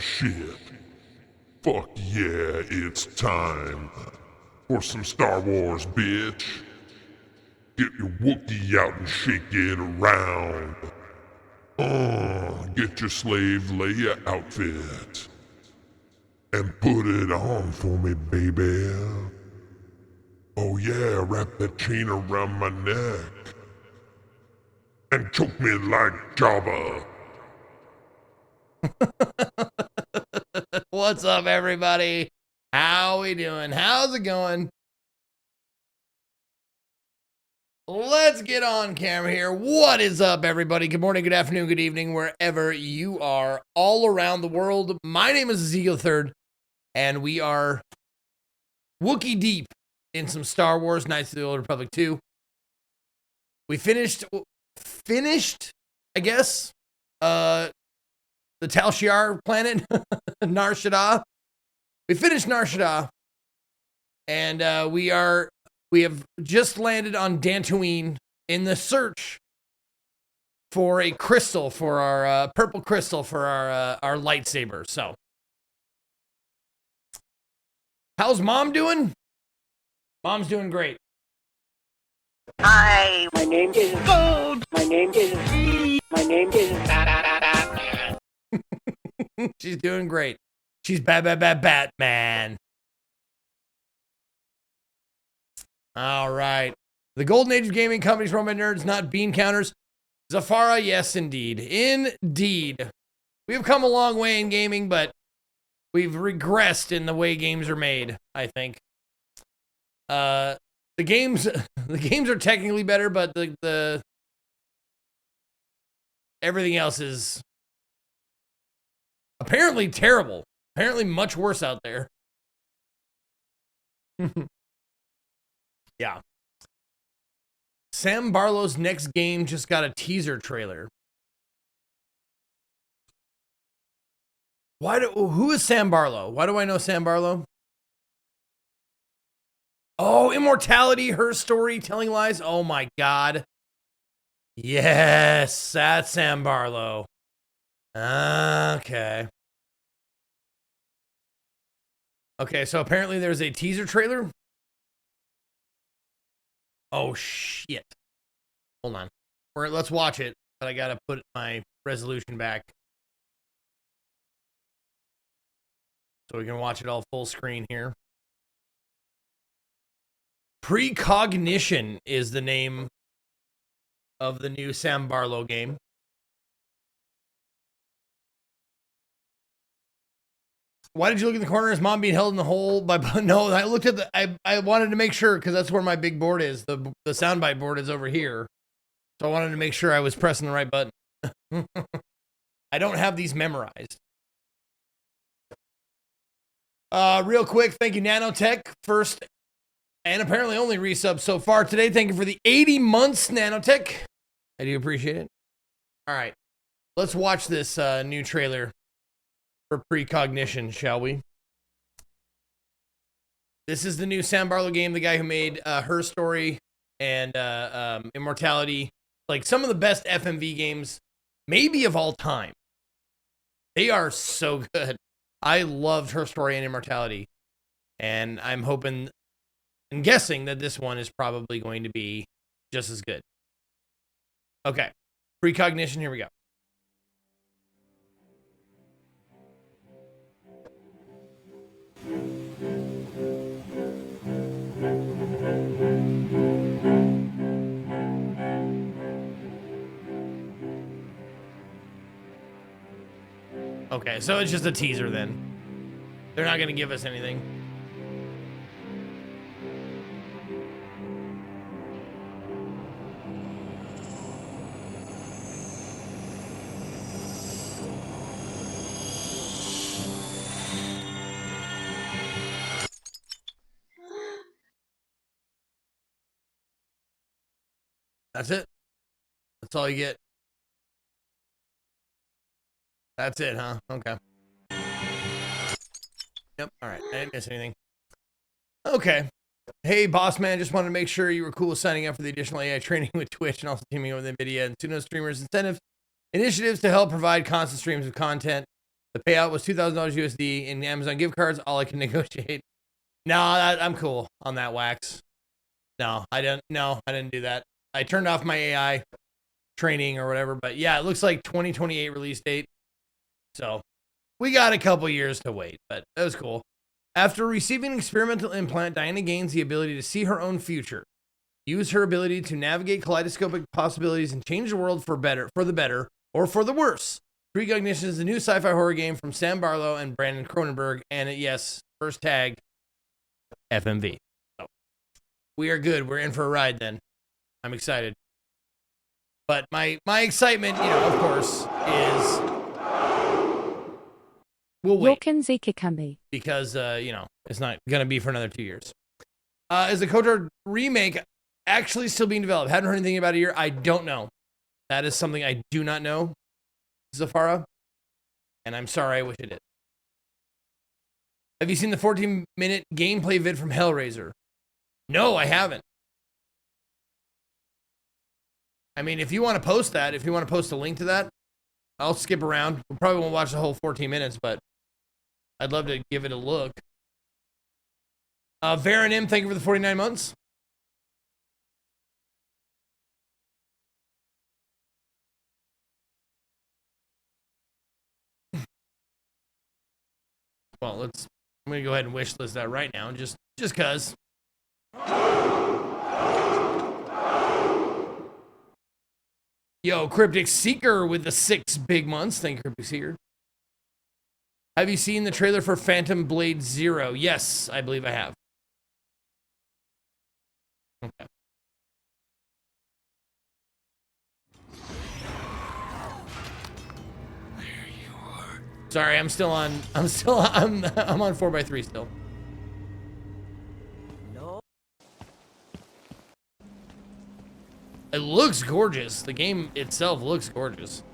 shit. Fuck yeah, it's time for some Star Wars, bitch. Get your Wookiee out and shake it around. Get your slave Leia outfit and put it on for me, baby. Oh yeah, wrap that chain around my neck and choke me like Jabba. What's up, everybody? How we doing? How's it going? Let's get on camera here. What is up, everybody? Good morning, good afternoon, good evening, wherever you are all around the world. My name is Ezekiel III, and we are Wookiee deep in some Star Wars Knights of the Old Republic 2. We finished, I guess, the Tal Shiar planet, Nar Shaddaa. We finished Nar Shaddaa, and we have just landed on Dantooine in the search for a crystal, for our purple crystal for our lightsaber. So, how's Mom doing? Mom's doing great. Hi, my name is Gold. My name is She's doing great. She's Batman. All right. The golden age of gaming, companies run by nerds, not bean counters. Zafara, yes, indeed. Indeed. We've come a long way in gaming, but we've regressed in the way games are made, I think. The games are technically better, but the everything else is apparently terrible. Apparently much worse out there. Yeah. Sam Barlow's next game just got a teaser trailer. Who is Sam Barlow? Why do I know Sam Barlow? Oh, Immortality, Her Story, Telling Lies. Oh my God. Yes, that's Sam Barlow. Okay. Okay, so apparently there's a teaser trailer. Oh, shit. Hold on. Let's watch it, but I gotta put my resolution back so we can watch it all full screen here. Precognition is the name of the new Sam Barlow game. Why did you look in the corner? Is Mom being held in the hole by... No, I looked at the... I wanted to make sure, because that's where my big board is. The soundbite board is over here. So I wanted to make sure I was pressing the right button. I don't have these memorized. Real quick, thank you, Nanotech. First, and apparently only resub so far today. Thank you for the 80 months, Nanotech. I do appreciate it. All right. Let's watch this new trailer for Precognition, shall we? This is the new Sam Barlow game, the guy who made Her Story and Immortality. Like some of the best FMV games, maybe of all time. They are so good. I loved Her Story and Immortality. And I'm hoping and guessing that this one is probably going to be just as good. Okay. Precognition, here we go. Okay, so it's just a teaser then. They're not going to give us anything. That's it. That's all you get. That's it, huh? Okay. Yep. All right. I didn't miss anything. Okay. Hey, boss man. Just wanted to make sure you were cool with signing up for the additional AI training with Twitch and also teaming up with NVIDIA and Suno streamers initiatives to help provide constant streams of content. The payout was $2,000 USD in Amazon gift cards. All I can negotiate. No, I'm cool on that, Wax. No, I didn't do that. I turned off my AI training or whatever, but yeah, it looks like 2028 release date. So we got a couple years to wait, but that was cool. After receiving an experimental implant, Diana gains the ability to see her own future, use her ability to navigate kaleidoscopic possibilities, and change the world for the better, or for the worse. Precognition is a new sci-fi horror game from Sam Barlow and Brandon Cronenberg, and yes, first tag, FMV. So we are good. We're in for a ride then. I'm excited. But my excitement, of course, is we'll wait. Because, it's not going to be for another 2 years. Is the KOTOR remake actually still being developed? Hadn't heard anything about it here. I don't know. That is something I do not know, Zafara. And I'm sorry, I wish it did. Have you seen the 14-minute gameplay vid from Hellraiser? No, I haven't. I mean, if you want to post that, if you want to post a link to that, I'll skip around. We probably won't watch the whole 14 minutes, but I'd love to give it a look. Varen M, thank you for the 49 months. Well, I'm going to go ahead and wish list that right now, just cause. Yo, Cryptic Seeker with the 6 big months. Thank you, Cryptic Seeker. Have you seen the trailer for Phantom Blade Zero? Yes, I believe I have. Okay. There you are. Sorry, I'm on 4x3 still. No. It looks gorgeous. The game itself looks gorgeous.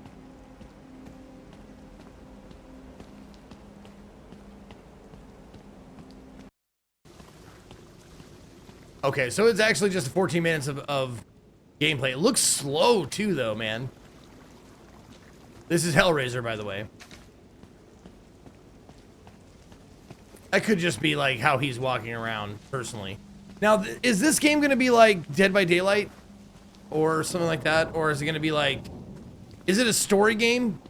Okay, so it's actually just 14 minutes of gameplay. It looks slow too, though, man. This is Hellraiser, by the way. That could just be like how he's walking around, personally. Now, is this game going to be like Dead by Daylight? Or something like that? Or is it going to be like... Is it a story game?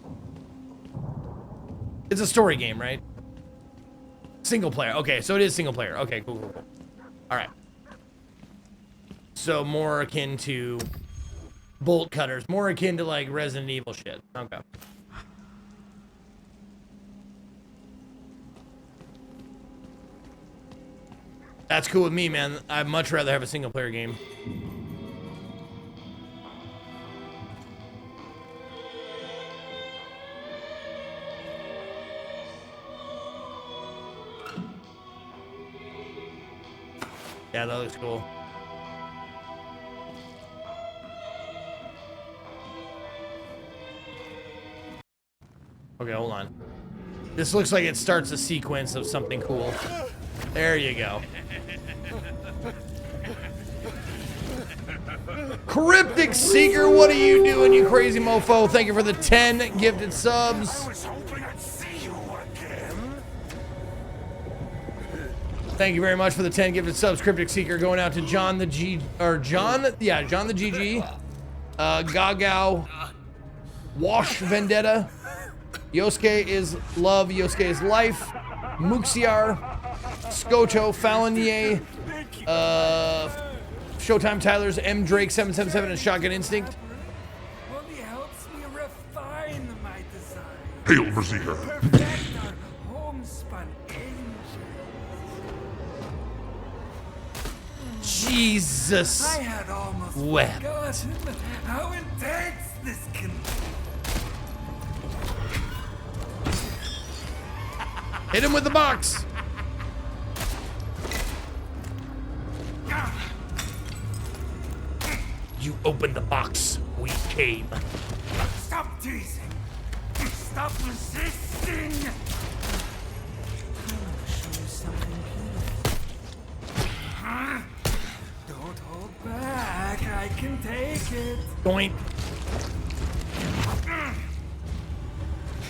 It's a story game, right? Single player. Okay, so it is single player. Okay, cool. All right. So more akin to bolt cutters. More akin to like Resident Evil shit. Okay. That's cool with me, man. I'd much rather have a single player game. Yeah, that looks cool. Okay, hold on. This looks like it starts a sequence of something cool. There you go. Cryptic Seeker, what are you doing, you crazy mofo? Thank you for the 10 gifted subs. I was hoping I'd see you again. Thank you very much for the 10 gifted subs, Cryptic Seeker, going out to John the GG, Gagao, Wash Vendetta, Yosuke is love, Yosuke is life, Muxiar, Skoto, Falonier, Showtime Tyler's M Drake 777 and Shotgun Instinct. Only helps me refine my design. Hail, Berserker. Perfect our homespun angels. Jesus. I had almost Web. forgotten how intense this can be. Hit him with the box. You opened the box. We came. Stop teasing. Stop resisting. Show you something beautiful. Don't hold back. I can take it. Doink.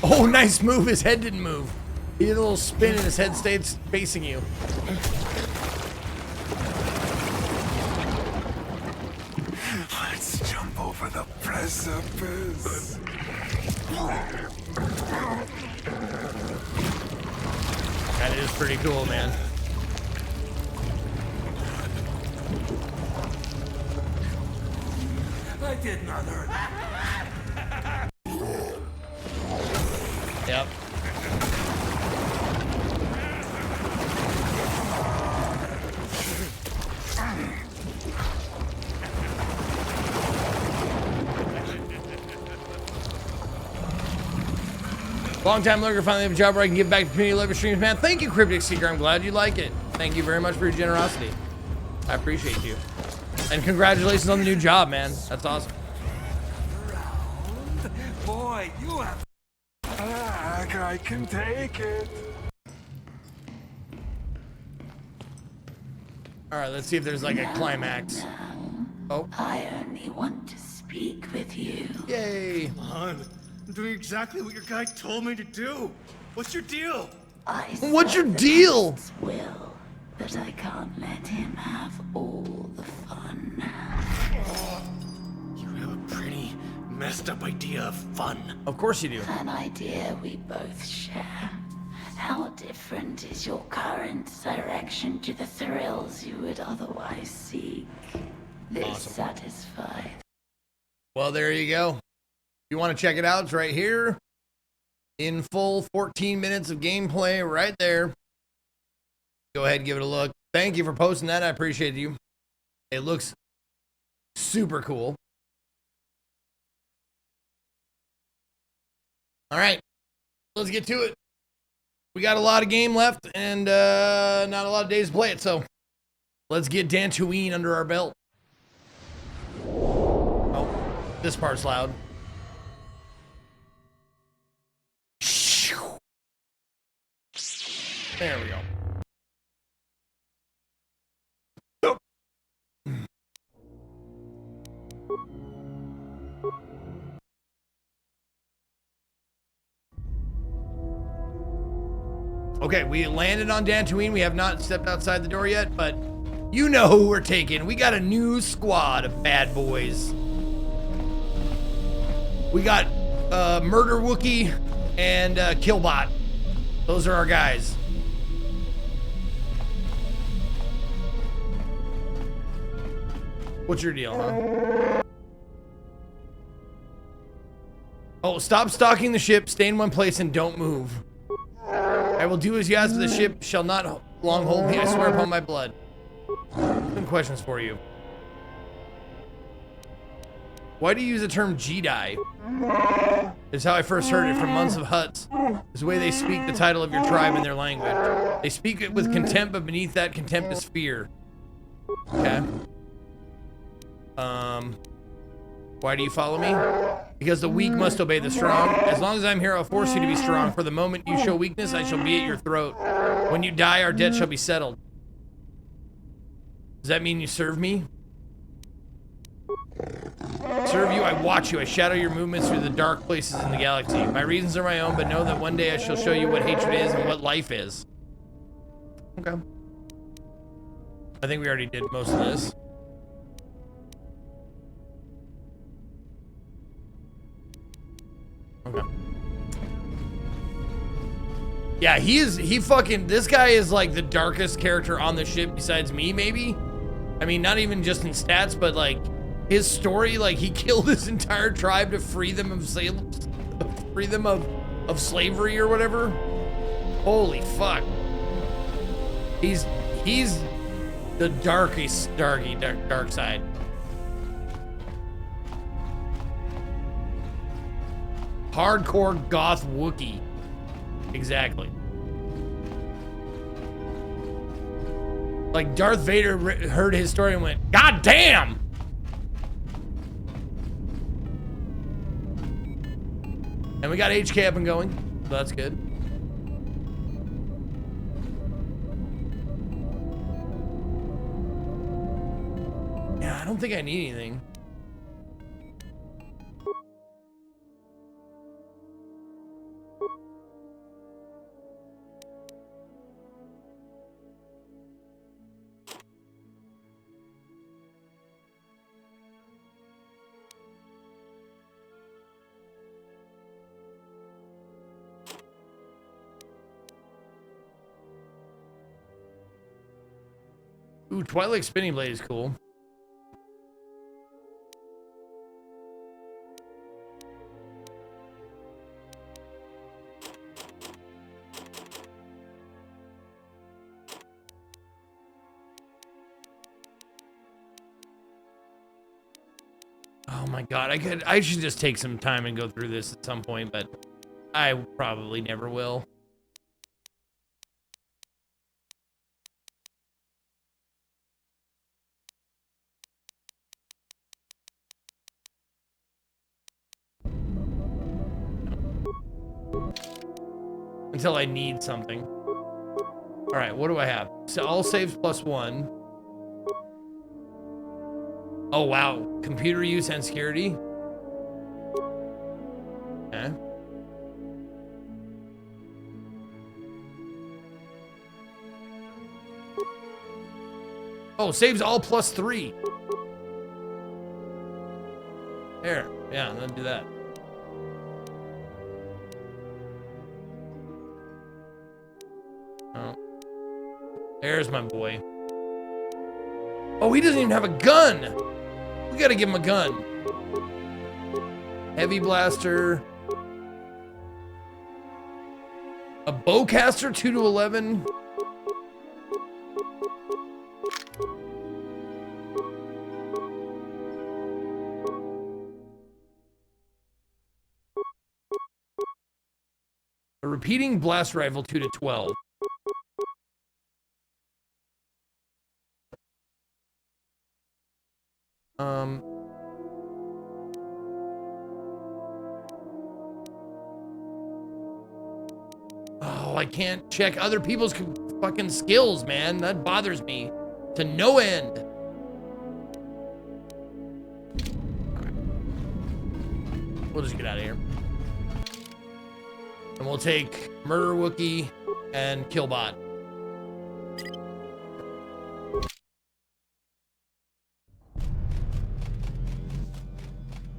Oh, nice move. His head didn't move. He did a little spin and his head stayed facing you. Let's jump over the precipice. That is pretty cool, man. I did not hurt. Yep. Long time lurker, finally have a job where I can give back to community live streams, man. Thank you, Cryptic Seeker. I'm glad you like it. Thank you very much for your generosity. I appreciate you. And congratulations on the new job, man. That's awesome. Boy, you have. I can take it. All right, let's see if there's like a climax. Oh. I only want to speak with you. Yay. Come on. I'm doing exactly what your guy told me to do. What's your deal? What's your deal? Will, but I can't let him have all the fun. You have a pretty messed up idea of fun. Of course you do. An idea we both share. How different is your current direction to the thrills you would otherwise seek? Dissatisfied. Well, there you go. If you want to check it out, it's right here. In full 14 minutes of gameplay right there. Go ahead and give it a look. Thank you for posting that. I appreciate you. It looks super cool. All right, let's get to it. We got a lot of game left and not a lot of days to play it, so let's get Dantooine under our belt. Oh, this part's loud. There we go. Okay, we landed on Dantooine. We have not stepped outside the door yet, but you know who we're taking. We got a new squad of bad boys. We got Murder Wookie and Killbot. Those are our guys. What's your deal, huh? Oh, stop stalking the ship, stay in one place, and don't move. I will do as you ask, but the ship shall not long hold me. I swear upon my blood. Some questions for you. Why do you use the term Jedi? It's how I first heard it from months of huts. It's the way they speak the title of your tribe in their language. They speak it with contempt, but beneath that contempt is fear. Okay. Why do you follow me? Because the weak must obey the strong. As long as I'm here, I'll force you to be strong. For the moment you show weakness, I shall be at your throat. When you die, our debt shall be settled. Does that mean you serve me? Serve you, I watch you. I shadow your movements through the dark places in the galaxy. My reasons are my own, but know that one day I shall show you what hatred is and what life is. Okay. I think we already did most of this. Okay. Yeah, this guy is like the darkest character on the ship besides me, maybe? I mean, not even just in stats, but like his story, like he killed his entire tribe to free them of slavery or whatever. Holy fuck. He's the dark side. Hardcore goth Wookiee. Exactly. Like Darth Vader heard his story and went, "God damn!" And we got HK up and going. So that's good. Yeah, I don't think I need anything. Ooh, Twilight Spinning Blade is cool. Oh my god, I should just take some time and go through this at some point, but I probably never will. Until I need something. All right, what do I have? So all saves +1. Oh, wow. Computer use and security. Okay. Oh, saves all +3. There. Yeah, let's do that. Oh. There's my boy. Oh, he doesn't even have a gun. We gotta give him a gun. Heavy blaster. A bowcaster, 2 to 11. A repeating blast rifle, 2 to 12. Oh, I can't check other people's fucking skills, man. That bothers me to no end. Okay. We'll just get out of here. And we'll take Murder Wookiee and Killbot.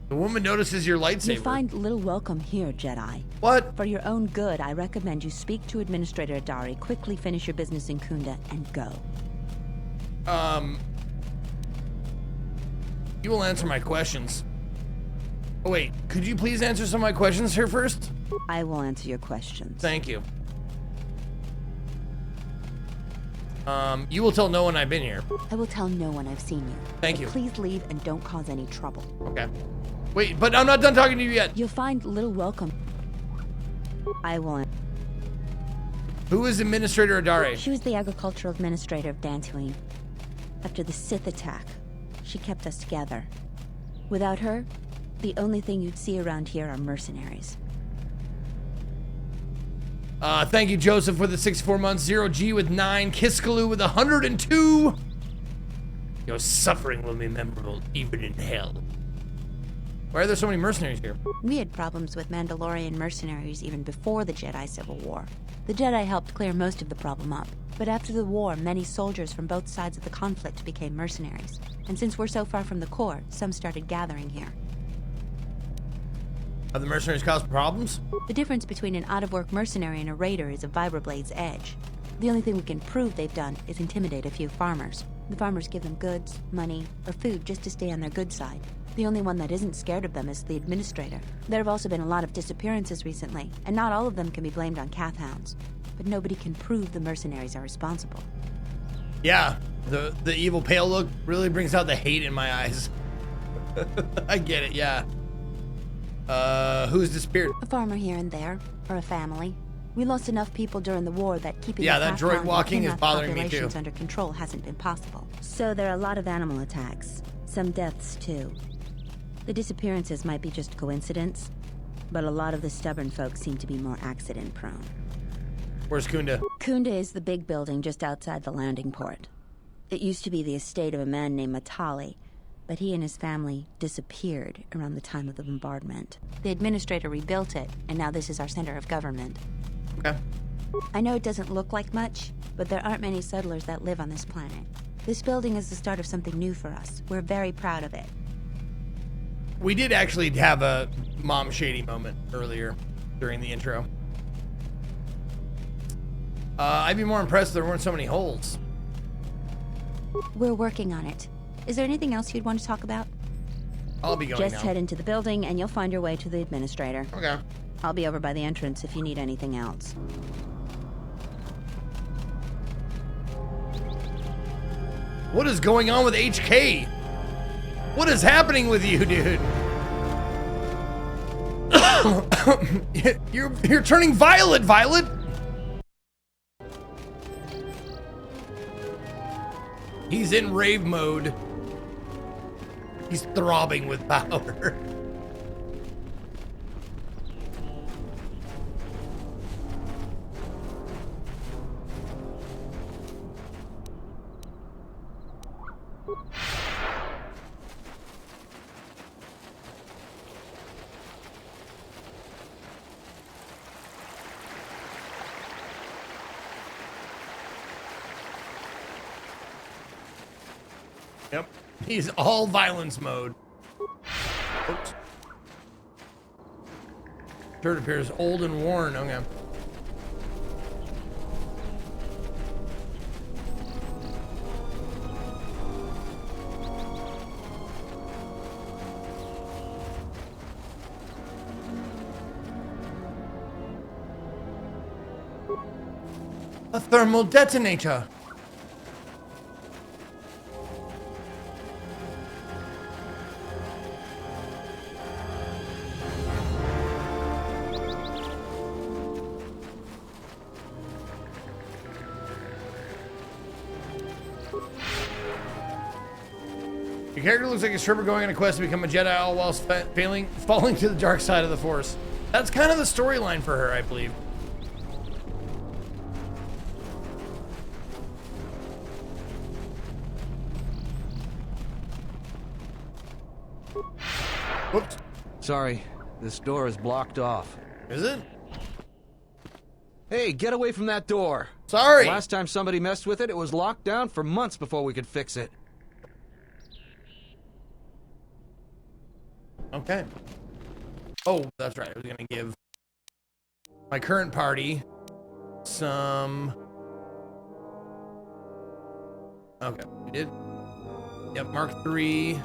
The woman notices your lightsaber. You find little welcome here, Jedi. What? For your own good, I recommend you speak to Administrator Adari, quickly finish your business in Kunda, and go. You will answer my questions. Oh, wait. Could you please answer some of my questions here first? I will answer your questions. Thank you. You will tell no one I've been here. I will tell no one I've seen you. Thank But you. Please leave and don't cause any trouble. Okay. Wait, but I'm not done talking to you yet. You'll find little welcome. I will. Who is Administrator Adare? She was the agricultural administrator of Dantooine. After the Sith attack, she kept us together. Without her, the only thing you'd see around here are mercenaries. Thank you, Joseph, for the 64 months. 0G with 9. Kiskaloo with 102. Your suffering will be memorable, even in hell. Why are there so many mercenaries here? We had problems with Mandalorian mercenaries even before the Jedi Civil War. The Jedi helped clear most of the problem up. But after the war, many soldiers from both sides of the conflict became mercenaries. And since we're so far from the core, some started gathering here. Have the mercenaries caused problems? The difference between an out-of-work mercenary and a raider is a vibroblade's edge. The only thing we can prove they've done is intimidate a few farmers. The farmers give them goods, money, or food just to stay on their good side. The only one that isn't scared of them is the administrator. There have also been a lot of disappearances recently, and not all of them can be blamed on Cath hounds. But nobody can prove the mercenaries are responsible. Yeah, the evil pale look really brings out the hate in my eyes. I get it, yeah. Who's disappeared? A farmer here and there, or a family. We lost enough people during the war that keeping Yeah, the that Cath droid hound and walking is kidnapped bothering me, too. populations under control hasn't been possible. So there are a lot of animal attacks. Some deaths, too. The disappearances might be just coincidence, but a lot of the stubborn folks seem to be more accident-prone. Where's Kunda? Kunda is the big building just outside the landing port. It used to be the estate of a man named Matali, but he and his family disappeared around the time of the bombardment. The administrator rebuilt it, and now this is our center of government. Okay. I know it doesn't look like much, but there aren't many settlers that live on this planet. This building is the start of something new for us. We're very proud of it. We did actually have a Mom Shady moment earlier during the intro. I'd be more impressed if there weren't so many holes. We're working on it. Is there anything else you'd want to talk about? I'll be going Just now. head into the building and you'll find your way to the administrator. Okay. I'll be over by the entrance if you need anything else. What is going on with HK? What is happening with you, dude? You're turning violet, Violet. He's in rave mode. He's throbbing with power. Yep. He's all violence mode. Oops. Shirt appears old and worn. Okay. A thermal detonator. Your character looks like a stripper going on a quest to become a Jedi, all while falling to the dark side of the Force. That's kind of the storyline for her, I believe. Whoops. Sorry, this door is blocked off. Is it? Hey, get away from that door. Sorry. Last time somebody messed with it, it was locked down for months before we could fix it. Okay. Oh, that's right. I was gonna give my current party some. Okay, we did. Yep, Mark III.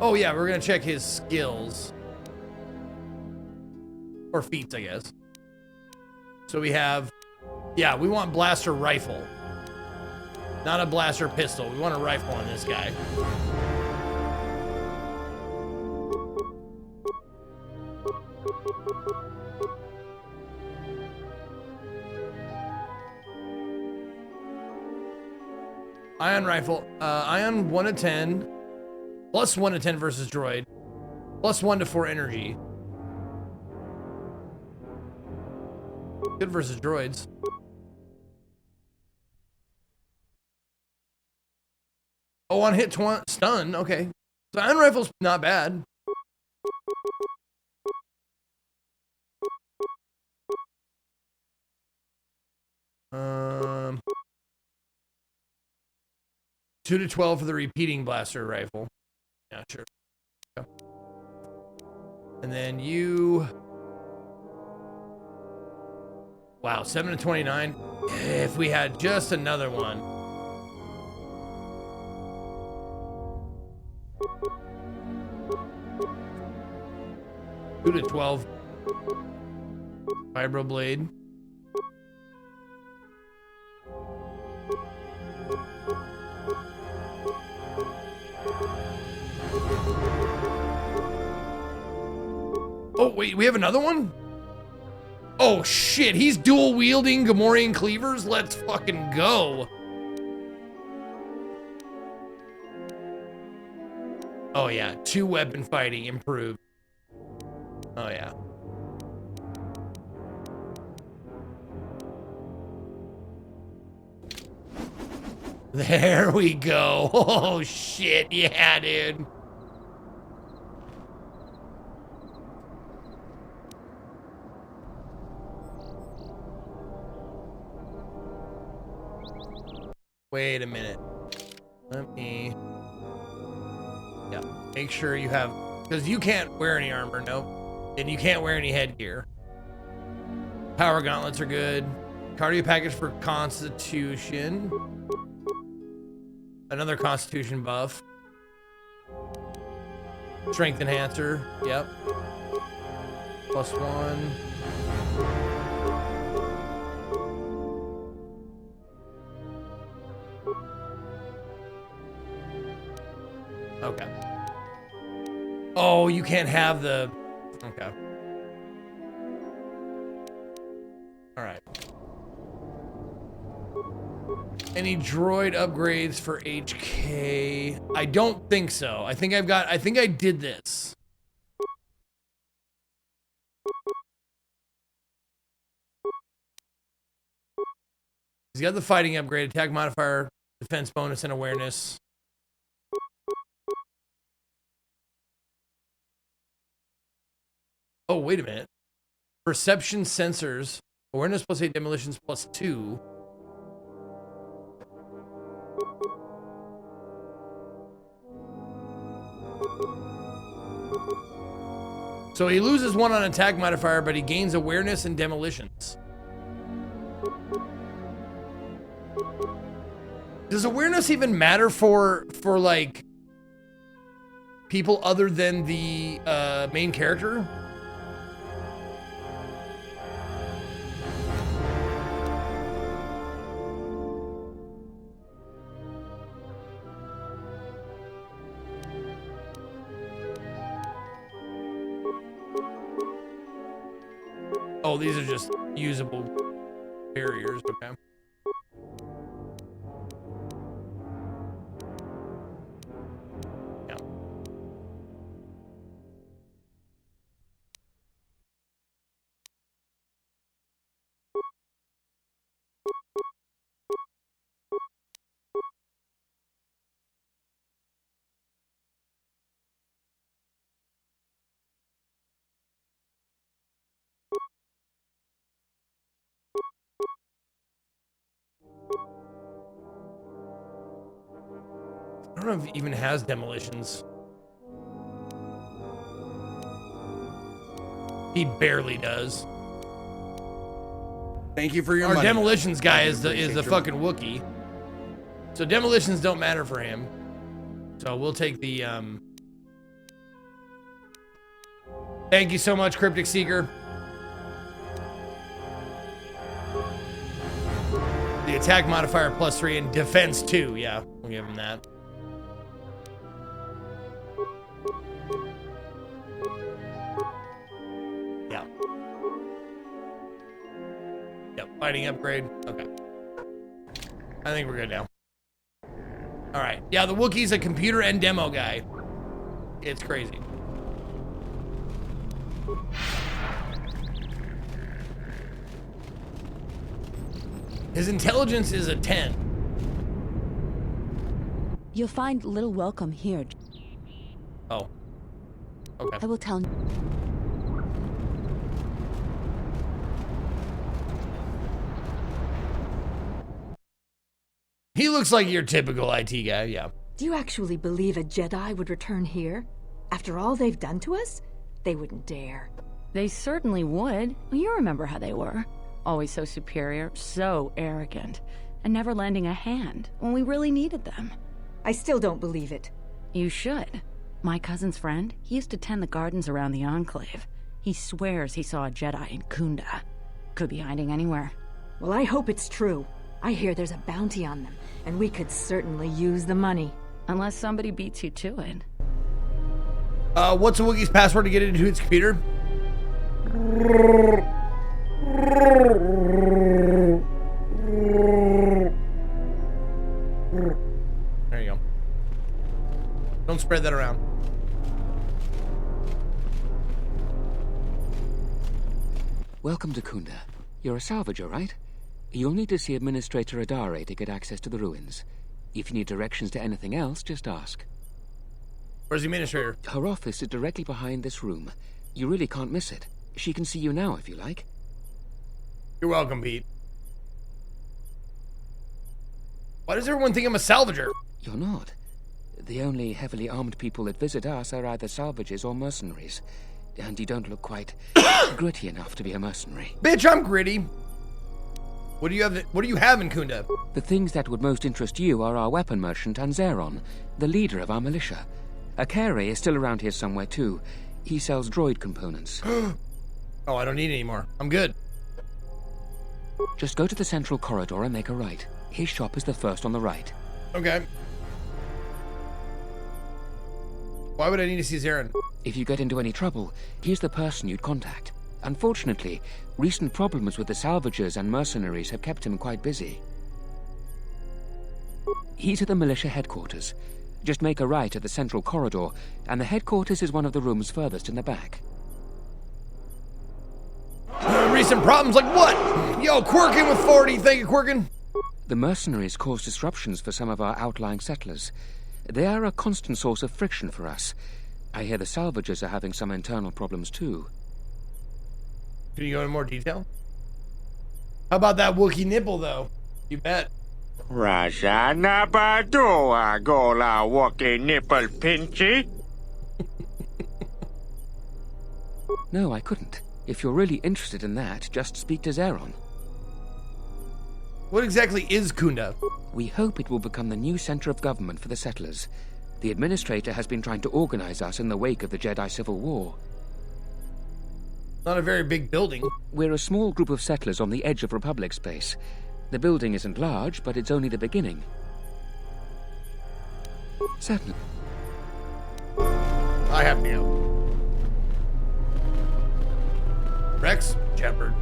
Oh yeah, we're gonna check his skills. Or feats, I guess. So we have, yeah, we want blaster rifle. Not a blaster pistol. We want a rifle on this guy. Ion rifle. Ion 1 to 10. Plus 1 to 10 versus droid. Plus 1 to 4 energy. Good versus droids. Oh, on hit stun. Okay. So ion rifle's not bad. Um, 2 to 12 for the repeating blaster rifle. Yeah, sure. Okay. And then you. Wow, 7 to 29. If we had just another one. Two to 12. Vibroblade. Oh, wait, we have another one? Oh, shit, he's dual wielding Gamorrean cleavers? Let's fucking go. Oh, yeah, 2 weapon fighting improved. Oh, yeah. There we go. Oh, shit. Yeah, dude. Wait a minute. Let me... Yeah, make sure you have... Because you can't wear any armor, no. And you can't wear any headgear. Power gauntlets are good. Cardio package for Constitution. Another Constitution buff. Strength enhancer. Yep. +1. Okay. Oh, you can't have the... Okay. All right. Any droid upgrades for HK? I don't think so. I think I did this. He's got the fighting upgrade, attack modifier, defense bonus, and awareness. Oh, wait a minute. Perception sensors. Awareness +8, demolitions +2. So he loses 1 on attack modifier, but he gains awareness and demolitions. Does awareness even matter for like people other than the main character? Oh, these are just usable barriers, okay. Yeah. I don't know if it even has demolitions. He barely does. Thank you for your Our money. demolitions guy is the Appreciate your fucking Wookiee. So demolitions don't matter for him. So we'll take the Thank you so much, Cryptic Seeker. The attack modifier +3 and defense 2. Yeah, we'll give him that. Yeah. Yep, fighting upgrade. Okay. I think we're good now. All right. Yeah, the Wookiee's a computer and demo guy. It's crazy. His intelligence is a 10. You'll find little welcome here. Oh. Okay. I will tell. He looks like your typical IT guy, yeah. Do you actually believe a Jedi would return here? After all they've done to us? They wouldn't dare. They certainly would. You remember how they were. Always so superior, so arrogant, and never lending a hand when we really needed them. I still don't believe it. You should. My cousin's friend, he used to tend the gardens around the Enclave. He swears he saw a Jedi in Kunda. Could be hiding anywhere. Well, I hope it's true. I hear there's a bounty on them, and we could certainly use the money. Unless somebody beats you to it. What's a Wookiee's password to get into its computer? There you go. Don't spread that around. Welcome to Kunda. You're a salvager, right? You'll need to see Administrator Adare to get access to the ruins. If you need directions to anything else, just ask. Where's the administrator? Her office is directly behind this room. You really can't miss it. She can see you now if you like. You're welcome, Pete. Why does everyone think I'm a salvager? You're not. The only heavily armed people that visit us are either salvagers or mercenaries. And you don't look quite gritty enough to be a mercenary. Bitch, I'm gritty. What do you have in Kunda? The things that would most interest you are our weapon merchant Anzeron, the leader of our militia. Akere is still around here somewhere too. He sells droid components. Oh, I don't need any more. I'm good. Just go to the central corridor and make a right. His shop is the first on the right. Okay. Why would I need to see Zarin? If you get into any trouble, he's the person you'd contact. Unfortunately, recent problems with the salvagers and mercenaries have kept him quite busy. He's at the militia headquarters. Just make a right at the central corridor, and the headquarters is one of the rooms furthest in the back. Recent problems like what? Yo, Quirkin with 40. Thank you, Quirkin. The mercenaries cause disruptions for some of our outlying settlers. They are a constant source of friction for us. I hear the salvagers are having some internal problems too. Can you go into more detail? How about that Wookiee nipple, though? You bet. Rasa nabadoa gola Wookiee nipple pinchy. No, I couldn't. If you're really interested in that, just speak to Zeron. What exactly is Kunda? We hope it will become the new center of government for the settlers. The administrator has been trying to organize us in the wake of the Jedi Civil War. Not a very big building. We're a small group of settlers on the edge of Republic space. The building isn't large, but it's only the beginning. Certainly. I have to go. Rex Shepard.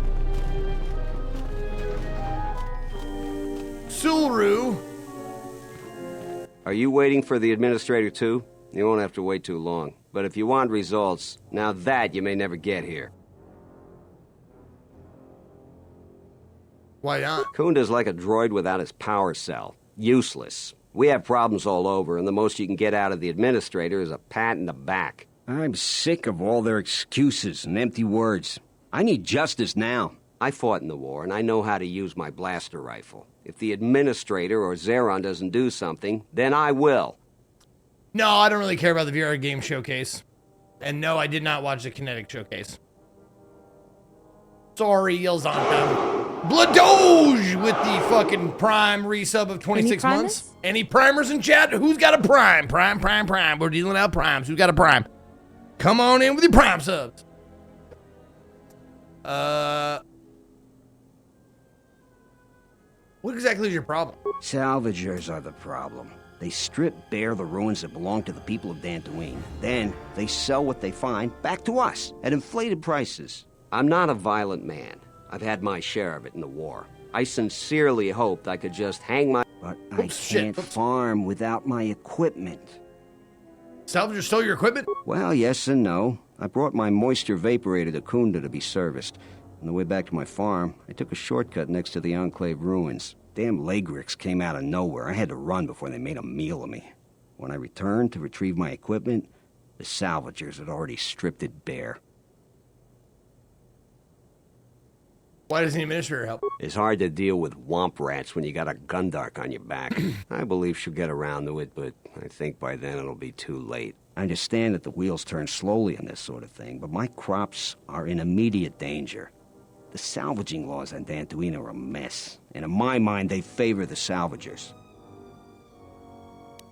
Sulru. Are you waiting for the administrator too? You won't have to wait too long. But if you want results, now that you may never get here. Why not? Kunda's like a droid without his power cell. Useless. We have problems all over, and the most you can get out of the administrator is a pat in the back. I'm sick of all their excuses and empty words. I need justice now. I fought in the war, and I know how to use my blaster rifle. If the administrator or Zeron doesn't do something, then I will. No, I don't really care about the VR game showcase. And no, I did not watch the Kinetic showcase. Sorry, Yelzanta. Bladoge with the fucking Prime resub of 26 months. Any primers in chat? Who's got a Prime? Prime. We're dealing out Primes. Who's got a Prime? Come on in with your Prime subs. What exactly is your problem? Salvagers are the problem. They strip bare the ruins that belong to the people of Dantooine. Then, they sell what they find back to us at inflated prices. I'm not a violent man. I've had my share of it in the war. I sincerely hoped I could just hang my... But I can't farm without my equipment. Salvager stole your equipment? Well, yes and no. I brought my moisture vaporator to Kunda to be serviced. On the way back to my farm, I took a shortcut next to the Enclave ruins. Damn Lagrix came out of nowhere. I had to run before they made a meal of me. When I returned to retrieve my equipment, the salvagers had already stripped it bare. Why doesn't the administrator help? It's hard to deal with womp rats when you got a Gundark on your back. I believe she'll get around to it, but I think by then it'll be too late. I understand that the wheels turn slowly on this sort of thing, but my crops are in immediate danger. The salvaging laws on Dantooine are a mess, and in my mind, they favor the salvagers.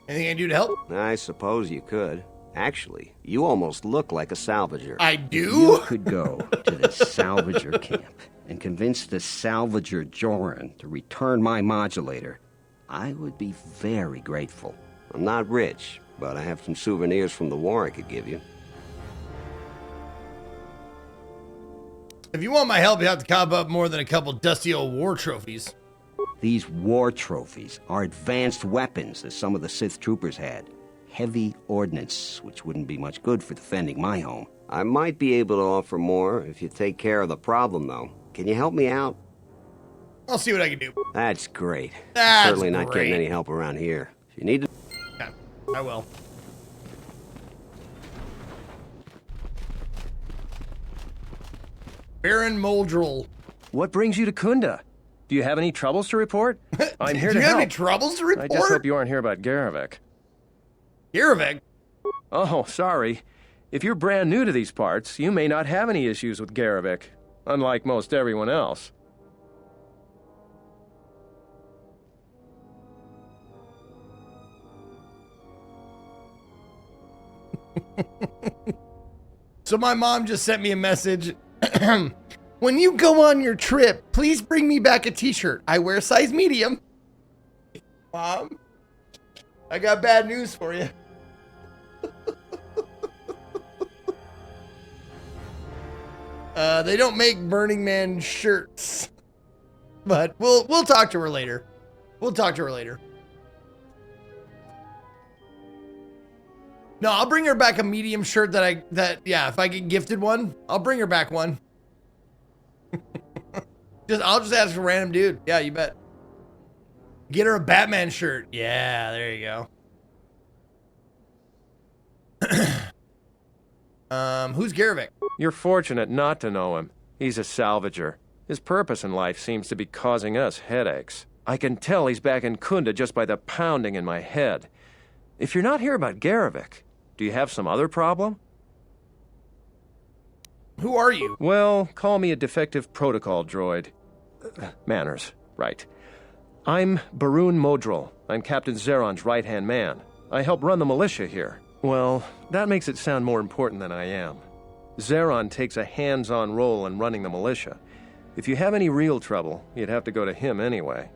Anything I can do to help? I suppose you could. Actually, you almost look like a salvager. I do? You could go to the salvager camp and convince the salvager Joran to return my modulator. I would be very grateful. I'm not rich, but I have some souvenirs from the war I could give you. If you want my help, you have to cop up more than a couple dusty old war trophies. These war trophies are advanced weapons that some of the Sith troopers had. Heavy ordnance, which wouldn't be much good for defending my home. I might be able to offer more if you take care of the problem, though. Can you help me out? I'll see what I can do. That's great. That's Certainly not great. getting any help around here. If you need to... Okay, I will. Baron Moldrel. What brings you to Kunda? Do you have any troubles to report? I'm here to help. Do you have any troubles to report? I just hope you aren't here about Garavik. Garavik? Oh, sorry. If you're brand new to these parts, you may not have any issues with Garavik, unlike most everyone else. So my mom just sent me a message. When you go on your trip, please bring me back a t-shirt. I wear size medium. Mom, I got bad news for you. They don't make Burning Man shirts. But we'll talk to her later. We'll talk to her later. No, I'll bring her back a medium shirt yeah, if I get gifted one, I'll bring her back one. I'll just ask a random dude. Yeah, you bet. Get her a Batman shirt. Yeah, there you go. Who's Garavik? You're fortunate not to know him. He's a salvager. His purpose in life seems to be causing us headaches. I can tell he's back in Kunda just by the pounding in my head. If you're not here about Garavik, do you have some other problem? Who are you? Well, call me a defective protocol droid. Manners, right. I'm Baroon Modrel. I'm Captain Zeron's right-hand man. I help run the militia here. Well, that makes it sound more important than I am. Zeron takes a hands-on role in running the militia. If you have any real trouble, you'd have to go to him anyway.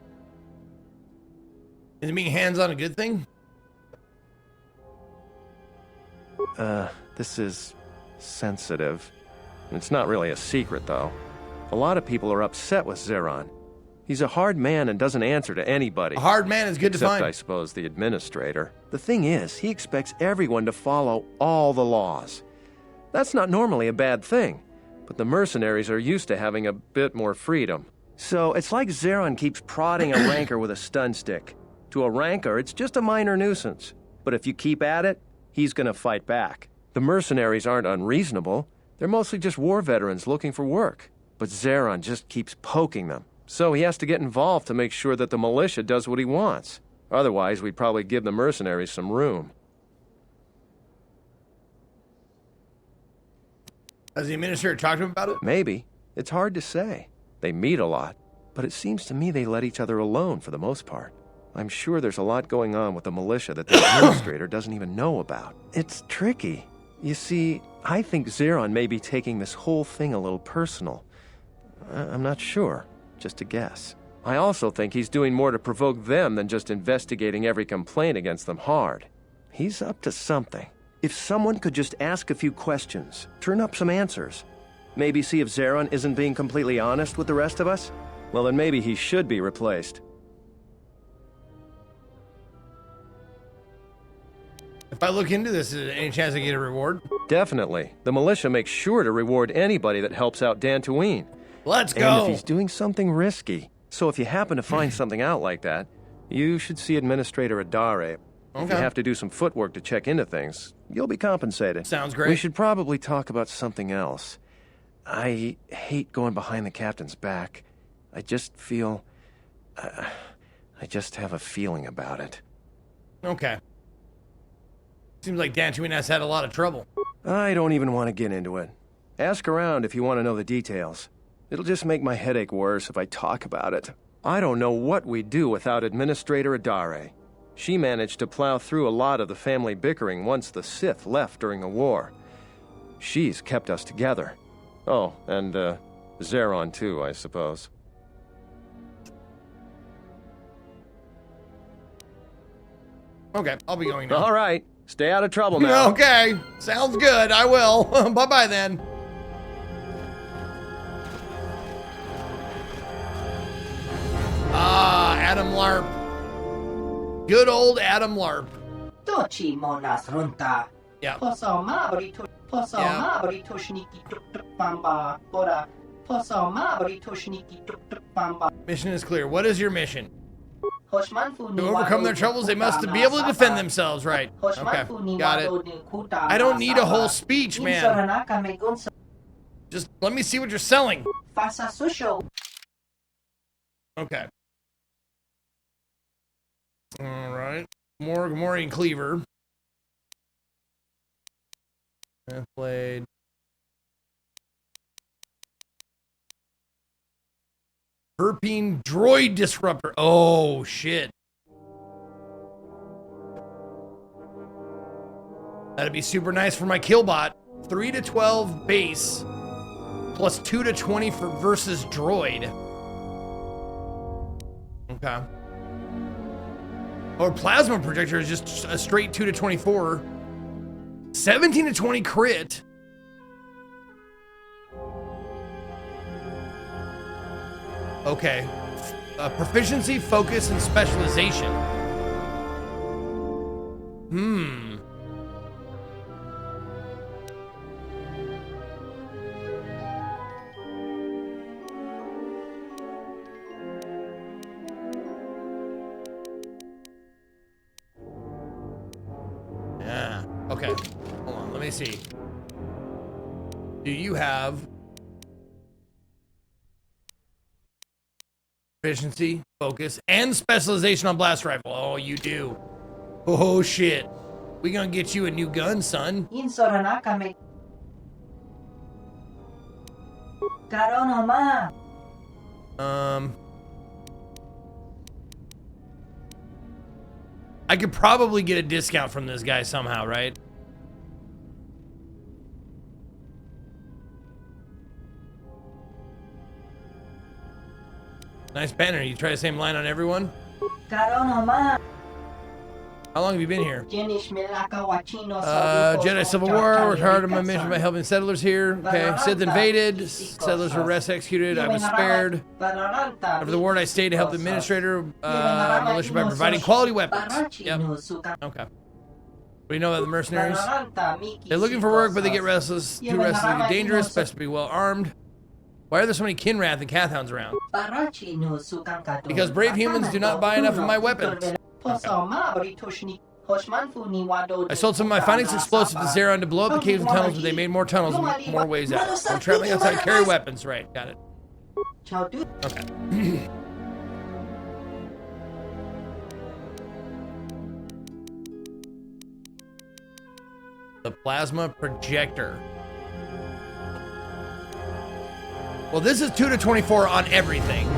Does it mean hands-on a good thing? This is sensitive. It's not really a secret, though. A lot of people are upset with Zeron. He's a hard man and doesn't answer to anybody. A hard man is good to find. Except, I suppose, the administrator. The thing is, he expects everyone to follow all the laws. That's not normally a bad thing, but the mercenaries are used to having a bit more freedom. So it's like Zeron keeps prodding a rancor with a stun stick. To a rancor, it's just a minor nuisance. But if you keep at it, he's gonna fight back. The mercenaries aren't unreasonable. They're mostly just war veterans looking for work. But Zeron just keeps poking them. So he has to get involved to make sure that the militia does what he wants. Otherwise, we'd probably give the mercenaries some room. Has the administrator talked to him about it? Maybe. It's hard to say. They meet a lot, but it seems to me they let each other alone for the most part. I'm sure there's a lot going on with the militia that the administrator doesn't even know about. It's tricky. You see, I think Zeron may be taking this whole thing a little personal. I'm not sure. Just a guess. I also think he's doing more to provoke them than just investigating every complaint against them hard. He's up to something. If someone could just ask a few questions, turn up some answers, maybe see if Zeron isn't being completely honest with the rest of us, well then maybe he should be replaced. If I look into this, is there any chance I get a reward? Definitely. The militia makes sure to reward anybody that helps out Dantooine. Let's go! And if he's doing something risky. So if you happen to find something out like that, you should see Administrator Adare. Okay. If you have to do some footwork to check into things, you'll be compensated. Sounds great. We should probably talk about something else. I hate going behind the captain's back. I just feel... I just have a feeling about it. Okay. Seems like Dantooine has had a lot of trouble. I don't even want to get into it. Ask around if you want to know the details. It'll just make my headache worse if I talk about it. I don't know what we'd do without Administrator Adare. She managed to plow through a lot of the family bickering once the Sith left during the war. She's kept us together. Oh, and, Zeron too, I suppose. Okay, I'll be going now. All right. Stay out of trouble now. Okay, sounds good. I will. Bye-bye then. Ah, Adam Larp. Good old Adam Larp. Yeah. Mission is clear. What is your mission? To overcome their troubles, they must be able to defend themselves, right? Okay, got it. I don't need a whole speech, man. Just let me see what you're selling. Okay. All right. Morgan Cleaver. Blade. Herpine Droid Disruptor. Oh, shit. That'd be super nice for my Killbot. 3 to 12 base. Plus 2 to 20 for versus droid. Okay. Or plasma projector is just a straight 2 to 24. 17 to 20 crit. Okay. Proficiency, focus, and specialization. Yeah. Okay. Hold on. Let me see. Do you have proficiency, focus, and specialization on blast rifle? Oh, you do. Oh, shit. We gonna get you a new gun, son. I could probably get a discount from this guy somehow, right? Nice banner. You try the same line on everyone? How long have you been here? Jedi Civil War. Worked hard on my mission by helping settlers here. Okay. Sith invaded. Settlers were executed. I was spared. After the war, I stayed to help the administrator militia by providing quality weapons. Yep. Okay. What do you know about the mercenaries? They're looking for work, but they get restless. Too restless to get dangerous. Best to be well armed. Why are there so many Kinrath and Cathhounds around? Because brave humans do not buy enough of my weapons. Okay. I sold some of my findings explosives to Zeron to blow up the caves and tunnels, but they made more tunnels and more ways out. I'm traveling outside to carry weapons. Right, got it. Okay. The plasma projector. Well, this is 2 to 24 on everything.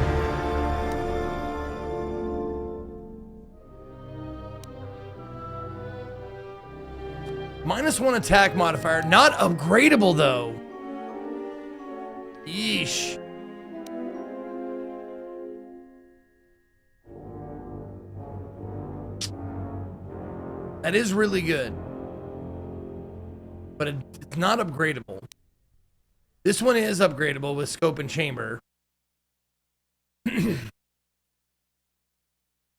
-1 attack modifier. Not upgradable, though. Yeesh. That is really good. But it's not upgradable. This one is upgradable with scope and chamber. 3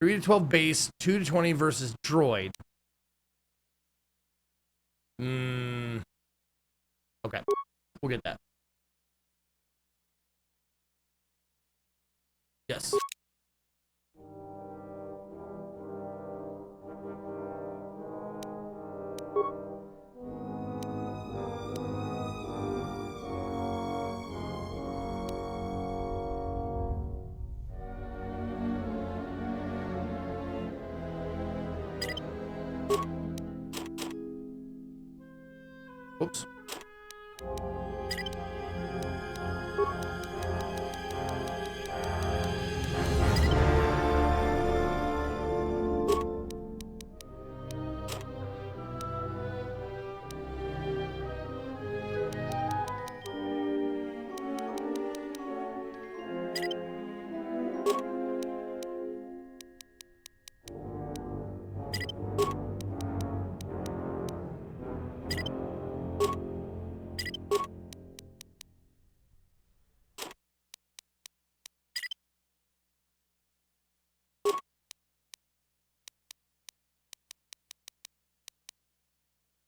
to 12 base, 2 to 20 versus droid. Okay, we'll get that. Yes. Oops.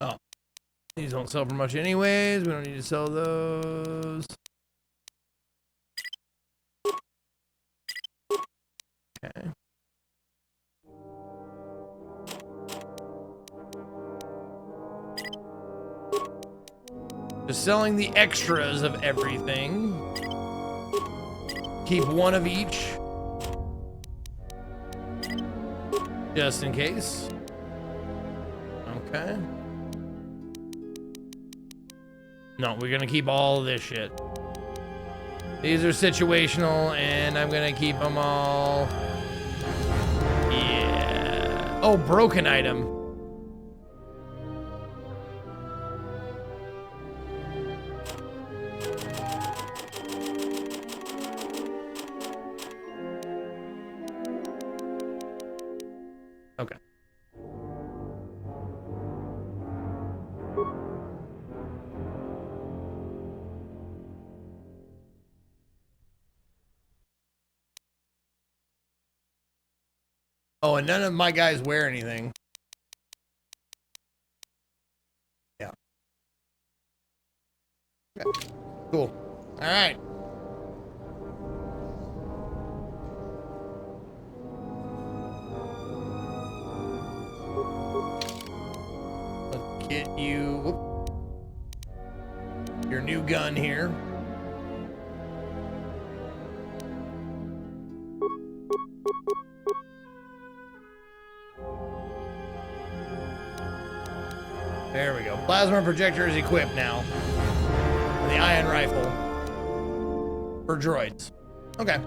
Oh, these don't sell for much anyways. We don't need to sell those. Okay. Just selling the extras of everything. Keep one of each. Just in case. Okay. No, we're gonna keep all of this shit. These are situational, and I'm gonna keep them all. Yeah. Oh, broken item. Okay. Oh, and none of my guys wear anything. Yeah. Okay. Cool. All right. Let's get you your new gun here. There we go. Plasma projector is equipped now. And the ion rifle. For droids. Okay.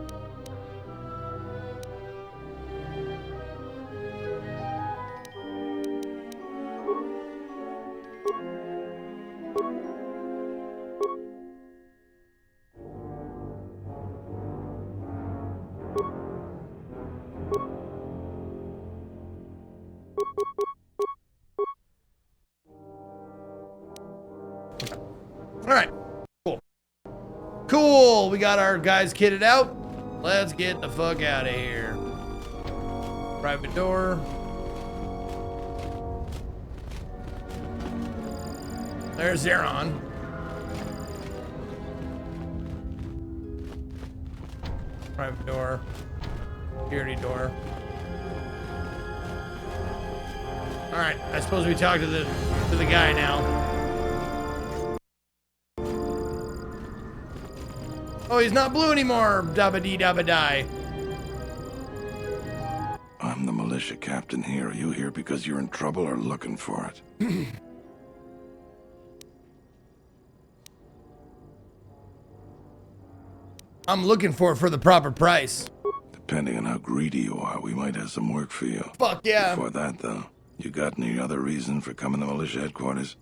All right, cool. Cool, we got our guys kitted out. Let's get the fuck out of here. Private door. There's Zeron. Private door. Security door. All right, I suppose we talk to the guy now. Oh, he's not blue anymore. Dabba dee dabba die. I'm the militia captain here. Are you here because you're in trouble or looking for it? I'm looking for it for the proper price. Depending on how greedy you are, we might have some work for you. Fuck yeah. Before that, though, you got any other reason for coming to militia headquarters?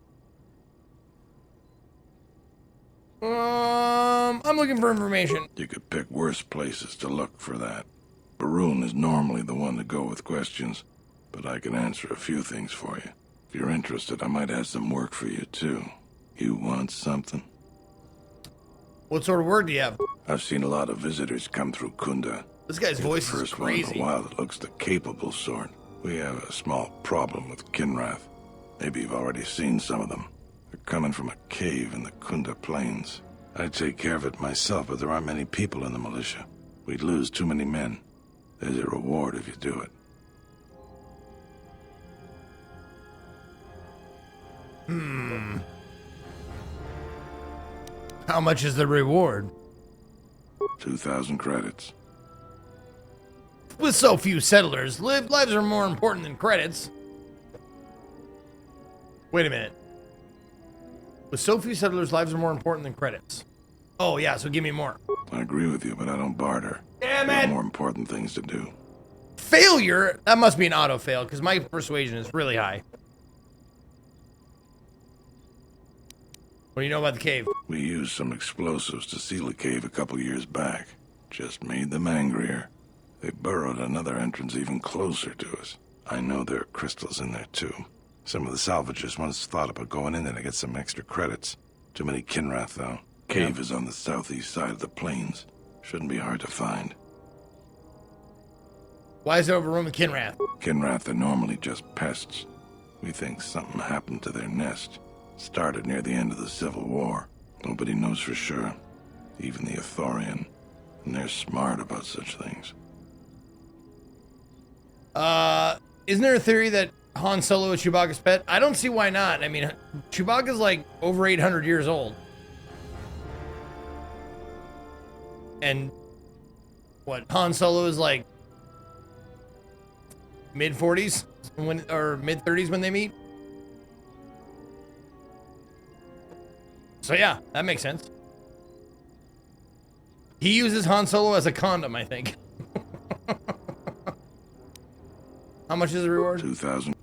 I'm looking for information. You could pick worse places to look for that. Baroon is normally the one to go with questions, but I can answer a few things for you. If you're interested, I might have some work for you, too. You want something? What sort of word do you have? I've seen a lot of visitors come through Kunda. This guy's You're voice the is first one in crazy. a while that looks the capable sort. We have a small problem with Kinrath. Maybe you've already seen some of them. They're coming from a cave in the Kunda Plains. I'd take care of it myself, but there aren't many people in the militia. We'd lose too many men. There's a reward if you do it. How much is the reward? 2,000 credits. With so few settlers, lives are more important than credits. Wait a minute. With so few settlers, lives are more important than credits. Oh yeah, so give me more. I agree with you, but I don't barter. Damn There it! are more important things to do. Failure? That must be an auto fail, because my persuasion is really high. What do you know about the cave? We used some explosives to seal the cave a couple years back. Just made them angrier. They burrowed another entrance even closer to us. I know there are crystals in there, too. Some of the salvagers once thought about going in there to get some extra credits. Too many Kinrath, though. Cave is on the southeast side of the plains. Shouldn't be hard to find. Why is it overrun with Kinrath? Kinrath are normally just pests. We think something happened to their nest. Started near the end of the Civil War. Nobody knows for sure. Even the Ithorian. And they're smart about such things. Isn't there a theory that Han Solo is Chewbacca's pet? I don't see why not. I mean, Chewbacca's like over 800 years old. And what, Han Solo is like mid 40s when, or mid 30s when they meet. So yeah, that makes sense. He uses Han Solo as a condom, I think. How much is the reward? 2,000.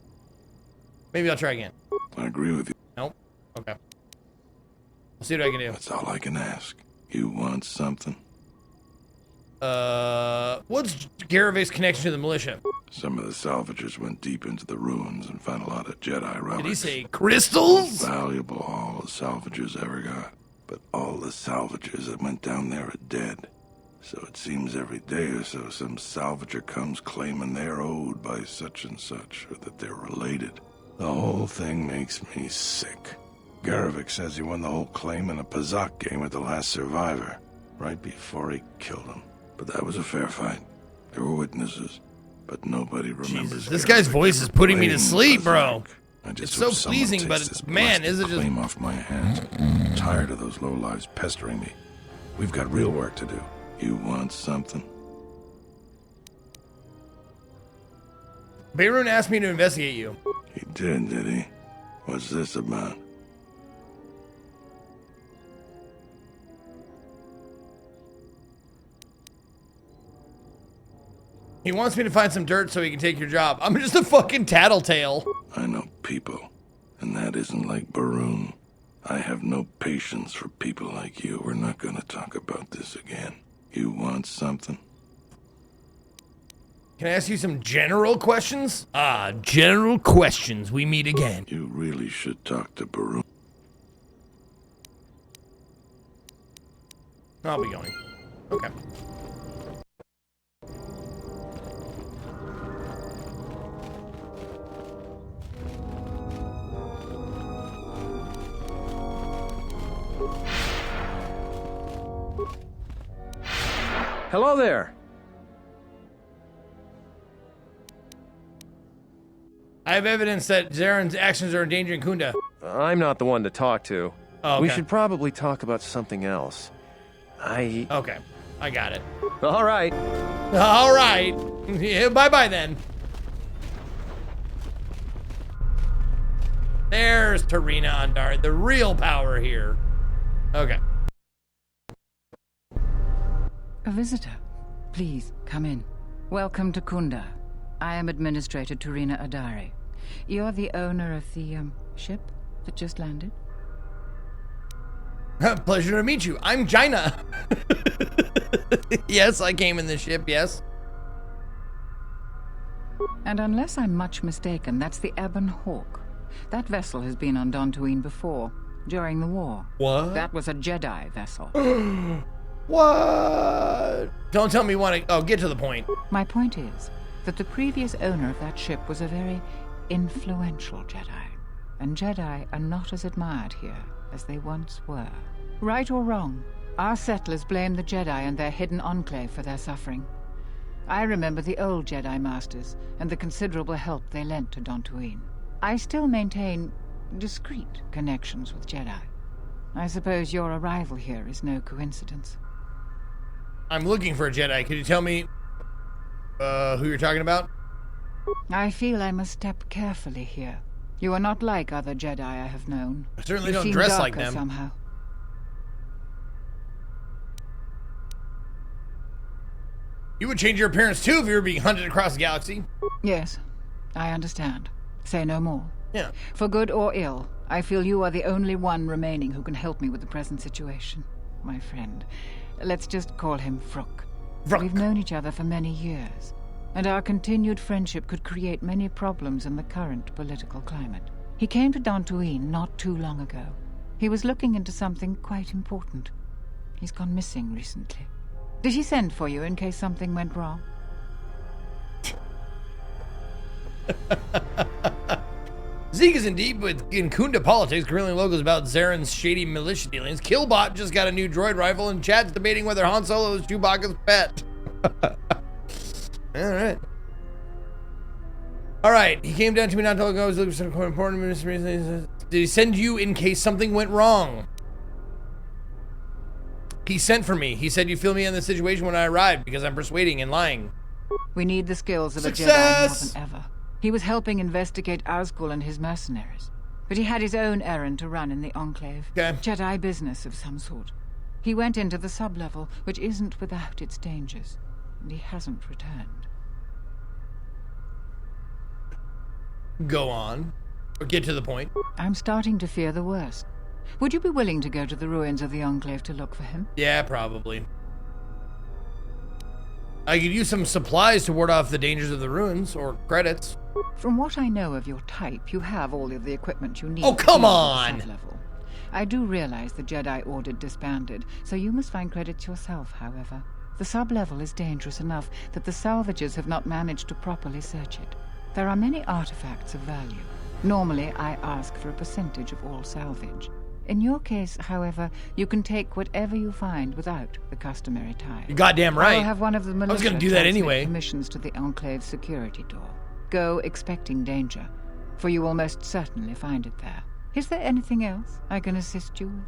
Maybe I'll try again. I agree with you. Nope. Okay. I'll see what I can do. That's all I can ask. You want something? What's Garavik's connection to the militia? Some of the salvagers went deep into the ruins and found a lot of Jedi relics. Did he say crystals? Most valuable all the salvagers ever got. But all the salvagers that went down there are dead. So it seems every day or so some salvager comes claiming they're owed by such and such, or that they're related. The whole thing makes me sick. Garavik says he won the whole claim in a Pazak game with the last survivor, right before he killed him. But that was a fair fight. There were witnesses, but nobody remembers. This guy's voice is putting me to sleep, bro. I just It's so hope someone pleasing, takes but this man, blasted is it just... claim off my hands. I'm tired of those lowlives pestering me. We've got real work to do. You want something? Beirut asked me to investigate you. He did he? What's this about? He wants me to find some dirt so he can take your job. I'm just a fucking tattletale. I know people, and that isn't like Baroon. I have no patience for people like you. We're not gonna talk about this again. You want something? Can I ask you some general questions? Ah, general questions. We meet again. You really should talk to Baroon. I'll be going. Okay. Hello there. I have evidence that Zaren's actions are endangering Kunda. I'm not the one to talk to. Oh, okay. We should probably talk about something else. Okay, I got it. All right. All right. Yeah, bye-bye then. There's Tarina Undar, the real power here. Okay. A visitor. Please, come in. Welcome to Kunda. I am Administrator Tarina Adari. You're the owner of the, ship that just landed? Pleasure to meet you. I'm Jaina. Yes, I came in the ship, yes. And unless I'm much mistaken, that's the Ebon Hawk. That vessel has been on Dantooine before, during the war. What? That was a Jedi vessel. What? Don't tell me you want to... Oh, get to the point. My point is that the previous owner of that ship was a very influential Jedi. And Jedi are not as admired here as they once were. Right or wrong, our settlers blame the Jedi and their hidden enclave for their suffering. I remember the old Jedi Masters and the considerable help they lent to Dantooine. I still maintain discreet connections with Jedi. I suppose your arrival here is no coincidence. I'm looking for a Jedi. Could you tell me who you're talking about? I feel I must step carefully here. You are not like other Jedi I have known. I certainly You don't seem dress like darker them. somehow. You would change your appearance too if you were being hunted across the galaxy. Yes, I understand. Say no more. Yeah. For good or ill, I feel you are the only one remaining who can help me with the present situation. My friend. Let's just call him Vrook. We've known each other for many years, and our continued friendship could create many problems in the current political climate. He came to Dantooine not too long ago. He was looking into something quite important. He's gone missing recently. Did he send for you in case something went wrong? Zeke is in deep in Kunda politics, grilling locals about Zaren's shady militia dealings. Killbot just got a new droid rifle, and Chad's debating whether Han Solo is Chewbacca's pet. All right. All right, he came down to me not too long ago. I was looking for some important reason. Did he send you in case something went wrong? He sent for me. He said you fill me in the situation when I arrived because I'm persuading and lying. We need the skills of Success! a Jedi more than ever. He was helping investigate Azkul and his mercenaries, but he had his own errand to run in the Enclave. Okay. Jedi business of some sort. He went into the sublevel, which isn't without its dangers, and he hasn't returned. Go on. Or get to the point. I'm starting to fear the worst. Would you be willing to go to the ruins of the Enclave to look for him? Yeah, probably. I could use some supplies to ward off the dangers of the ruins, or credits. From what I know of your type, you have all of the equipment you need. Oh, come on! Level. I do realize the Jedi Order disbanded, so you must find credits yourself, however. The sub-level is dangerous enough that the salvagers have not managed to properly search it. There are many artifacts of value. Normally, I ask for a percentage of all salvage. In your case, however, you can take whatever you find without the customary tithe. You're goddamn right. I'll have one of the militia I was going to do that anyway. Permissions to the Enclave security door. Go expecting danger, for you will most certainly find it there. Is there anything else I can assist you with?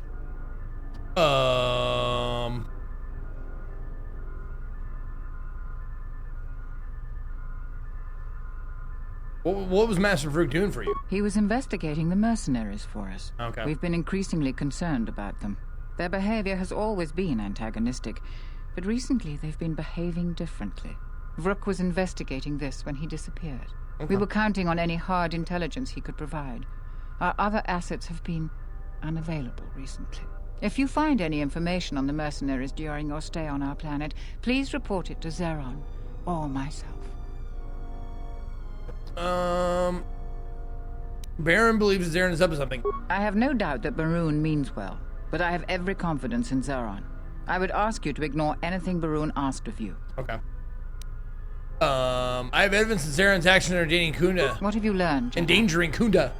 What was Master Vrook doing for you? He was investigating the mercenaries for us. Okay. We've been increasingly concerned about them. Their behavior has always been antagonistic, but recently they've been behaving differently. Vrook was investigating this when he disappeared. Okay. We were counting on any hard intelligence he could provide. Our other assets have been unavailable recently. If you find any information on the mercenaries during your stay on our planet, please report it to Zeron or myself. Baron believes Zeron is up to something. I have no doubt that Baroon means well, but I have every confidence in Zeron. I would ask you to ignore anything Baroon asked of you. Okay. I have evidence that Zeron's actions are endangering Kunda. What have you learned? Endangering Kunda.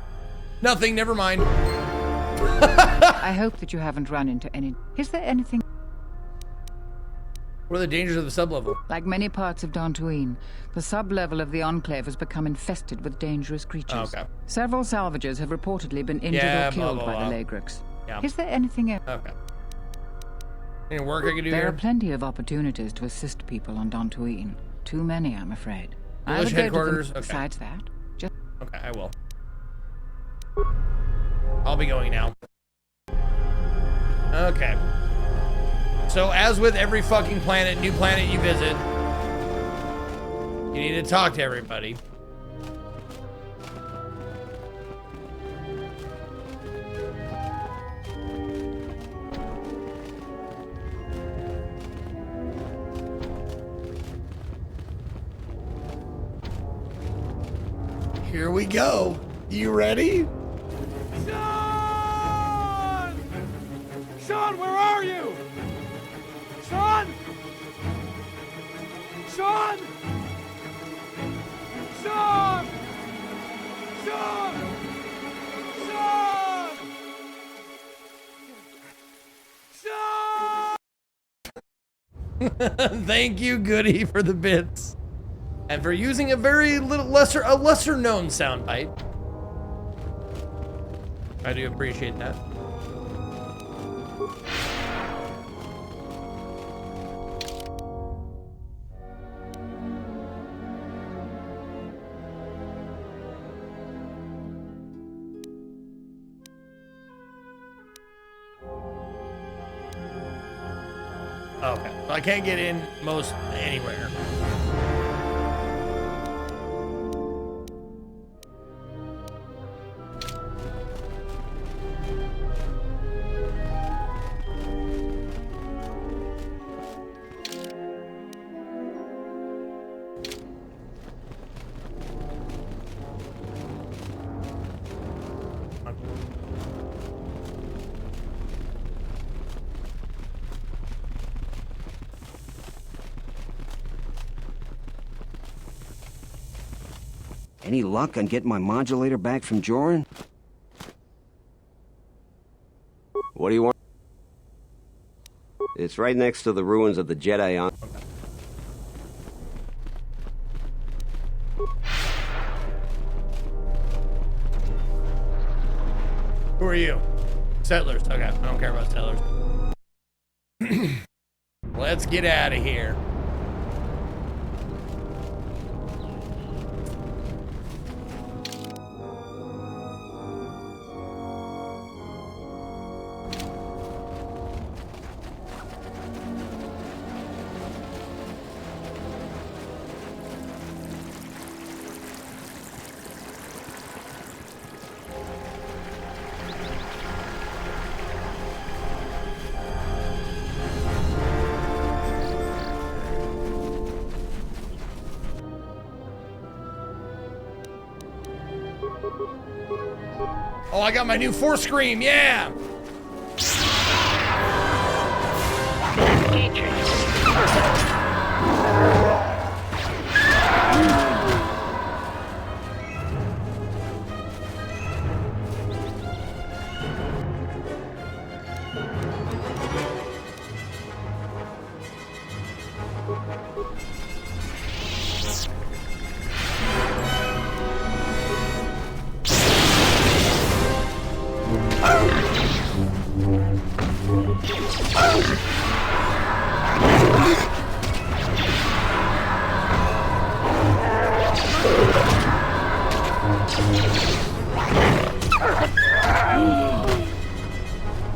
Nothing, never mind. I hope that you haven't run into any... Is there anything... What are the dangers of the sublevel? Like many parts of Dantooine, the sublevel of the Enclave has become infested with dangerous creatures. Okay. Several salvagers have reportedly been injured or killed by the Lagrix. Yeah. Is there anything else? Okay. Any work I can do There here? are plenty of opportunities to assist people on Dantooine. Too many, I'm afraid. I Village would go to headquarters? them. Okay. Besides that, just... Okay, I will. I'll be going now. Okay. So, as with every fucking planet, new planet you visit, you need to talk to everybody. Here we go. You ready? Sean! Sean, where are you? Sean! Sean! Sean! Sean! Sean! Sean! Thank you, Goody, for the bits. And for using a very lesser known soundbite. I do appreciate that. Okay, so I can't get in most anywhere. Any luck on getting my modulator back from Joran? What do you want? It's right next to the ruins of the Jedi Who are you? Settlers. Okay, I don't care about settlers. Let's get out of here. Oh, I got my new Force Scream, yeah!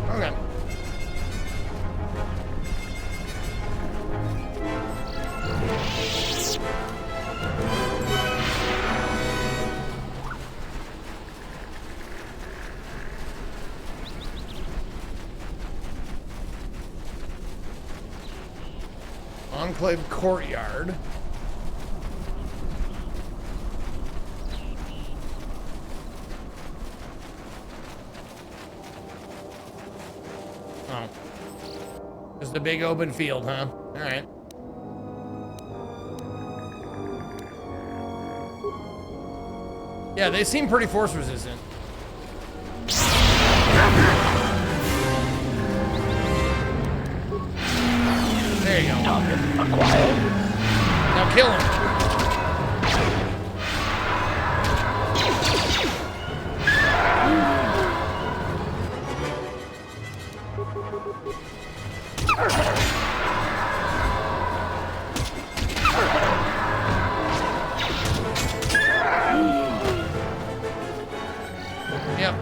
Okay. Enclave Courtyard. Oh. Just a big open field, huh? Alright. Yeah, they seem pretty force resistant. There you go. Target acquired. Now kill him. Yep.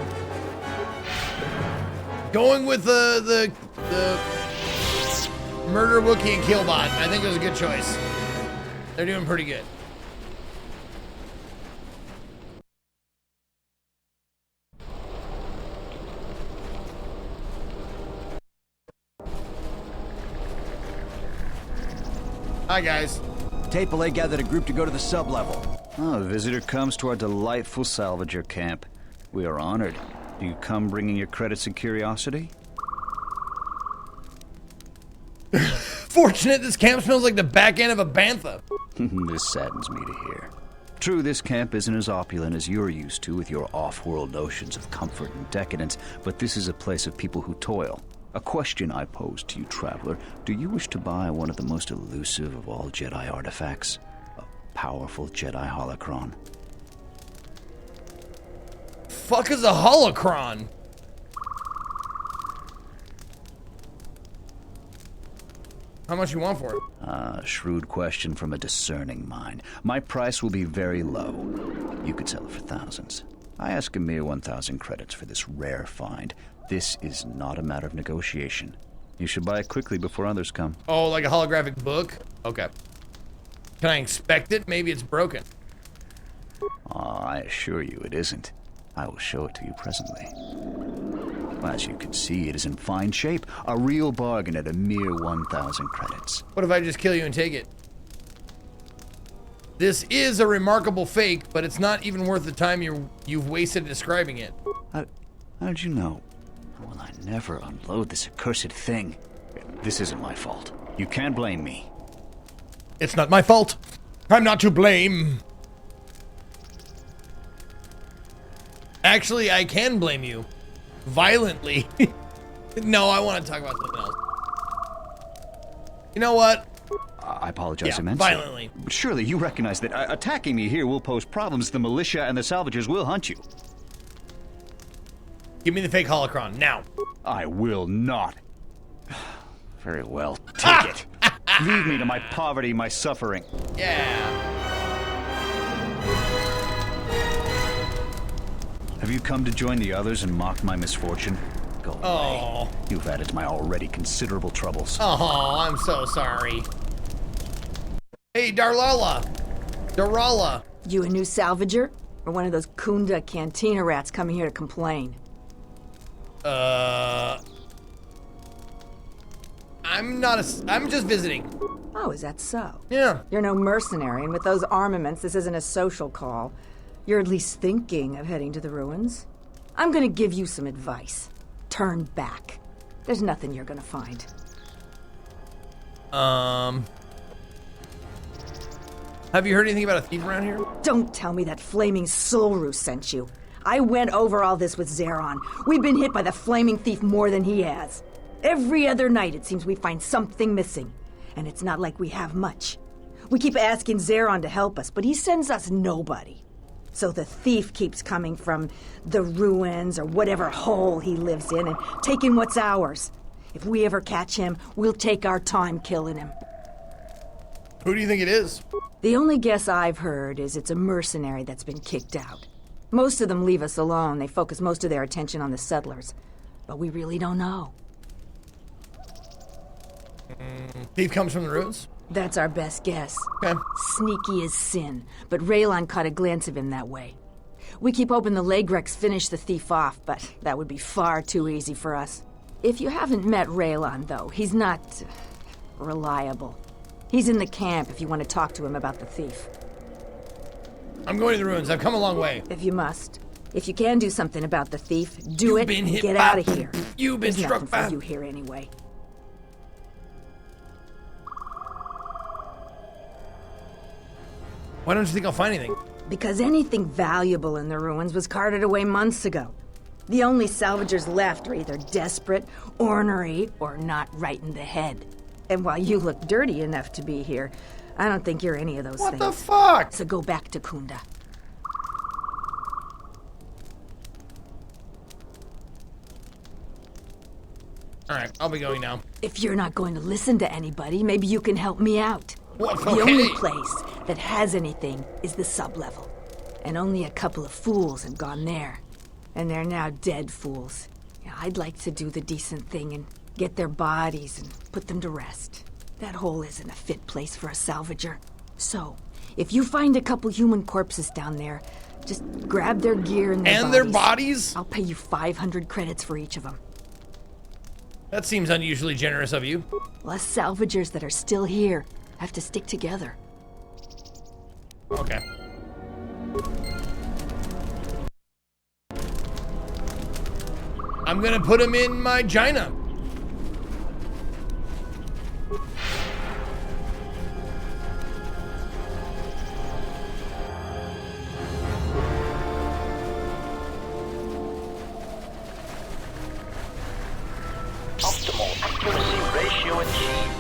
Going with the Murder Wookiee and Killbot. I think it was a good choice. They're doing pretty good. Hi, guys. Tapele gathered a group to go to the sub-level. Oh, a visitor comes to our delightful salvager camp. We are honored. Do you come bringing your credits and curiosity? Fortunate this camp smells like the back end of a bantha. This saddens me to hear. True, this camp isn't as opulent as you're used to with your off-world notions of comfort and decadence, but this is a place of people who toil. A question I pose to you, traveler. Do you wish to buy one of the most elusive of all Jedi artifacts? A powerful Jedi holocron? Fuck is a holocron? How much you want for it? Shrewd question from a discerning mind. My price will be very low. You could sell it for thousands. I ask a mere 1,000 credits for this rare find. This is not a matter of negotiation. You should buy it quickly before others come. Oh, like a holographic book? Okay. Can I inspect it? Maybe it's broken. I assure you it isn't. I will show it to you presently. As you can see, it is in fine shape. A real bargain at a mere 1,000 credits. What if I just kill you and take it? This is a remarkable fake, but it's not even worth the time you've wasted describing it. How did you know? Will I never unload this accursed thing? This isn't my fault. You can't blame me. It's not my fault. I'm not to blame. Actually, I can blame you. Violently. No, I want to talk about something else. You know what? I apologize immensely. Violently. Surely you recognize that attacking me here will pose problems. The militia and the salvagers will hunt you. Give me the fake holocron, now. I will not. Very well, take it. Leave me to my poverty, my suffering. Yeah. Have you come to join the others and mock my misfortune? Go away. Oh. You've added to my already considerable troubles. Oh, I'm so sorry. Hey, Darlala. You a new salvager? Or one of those Kunda cantina rats coming here to complain? I'm just visiting. Oh, is that so? Yeah. You're no mercenary, and with those armaments, this isn't a social call. You're at least thinking of heading to the ruins. I'm gonna give you some advice. Turn back. There's nothing you're gonna find. Have you heard anything about a thief around here? Don't tell me that flaming Solru sent you. I went over all this with Zeron. We've been hit by the flaming thief more than he has. Every other night it seems we find something missing. And it's not like we have much. We keep asking Zeron to help us, but he sends us nobody. So the thief keeps coming from the ruins or whatever hole he lives in and taking what's ours. If we ever catch him, we'll take our time killing him. Who do you think it is? The only guess I've heard is it's a mercenary that's been kicked out. Most of them leave us alone. They focus most of their attention on the settlers. But we really don't know. Thief comes from the ruins? That's our best guess. Okay. Sneaky as sin, but Raylon caught a glance of him that way. We keep hoping the Legrex finish the thief off, but that would be far too easy for us. If you haven't met Raylon, though, he's not reliable. He's in the camp if you want to talk to him about the thief. I'm going to the ruins. I've come a long way. If you must. If you can do something about the thief, do You've it been and hit get by- out of here. You've been There's struck nothing by- for you here anyway. Why don't you think I'll find anything? Because anything valuable in the ruins was carted away months ago. The only salvagers left are either desperate, ornery, or not right in the head. And while you look dirty enough to be here, I don't think you're any of those things. What the fuck? So go back to Kunda. Alright, I'll be going now. If you're not going to listen to anybody, maybe you can help me out. Well, The only place that has anything is the sublevel. And only a couple of fools have gone there. And they're now dead fools. Yeah, I'd like to do the decent thing and get their bodies and put them to rest. That hole isn't a fit place for a salvager. So, if you find a couple human corpses down there, just grab their gear and their bodies? I'll pay you 500 credits for each of them. That seems unusually generous of you. Us salvagers that are still here have to stick together. Okay. I'm gonna put him in my Gina. Optimal accuracy ratio achieved.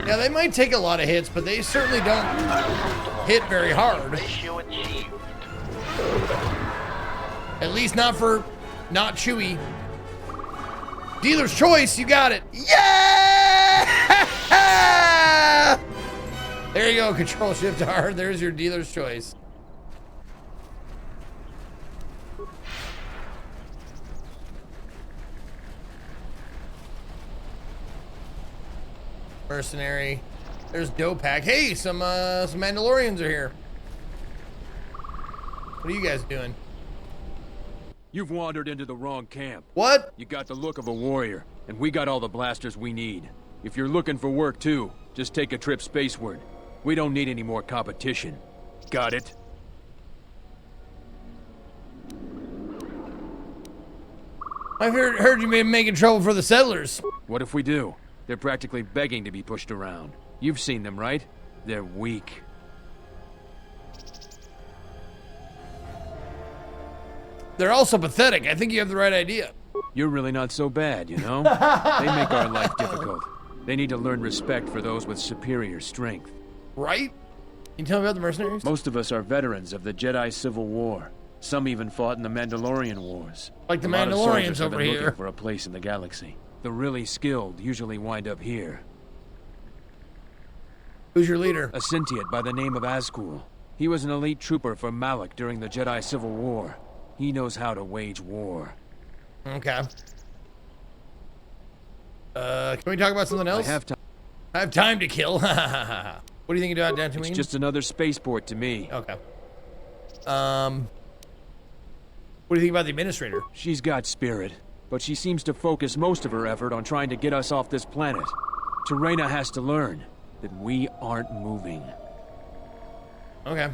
Yeah, they might take a lot of hits, but they certainly don't hit very hard. Ratio achieved. At least not for not Chewy. Dealer's choice, you got it. Yeah! There you go, Control Shift R. There's your dealer's choice. Mercenary. There's Dopak. Hey, some Mandalorians are here. What are you guys doing? You've wandered into the wrong camp. What? You got the look of a warrior, and we got all the blasters we need. If you're looking for work too, just take a trip spaceward. We don't need any more competition. Got it? I've heard you may be making trouble for the settlers. What if we do? They're practically begging to be pushed around. You've seen them, right? They're weak. They're also pathetic. I think you have the right idea. You're really not so bad, you know? They make our life difficult. They need to learn respect for those with superior strength. Right? Can you tell me about the mercenaries? Most of us are veterans of the Jedi Civil War. Some even fought in the Mandalorian Wars. Like the A lot of Mandalorians soldiers have over been here. looking for a place in the galaxy. The really skilled usually wind up here. Who's your leader? A Sentient by the name of Azkul. He was an elite trooper for Malak during the Jedi Civil War. He knows how to wage war. Okay. Can we talk about something else? I have time to kill. What do you think about Dantooine? It's just another spaceport to me. Okay. What do you think about the administrator? She's got spirit, but she seems to focus most of her effort on trying to get us off this planet. Terena has to learn that we aren't moving. Okay.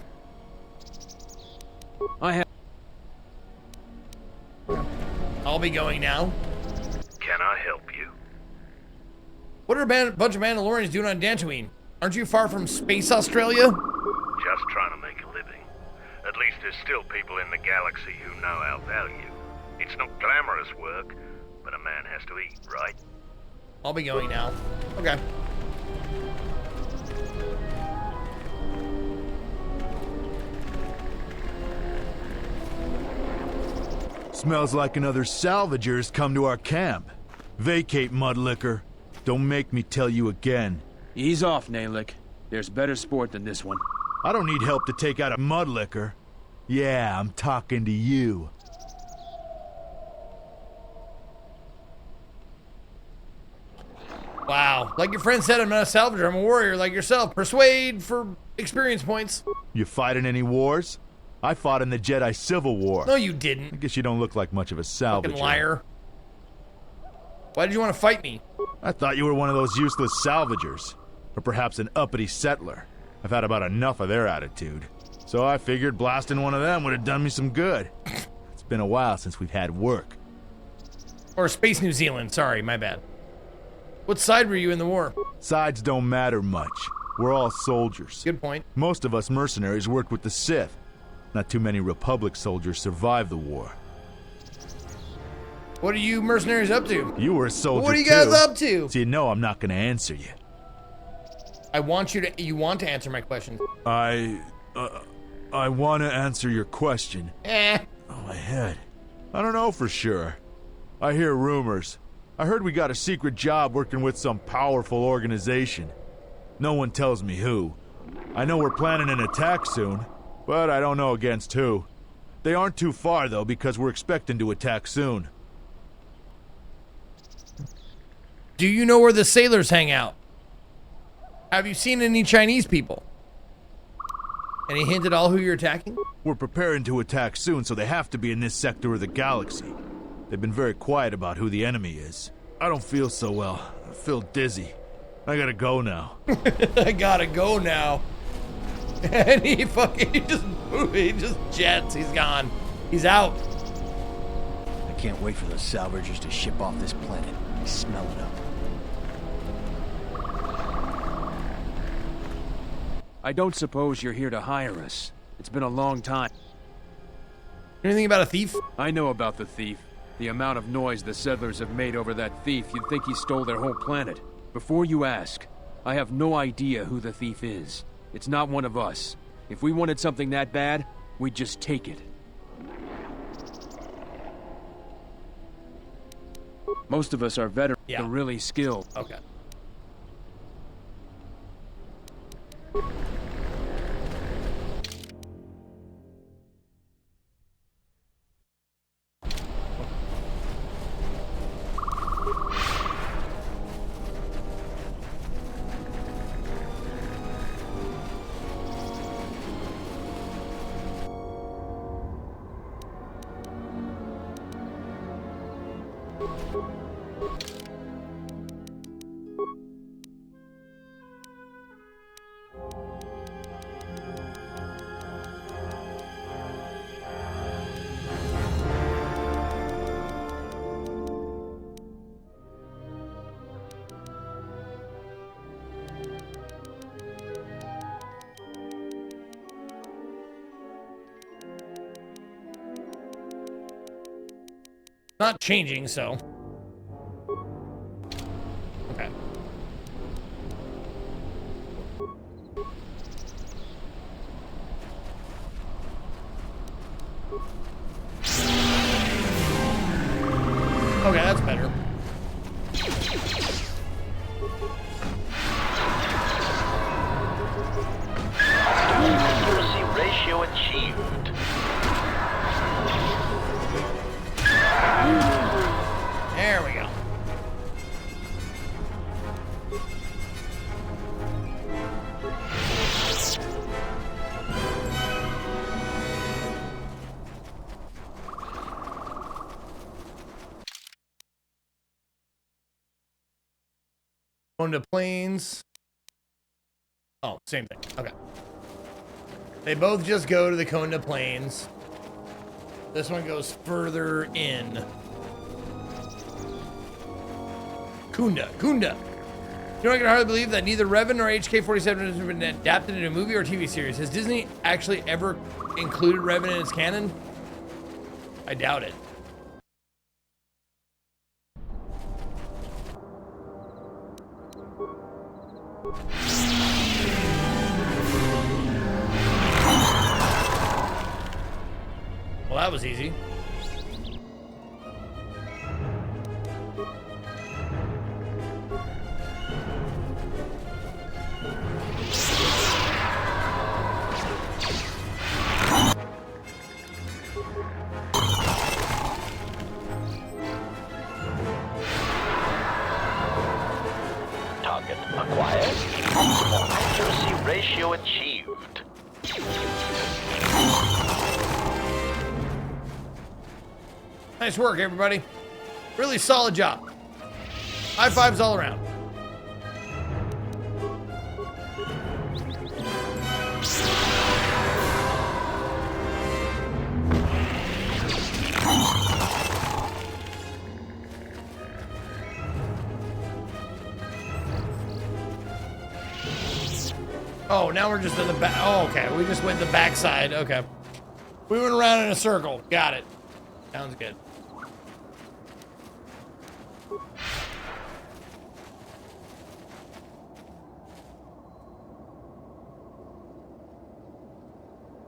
I'll be going now. Can I help you? What are a bunch of Mandalorians doing on Dantooine? Aren't you far from space Australia? Just trying to make a living. At least there's still people in the galaxy who know our value. It's not glamorous work, but a man has to eat, right? I'll be going now. Okay. Smells like another salvager's come to our camp. Vacate, Mudlicker. Don't make me tell you again. Ease off, Nalik. There's better sport than this one. I don't need help to take out a Mudlicker. Yeah, I'm talking to you. Wow. Like your friend said, I'm not a salvager. I'm a warrior like yourself. Persuade for experience points. You fighting any wars? I fought in the Jedi Civil War. No, you didn't. I guess you don't look like much of a salvager. Fucking liar. Why did you want to fight me? I thought you were one of those useless salvagers. Or perhaps an uppity settler. I've had about enough of their attitude. So I figured blasting one of them would have done me some good. It's been a while since we've had work. Or Space New Zealand. Sorry, my bad. What side were you in the war? Sides don't matter much. We're all soldiers. Good point. Most of us mercenaries worked with the Sith. Not too many Republic soldiers survived the war. What are you mercenaries up to? You were a soldier, What are you guys up to? So you know I'm not gonna answer you. I want you to... You want to answer my question. I want to answer your question. Oh, my head. I don't know for sure. I hear rumors. I heard we got a secret job working with some powerful organization. No one tells me who. I know we're planning an attack soon, but I don't know against who. They aren't too far, though, because we're expecting to attack soon. Do you know where the sailors hang out? Have you seen any Chinese people? Any hint at all who you're attacking? We're preparing to attack soon, so they have to be in this sector of the galaxy. They've been very quiet about who the enemy is. I don't feel so well. I feel dizzy. I gotta go now. I gotta go now. And he just jets. He's gone. He's out. I can't wait for those salvagers to ship off this planet. I smell it up. I don't suppose you're here to hire us. It's been a long time. Anything about a thief? I know about the thief. The amount of noise the settlers have made over that thief, you'd think he stole their whole planet. Before you ask, I have no idea who the thief is. It's not one of us. If we wanted something that bad, we'd just take it. Most of us are veterans. Yeah. They're really skilled. Okay. Not changing, so. Okay. Okay, that's better. Accuracy ratio achieved. There we go. Going to planes. Oh, same thing. Okay. They both just go to the Konda Plains. This one goes further in. Kunda. You know, I can hardly believe that neither Revan nor HK-47 has been adapted into a movie or TV series. Has Disney actually ever included Revan in its canon? I doubt it. Well, that was easy. Target acquired. Optimal accuracy ratio achieved. Nice work, everybody. Really solid job. High fives all around. Oh, now we're just in the back. Oh, okay. We just went the backside. Okay. We went around in a circle. Got it. Sounds good.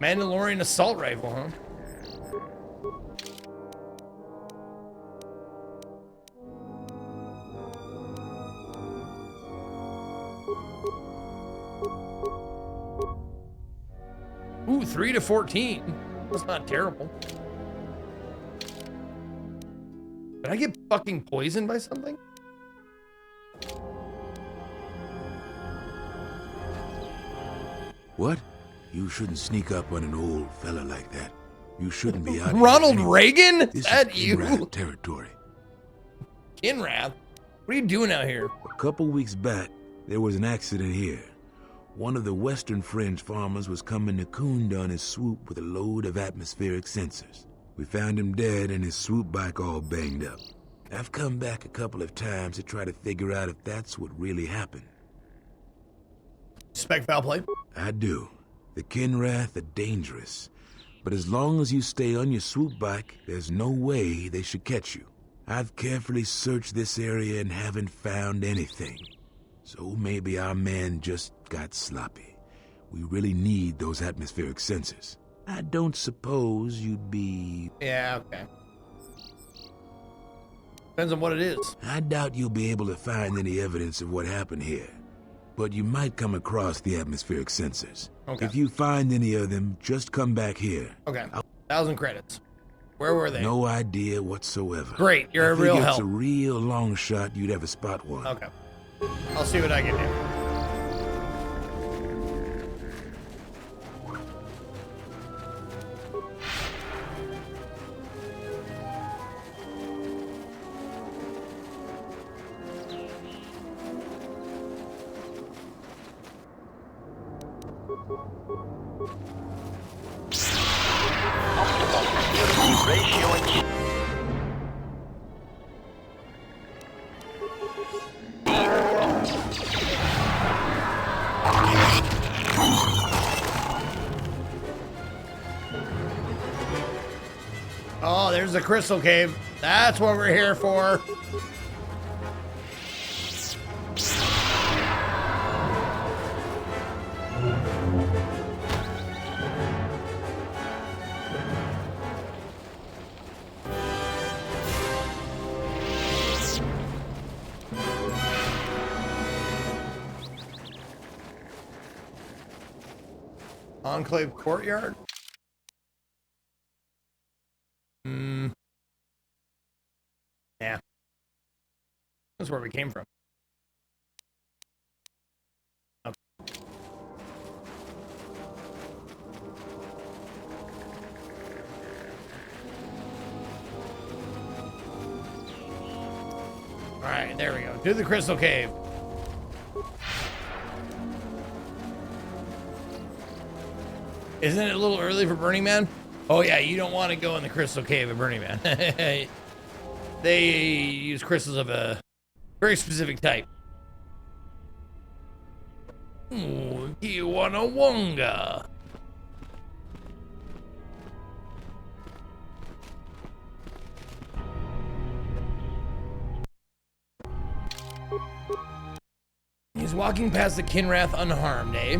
Mandalorian assault rifle, huh? Ooh, 3 to 14. That's not terrible. Did I get fucking poisoned by something? What? You shouldn't sneak up on an old fella like that. You shouldn't be out. Ronald Reagan? This Is that you? Kinrath territory. Kinrath? What are you doing out here? A couple weeks back, there was an accident here. One of the Western Fringe farmers was coming to Kunda on his swoop with a load of atmospheric sensors. We found him dead and his swoop bike all banged up. I've come back a couple of times to try to figure out if that's what really happened. Suspect foul play? I do. The Kinrath are dangerous. But as long as you stay on your swoop bike, there's no way they should catch you. I've carefully searched this area and haven't found anything. So maybe our man just got sloppy. We really need those atmospheric sensors. I don't suppose you'd be... Yeah, okay. Depends on what it is. I doubt you'll be able to find any evidence of what happened here. But you might come across the atmospheric sensors. Okay. If you find any of them, just come back here. Okay. 1,000 credits. Where were they? No idea whatsoever. Great, you're a real it's help. a real long shot you'd ever spot one. Okay. I'll see what I can do. Oh, there's the crystal cave. That's what we're here for. Enclave courtyard? Yeah. That's where we came from. Okay. Alright, there we go. To the crystal cave. Isn't it a little early for Burning Man? Oh yeah, you don't want to go in the crystal cave at Burning Man. They use crystals of a very specific type. Ooh, Kiwanawonga. He's walking past the Kinrath unharmed, eh?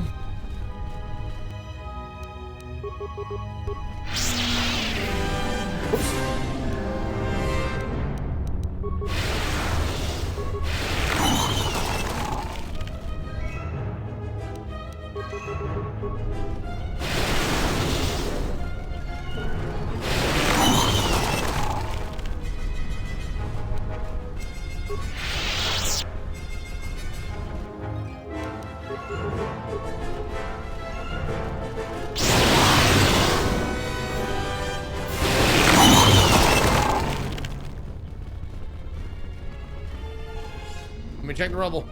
Let me check the rubble.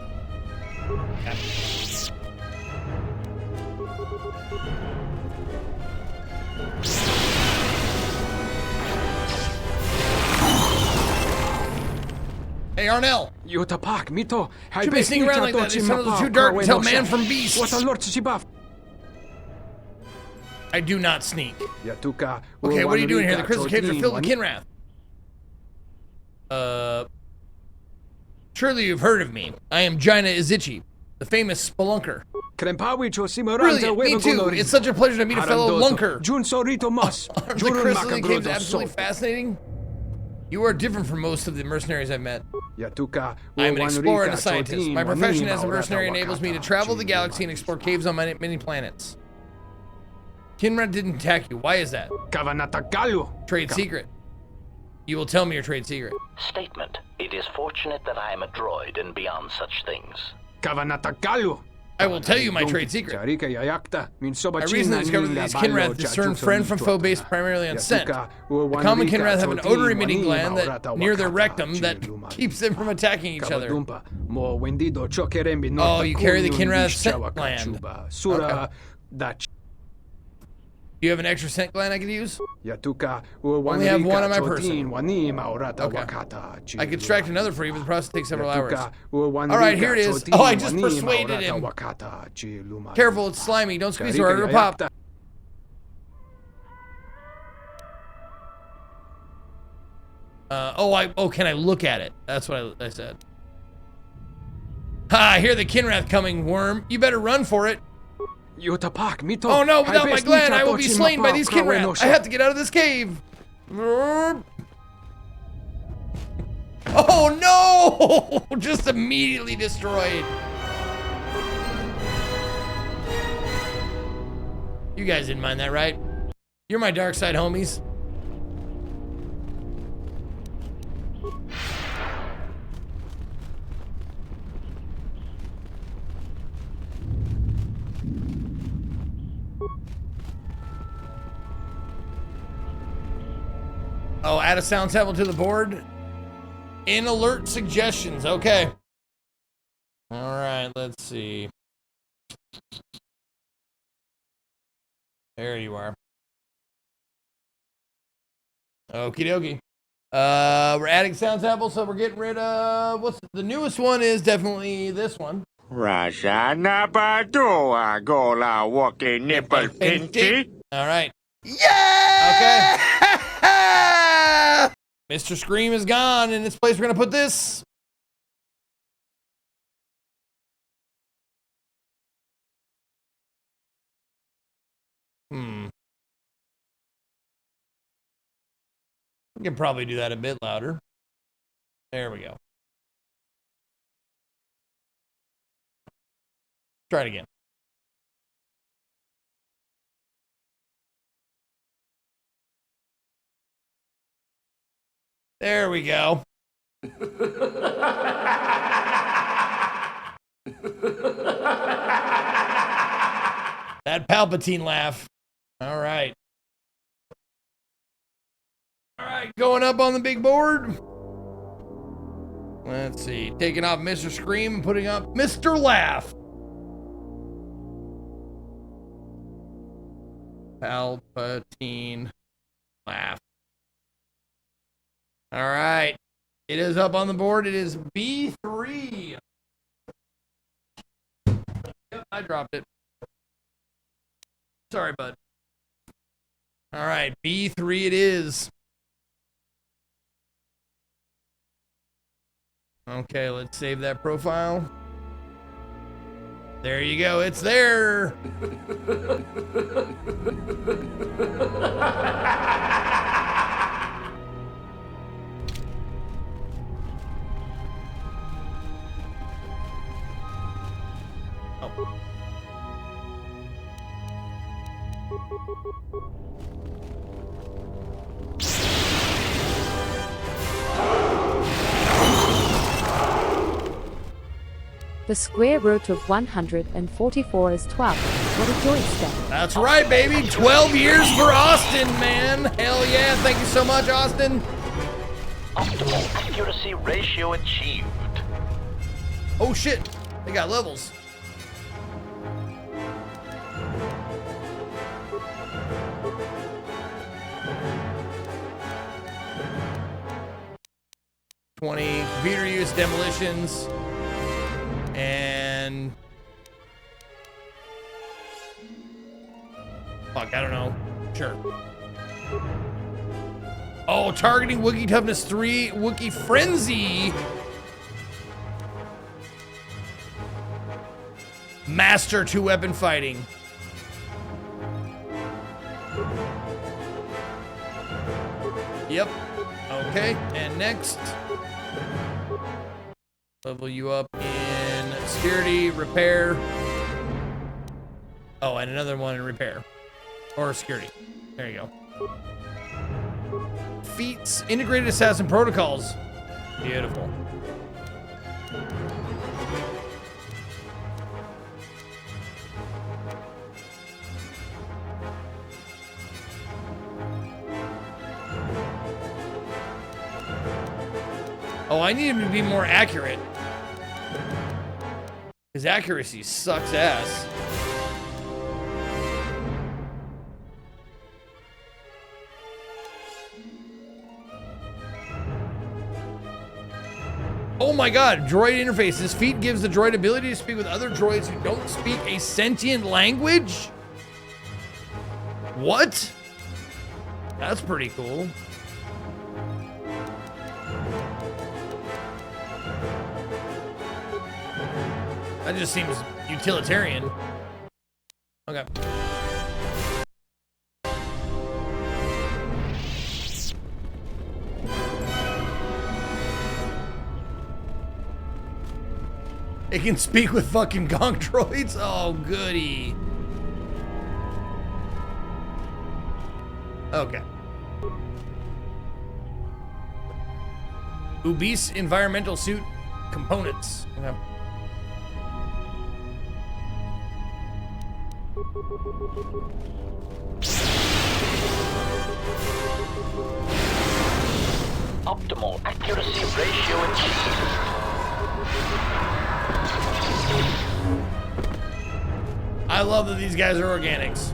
Okay. Hey, Arnell. You tapak, mito. Should be sneaking around like that. These tunnels are too dark to tell man from beast. I do not sneak. Okay, what are you doing here? The crystal caves are filled with Kinrath. Surely you've heard of me. I am Jaina Izichi, the famous spelunker. Brilliant, me too. It's such a pleasure to meet a fellow lunker. Aren't the crystalline caves absolutely fascinating? You are different from most of the mercenaries I've met. I am an explorer and a scientist. My profession as a mercenary enables me to travel the galaxy and explore caves on many planets. Kinrath didn't attack you. Why is that? Trade secret. You will tell me your trade secret. Statement. It is fortunate that I am a droid and beyond such things. I will tell you my trade secret. I recently discovered that these Kinrath discern friend from foe based primarily on scent. The common Kinrath have an odor-emitting gland that near their rectum that keeps them from attacking each other. Oh, you carry the Kinrath scent gland. Okay. Do you have an extra scent gland I could use? Only have one on my person. Okay. I could extract another for you, but the process takes several hours. Alright, here it is. Oh, I just persuaded him. Careful, it's slimy. Don't squeeze so hard, it'll pop. Can I look at it? That's what I said. Ha, I hear the Kinrath coming, worm. You better run for it. Oh no, without my gland, I will be slain by these Kinrath. I have to get out of this cave. Oh no! Just immediately destroyed. You guys didn't mind that, right? You're my dark side homies. Oh, add a sound sample to the board. In alert suggestions. Okay. All right, let's see. There you are. Okie dokie. We're adding sound samples, so we're getting rid of what's the newest one is definitely this one. Raja Nabadoa Gola Walking Nipple Pinchy. All right. Yeah! Okay. Mr. Scream is gone. In its place, we're going to put this. We can probably do that a bit louder. There we go. Try it again. There we go. That Palpatine laugh. All right. All right, going up on the big board. Let's see. Taking off Mr. Scream and putting up Mr. Laugh. Palpatine laugh. All right. It is up on the board. It is B3. Yep, I dropped it. Sorry, bud. All right, B3 it is. Okay, let's save that profile. There you go. It's there. The square root of 144 is 12. What a joystick. That's right, baby. 12 years for Austin, man. Hell yeah. Thank you so much, Austin. Optimal accuracy ratio achieved. Oh, shit. They got levels. Computer use, demolitions, and fuck, I don't know. Sure. Oh, targeting Wookiee toughness 3, Wookiee frenzy. Master 2-weapon fighting. Yep. Okay, and next. Level you up in security, repair. Oh, and another one in repair. Or security. There you go. Feats, integrated assassin protocols. Beautiful. Oh, I need him to be more accurate. His accuracy sucks ass. Oh my god, droid interface. This feat gives the droid ability to speak with other droids who don't speak a sentient language? What? That's pretty cool. That just seems utilitarian. Okay. It can speak with fucking gong droids? Oh, goody. Okay. Obese environmental suit components. Okay. Optimal accuracy ratio achieved. I love that these guys are organics.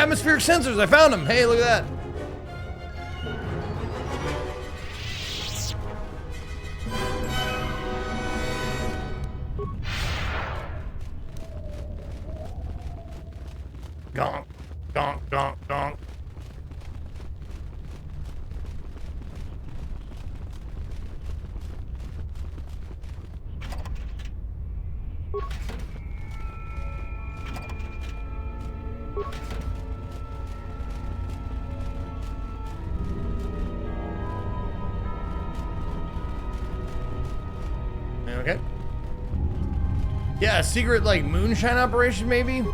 atmospheric sensors. I found them. Hey, look at that. Gonk, gonk, gonk, gonk. Okay. Yeah, a secret, like, moonshine operation, maybe?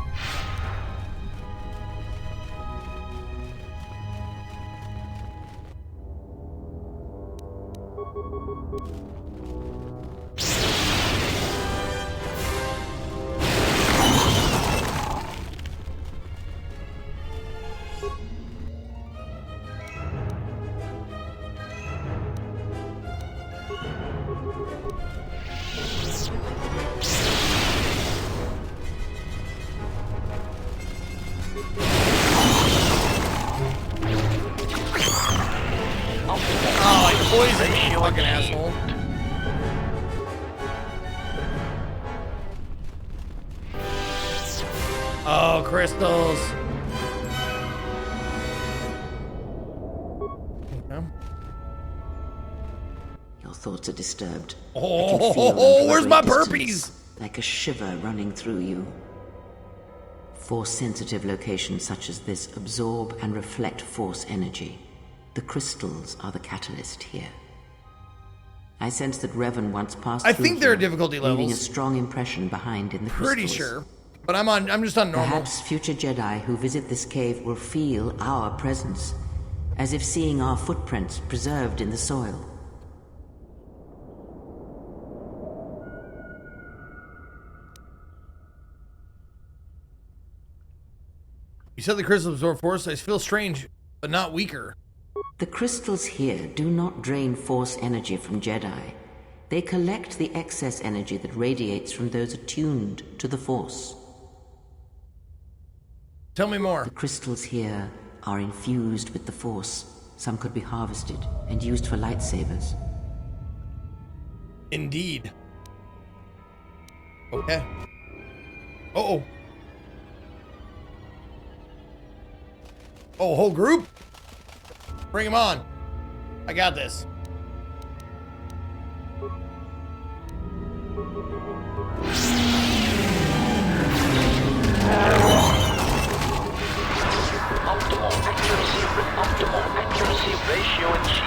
Poison me, you fucking asshole. Oh, crystals. Okay. Your thoughts are disturbed. Oh, where's my burpees? Like a shiver running through you. Force-sensitive locations such as this absorb and reflect force energy. The crystals are the catalyst here. I sense that Revan once passed through. I think there are difficulty levels. Leaving a strong impression behind in the crystals. Pretty sure, but I'm just on normal. Perhaps future Jedi who visit this cave will feel our presence, as if seeing our footprints preserved in the soil. You said the crystals absorb force. I feel strange, but not weaker. The crystals here do not drain force energy from Jedi. They collect the excess energy that radiates from those attuned to the force. Tell me more. The crystals here are infused with the force. Some could be harvested and used for lightsabers. Indeed. Okay. Uh-oh. Oh, whole group? Bring him on. I got this. Optimal accuracy ratio achieved.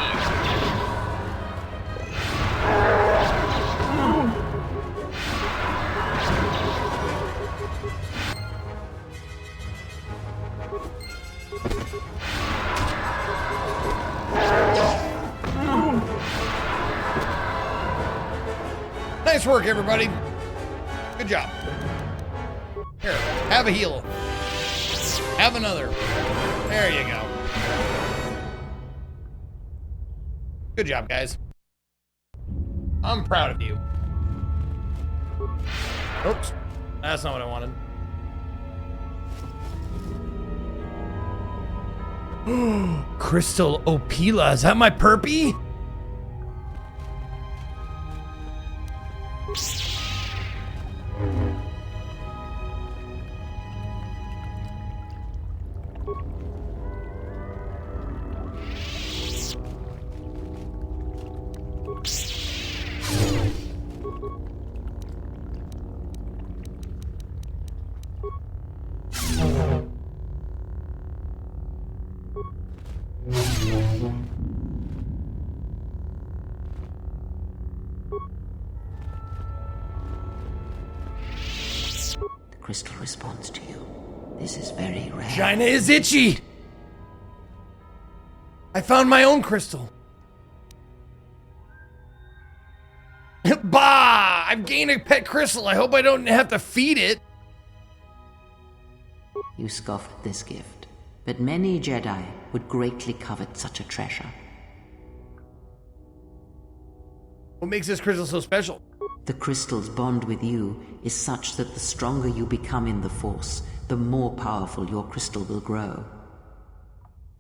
Nice work, everybody. Good job. Here, have a heal. Have another. There you go. Good job, guys. I'm proud of you. Oops. That's not what I wanted. Crystal Opila. Is that my perpy? Crystal responds to you. This is very rare. China is itchy. I found my own crystal. Bah! I've gained a pet crystal. I hope I don't have to feed it. You scoff at this gift, but many Jedi would greatly covet such a treasure. What makes this crystal so special? The crystal's bond with you is such that the stronger you become in the Force, the more powerful your crystal will grow.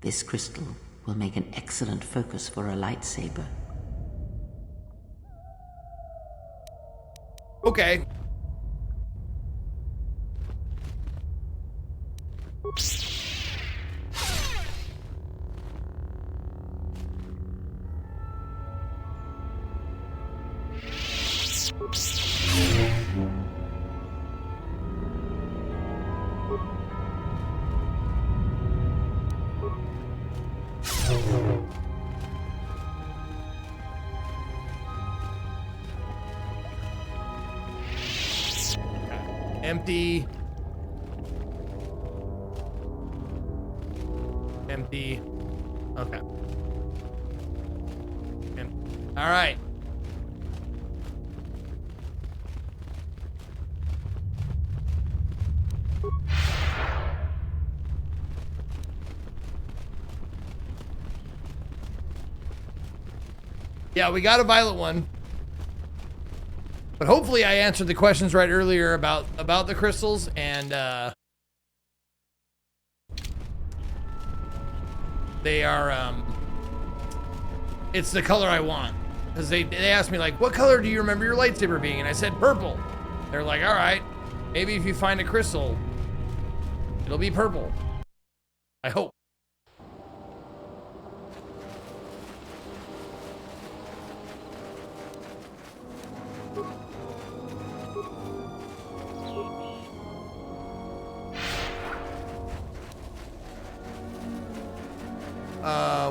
This crystal will make an excellent focus for a lightsaber. Okay. Empty. Empty. Okay. Empty. All right. Yeah, we got a violet one. But hopefully I answered the questions right earlier about the crystals, and they are it's the color I want. Because they asked me, like, what color do you remember your lightsaber being? And I said purple. They're like, all right, maybe if you find a crystal, it'll be purple. I hope.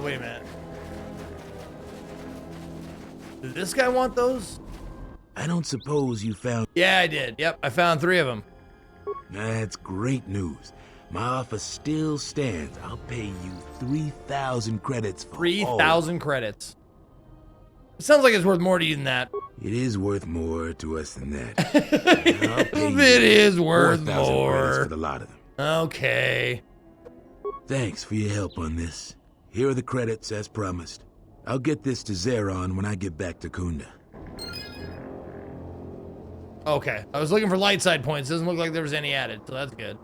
Wait a minute. Did this guy want those? I don't suppose you found... Yeah, I did. Yep, I found 3 of them. That's great news. My offer still stands. I'll pay you 3,000 credits for 3,000 credits. It sounds like it's worth more to you than that. It is worth more to us than that. I'll pay you It is worth 4,000 more. credits for the lot of them. Okay. Thanks for your help on this. Here are the credits, as promised. I'll get this to Zeron when I get back to Kunda. Okay. I was looking for light side points. Doesn't look like there was any added, so that's good.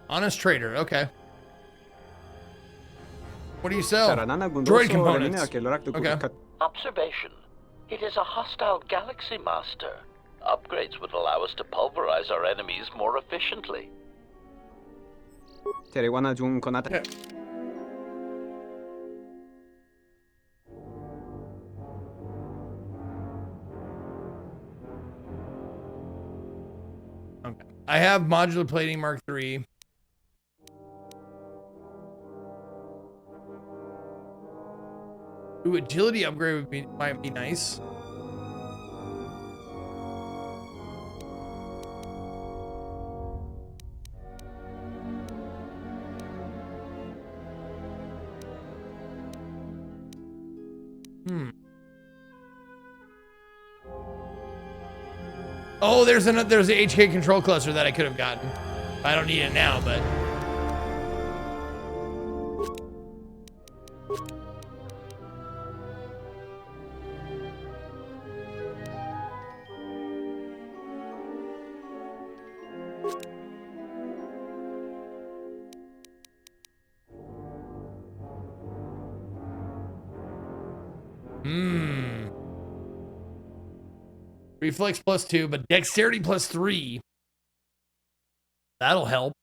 Honest trader, okay. What do you sell? Droid components. Okay. Observation. It is a hostile galaxy master. Upgrades would allow us to pulverize our enemies more efficiently. Yeah. Okay. I have modular plating Mark III. Ooh, agility upgrade might be nice. Oh, there's the HK control cluster that I could have gotten. I don't need it now, but reflex +2, but dexterity +3. That'll help.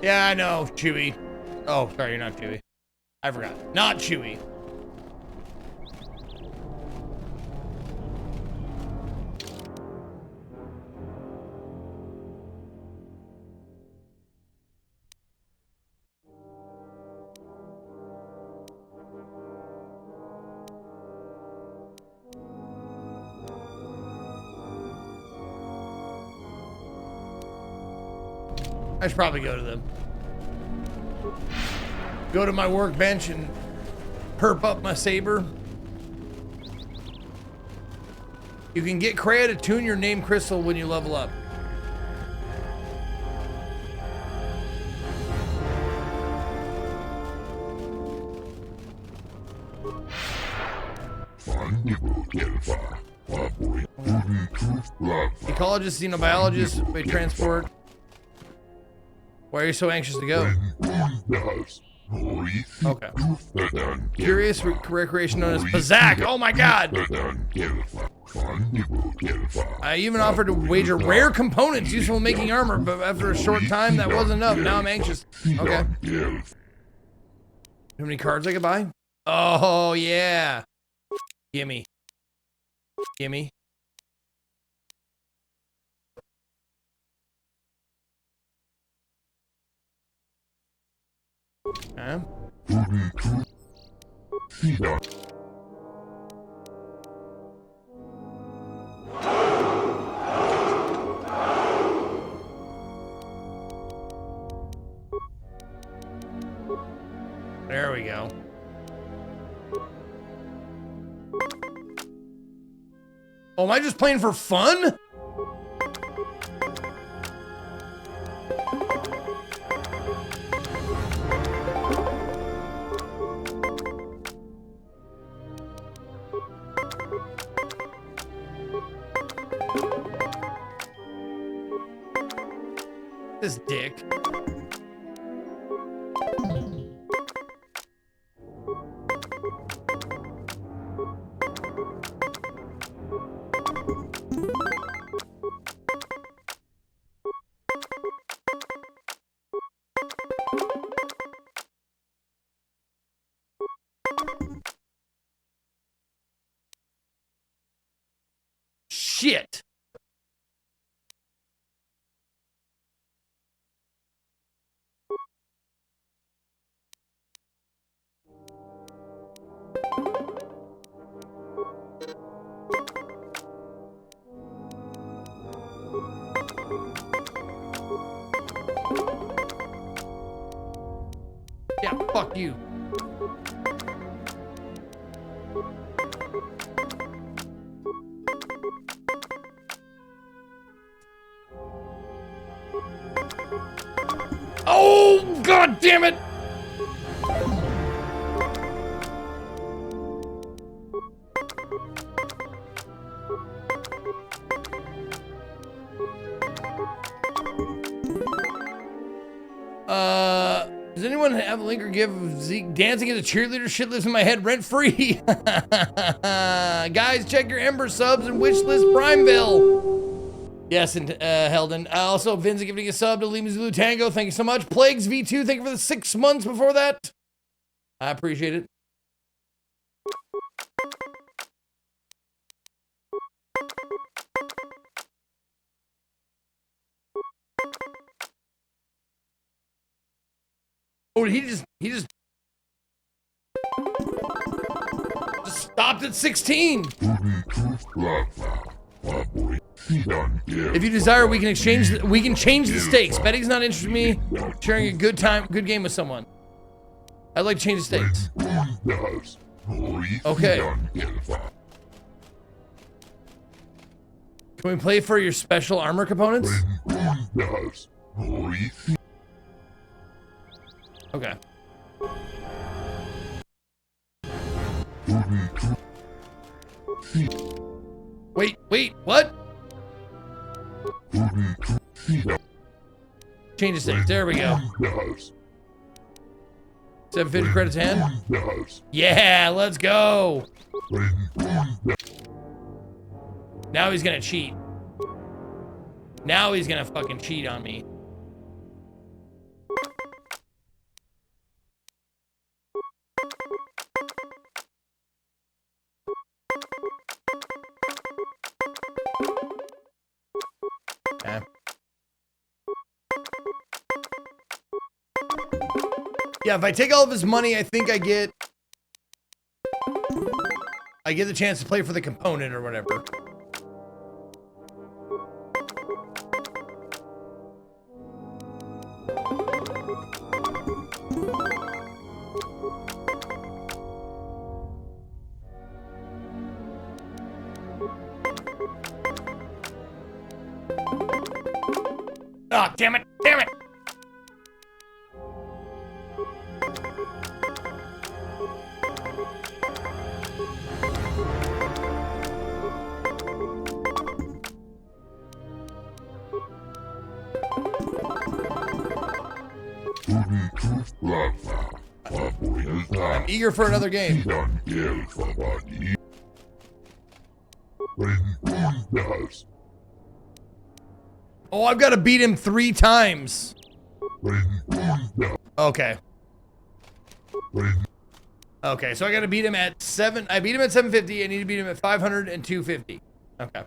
Yeah, I know, Chewie. Oh, sorry, you're not Chewie. I forgot. Not Chewie. I should probably go to them. Go to my workbench and perp up my saber. You can get Kreia to tune your name crystal when you level up. Ecologist, xenobiologist, wait, transport. Why are you so anxious to go? Okay. Curious recreation known as Bazak. Oh my god! I even offered to wager rare components useful in making armor, but after a short time, that wasn't enough. Now I'm anxious. Okay. How many cards I could buy? Oh, yeah. Gimme. Gimme. Okay. There we go. Oh, am I just playing for fun? This dick. Shit. Yeah, fuck you. Oh, god damn it! Does anyone have a link or give of Zeke dancing as a cheerleader? Shit lives in my head rent free. Guys, check your Ember subs and wishlist Primeville. Yes, and Helden. Also, Vince giving a sub to Lima Zulu Tango. Thank you so much. Plagues V2, thank you for the 6 months before that. I appreciate it. Oh, he just stopped at 16. If you desire, we can change the stakes. Betting's not interested in me. Sharing a good game with someone. I'd like to change the stakes. Okay. Can we play for your special armor components? Okay. Wait, what? Change the stakes. There we go. 750 credits hand. Yeah, let's go. Now he's gonna cheat. Now he's gonna fucking cheat on me. Okay. Yeah, if I take all of his money, I think I get the chance to play for the component or whatever. Oh, damn it! Damn it! I'm eager for another game. Oh, I've got to beat him 3 times. Okay. Okay, so I got to beat him at 7. I beat him at 750. I need to beat him at 500 and 250. Okay.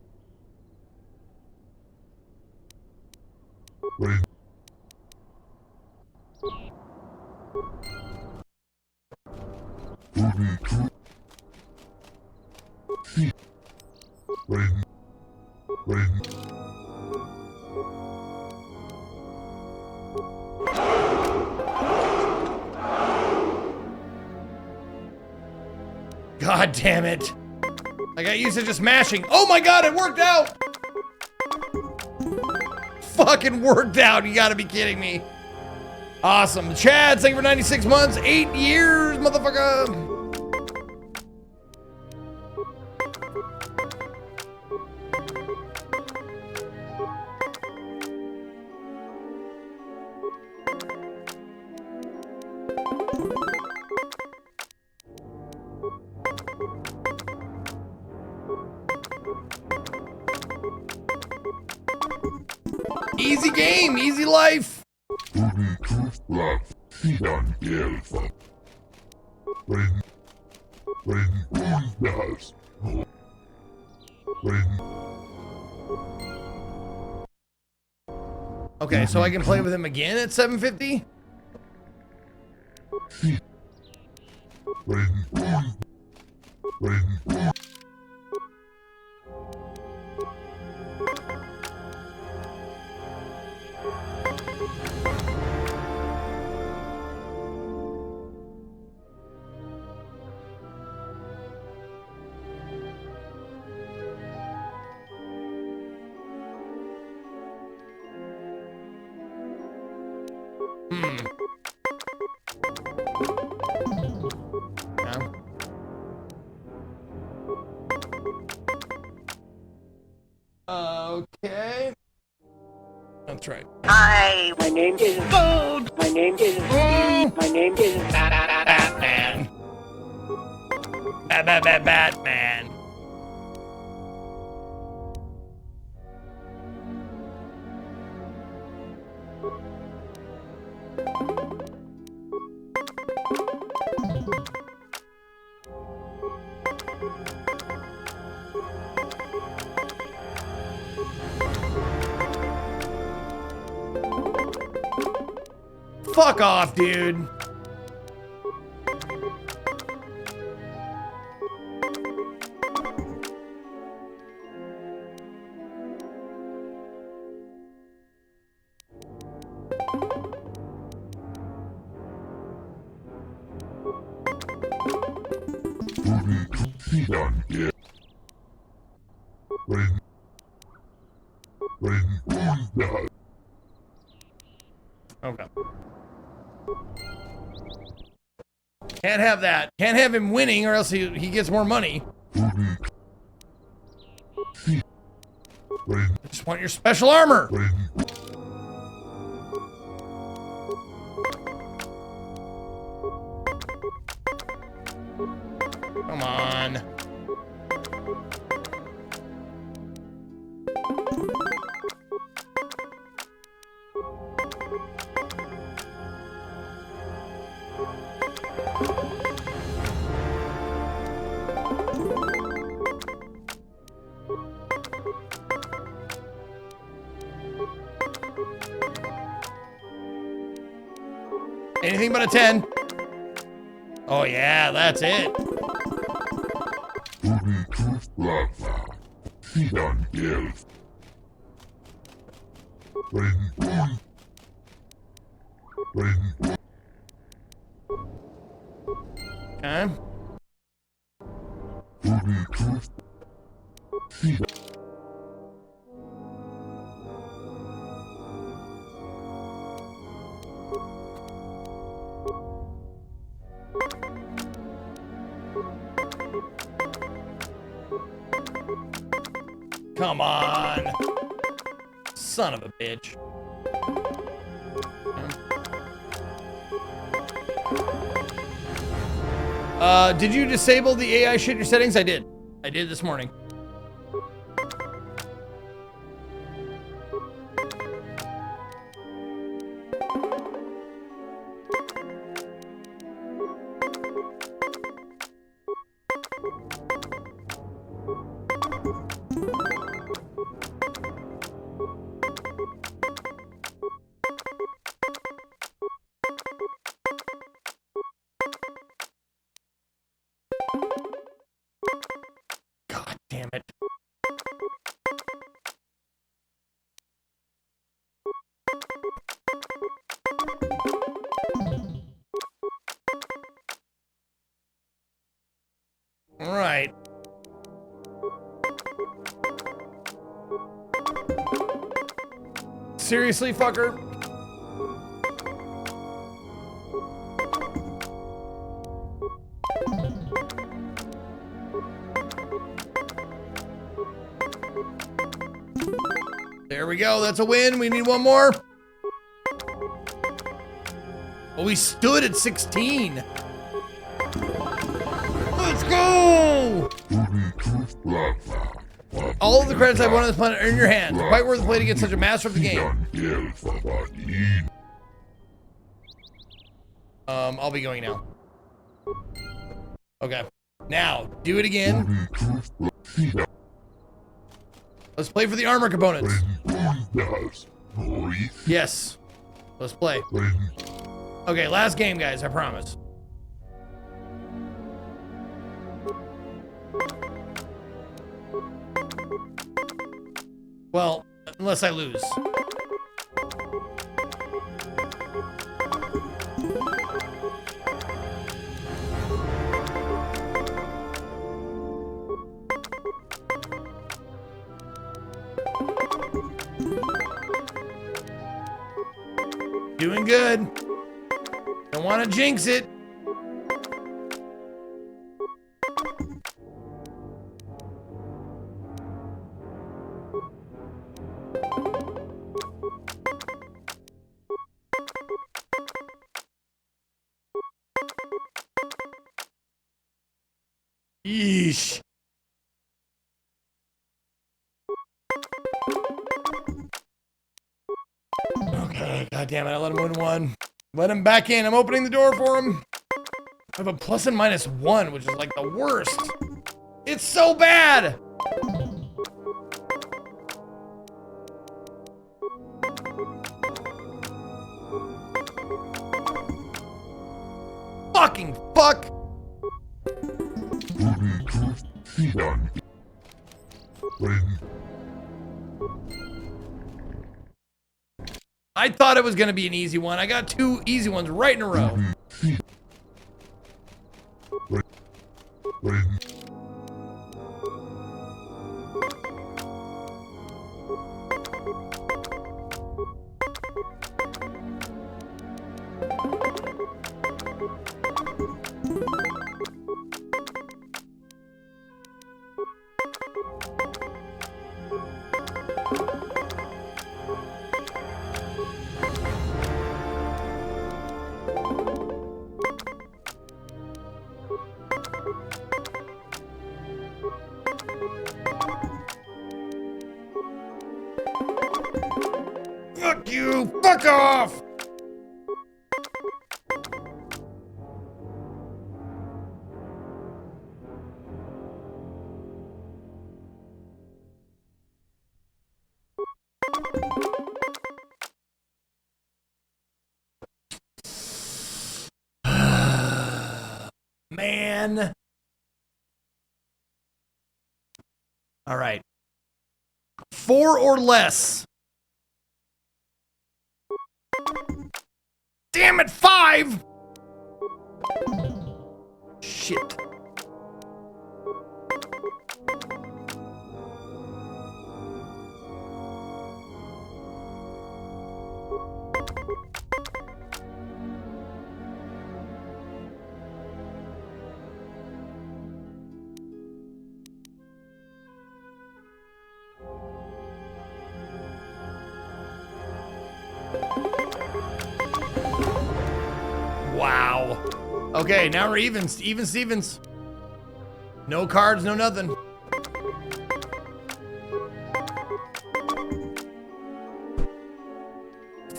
God damn it. I got used to just mashing. Oh my god, it worked out! Fucking worked out. You gotta be kidding me. Awesome. Chad, thank you for 96 months. 8 years, motherfucker. Easy game, easy life. Okay, so I can play with him again at 750? Okay. That's right. Hi, my name is Gold. My name is My name is Batman. Batman. Fuck off, dude. Okay. Can't have that. Can't have him winning or else he gets more money. I just want your special armor. Come on. Anything but a 10. Oh yeah, that's it. Okay. Come on. Son of a bitch. Did you disable the AI shit in your settings? I did. I did this morning. God damn it. All right. Seriously, fucker? There we go. That's a win. We need one more. Oh, we stood at 16. Let's go! All of the credits I've won on this planet are in your hands. Quite worth the play to get such a master of the game. I'll be going now. Okay. Now, do it again. Let's play for the armor components. Yes. Let's play. Okay, last game, guys. I promise. Well, unless I lose. Doing good. Don't want to jinx it. Yeesh. Okay, god damn it, I let him win one. Let him back in. I'm opening the door for him. I have a plus and minus 1, which is like the worst. It's so bad. Fucking fuck. I thought it was going to be an easy one. I got 2 easy ones right in a row. Fuck you! Fuck off! man. All right. 4 or less. Damn it, 5! Shit. Wow. Okay, now we're even. Even Stevens. No cards, no nothing.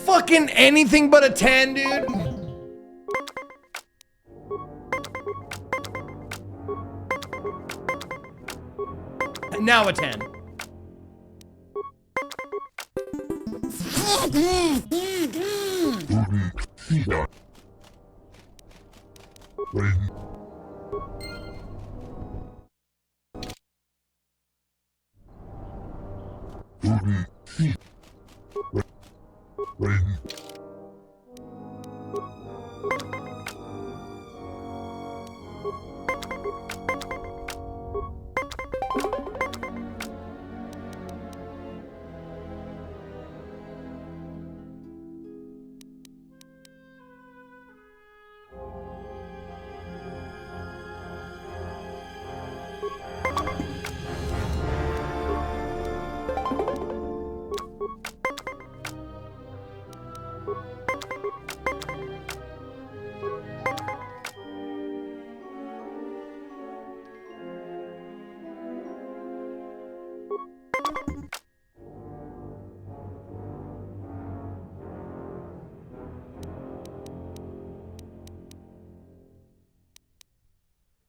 Fucking anything but a 10, dude. Now a 10.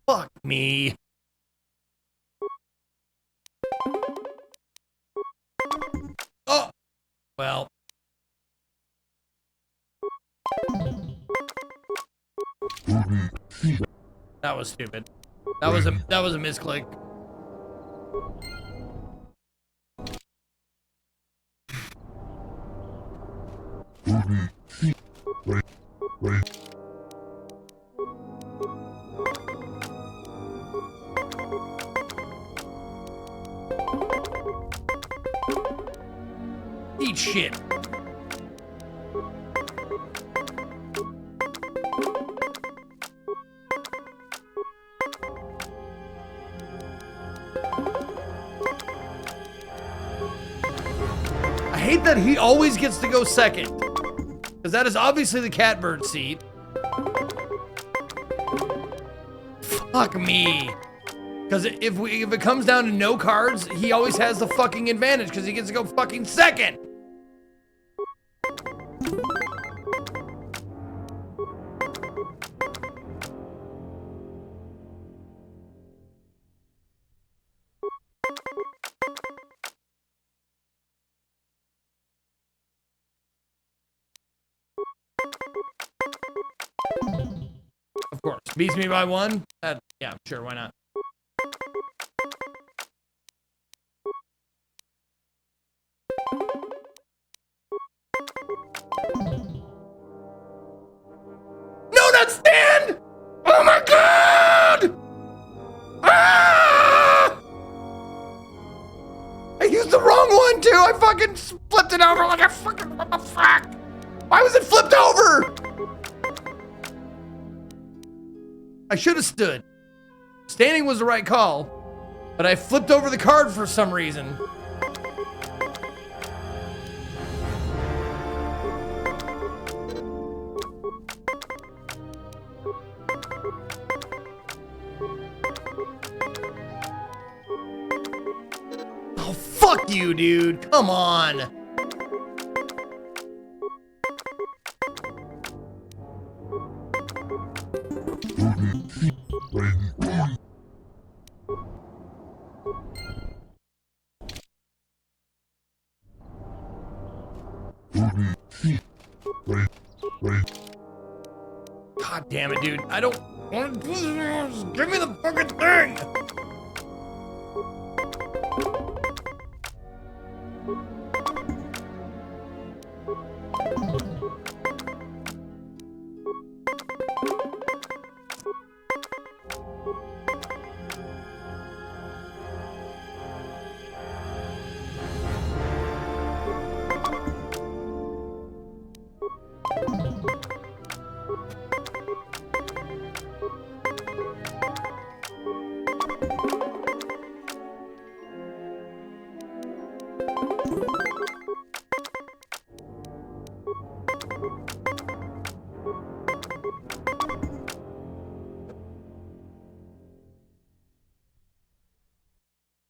Fuck me. Oh, well. That was stupid. That was a misclick. Eat shit. I hate that he always gets to go second. Because that is obviously the catbird seat. Fuck me. Because if it comes down to no cards, he always has the fucking advantage because he gets to go fucking second. Of course. Beats me by 1? Yeah, sure, why not? No, not stand! Oh my god! Ah! I used the wrong one too. I fucking flipped it over like a fucking, what the fuck? Why was it flipped over? I should have stood. Standing was the right call, but I flipped over the card for some reason. Oh, fuck you, dude. Come on. God damn it, dude. I don't want to. Just give me the fucking thing.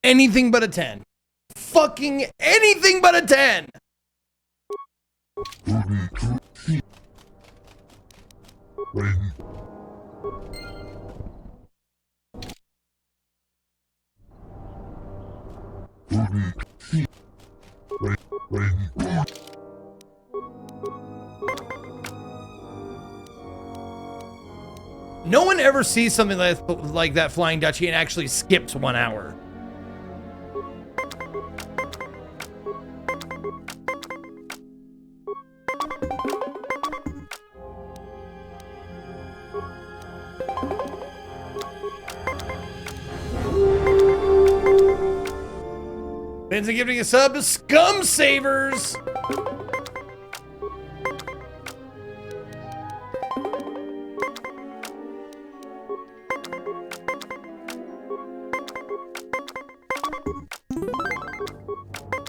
Anything but a 10. Fucking anything but a 10. No one ever sees something like that Flying Dutchie and actually skips 1 hour. Ben's giving a sub to Scum Savers.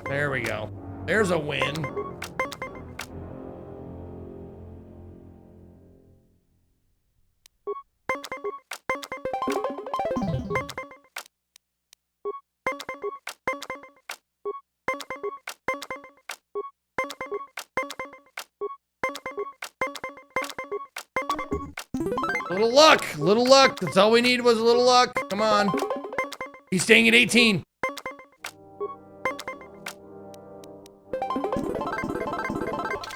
There we go. There's a win. Little luck, little luck. That's all we needed was a little luck. Come on. He's staying at 18.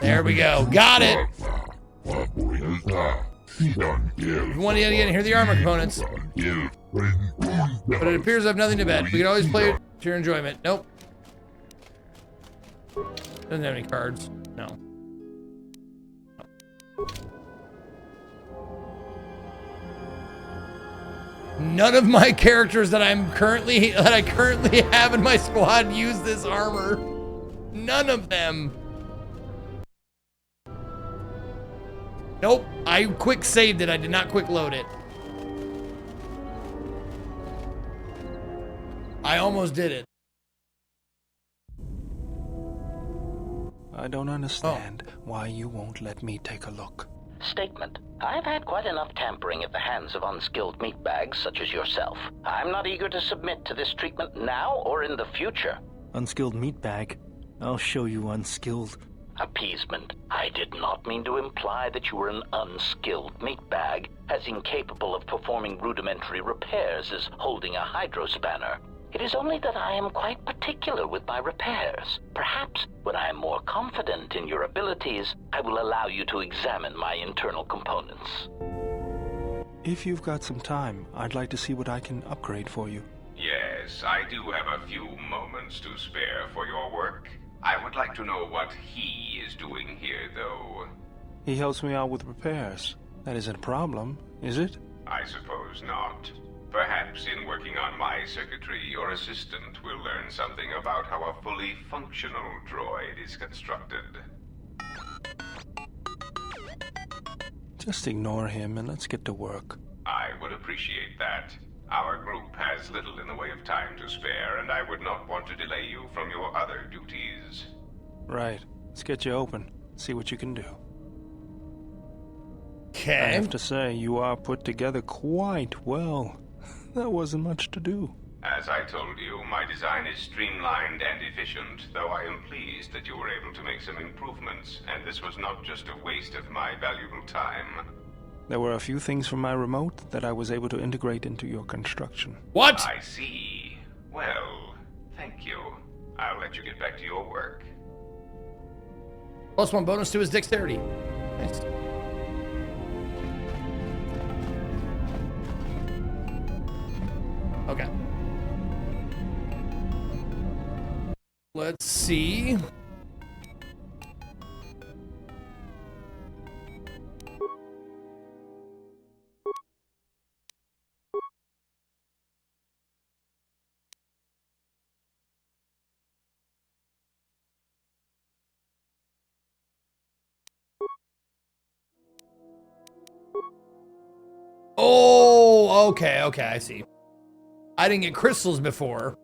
There we go. Got it. If you want to again, hear the armor components. But it appears I have nothing to bet. We can always play it to your enjoyment. Nope. Doesn't have any cards. No. None of my characters that I currently have in my squad use this armor. None of them. Nope, I quick saved it. I did not quick load it. I almost did it. I don't understand why you won't let me take a look. Statement. I've had quite enough tampering at the hands of unskilled meatbags such as yourself. I'm not eager to submit to this treatment now or in the future. Unskilled meatbag? I'll show you unskilled. Appeasement. I did not mean to imply that you were an unskilled meatbag, as incapable of performing rudimentary repairs as holding a hydrospanner. It is only that I am quite particular with my repairs. Perhaps when I am more confident in your abilities, I will allow you to examine my internal components. If you've got some time, I'd like to see what I can upgrade for you. Yes, I do have a few moments to spare for your work. I would like to know what he is doing here, though. He helps me out with repairs. That isn't a problem, is it? I suppose not. Perhaps in working on my circuitry, your assistant will learn something about how a fully functional droid is constructed. Just ignore him and let's get to work. I would appreciate that. Our group has little in the way of time to spare, and I would not want to delay you from your other duties. Right. Let's get you open. See what you can do. Okay. I have to say, you are put together quite well. That wasn't much to do. As I told you, my design is streamlined and efficient, though I am pleased that you were able to make some improvements, and this was not just a waste of my valuable time. There were a few things from my remote that I was able to integrate into your construction. What? I see. Well, thank you. I'll let you get back to your work. +1 bonus to his dexterity. Nice. Okay. Let's see. Oh, okay, I see. I didn't get crystals before.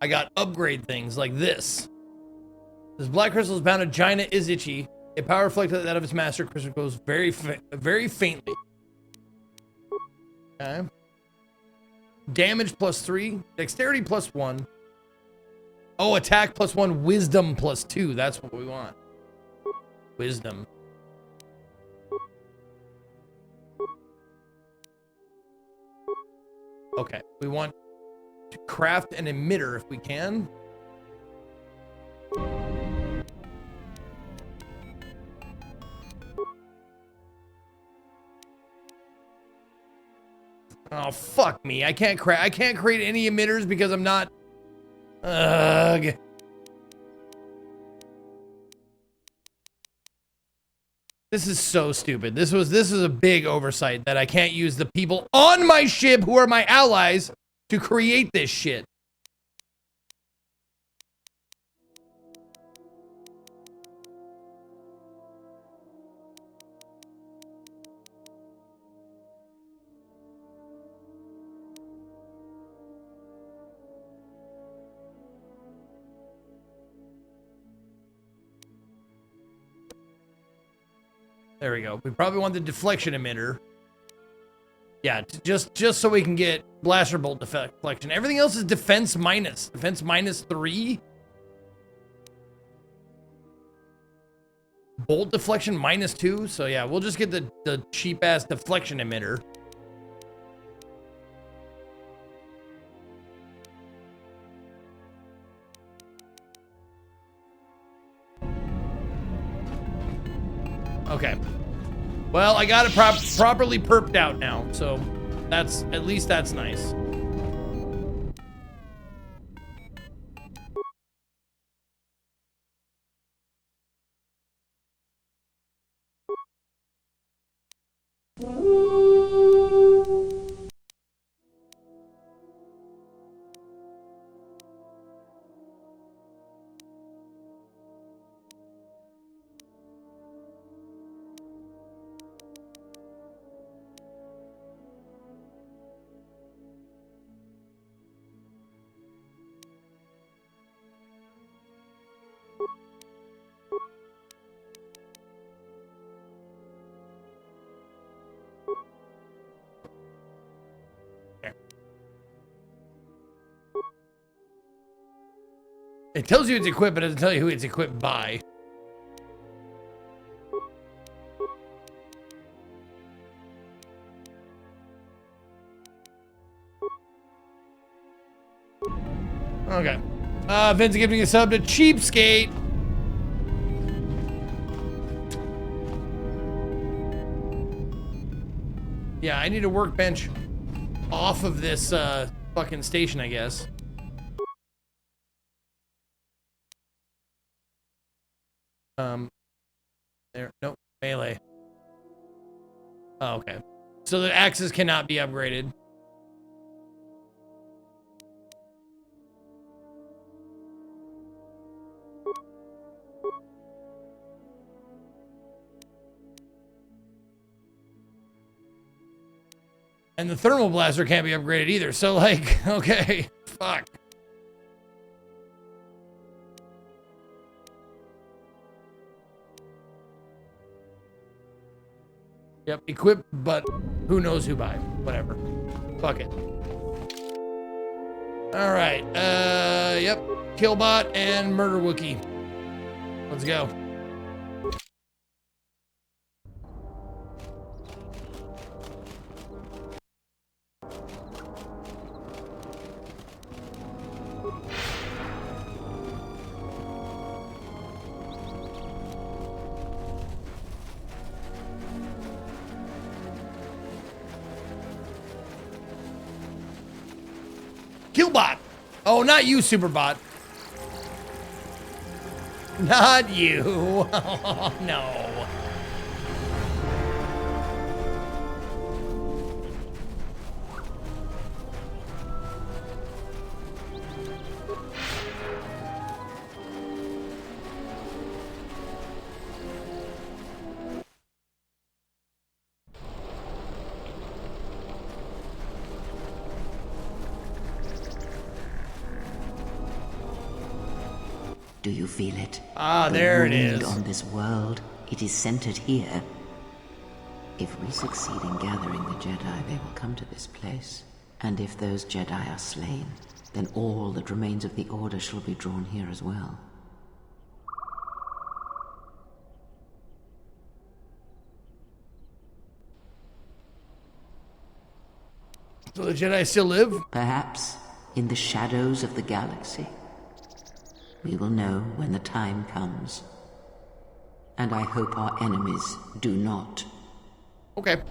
I got upgrade things like this. This black crystal is bound to Jaina Izichi. A power reflected that of its master. Crystal goes very faintly. Okay. Damage +3. Dexterity +1. Oh, attack +1. Wisdom +2. That's what we want. Wisdom. Okay, we want to craft an emitter if we can. Oh, fuck me. I can't create any emitters because I'm not... Ugh. This is so stupid. This is a big oversight that I can't use the people on my ship who are my allies to create this shit. There we go. We probably want the deflection emitter. Yeah, just so we can get blaster bolt deflection. Everything else is defense minus. Defense -3. Bolt deflection -2. So yeah, we'll just get the cheap ass deflection emitter. Okay. Well, I got it properly perped out now, so at least that's nice. It tells you it's equipped, but it doesn't tell you who it's equipped by. Okay. Vince giving a sub to Cheapskate. Yeah, I need a workbench off of this fucking station, I guess. There, nope, melee. Oh, okay. So the axes cannot be upgraded. And the thermal blaster can't be upgraded either. So like, okay, fuck. Yep, equipped, but who knows who by. Whatever. Fuck it. Alright, yep. Killbot and Murder Wookie. Let's go. Killbot. Oh, not you, Superbot. Not you. Oh, no. Do you feel it? Ah, there it wind is. On this world, it is centered here. If we succeed in gathering the Jedi, they will come to this place. And if those Jedi are slain, then all that remains of the Order shall be drawn here as well. So the Jedi still live? Perhaps in the shadows of the galaxy. We will know when the time comes. And I hope our enemies do not. Okay.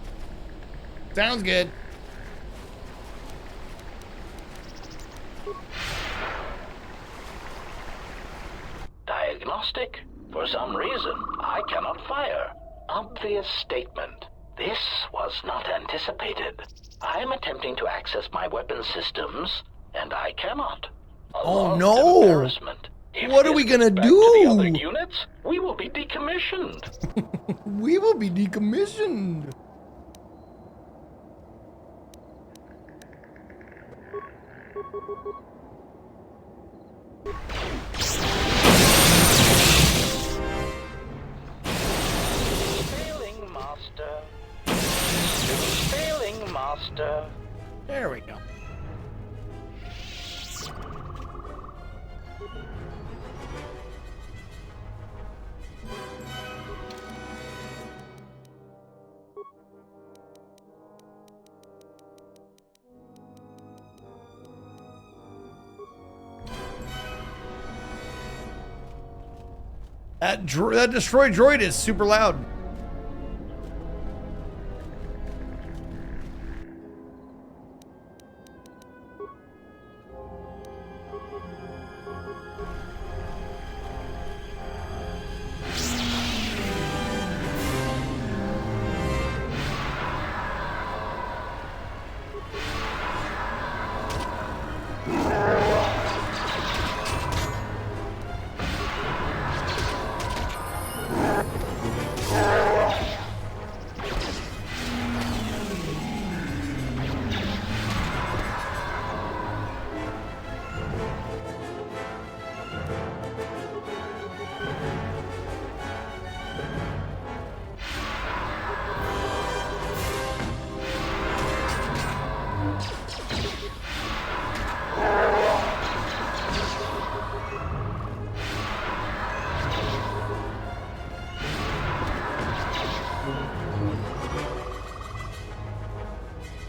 Sounds good. Diagnostic? For some reason, I cannot fire. Obvious statement. This was not anticipated. I am attempting to access my weapon systems, and I cannot. Oh no! Embarrassment. What are we gonna To the do? other units, we will be decommissioned. We will be decommissioned. Failing master. Failing master. There we go. That destroyed droid is super loud.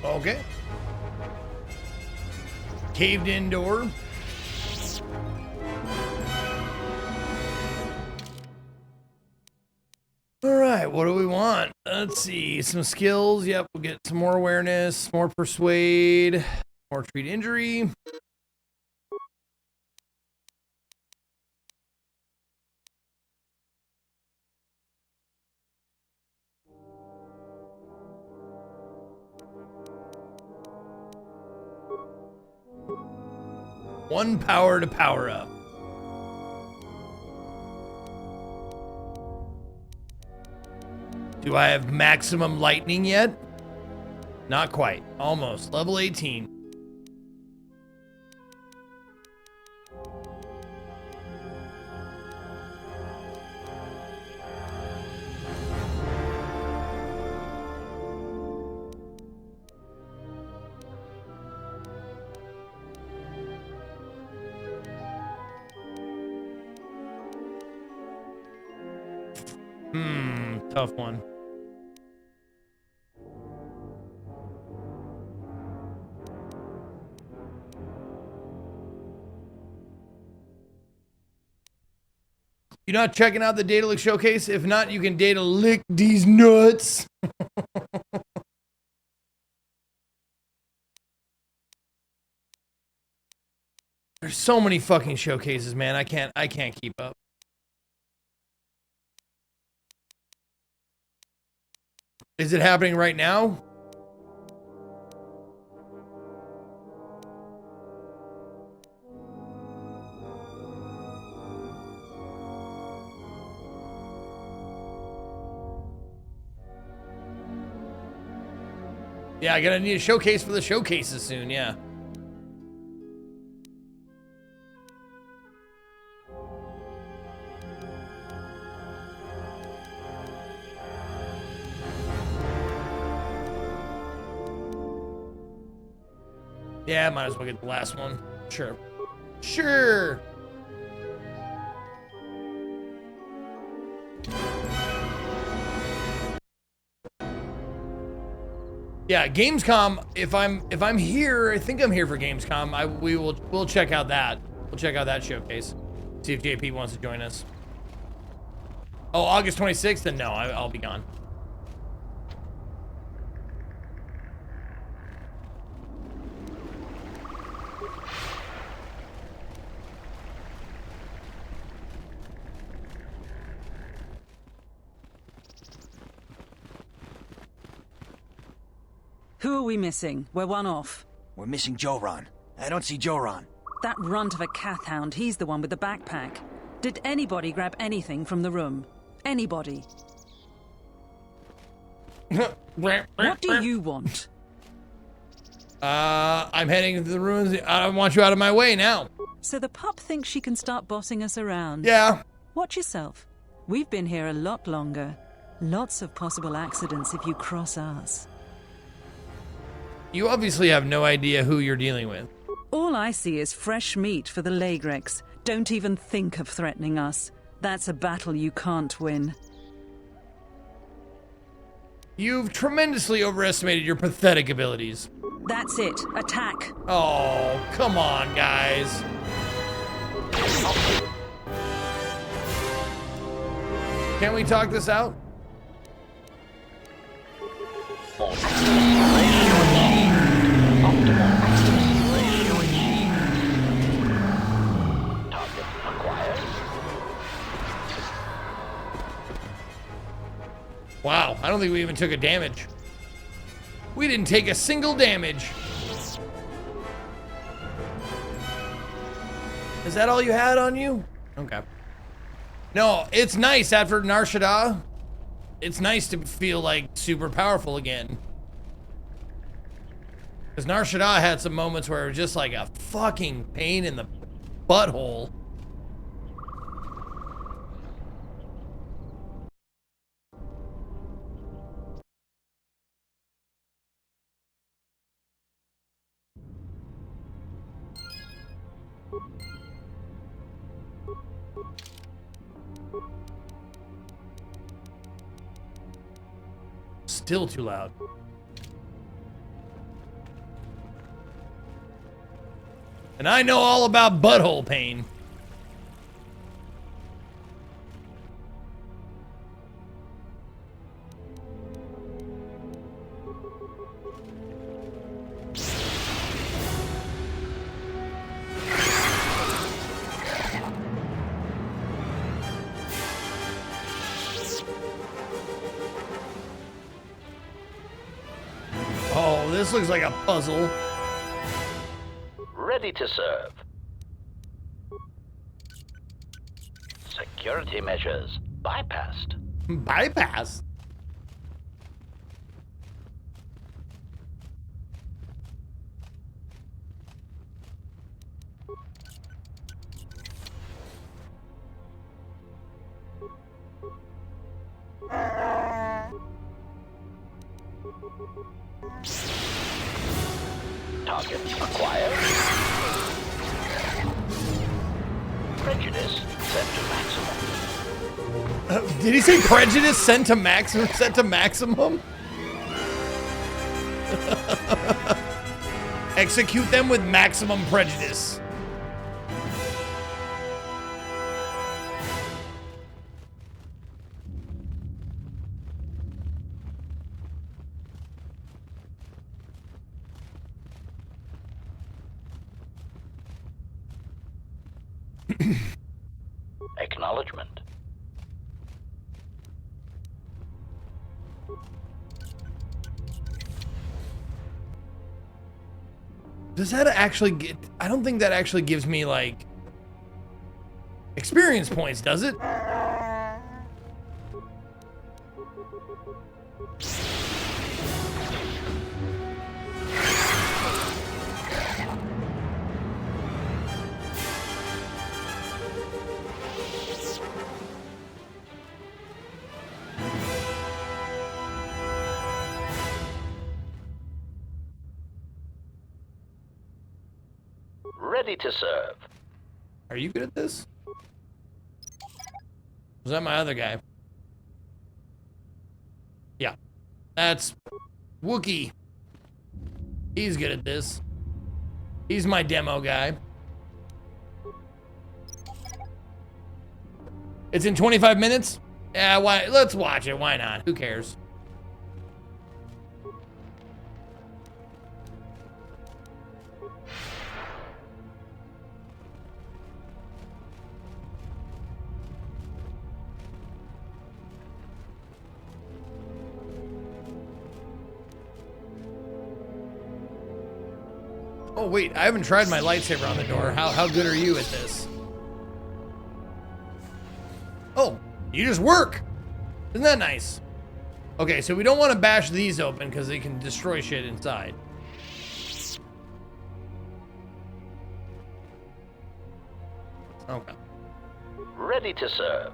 Okay. Caved in door. All right, what do we want? Let's see, some skills. Yep, we'll get some more awareness, more persuade, more treat injury. One power to power up. Do I have maximum lightning yet? Not quite. Almost. Level 18. Tough one. You not checking out the Data Lick Showcase? If not, you can data lick these nuts. There's so many fucking showcases, man. I can't keep up. Is it happening right now? Yeah, I gotta need a showcase for the showcases soon, yeah. Yeah, might as well get the last one. Sure. Sure. Yeah, Gamescom, if I'm here, I think I'm here for Gamescom. We'll check out that. We'll check out that showcase. See if JP wants to join us. Oh, August 26th? Then no, I'll be gone. Who are we missing? We're one off. We're missing Joran. I don't see Joran. That runt of a cath hound, he's the one with the backpack. Did anybody grab anything from the room? Anybody? What do you want? I'm heading to the ruins. I want you out of my way now. So the pup thinks she can start bossing us around. Yeah. Watch yourself. We've been here a lot longer. Lots of possible accidents if you cross us. You obviously have no idea who you're dealing with. All I see is fresh meat for the Lagrex. Don't even think of threatening us. That's a battle you can't win. You've tremendously overestimated your pathetic abilities. That's it. Attack. Oh, come on, guys. Can't we talk this out? Wow, I don't think we even took a damage. We didn't take a single damage. Is that all you had on you? Okay. No, it's nice after Nar Shaddaa. It's nice to feel like super powerful again. Because Nar Shaddaa had some moments where it was just like a fucking pain in the butthole. Still too loud. And I know all about butthole pain. Oh, this looks like a puzzle. Ready to serve. Security measures bypassed. Bypass? Target acquired. Prejudice set to maximum. Did he say prejudice sent to maximum? Set to maximum? Execute them with maximum prejudice. Acknowledgement. Does that actually get... I don't think that actually gives me, like, experience points, does it? Ready to serve. Are you good at this? Was that my other guy? Yeah. That's Wookie. He's good at this. He's my demo guy. It's in 25 minutes? Yeah, why? Let's watch it. Why not? Who cares? Oh wait, I haven't tried my lightsaber on the door. How good are you at this? Oh, you just work. Isn't that nice? Okay, so we don't want to bash these open because they can destroy shit inside. Okay. Ready to serve.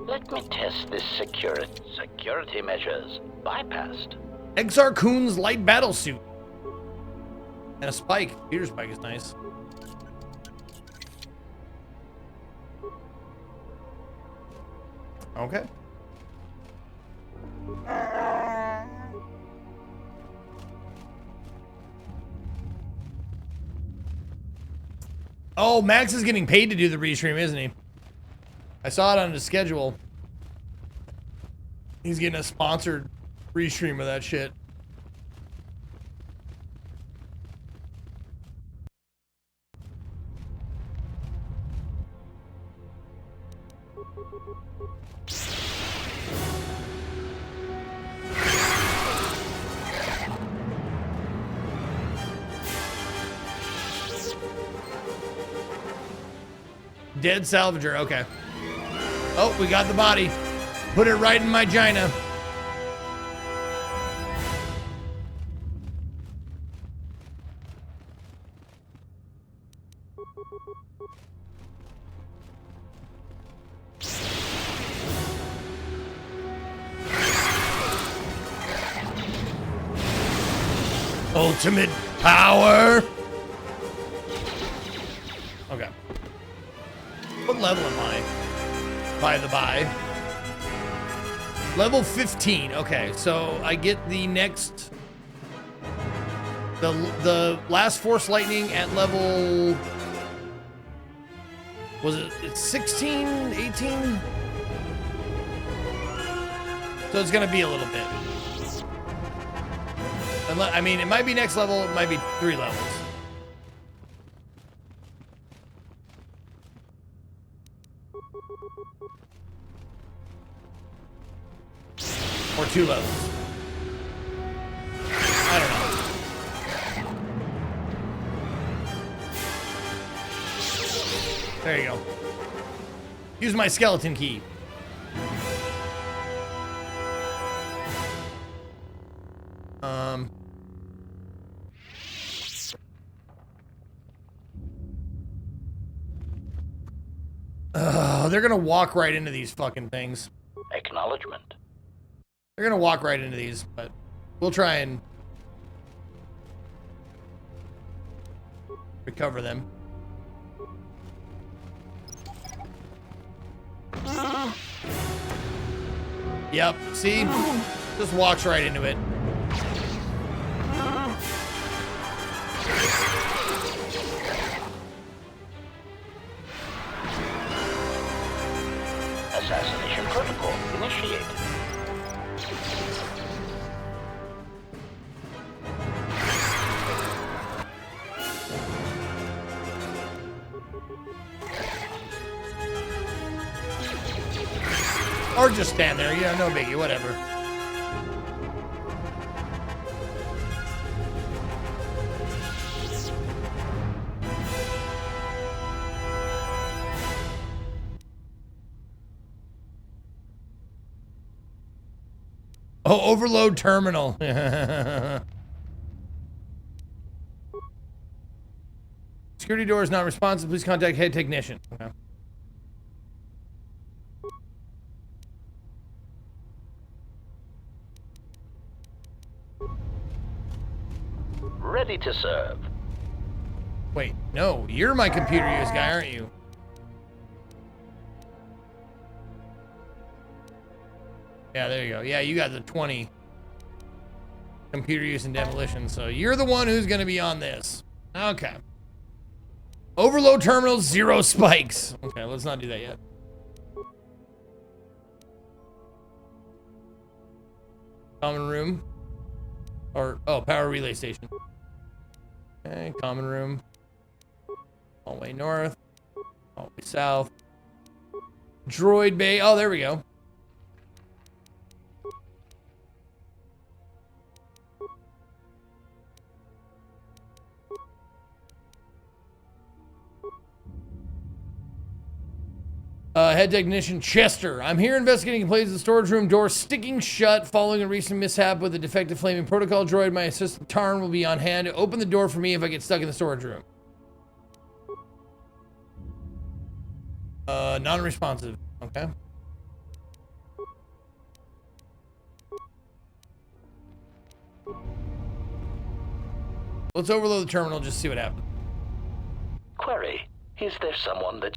Let me test this security measures. Bypassed. Exar Kun's light battle suit. And a spike. Peter spike is nice. Okay. Oh, Max is getting paid to do the restream, isn't he? I saw it on his schedule. He's getting a sponsored restream of that shit. Dead salvager, okay. Oh, we got the body. Put it right in my gina. Ultimate power. Okay. What level am I? By the by. Level 15. Okay, so I get the next... The last Force Lightning at level... Was it 16? 18? So it's going to be a little bit. I mean, it might be next level. It might be 3 levels. Or 2 levels. I don't know. There you go. Use my skeleton key. They're gonna walk right into these fucking things. Acknowledgement. They're gonna walk right into these, but we'll try and recover them. Yep, see? Just walks right into it. Assassination protocol initiated. Or just stand there, yeah, no biggie, whatever. Oh, overload terminal. Security door is not responsive. Please contact head technician. Okay. Ready to serve. Wait, no, you're my computer use guy, aren't you? Yeah, there you go. Yeah, you got the 20 computer use and demolition, so you're the one who's going to be on this. Okay. Overload terminal, 0 spikes. Okay, let's not do that yet. Common room. Or, oh, power relay station. Okay, common room. Hallway north. Hallway south. Droid bay. Oh, there we go. Head technician Chester. I'm here investigating complaints of the storage room door sticking shut following a recent mishap with a defective flaming protocol droid. My assistant Tarn will be on hand to open the door for me if I get stuck in the storage room. Non-responsive. Okay. Let's overload the terminal, just see what happens. Query, is there someone that...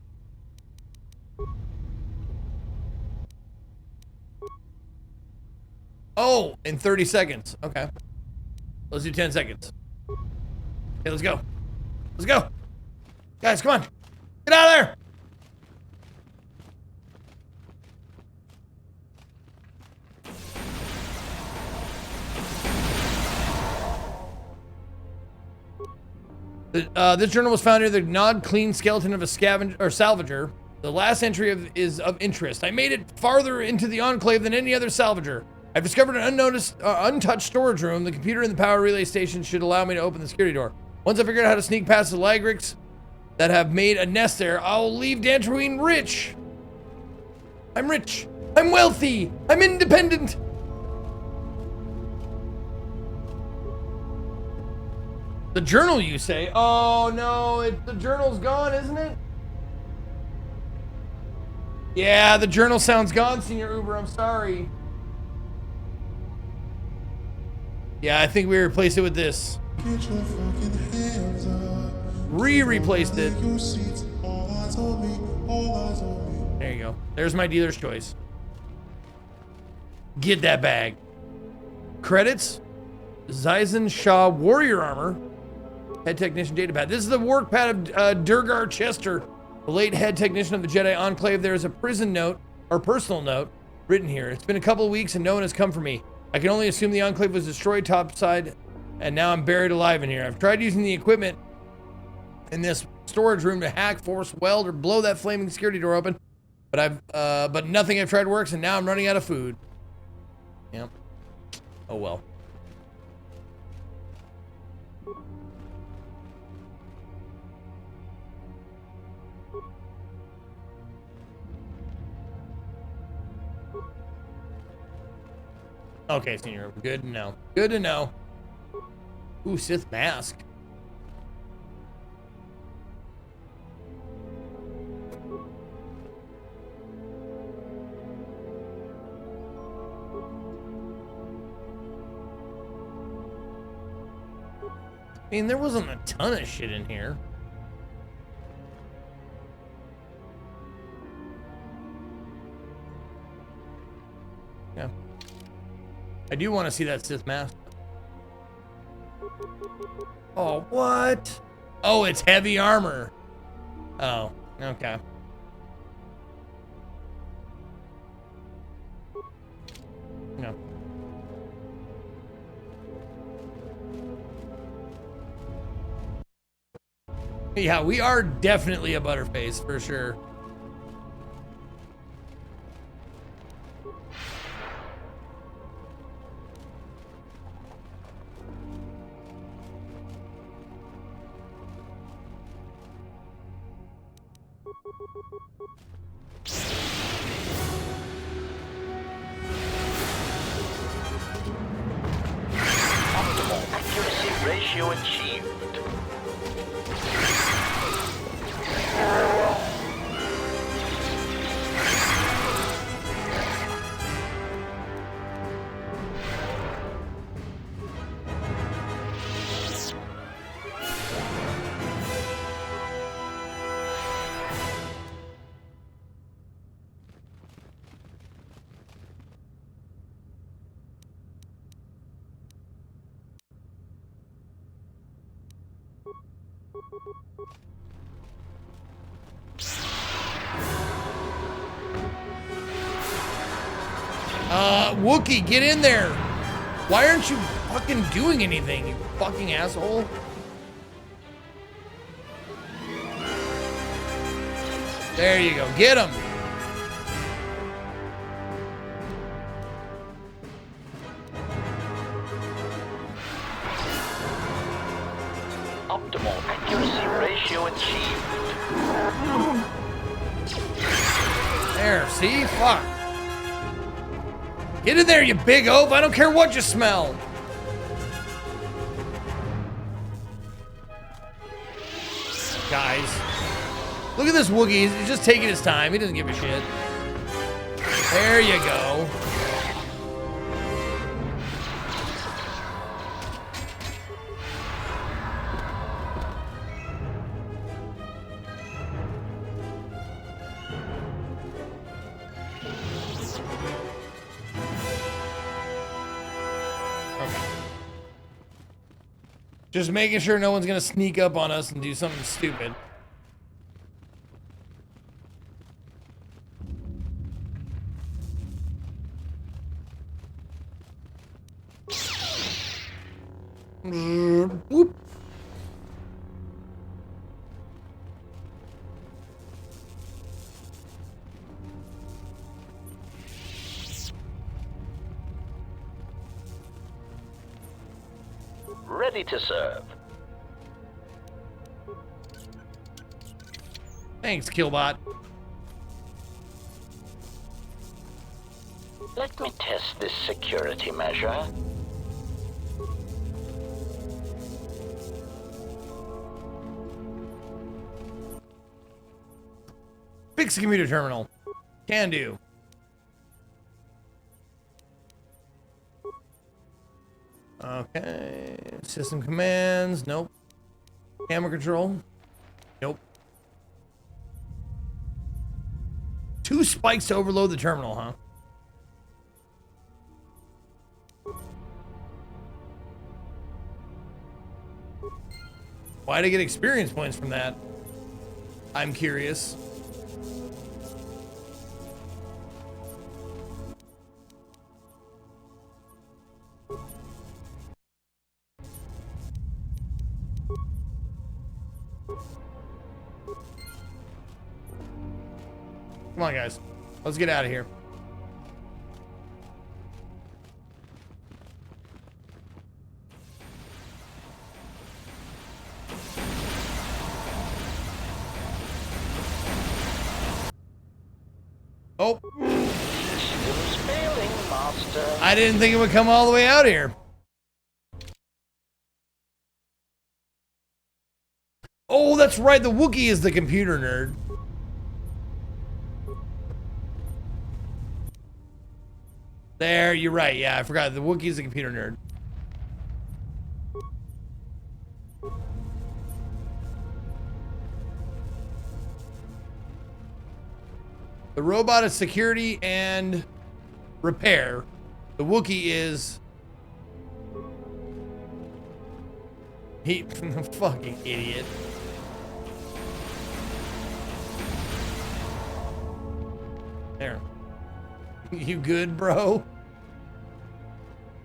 Oh, in 30 seconds. Okay. Let's do 10 seconds. Okay, let's go. Let's go. Guys, come on. Get out of there. This journal was found near the gnawed clean skeleton of a scavenger or salvager. The last entry is of interest. I made it farther into the enclave than any other salvager. I've discovered an untouched storage room. The computer in the power relay station should allow me to open the security door. Once I figure out how to sneak past the Lagrics that have made a nest there, I'll leave Dantooine rich. I'm rich. I'm wealthy. I'm independent. The journal, you say? Oh no, the journal's gone, isn't it? Yeah, the journal sounds gone, Senior Uber. I'm sorry. Yeah, I think we replaced it with this. Replaced it. There you go. There's my dealer's choice. Get that bag. Credits. Zyzen Shaw Warrior Armor. Head Technician Datapad. This is the work pad of Durgar Chester, the late head technician of the Jedi Enclave. There is a prison note, or personal note, written here. It's been a couple of weeks and no one has come for me. I can only assume the Enclave was destroyed topside, and now I'm buried alive in here. I've tried using the equipment in this storage room to hack, force, weld, or blow that flaming security door open, but nothing I've tried works, and now I'm running out of food. Yep. Oh well. Okay, Senior. Good to know. Good to know. Ooh, Sith mask. I mean, there wasn't a ton of shit in here. Yeah. I do want to see that Sith mask. Oh, what? Oh, it's heavy armor. Oh, okay. No. Yeah, we are definitely a butterface for sure. Optimal accuracy ratio achieved. Wookie, get in there. Why aren't you fucking doing anything, you fucking asshole? There you go. Get him. Optimal accuracy ratio achieved. There, see? Fuck. Get in there, you big oaf. I don't care what you smell. Guys. Look at this Wookiee. He's just taking his time. He doesn't give a shit. There you go. Just making sure no one's gonna sneak up on us and do something stupid. Whoop. Ready to serve. Thanks, Killbot. Let me test this security measure. Fix the computer terminal. Can do. Okay. System commands. Nope. Camera control. Nope. 2 spikes to overload the terminal, huh? Why'd I get experience points from that? I'm curious. Come on, guys. Let's get out of here. Oh. Systems failing, Master. I didn't think it would come all the way out here. Oh, that's right. The Wookiee is the computer nerd. There, you're right. Yeah, I forgot. The Wookiee's a computer nerd. The robot is security and repair. The Wookiee is... He... fucking idiot. There. You good, bro?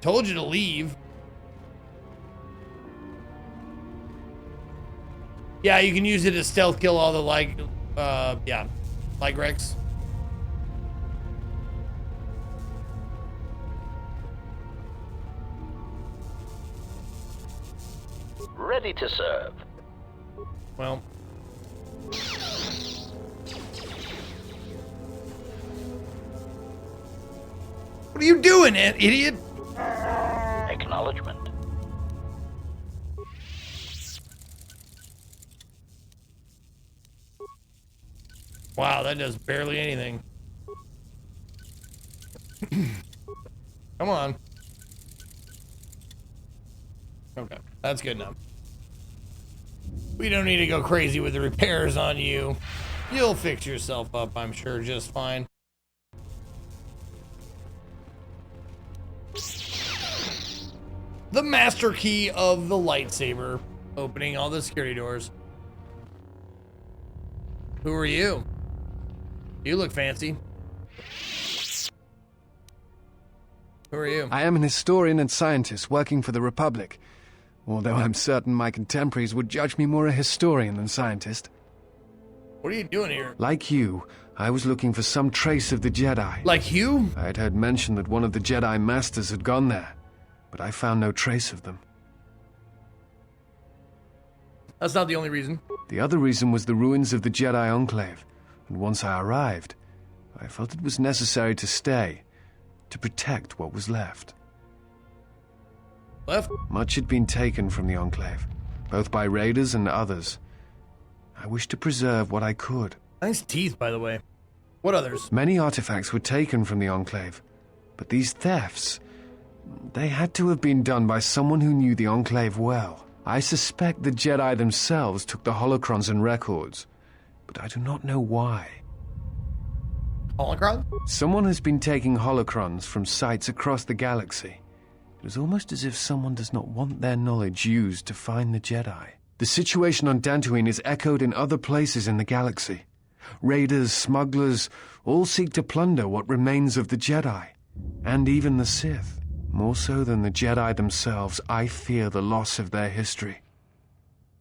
Told you to leave. Yeah, you can use it to stealth kill all the Ligrex. Ready to serve. Well. What are you doing, idiot? Acknowledgement. Wow, that does barely anything. Come on. Okay, that's good enough. We don't need to go crazy with the repairs on you. You'll fix yourself up, I'm sure, just fine. The master key of the lightsaber, opening all the security doors. Who are you? You look fancy. Who are you? I am an historian and scientist working for the Republic, although I'm certain my contemporaries would judge me more a historian than scientist. What are you doing here? Like you, I was looking for some trace of the Jedi. Like you? I had heard mention that one of the Jedi Masters had gone there, but I found no trace of them. That's not the only reason. The other reason was the ruins of the Jedi Enclave, and once I arrived, I felt it was necessary to stay, to protect what was left. Left? Much had been taken from the Enclave, both by raiders and others. I wished to preserve what I could. Nice teeth, by the way. What others? Many artifacts were taken from the Enclave, but these thefts, they had to have been done by someone who knew the Enclave well. I suspect the Jedi themselves took the holocrons and records, but I do not know why. Holocron? Someone has been taking holocrons from sites across the galaxy. It is almost as if someone does not want their knowledge used to find the Jedi. The situation on Dantooine is echoed in other places in the galaxy. Raiders, smugglers, all seek to plunder what remains of the Jedi, and even the Sith. More so than the Jedi themselves, I fear the loss of their history.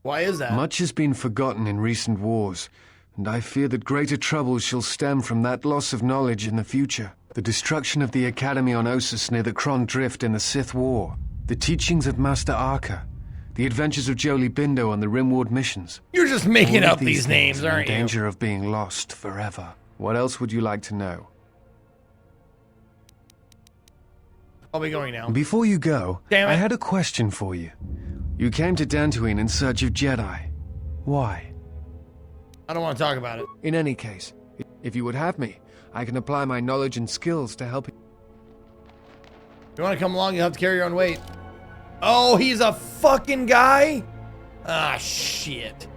Why is that? Much has been forgotten in recent wars, and I fear that greater troubles shall stem from that loss of knowledge in the future. The destruction of the Academy on Ossus near the Kron Drift in the Sith War, the teachings of Master Arca, the adventures of Jolie Bindo on the Rimward missions. You're just making All up of these names, things are aren't in you? danger of being lost forever. What else would you like to know? I'll be going now. Before you go, Damn it. I had a question for you. You came to Dantooine in search of Jedi. Why? I don't want to talk about it. In any case, if you would have me, I can apply my knowledge and skills to help you. If you want to come along, you'll have to carry your own weight. Oh, he's a fucking guy? Ah, shit.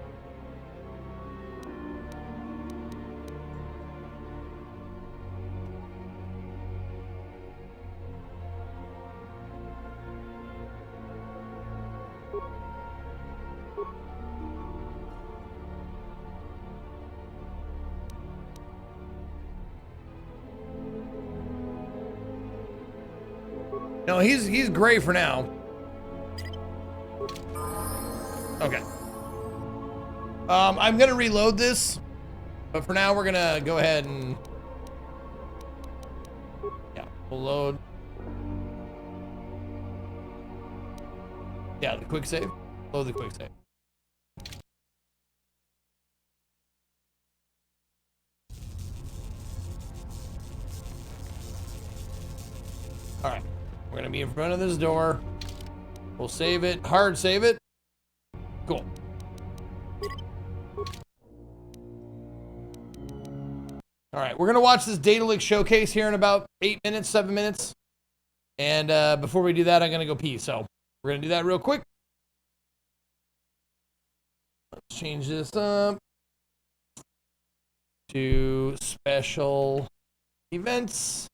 No, he's gray for now. Okay. I'm gonna reload this, but for now we're gonna go ahead and we'll load. Yeah, the quick save. Load the quick save. All right. We're gonna be in front of this door. We'll save it. Hard save it. Cool. All right, we're gonna watch this Daedalic showcase here in about 8 minutes, 7 minutes. And before we do that, I'm gonna go pee. So we're gonna do that real quick. Let's change this up to special events.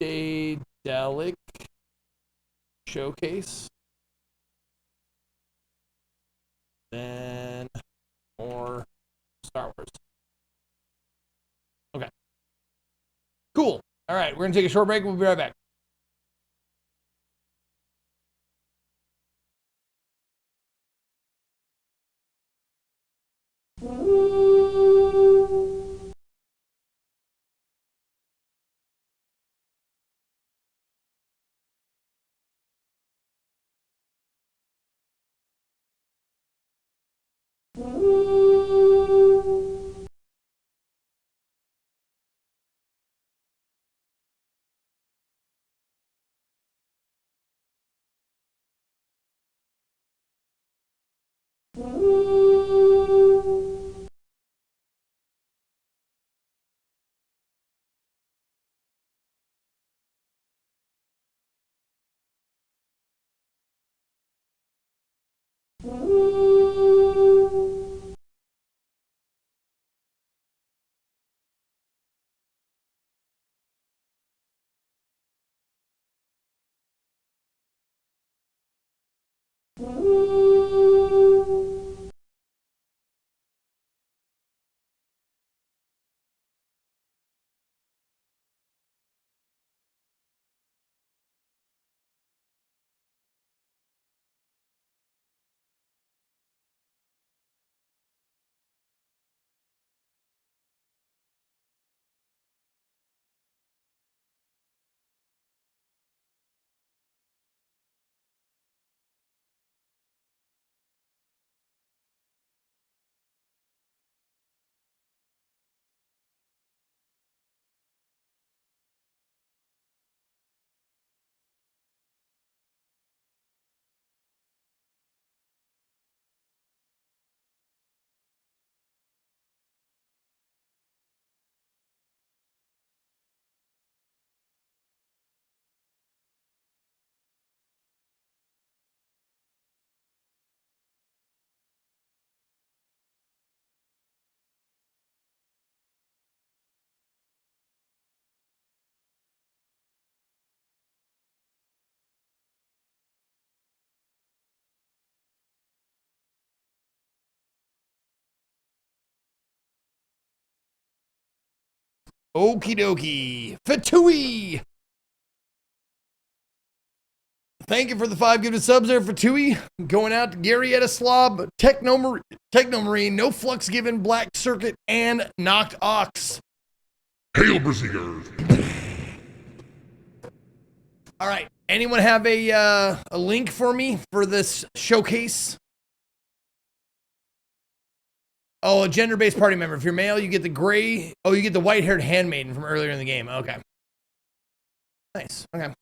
Daedalic showcase. Then more Star Wars. Okay. Cool. All right, we're gonna take a short break. We'll be right back. Okie dokie. Fatui! Thank you for the 5 gifted subs there, Fatui. Going out to Garyetta Slob, Technomarine, No Flux Given, Black Circuit, and Knocked Ox. Hail, Berserkers! All right. Anyone have a link for me for this showcase? Oh, a gender-based party member. If you're male, you get the gray. Oh, you get the white-haired handmaiden from earlier in the game. Okay. Nice. Okay.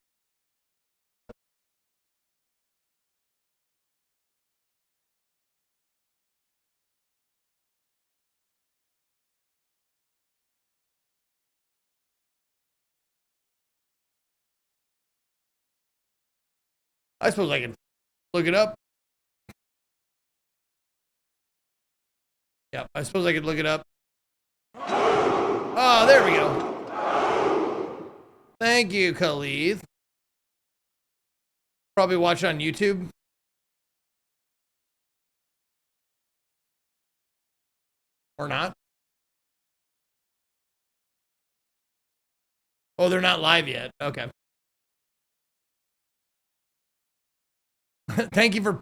I suppose I can look it up. Yeah, I suppose I could look it up. Oh, there we go. Thank you, Khalid. Probably watch on YouTube. Or not. Oh, they're not live yet. Okay. Thank you for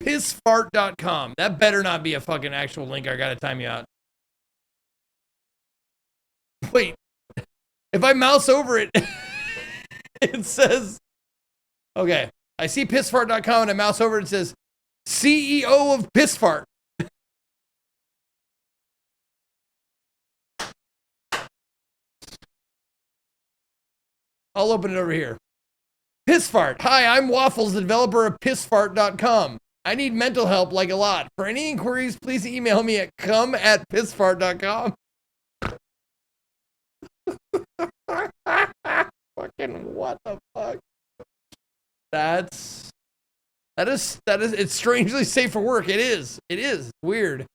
pissfart.com. That better not be a fucking actual link. I gotta time you out. Wait. If I mouse over it, it says, okay, I see pissfart.com and I mouse over it, it says CEO of Pissfart. I'll open it over here. Pissfart. Hi, I'm Waffles, the developer of pissfart.com. I need mental help like a lot. For any inquiries, please email me at come@pissfart.com. Fucking what the fuck? That is, it's strangely safe for work. It is. It is. Weird.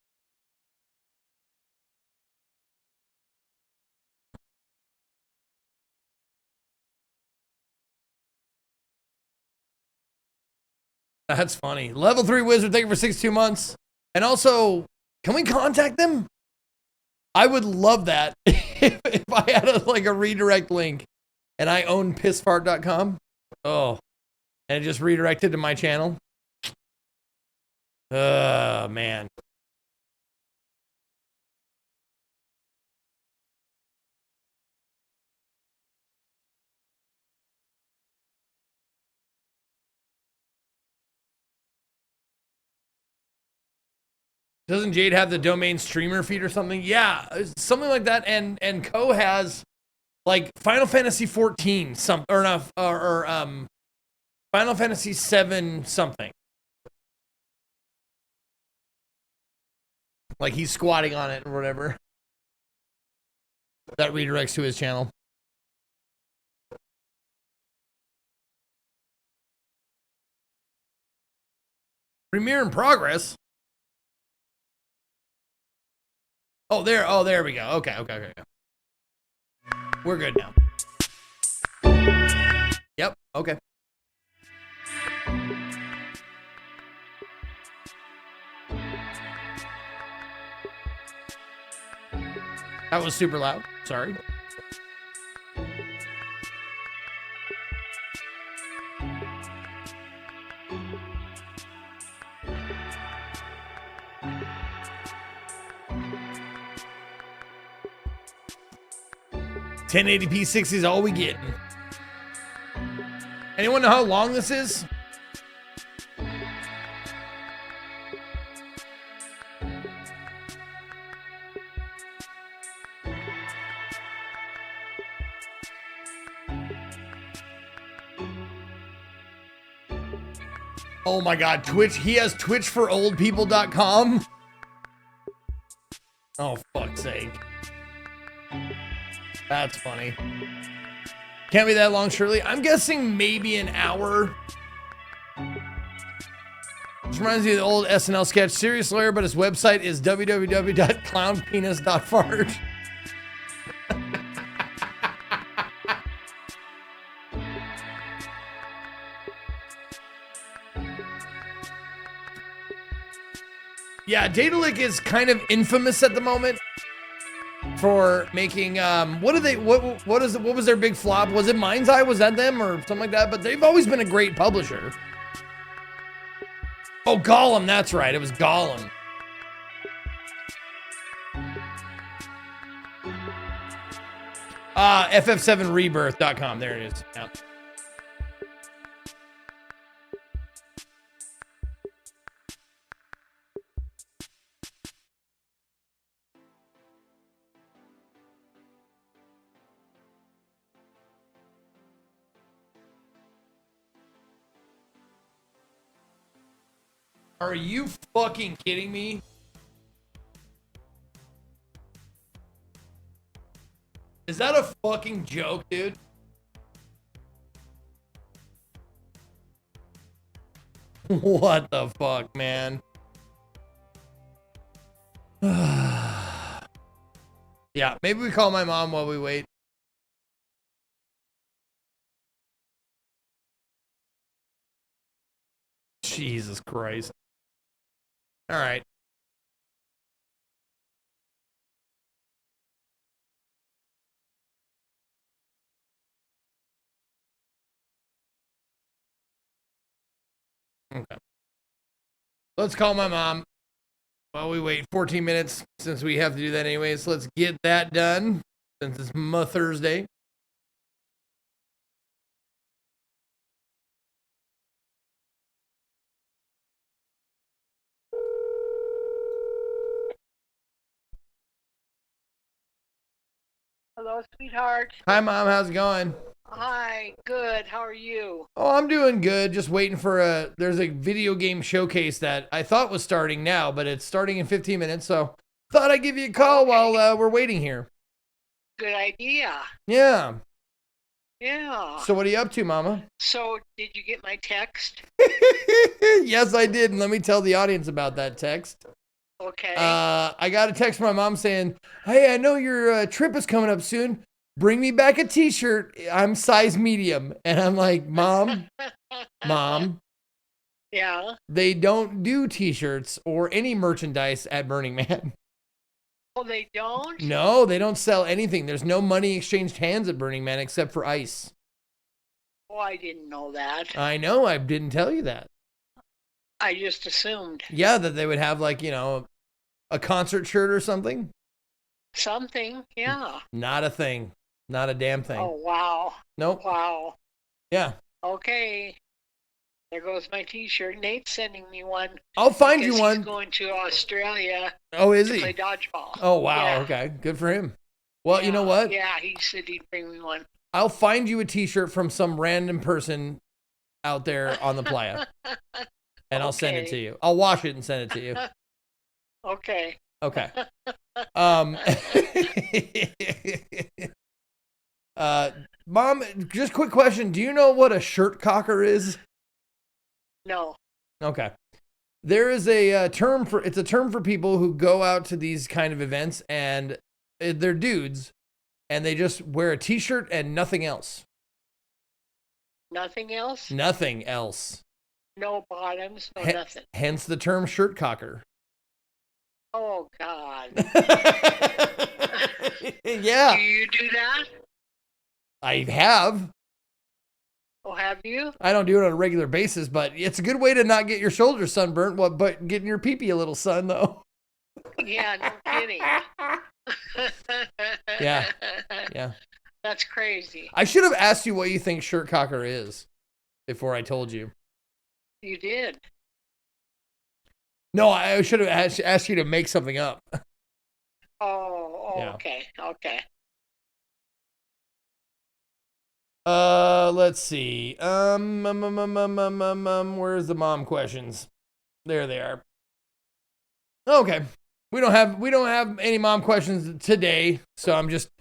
That's funny. Level 3 wizard, thank you for 62 months. And also, can we contact them? I would love that if I had a redirect link and I own pissfart.com. Oh, and it just redirected to my channel. Oh, man. Doesn't Jade have the domain streamer feed or something? Yeah, something like that. And Co has like Final Fantasy 14 Final Fantasy 7 something. Like he's squatting on it or whatever. That redirects to his channel. Premiere in progress. Oh, there we go. Okay. We're good now. Yep, okay. That was super loud. Sorry. $1080p 60 is all we get. Anyone know how long this is? Oh my god, Twitch. He has twitchforoldpeople.com. Oh, fuck's sake. That's funny. Can't be that long, surely. I'm guessing maybe an hour. This reminds me of the old SNL sketch, Serious Lawyer, but his website is www.clownpenis.fart. Yeah, Daedalic is kind of infamous at the moment for making what was their big flop? Was it Mind's Eye? Was that them or something like that? But they've always been a great publisher. Oh, Gollum, that's right. It was Gollum. FF7rebirth.com. There it is. Yeah. Are you fucking kidding me? Is that a fucking joke, dude? What the fuck, man? Yeah, maybe we call my mom while we wait. Jesus Christ. All right. Okay. Let's call my mom while we wait 14 minutes since we have to do that anyways. Let's get that done since it's Thursday. Hello, sweetheart. Hi, Mom. How's it going? Hi, good. How are you? Oh, I'm doing good. Just waiting for there's a video game showcase that I thought was starting now, but it's starting in 15 minutes. So thought I'd give you a call while we're waiting here. Good idea. Yeah. Yeah. So what are you up to, Mama? So did you get my text? Yes, I did. And let me tell the audience about that text. Okay. I got a text from my mom saying, "Hey, I know your trip is coming up soon. Bring me back a t-shirt. I'm size medium." And I'm like, Mom, Yeah. They don't do t-shirts or any merchandise at Burning Man. Oh, they don't? No, they don't sell anything. There's no money exchanged hands at Burning Man except for ice. Oh, I didn't know that. I know. I didn't tell you that. I just assumed. Yeah, that they would have like, a concert shirt or something. Something, yeah. Not a thing. Not a damn thing. Oh, wow. Nope. Wow. Yeah. Okay. There goes my t-shirt. Nate's sending me one. I'll find you one. He's going to Australia. Oh, is to he? play dodgeball. Oh, wow. Yeah. Okay. Good for him. Well, you know what? Yeah, he said he'd bring me one. I'll find you a t-shirt from some random person out there on the playa. And I'll send it to you. I'll wash it and send it to you. Okay. Okay. Mom, just quick question. Do you know what a shirt cocker is? No. Okay. There is a term for people who go out to these kind of events and they're dudes and they just wear a t-shirt and nothing else. Nothing else? Nothing else. No bottoms, no nothing. Hence the term shirt cocker. Oh, God. Yeah. Do you do that? I have. Oh, have you? I don't do it on a regular basis, but it's a good way to not get your shoulders sunburnt, but getting your pee-pee a little sun, though. Yeah, no kidding. Yeah. Yeah. That's crazy. I should have asked you what you think shirt cocker is before I told you. You did. No, I should have asked you to make something up. Oh, Yeah. okay. Okay. Let's see. Where's the mom questions? There they are. Okay. We don't have any mom questions today, so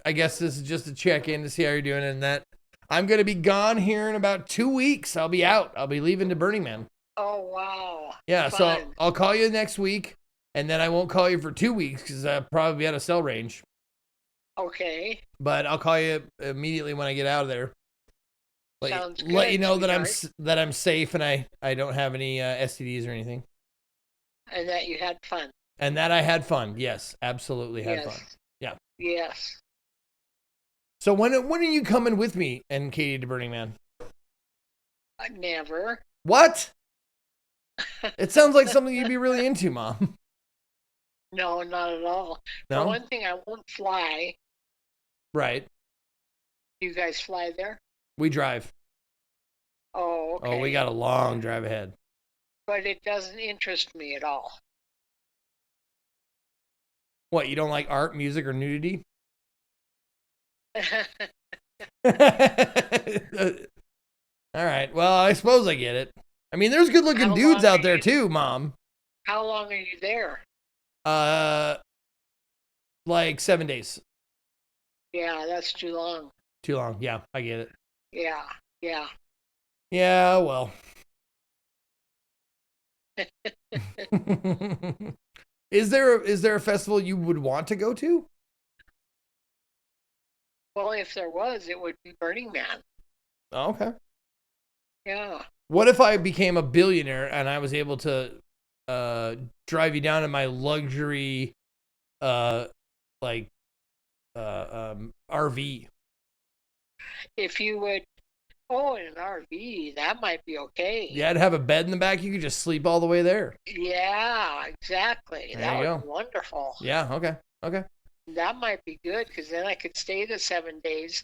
I guess this is just a check-in to see how you're doing, and that I'm going to be gone here in about 2 weeks. I'll be out. I'll be leaving to Burning Man. Oh, wow. Yeah, Fun. so I'll call you next week, and then I won't call you for 2 weeks because I'll probably be out of cell range. Okay. But I'll call you immediately when I get out of there. Sounds good, Let you know that sweetheart. I'm safe and I don't have any STDs or anything. And that you had fun. And that I had fun. Yes, absolutely had Yes. fun. Yeah. Yes. So when are you coming with me and Katie to Burning Man? Never. What? It sounds like something you'd be really into, Mom. No, not at all. No? For one thing, I won't fly. Right. You guys fly there? We drive. Oh, okay. Oh, we got a long drive ahead. But it doesn't interest me at all. What, you don't like art, music, or nudity? All right. Well, I suppose I get it. I mean, there's good-looking dudes out there too, Mom. How long are you there? Like 7 days. Yeah, that's too long. Too long. Yeah, I get it. Yeah, yeah. Yeah, well. Is there a festival you would want to go to? Well, if there was, it would be Burning Man. Oh, okay. Yeah. What if I became a billionaire and I was able to drive you down in my luxury RV? If you would, in an RV, that might be okay. Yeah, I'd have a bed in the back. You could just sleep all the way there. Yeah, exactly. There That you would go. be wonderful. Yeah, okay. That might be good because then I could stay the 7 days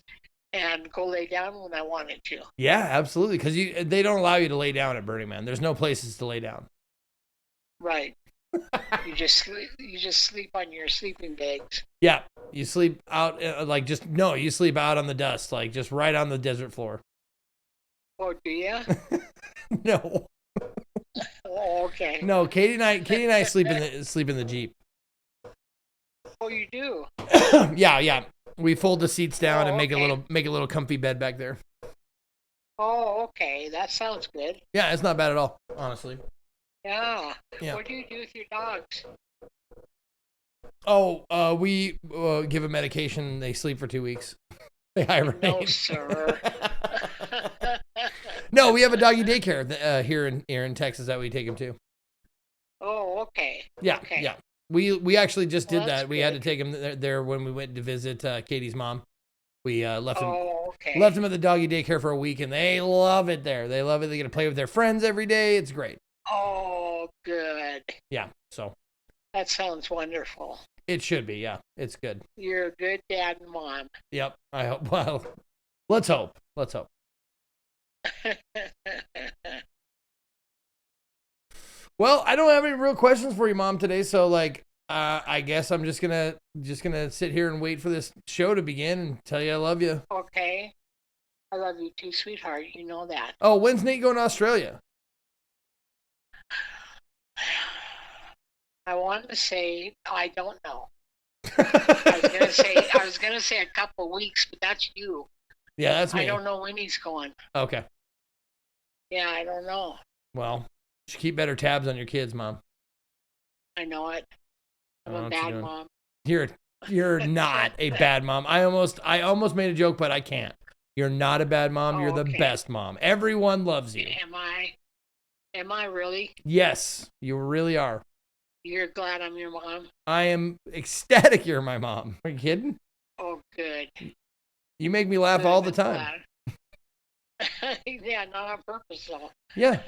and go lay down when I wanted to. Yeah, absolutely. Because they don't allow you to lay down at Burning Man. There's no places to lay down. Right. You just sleep on your sleeping bags. Yeah, you sleep out you sleep out on the dust, like just right on the desert floor. Oh, do you? No. Oh, okay. No, Katie and I sleep in the Jeep. Oh, you do? Yeah. We fold the seats down and make okay. a little comfy bed back there. Oh, okay. That sounds good. Yeah, it's not bad at all, honestly. Yeah. Yeah. What do you do with your dogs? Oh, we give them medication. They sleep for 2 weeks. They hibernate. No, sir. No, we have a doggy daycare here in Texas that we take them to. Oh, okay. Yeah, okay. yeah. We actually just did Well, that. that's We had to good. take him there when we went to visit Katie's mom. We left him okay. left him at the doggy daycare for a week, and they love it there. They love it. They get to play with their friends every day. It's great. Oh, good. Yeah, so That sounds wonderful. it should be. Yeah, it's good. You're a good dad and mom. Yep. I hope. Well, let's hope. Let's hope. Well, I don't have any real questions for you, Mom, today. So, I guess I'm just gonna sit here and wait for this show to begin and tell you I love you. Okay. I love you too, sweetheart. You know that. Oh, when's Nate going to Australia? I want to say I don't know. I was gonna say a couple weeks, but that's you. Yeah, that's me. I don't know when he's going. Okay. Yeah, I don't know. Well, you should keep better tabs on your kids, Mom. I know it. I'm a bad mom. You're not a bad mom. I almost made a joke, but I can't. You're not a bad mom. You're the best mom. Everyone loves you. Am I really? Yes, you really are. You're glad I'm your mom? I am ecstatic you're my mom. Are you kidding? Oh, good. You make me laugh all the time. Yeah, not on purpose, though. Yeah.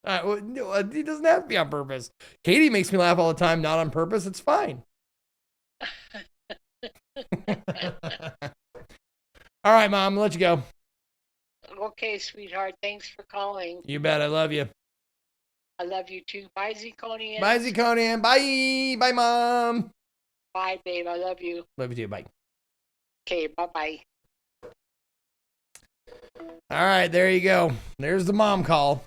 Well, no, it doesn't have to be on purpose. Katie makes me laugh all the time, not on purpose. It's fine. All right, Mom, I'll let you go. Okay, sweetheart. Thanks for calling. You bet. I love you. I love you too. Bye, Zirconian. Bye, Zirconian. Bye. Bye, Mom. Bye, babe. I love you. Love you too. Bye. Okay, bye-bye. All right, there you go. There's the mom call.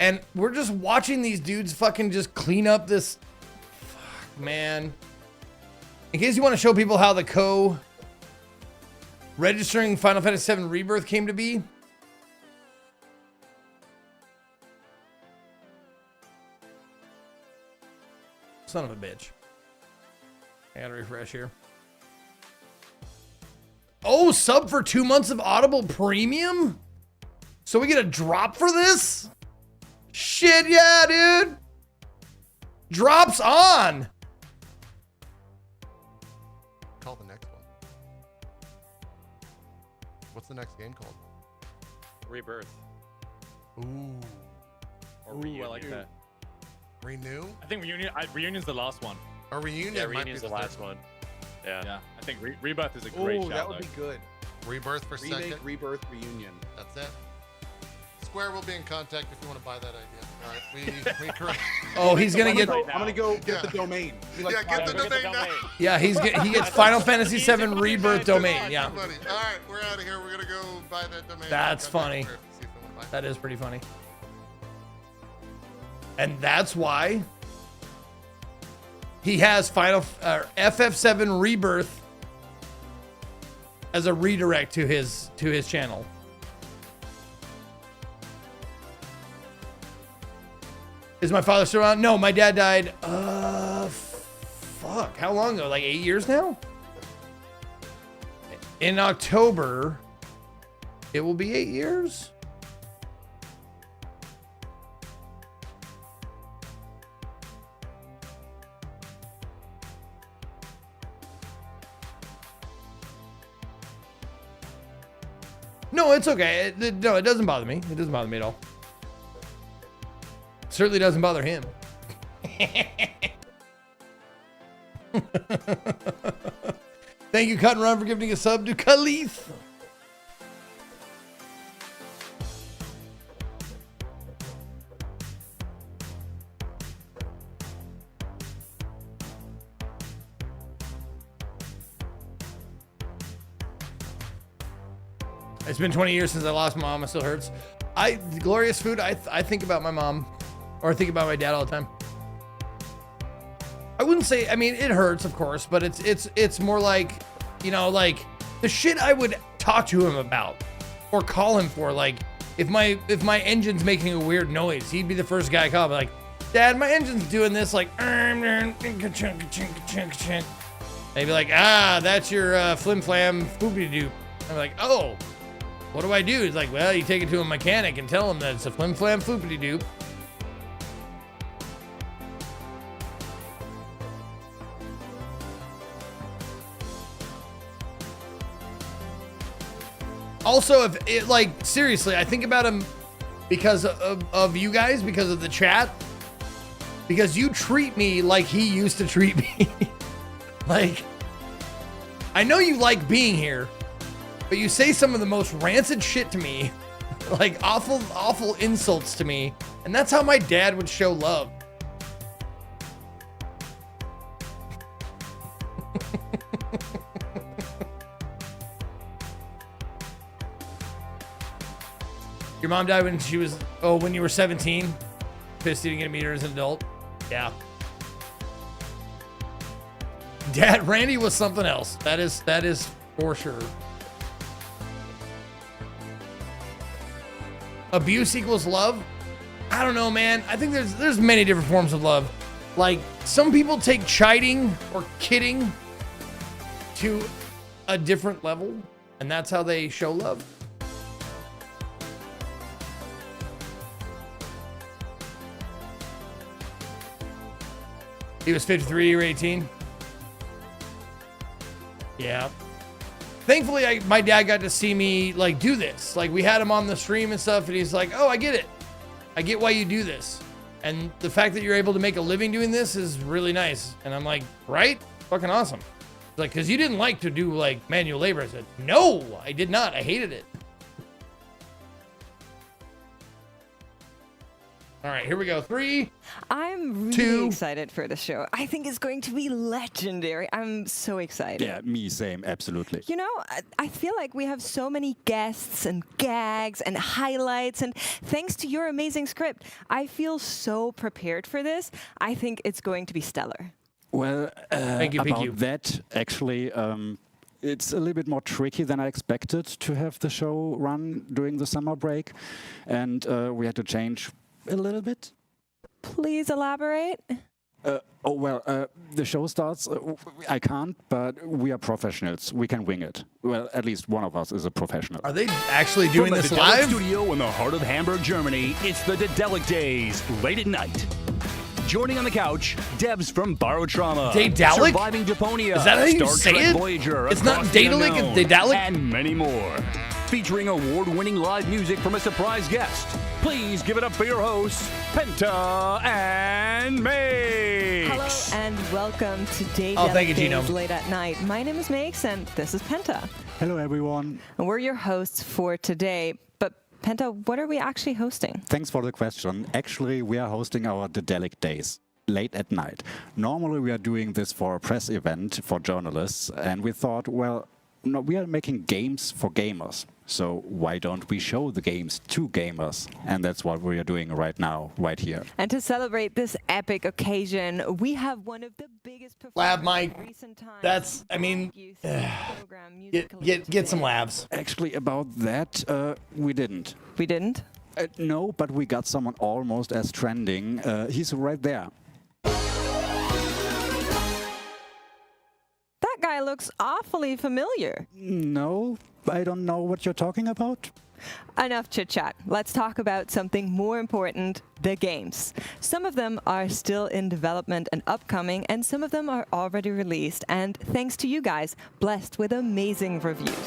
And we're just watching these dudes fucking just clean up this. Fuck, man. In case you want to show people how the registering Final Fantasy VII Rebirth came to be. Son of a bitch. I gotta refresh here. Oh, sub for 2 months of Audible Premium? So we get a drop for this? Shit, yeah, dude. Drops on. Call the next one. What's the next game called? Rebirth. Ooh. Or Reunion. I like that. Renew? I think Reunion's the last one. Or Reunion? Yeah, Reunion's the last one. Yeah. I think Rebirth is a great shout. That would be good. Rebirth for Remake, second. Rebirth, Reunion. That's it. Square will be in contact if you want to buy that idea. All right, we correct. Oh, he's gonna get. I'm gonna go get the domain. Get the domain now. Yeah, he gets Final Fantasy VII Rebirth domain. Yeah. All right, we're out of here. We're gonna go buy that domain. That's funny. That is pretty funny. And that's why he has FF7 Rebirth as a redirect to his channel. Is my father still around? No, my dad died. Fuck. How long ago? Like 8 years now? In October, it will be 8 years. No, it's okay. No, it doesn't bother me. It doesn't bother me at all. Certainly doesn't bother him. Thank you, Cut and Run, for giving a sub to Khalif. It's been 20 years since I lost my mom. It still hurts. Glorious food. I think about my mom, or I think about my dad all the time. I wouldn't say. I mean, it hurts, of course, but it's more like, you know, like the shit I would talk to him about, or call him for. Like if my engine's making a weird noise, he'd be the first guy I call. I'd be like, Dad, my engine's doing this. Like, maybe like, that's your flim flam foopy doop. I'm like, oh. What do I do? He's like, well, you take it to a mechanic and tell him that it's a flim flam floopity doop. Also, if it, like, seriously, I think about him because of you guys, because of the chat, because you treat me like he used to treat me. Like, I know you like being here, but you say some of the most rancid shit to me, like awful insults to me, and that's how my dad would show love. Your mom died when she was, when you were 17? pissed he didn't get a meter as an adult. Yeah. Dad, Randy was something else. That is for sure. Abuse equals love? I don't know, man. I think there's many different forms of love. Like, some people take chiding or kidding to a different level, and that's how they show love. He was 53, you were 18? Yeah. Thankfully, my dad got to see me, like, do this. Like, we had him on the stream and stuff, and he's like, oh, I get it. I get why you do this. And the fact that you're able to make a living doing this is really nice. And I'm like, right? Fucking awesome. He's like, because you didn't like to do, like, manual labor. I said, no, I did not. I hated it. All right, here we go. 3, I'm really excited for the show. I think it's going to be legendary. I'm so excited. Yeah, me same, absolutely. You know, I feel like we have so many guests and gags and highlights, and thanks to your amazing script, I feel so prepared for this. I think it's going to be stellar. Well, Thank you, about that, actually, it's a little bit more tricky than I expected to have the show run during the summer break, and we had to change a little bit. Please elaborate. The show starts. I can't, but we are professionals. We can wing it. Well, at least one of us is a professional. Are they actually doing From this the live? studio in the heart of Hamburg, Germany, it's the Dedelic Days, late at night. Joining on the couch, Debs from Barotrauma. Dedelic? Surviving Deponia. Is that how you Star say Trek it? Voyager. It's not Across the Dedelic, Unknown, it's Dedelic? And many more. Featuring award-winning live music from a surprise guest. Please give it up for your hosts, Penta and Makes. Hello and welcome to Day thank you, Days Gino. Late at Night. My name is Makes and this is Penta. Hello, everyone. And we're your hosts for today. But Penta, what are we actually hosting? Thanks for the question. Actually, we are hosting our Dedelic Days late at night. Normally, we are doing this for a press event for journalists, and we thought, well, no, we are making games for gamers. So why don't we show the games to gamers? And that's what we are doing right now, right here. And to celebrate this epic occasion, we have one of the biggest Lab performances mic. in recent times. That's, I mean, get some labs. Actually, about that, we didn't. We didn't? No, but we got someone almost as trending. He's right there. That guy looks awfully familiar. No, I don't know what you're talking about. Enough chit-chat. Let's talk about something more important, the games. Some of them are still in development and upcoming, and some of them are already released, and thanks to you guys, blessed with amazing reviews.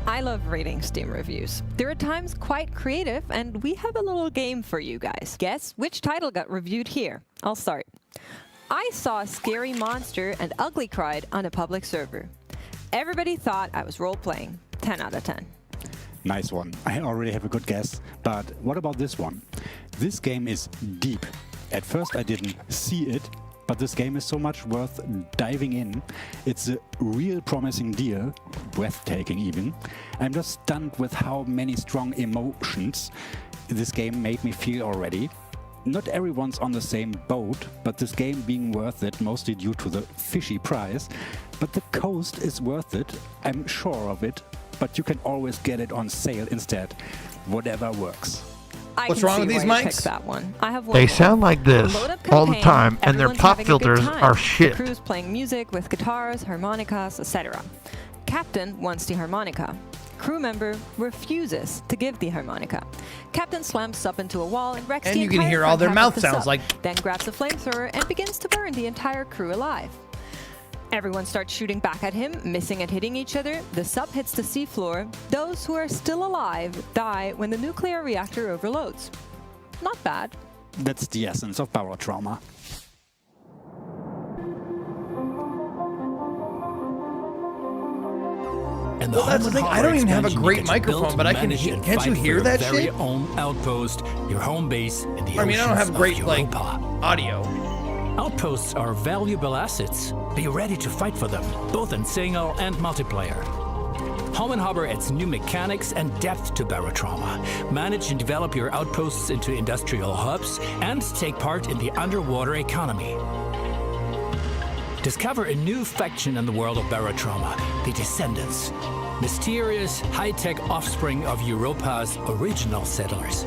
I love reading Steam reviews. They're at times quite creative, and we have a little game for you guys. Guess which title got reviewed here? I'll start. I saw a scary monster and ugly cried on a public server. Everybody thought I was role-playing. 10 out of 10. Nice one. I already have a good guess. But what about this one? This game is deep. At first I didn't see it, but this game is so much worth diving in. It's a real promising deal, breathtaking even. I'm just stunned with how many strong emotions this game made me feel already. Not everyone's on the same boat, but this game being worth it mostly due to the fishy price. But the coast is worth it, I'm sure of it, but you can always get it on sale instead. Whatever works. What's wrong with these mics? That one. I have one They more. sound like this Load up all the campaign, time, and their everyone's pop having a good filters time. are shit. The crew's playing music with guitars, harmonicas, etc. Captain wants the harmonica. Crew member refuses to give the harmonica. Captain slams up into a wall and wrecks And the you can entire hear all front their half mouth of the sounds sub, like- then grabs a flamethrower and begins to burn the entire crew alive. Everyone starts shooting back at him, missing and hitting each other. The sub hits the seafloor. Those who are still alive die when the nuclear reactor overloads. Not bad. That's the essence of Barotrauma. And Well, that's the thing. I don't even have a great microphone, but I can. Can't you hear that very shit? own outpost, your home base in the I mean, I don't have oceans great of like Europa. audio. Outposts are valuable assets. Be ready to fight for them, both in single and multiplayer. Home and Harbor adds new mechanics and depth to barotrauma. Manage and develop your outposts into industrial hubs and take part in the underwater economy. Discover a new faction in the world of barotrauma, the Descendants. Mysterious, high-tech offspring of Europa's original settlers.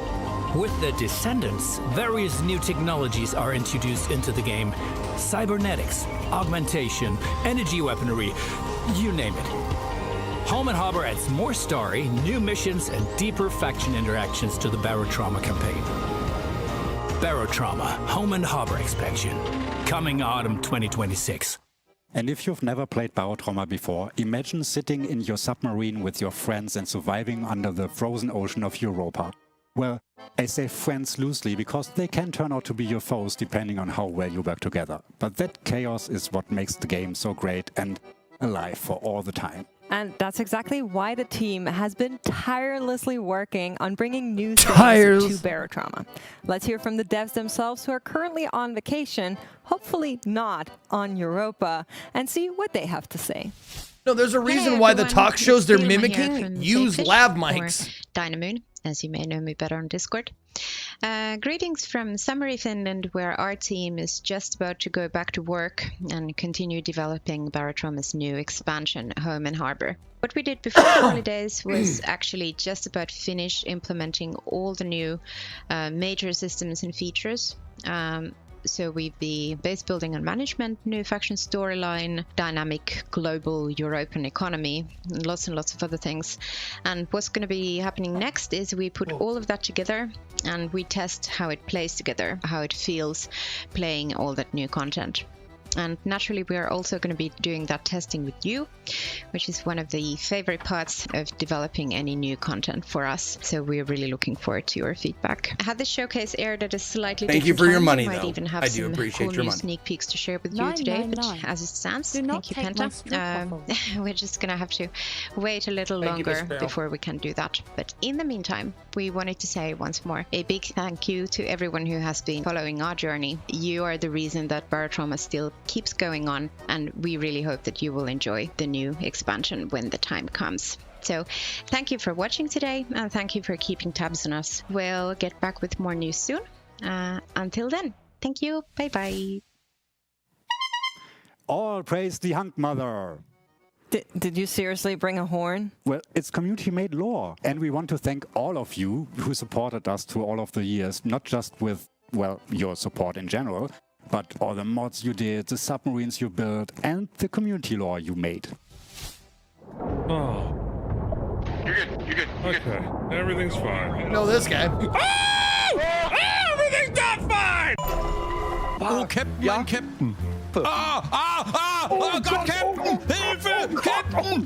With the Descendants, various new technologies are introduced into the game. Cybernetics, augmentation, energy weaponry, you name it. Home and Harbor adds more story, new missions, and deeper faction interactions to the barotrauma campaign. Barotrauma, Home and Harbor expansion. Coming autumn 2026. And if you've never played barotrauma before, imagine sitting in your submarine with your friends and surviving under the frozen ocean of Europa. Well, I say friends loosely because they can turn out to be your foes depending on how well you work together. But that chaos is what makes the game so great and alive for all the time. And that's exactly why the team has been tirelessly working on bringing new things to barotrauma. Let's hear from the devs themselves who are currently on vacation, hopefully not on Europa, and see what they have to say. No, there's a reason why the talk shows they're mimicking use lav mics. Dynamoon, as you may know me better on Discord. Greetings from summery Finland, where our team is just about to go back to work and continue developing barotrauma's new expansion, Home and Harbor. What we did before the holidays was actually just about finish implementing all the new major systems and features. So we've the base building and management, new faction storyline, dynamic global European economy, and lots of other things. And what's going to be happening next is we put all of that together and we test how it plays together, how it feels playing all that new content. And naturally, we are also going to be doing that testing with you, which is one of the favorite parts of developing any new content for us. So we're really looking forward to your feedback. Had the showcase aired at a slightly Thank you for your money, might though. even have I do some appreciate cool your new money. sneak peeks to share with you today. But as it stands, thank you, Penta. We're just going to have to wait a little longer before we can do that. But in the meantime, we wanted to say once more a big thank you to everyone who has been following our journey. You are the reason that barotrauma still keeps going on, and we really hope that you will enjoy the new expansion when the time comes. So thank you for watching today, and thank you for keeping tabs on us. We'll get back with more news soon. Until then, thank you. Bye bye. All praise the Hunk Mother. Did you seriously bring a horn? Well, it's community-made lore, and we want to thank all of you who supported us through all of the years, not just with, well, your support in general, but all the mods you did, the submarines you built, and the community lore you made. Oh. You're good. Okay. Everything's fine. No, this guy. Everything's not fine! Oh, Captain, ja, Captain. Oh, God, Captain! Hilfe! Captain!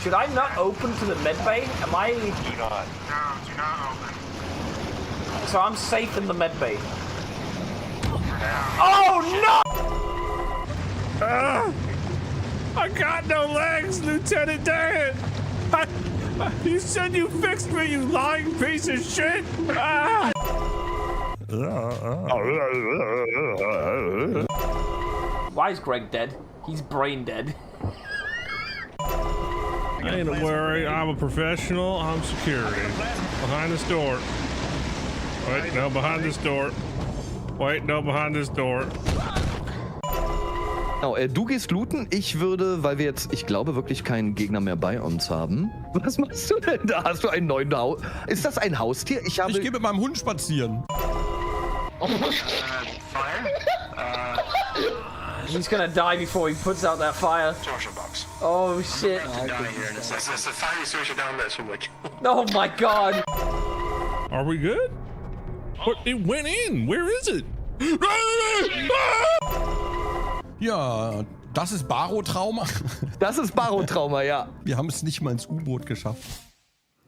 Should I not open to the medbay? Am I... Do not. No, do not open. So I'm safe in the medbay. Oh, no! I got no legs, Lieutenant Dan! You said you fixed me, you lying piece of shit! Why is Greg dead? He's brain dead. Ain't a worry, I'm a professional, I'm security. Behind this door. Wait, no, behind this door. Wait, no, behind this door. Genau, du gehst looten. Ich würde, weil wir jetzt, ich glaube, wirklich keinen Gegner mehr bei uns haben. Was machst du denn da? Hast du einen neuen Haus? Ist das ein Haustier? Ich gehe mit meinem Hund spazieren. He's gonna die before he puts out that fire. Oh shit. Oh my god. Are we good? What? It went in. Where is it? Ja, das ist Barotrauma. Das ist Barotrauma, ja. Wir haben es nicht mal ins U-Boot geschafft.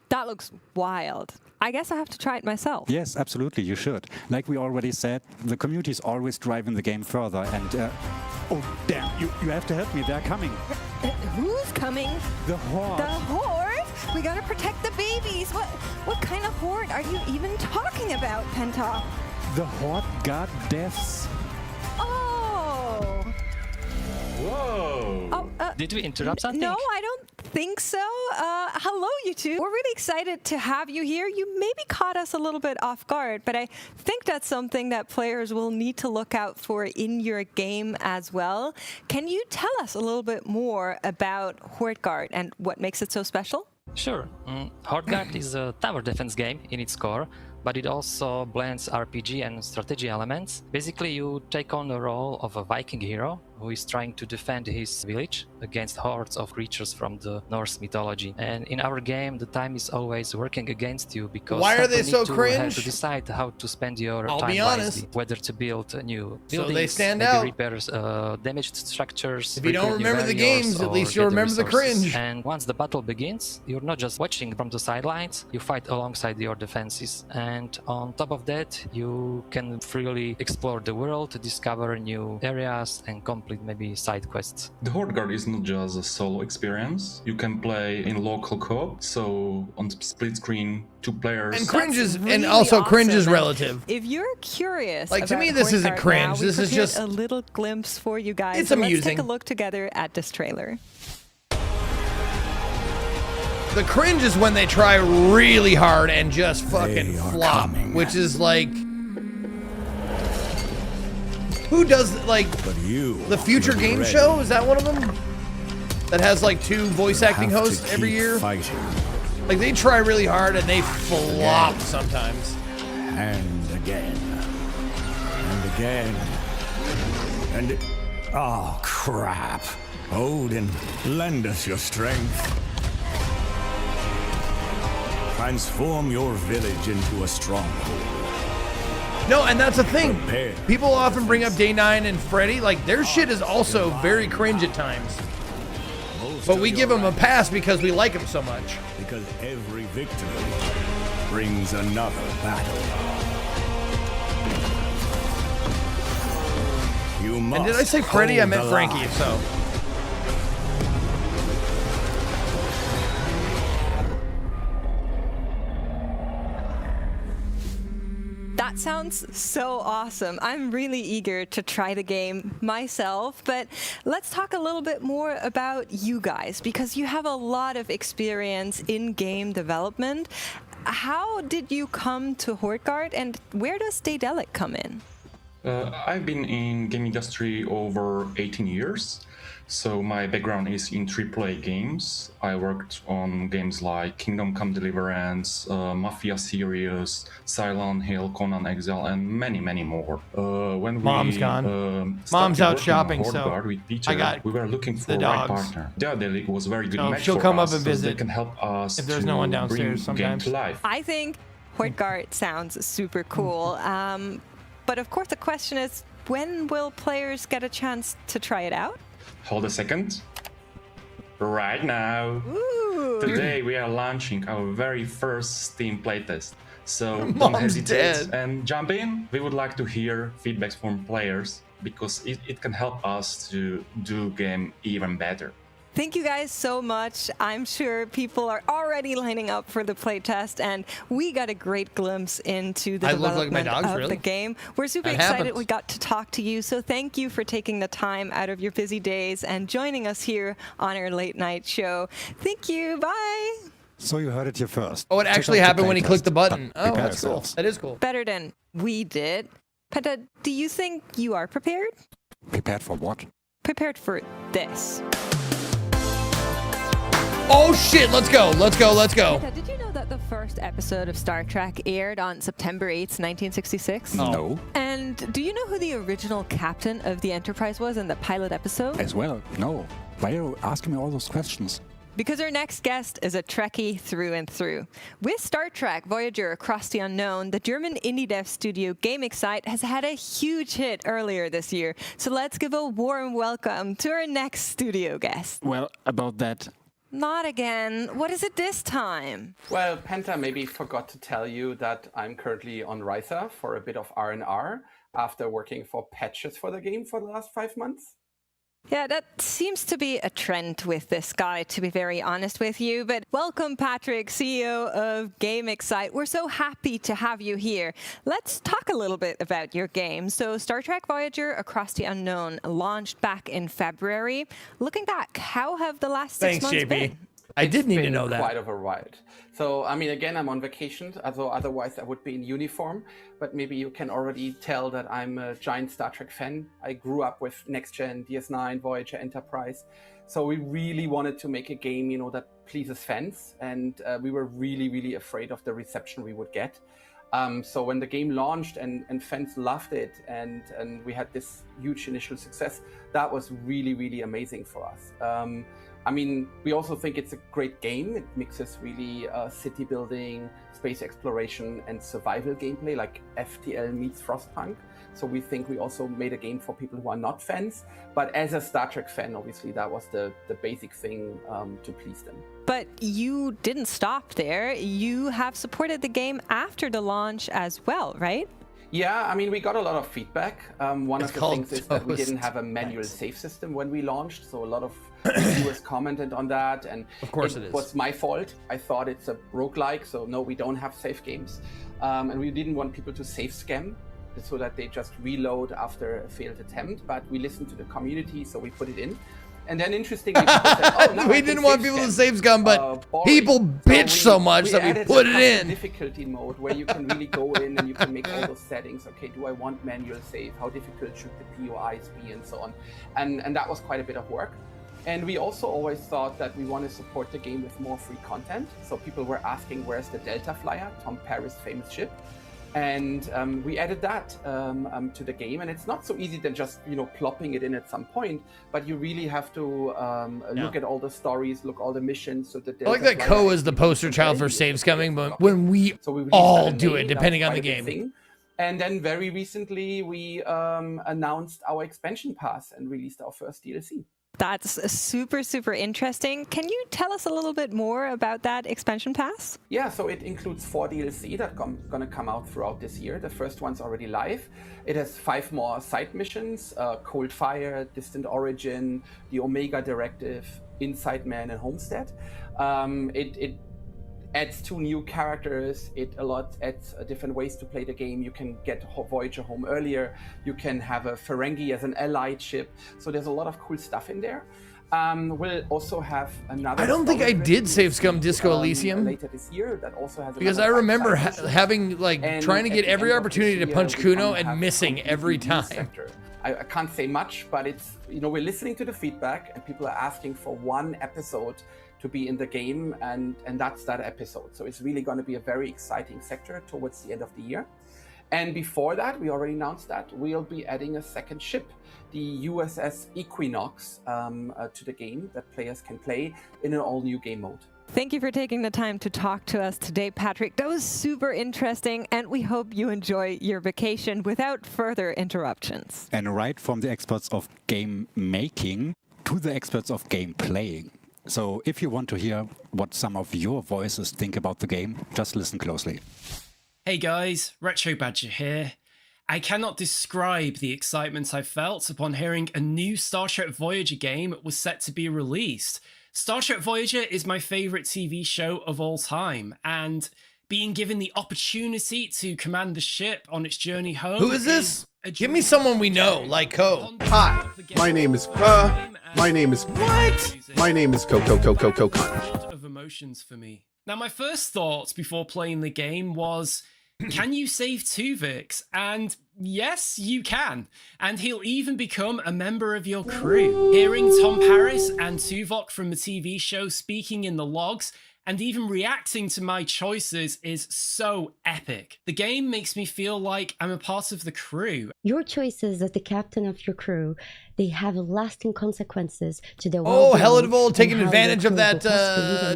That looks wild. I guess I have to try it myself. Yes, absolutely, you should. Like we already said, the community is always driving the game further, and oh damn, you have to help me, they're coming. Who's coming? The Horde. The Horde? We gotta protect the babies. What kind of Horde are you even talking about, Penta? The Horde got deaths. Oh. Whoa. Oh, did we interrupt something? No, I don't think so. Hello, you two. We're really excited to have you here. You maybe caught us a little bit off guard, but I think that's something that players will need to look out for in your game as well. Can you tell us a little bit more about Hortguard and what makes it so special? Sure. Hortguard is a tower defense game in its core, but it also blends RPG and strategy elements. Basically, you take on the role of a Viking hero who is trying to defend his village against hordes of creatures from the Norse mythology. And in our game, the time is always working against you because why are they so you cringe? have to decide how to spend your I'll time be honest. wisely, whether to build new So buildings, they stand maybe out. repair damaged structures. If you don't recruit new remember the warriors, games, at or least you'll get the remember the resources. cringe. And once the battle begins, you're not just watching from the sidelines, you fight alongside your defenses. And on top of that, you can freely explore the world, discover new areas, and complete maybe side quests. The Hortguard is not just a solo experience. You can play in local co-op, so on split screen, 2 players. And cringe is, Really and also cringe is awesome. relative. If you're curious, Like, to about me, this isn't Hortguard cringe. now, we This is prepared just- a little glimpse for you guys. It's So amusing. Let's take a look together at this trailer. The cringe is when they try really hard and just fucking flop, which is like, who does like the Future Game ready. Show? Is that one of them? That has like 2 voice acting have to hosts every keep year. fighting. Like they try really hard and they flop sometimes. And again. And again. And... Oh, crap. Odin, lend us your strength. Transform your village into a stronghold. No, and that's the thing. Prepare. People often bring up Day 9 and Freddy. Like their shit is also very cringe at times. But we give them a pass because we like them so much. Because every victory brings another battle. You must And did I say Freddy? I hold meant the Frankie, line. so. That sounds so awesome. I'm really eager to try the game myself, but let's talk a little bit more about you guys because you have a lot of experience in game development. How did you come to Hortguard and where does Daedalic come in? I've been in game industry over 18 years. So my background is in AAA games. I worked on games like Kingdom Come Deliverance, Mafia series, Silent Hill, Conan Exile, and many, many more. When Mom's we, gone. started Mom's out working shopping, on Hortguard so with Peter, I got we were looking for the the right dogs. partner. Daedalic was a very good So match she'll for come us, up and so visit they can help us if there's to no one bring downstairs game sometimes. to life. I think Hortguard sounds super cool. But of course the question is, when will players get a chance to try it out? Hold a second. Right now. Ooh. Today we are launching our very first Steam playtest. So don't Mom's hesitate dead. and jump in. We would like to hear feedbacks from players because it can help us to do game even better. Thank you guys so much. I'm sure people are already lining up for the playtest, and we got a great glimpse into the I look like my development dogs, of really? the game. We're super That excited happens. we got to talk to you, so thank you for taking the time out of your busy days and joining us here on our late night show. Thank you. Bye. So you heard it here first. Oh, it Check actually out the happened when he playtest, clicked the button. but Oh, prepare that's cool. yourselves. That is cool. Better than we did. Penta, do you think you are prepared? Prepared for what? Prepared for this. Oh shit, let's go. Let's go. Let's go. Penta, did you know that the first episode of Star Trek aired on September 8th, 1966? No. And do you know who the original captain of the Enterprise was in the pilot episode? As well, no. Why are you asking me all those questions? Because our next guest is a Trekkie through and through. With Star Trek Voyager Across the Unknown, the German indie dev studio Game Excite has had a huge hit earlier this year. So let's give a warm welcome to our next studio guest. Well, about that, Not again. What is it this time? Well, Penta maybe forgot to tell you that I'm currently on Rytha for a bit of R&R after working for patches for the game for the last 5 months. Yeah, that seems to be a trend with this guy, to be very honest with you. But welcome, Patrick, CEO of Game Excite. We're so happy to have you here. Let's talk a little bit about your game. So Star Trek Voyager Across the Unknown launched back in February. Looking back, how have the last 6 months been? I did need to been know that. Quite of a ride. So, I mean, again, I'm on vacation, so otherwise I would be in uniform. But maybe you can already tell that I'm a giant Star Trek fan. I grew up with Next Gen, DS9, Voyager, Enterprise. So we really wanted to make a game, you know, that pleases fans. And we were really, really afraid of the reception we would get. So when the game launched and fans loved it and we had this huge initial success, that was really, really amazing for us. I mean, we also think it's a great game. It mixes really city building, space exploration, and survival gameplay, like FTL meets Frostpunk. So we think we also made a game for people who are not fans. But as a Star Trek fan, obviously, that was the basic thing to please them. But you didn't stop there. You have supported the game after the launch as well, right? Yeah, I mean, we got a lot of feedback. One of the things is that we didn't have a manual save system when we launched, so a lot of reviewers commented on that, and of course it was my fault. I thought it's a roguelike, so no, we don't have save games. And we didn't want people to save scam, so that they just reload after a failed attempt, but we listened to the community, so we put it in. And then interestingly, people said, oh, no, we didn't want people to save scum, but people bitch so much that we put it in. Difficulty mode where you can really go in and you can make all those settings. Okay, do I want manual save? How difficult should the POIs be, and so on? And that was quite a bit of work. And we also always thought that we want to support the game with more free content. So people were asking, where's the Delta Flyer, Tom Paris' famous ship? And we added that to the game, and it's not so easy than just, you know, plopping it in at some point, but you really have to look at all the stories, look all the missions. So that I like that Ko is the poster child for save scumming, but when we all do it, depending on the game. And then very recently, we announced our expansion pass and released our first DLC. That's super, super interesting. Can you tell us a little bit more about that expansion pass? Yeah, so it includes 4 DLC that are going to come out throughout this year. The first one's already live. It has 5 more side missions, Cold Fire, Distant Origin, the Omega Directive, Inside Man, and Homestead. It adds 2 new characters. It adds different ways to play the game. You can get Voyager home earlier. You can have a Ferengi as an allied ship. So there's a lot of cool stuff in there. We'll also have another. I don't think I did save scum Disco Elysium later this year. That also has because I remember having trying to get every opportunity to punch Kuno and missing every time. I can't say much, but it's, you know, we're listening to the feedback and people are asking for one episode to be in the game, and that's that episode. So it's really going to be a very exciting sector towards the end of the year. And before that, we already announced that we'll be adding a second ship, the USS Equinox, to the game that players can play in an all-new game mode. Thank you for taking the time to talk to us today, Patrick. That was super interesting, and we hope you enjoy your vacation without further interruptions. And right from the experts of game making to the experts of game playing. So if you want to hear what some of your voices think about the game, just listen closely. Hey guys, Retro Badger here. I cannot describe the excitement I felt upon hearing a new Star Trek Voyager game was set to be released. Star Trek Voyager is my favourite TV show of all time, and being given the opportunity to command the ship on its journey home... Who is this? Give me someone we know, like Ko. Hi, my name is my name is what? My name is Coco. Of emotions for me. Now, my first thoughts before playing the game was, can you save Tuvix? And yes, you can. And he'll even become a member of your crew. Hearing Tom Paris and Tuvok from the TV show speaking in the logs and even reacting to my choices is so epic. The game makes me feel like I'm a part of the crew. Your choices as the captain of your crew, they have lasting consequences to the Oh, Helidvold taking advantage of that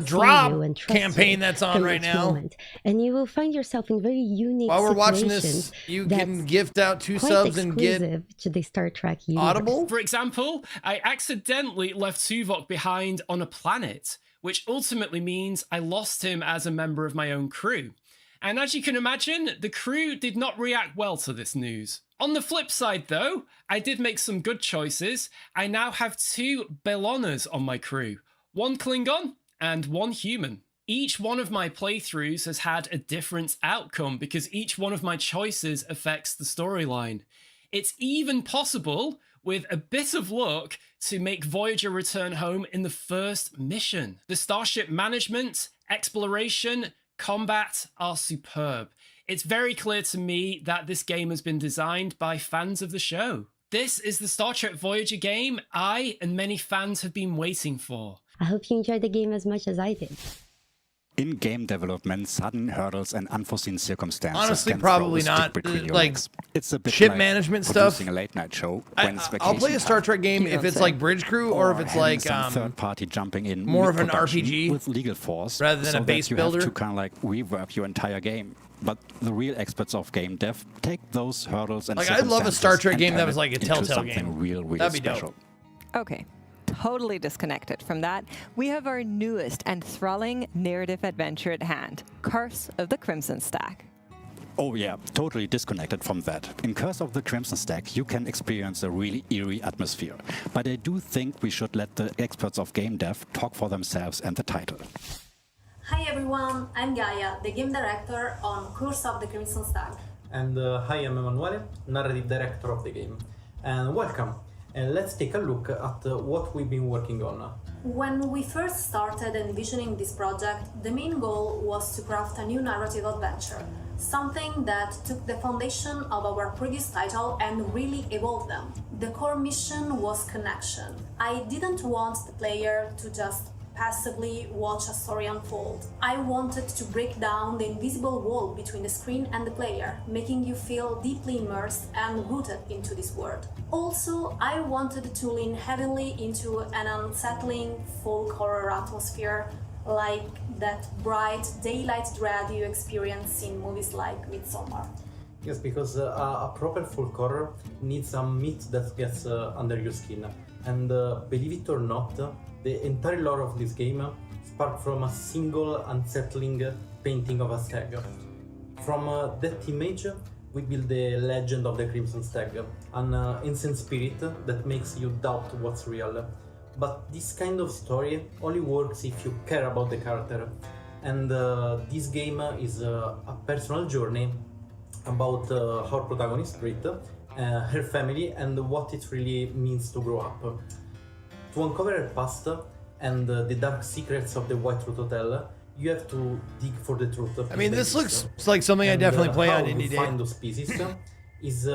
drop campaign that's on right now. Moment. And you will find yourself in very unique While we're watching this, you can gift out 2 subs and get to the Star Trek universe. Audible. For example, I accidentally left Tuvok behind on a planet, which ultimately means I lost him as a member of my own crew. And as you can imagine, the crew did not react well to this news. On the flip side though, I did make some good choices. I now have 2 Beloners on my crew, 1 Klingon and 1 human. Each one of my playthroughs has had a different outcome because each one of my choices affects the storyline. It's even possible with a bit of luck to make Voyager return home in the first mission. The starship management, exploration, combat are superb. It's very clear to me that this game has been designed by fans of the show. This is the Star Trek Voyager game I and many fans have been waiting for. I hope you enjoyed the game as much as I did. In game development, sudden hurdles and unforeseen circumstances. Honestly, can probably throw a stick not. between your Like, legs. It's a bit ship like management producing stuff. a late night show. I'll play a Star Trek game if it's like Bridge Crew or if it's having like some third party jumping in more of an mid-production RPG with legal force rather than so a base that you builder. have to kind of like rework your entire game. But the real experts of game dev take those hurdles and Like, I'd love a Star Trek and game that turn was it like a into Telltale something game. real That'd be special. dope. Okay, totally disconnected from that, we have our newest and thrilling narrative adventure at hand, Curse of the Crimson Stack. Oh yeah, totally disconnected from that. In Curse of the Crimson Stack, you can experience a really eerie atmosphere. But I do think we should let the experts of game dev talk for themselves and the title. Hi everyone, I'm Gaia, the game director on Curse of the Crimson Stack. And hi, I'm Emanuele, narrative director of the game. And welcome. And let's take a look at what we've been working on. When we first started envisioning this project, the main goal was to craft a new narrative adventure, something that took the foundation of our previous title and really evolved them. The core mission was connection. I didn't want the player to just passively watch a story unfold. I wanted to break down the invisible wall between the screen and the player, making you feel deeply immersed and rooted into this world. Also, I wanted to lean heavily into an unsettling folk horror atmosphere, like that bright daylight dread you experience in movies like Midsommar. Yes, because a proper folk horror needs some meat that gets under your skin. And believe it or not, the entire lore of this game sparked from a single unsettling painting of a stag. From that image, we build the legend of the Crimson Stag, an ancient spirit that makes you doubt what's real. But this kind of story only works if you care about the character. And this game is a personal journey about our protagonist, Brit, her family, and what it really means to grow up. To uncover her past and the dark secrets of the White Root Hotel, you have to dig for the truth. I mean, this looks like something I definitely play on Indie Day. How to find those pieces is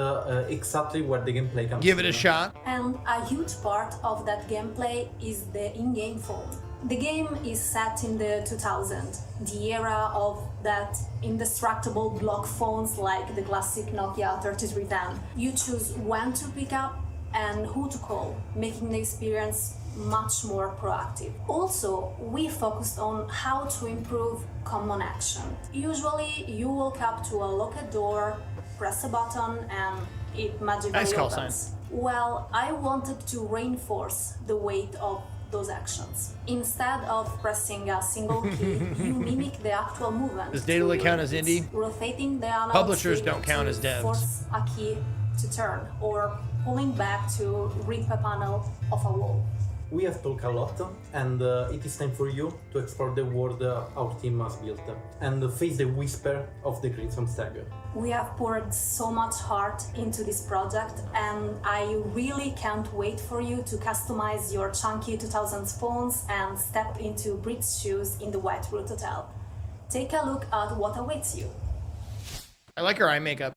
exactly where the gameplay comes Give it a in. shot. And a huge part of that gameplay is the in-game phone. The game is set in the 2000s, the era of that indestructible block phones like the classic Nokia 3310. You choose when to pick up and who to call, making the experience much more proactive. Also, we focused on how to improve common action. Usually, you walk up to a locked door, press a button, and it magically Nice call opens. sign. Well, I wanted to reinforce the weight of those actions. Instead of pressing a single key, you mimic the actual movement. Does Data Lake count as indie? Rotating the analog Publishers stick don't count to as devs. force a key to turn, or pulling back to rip a panel of a wall. We have talked a lot, and it is time for you to explore the world our team has built and face the whisper of the Crimson Stag. We have poured so much heart into this project, and I really can't wait for you to customize your chunky 2000s phones and step into Brit's shoes in the White Root Hotel. Take a look at what awaits you. I like her eye makeup.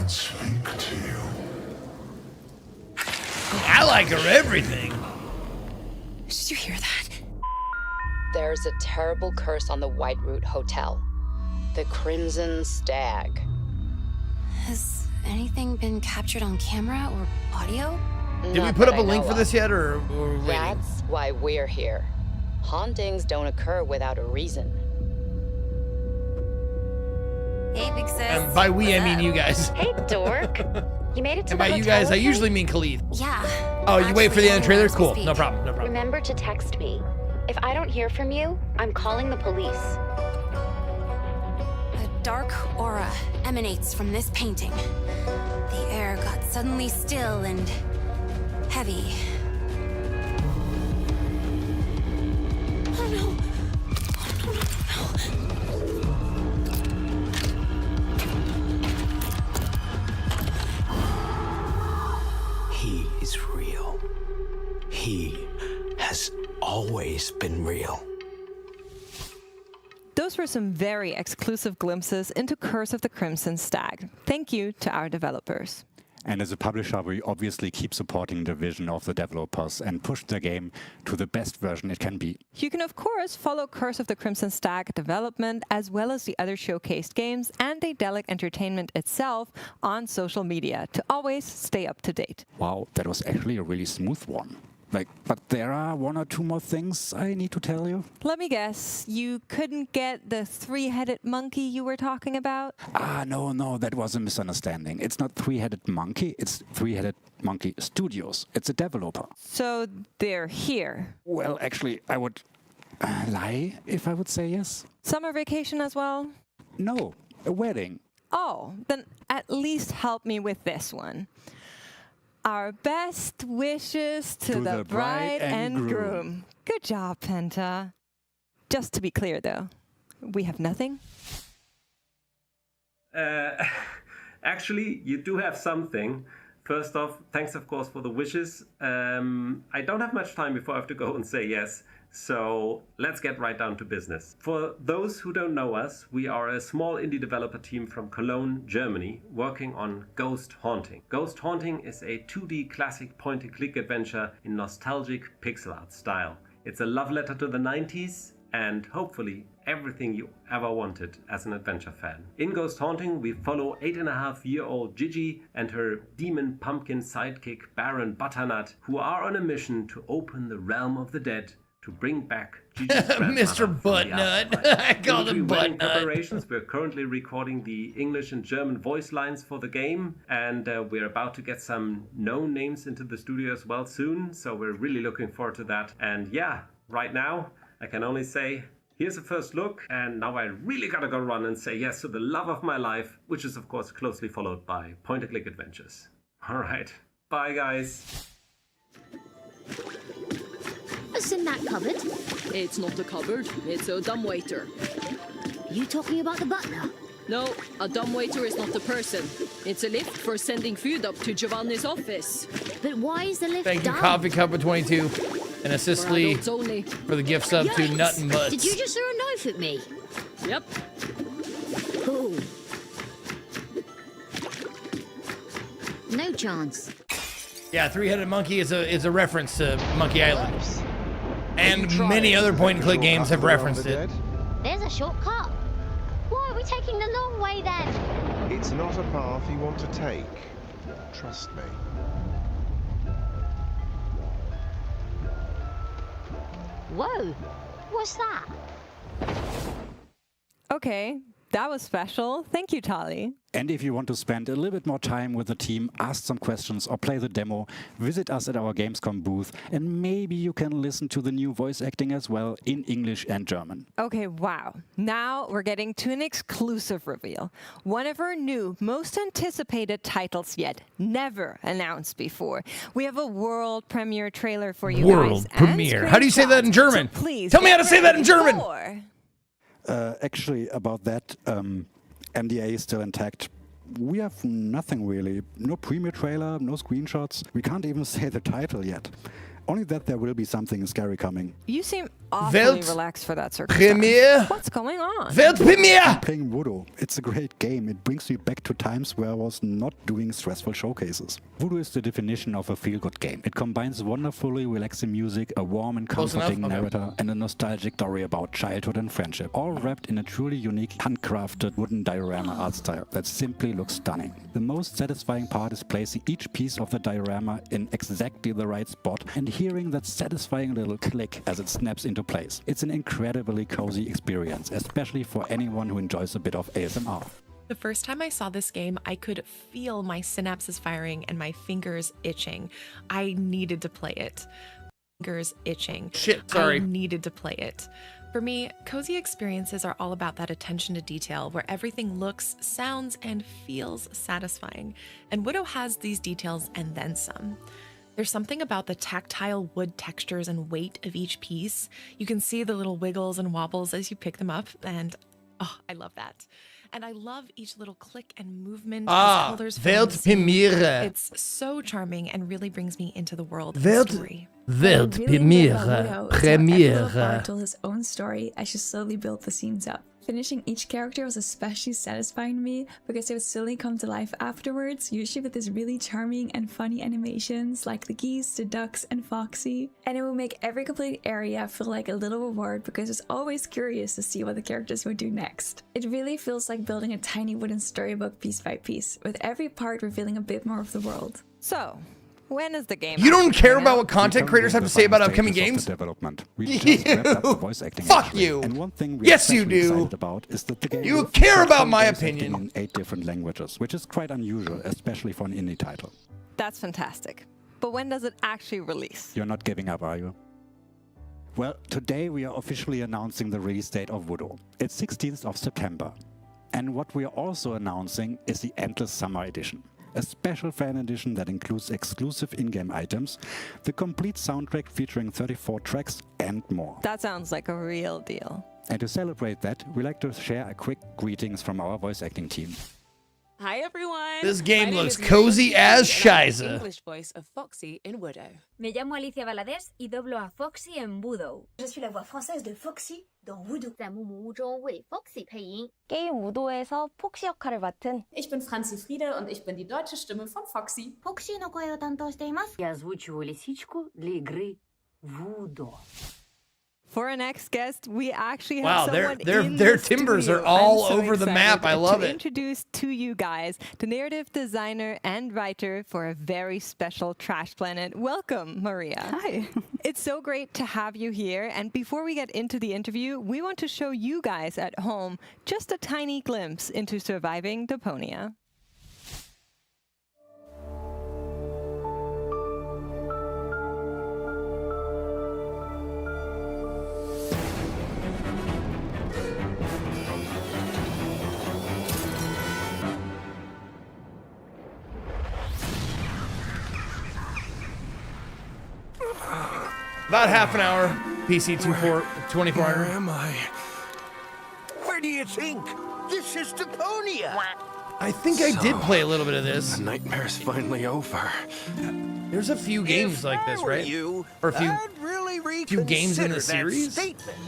Speak to you. I like her everything. Did you hear that? There's a terrible curse on the White Root Hotel. The Crimson Stag. Has anything been captured on camera or audio? Did we Not put that up a I link know for of. this yet, or we're waiting? That's why we're here. Hauntings don't occur without a reason. Hey, Big Sis. And by we, I mean you guys. Hey, dork. You made it to And the by you hotel guys, I okay? usually mean Khalid. Yeah. Oh, you wait for the end of the trailer? Actually, Cool. No problem. No problem. Remember to text me. If I don't hear from you, I'm calling the police. A dark aura emanates from this painting. The air got suddenly still and heavy. Oh no! always been real. Those were some very exclusive glimpses into Curse of the Crimson Stag. Thank you to our developers. And as a publisher, we obviously keep supporting the vision of the developers and push the game to the best version it can be. You can, of course, follow Curse of the Crimson Stag development, as well as the other showcased games and Daedalic Entertainment itself on social media to always stay up to date. Wow, that was actually a really smooth one. But there are one or two more things I need to tell you. Let me guess, you couldn't get the three-headed monkey you were talking about? No, that was a misunderstanding. It's not Three-Headed Monkey, it's Three-Headed Monkey Studios. It's a developer. So they're here? Well, actually, I would lie if I would say yes. Summer vacation as well? No, a wedding. Oh, then at least help me with this one. Our best wishes to the bride and groom. Good job, Penta. Just to be clear, though, we have nothing? Actually, you do have something. First off, thanks, of course, for the wishes. I don't have much time before I have to go and say yes. So let's get right down to business. For those who don't know us, we are a small indie developer team from Cologne, Germany, working on Ghost Haunting. Ghost Haunting is a 2D classic point-and-click adventure in nostalgic pixel art style. It's a love letter to the 90s and hopefully everything you ever wanted as an adventure fan. In Ghost Haunting, we follow 8.5-year-old Gigi and her demon pumpkin sidekick Baron Butternut, who are on a mission to open the realm of the dead to bring back Gigi's Mr. Buttnut. I called him Buttnut. Preparations. We're currently recording the English and German voice lines for the game, and we're about to get some known names into the studio as well soon, so we're really looking forward to that. And yeah, right now, I can only say, here's a first look, and now I really gotta go run and say yes to the love of my life, which is of course closely followed by point-and-click adventures. Alright, bye guys. What's in that cupboard? It's not a cupboard, it's a dumbwaiter. You talking about the butler? No, a dumbwaiter is not a person. It's a lift for sending food up to Giovanni's office. But why is the lift Thank you, dumb? Coffee Cup of 22, and Assist Lee for the gift sub to Nut and Butts. Did you just throw a knife at me? Yep. Cool. No chance. Yeah, Three-Headed Monkey is a reference to Monkey Island. And many other point-and-click games have referenced it. There's a shortcut. Why are we taking the long way then? It's not a path you want to take. Trust me. Whoa, what's that? Okay, that was special. Thank you, Tali. And if you want to spend a little bit more time with the team, ask some questions or play the demo, visit us at our Gamescom booth, and maybe you can listen to the new voice acting as well in English and German. Okay, wow. Now we're getting to an exclusive reveal. One of our new, most anticipated titles yet, never announced before. We have a world premiere trailer for you guys. World premiere. How do you say that in German? So please tell me how to say that in German. Actually, about that, NDA is still intact. We have nothing really. No premiere trailer, no screenshots. We can't even say the title yet. Only that there will be something scary coming. You seem awfully relaxed for that circumstance. Premiere. What's going on? Weltpremiere! Playing Voodoo. It's a great game. It brings me back to times where I was not doing stressful showcases. Voodoo is the definition of a feel-good game. It combines wonderfully relaxing music, a warm and comforting narrator, and a nostalgic story about childhood and friendship, all wrapped in a truly unique, handcrafted wooden diorama art style that simply looks stunning. The most satisfying part is placing each piece of the diorama in exactly the right spot and hearing that satisfying little click as it snaps into place. It's an incredibly cozy experience, especially for anyone who enjoys a bit of ASMR. The first time I saw this game, I could feel my synapses firing and my fingers itching. I needed to play it. Fingers itching. Shit, sorry. I needed to play it. For me, cozy experiences are all about that attention to detail where everything looks, sounds, and feels satisfying. And Widow has these details and then some. There's something about the tactile wood textures and weight of each piece. You can see the little wiggles and wobbles as you pick them up, and oh, I love that. And I love each little click and movement. Weltpremiere. It's so charming and really brings me into the world of Welt, the story. Weltpremiere. Told his own story as she slowly built the scenes up. Finishing each character was especially satisfying to me because they would slowly come to life afterwards, usually with these really charming and funny animations like the geese, the ducks, and Foxy. And it would make every complete area feel like a little reward because I was always curious to see what the characters would do next. It really feels like building a tiny wooden storybook piece by piece, with every part revealing a bit more of the world. So, when is the game? You don't care about what content creators have to say about upcoming games? Development. We just wrapped up the voice acting. Fuck actually. you. And one thing Yes, you do. excited about is that the game You will care feature about full my voice acting opinion. in 8 different languages, which is quite unusual, especially for an indie title. That's fantastic. But when does it actually release? You're not giving up, are you? Well, today we are officially announcing the release date of Voodoo. It's 16th of September. And what we are also announcing is the Endless Summer Edition. A special fan edition that includes exclusive in-game items, the complete soundtrack featuring 34 tracks and more. That sounds like a real deal. And to celebrate that, we like to share a quick greetings from our voice acting team. Hi everyone. This game My name looks is cozy Maria, as and I'm the Shiza. English voice of Foxy in Widow. Me llamo Alicia Valadez y doblo a Foxy en Voodoo. Je suis la voix française de Foxy dans Voodoo. 在木木屋中为 Foxy 配音. 게임 우도에서 폭시 역할을 맡은 Ich bin Franzi Friede und ich bin die deutsche Stimme von Foxy. 폭시の声を担当しています. Я озвучиваю лисичку для игры Voodoo. For our next guest, we actually Wow, have someone their in their the timbers studio. are all I'm so over the excited map. I love to it. introduce to you guys the narrative designer and writer for a very special Trash Planet. Welcome, Maria. Hi. It's so great to have you here. And before we get into the interview, we want to show you guys at home just a tiny glimpse into surviving Deponia. About half an hour. PC 2400. Where am I? Where do you think? This is Deponia. I think I did play a little bit of this. The nightmare's finally over. There's a few games like this, right? You, Or a few, I'd really few games in the reconsider that series? statement.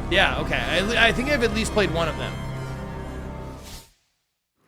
Yeah, okay. I think I've at least played one of them.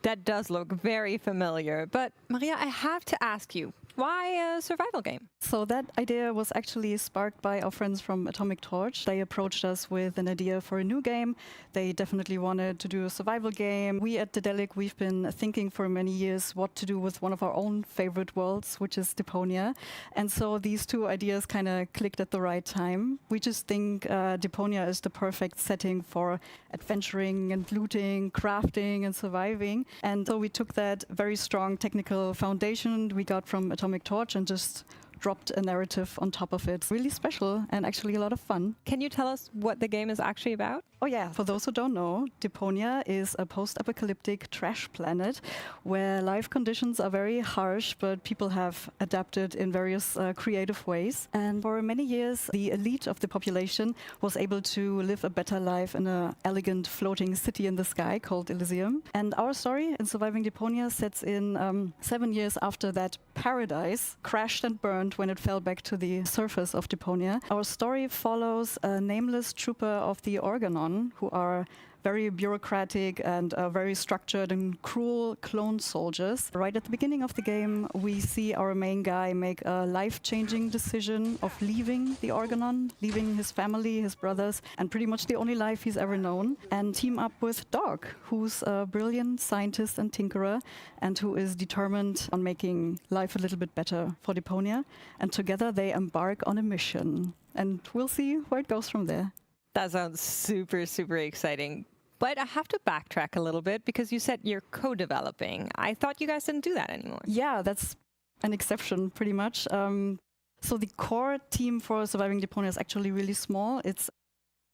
That does look very familiar. But Maria, I have to ask you, why a survival game? So that idea was actually sparked by our friends from Atomic Torch. They approached us with an idea for a new game. They definitely wanted to do a survival game. We at Dedelic, we've been thinking for many years what to do with one of our own favorite worlds, which is Deponia. And so these two ideas kind of clicked at the right time. We just think Deponia is the perfect setting for adventuring and looting, crafting and surviving. And so we took that very strong technical foundation we got from Atomic Torch and just dropped a narrative on top of it. Really special and actually a lot of fun. Can you tell us what the game is actually about? Oh yeah, for those who don't know, Deponia is a post-apocalyptic trash planet where life conditions are very harsh, but people have adapted in various creative ways. And for many years, the elite of the population was able to live a better life in an elegant floating city in the sky called Elysium. And our story in Surviving Deponia sets in 7 years after that paradise crashed and burned when it fell back to the surface of Deponia. Our story follows a nameless trooper of the Organon, who are very bureaucratic and very structured and cruel clone soldiers. Right at the beginning of the game, we see our main guy make a life-changing decision of leaving the Organon, leaving his family, his brothers, and pretty much the only life he's ever known, and team up with Dog, who's a brilliant scientist and tinkerer, and who is determined on making life a little bit better for Deponia. And together they embark on a mission. And we'll see where it goes from there. That sounds super, super exciting. But I have to backtrack a little bit because you said you're co-developing. I thought you guys didn't do that anymore. Yeah, that's an exception pretty much. So the core team for Surviving Deponia is actually really small. It's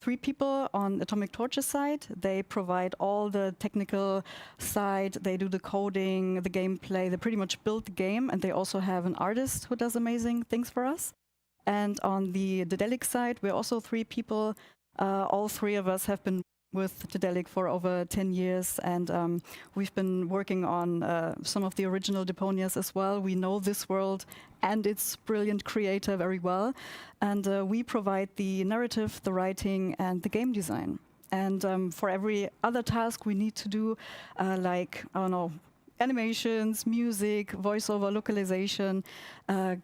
3 people on Atomic Torch's side. They provide all the technical side. They do the coding, the gameplay. They pretty much build the game, and they also have an artist who does amazing things for us. And on the Dedelic side, we're also 3 people. All 3 of us have been with Dedelic for over 10 years, and we've been working on some of the original Deponias as well. We know this world and its brilliant creator very well, and we provide the narrative, the writing, and the game design. And for every other task we need to do, like, I don't know, animations, music, voiceover, localization,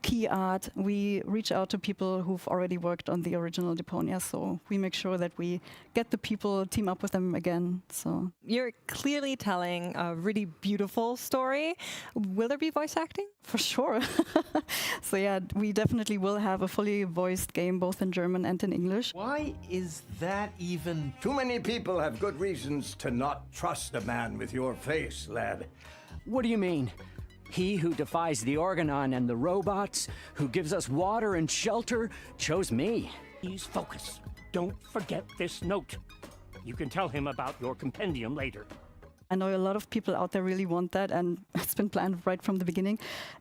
key art, we reach out to people who've already worked on the original Deponia. So we make sure that we get the people, team up with them again. So you're clearly telling a really beautiful story. Will there be voice acting? For sure. So yeah, we definitely will have a fully voiced game, both in German and in English. Why is that even? Too many people have good reasons to not trust a man with your face, lad. What do you mean? He who defies the Organon and the robots, who gives us water and shelter, chose me. Please focus. Don't forget this note. You can tell him about your compendium later. I know a lot of people out there really want that, and it's been planned right from the beginning.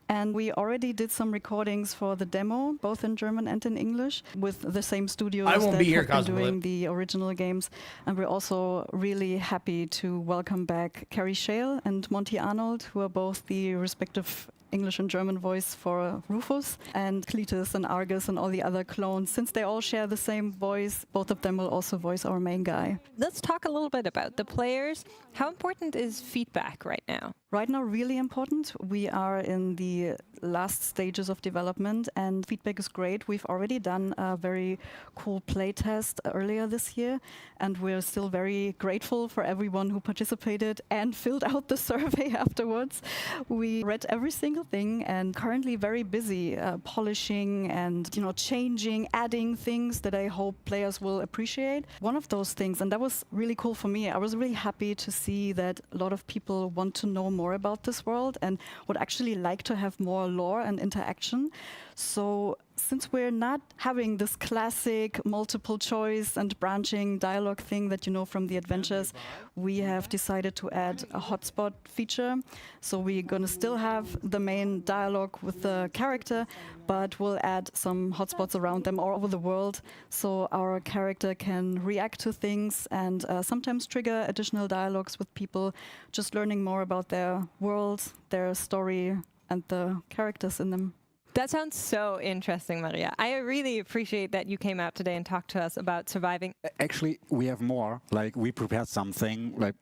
And we already did some recordings for the demo, both in German and in English, with the same studios that have been doing the original games. And we're also really happy to welcome back Carrie Shale and Monty Arnold, who are both the respective English and German voice for Rufus, and Cletus and Argus and all the other clones. Since they all share the same voice, both of them will also voice our main guy. Let's talk a little bit about the players. How important is feedback right now? Right now, really important. We are in the last stages of development, and feedback is great. We've already done a very cool playtest earlier this year, and we're still very grateful for everyone who participated and filled out the survey afterwards. We read every single thing, and currently very busy polishing and changing, adding things that I hope players will appreciate. One of those things, and that was really cool for me, I was really happy to see that a lot of people want to know more about this world and would actually like to have more lore and interaction. So since we're not having this classic multiple choice and branching dialogue thing that you know from the adventures, we have decided to add a hotspot feature. So we're going to still have the main dialogue with the character, but we'll add some hotspots around them all over the world, so our character can react to things and sometimes trigger additional dialogues with people, just learning more about their world, their story, and the characters in them. That sounds so interesting, Maria. I really appreciate that you came out today and talked to us about surviving. Actually, we have more. Like, we prepared something. Like,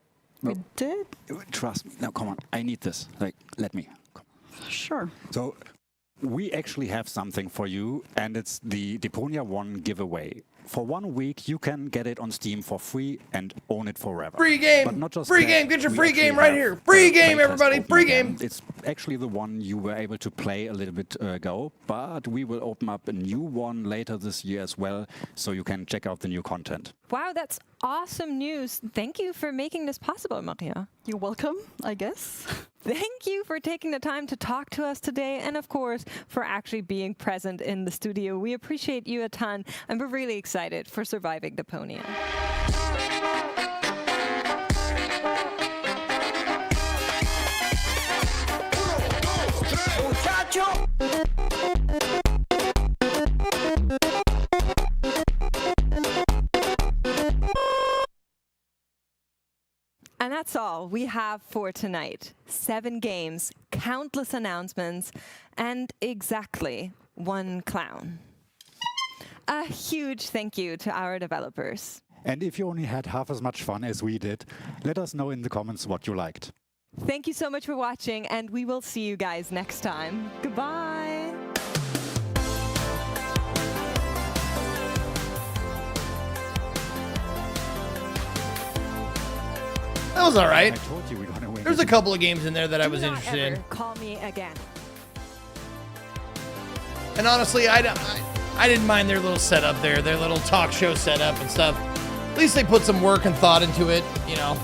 we did? Trust me. No, come on. I need this. Like, let me. Come. Sure. So, we actually have something for you, and it's the Deponia 1 giveaway. For 1 week, you can get it on Steam for free and own it forever. Free game! But not just free that, game! Get your we free game actually right here! Free game, everybody! Free game! It's actually the one you were able to play a little bit ago, but we will open up a new one later this year as well, so you can check out the new content. Wow, that's awesome news. Thank you for making this possible, Maria. You're welcome, I guess. Thank you for taking the time to talk to us today, and of course, for actually being present in the studio. We appreciate you a ton, and we're really excited for surviving Deponia. And that's all we have for tonight. 7 games, countless announcements, and exactly 1 clown. A huge thank you to our developers. And if you only had half as much fun as we did, let us know in the comments what you liked. Thank you so much for watching, and we will see you guys next time. Goodbye! That was all right. I told you we're gonna win. There's a couple of games in there that I was Do not interested in. ever call me again. And honestly, I didn't mind their little setup there, their little talk show setup and stuff. At least they put some work and thought into it, you know.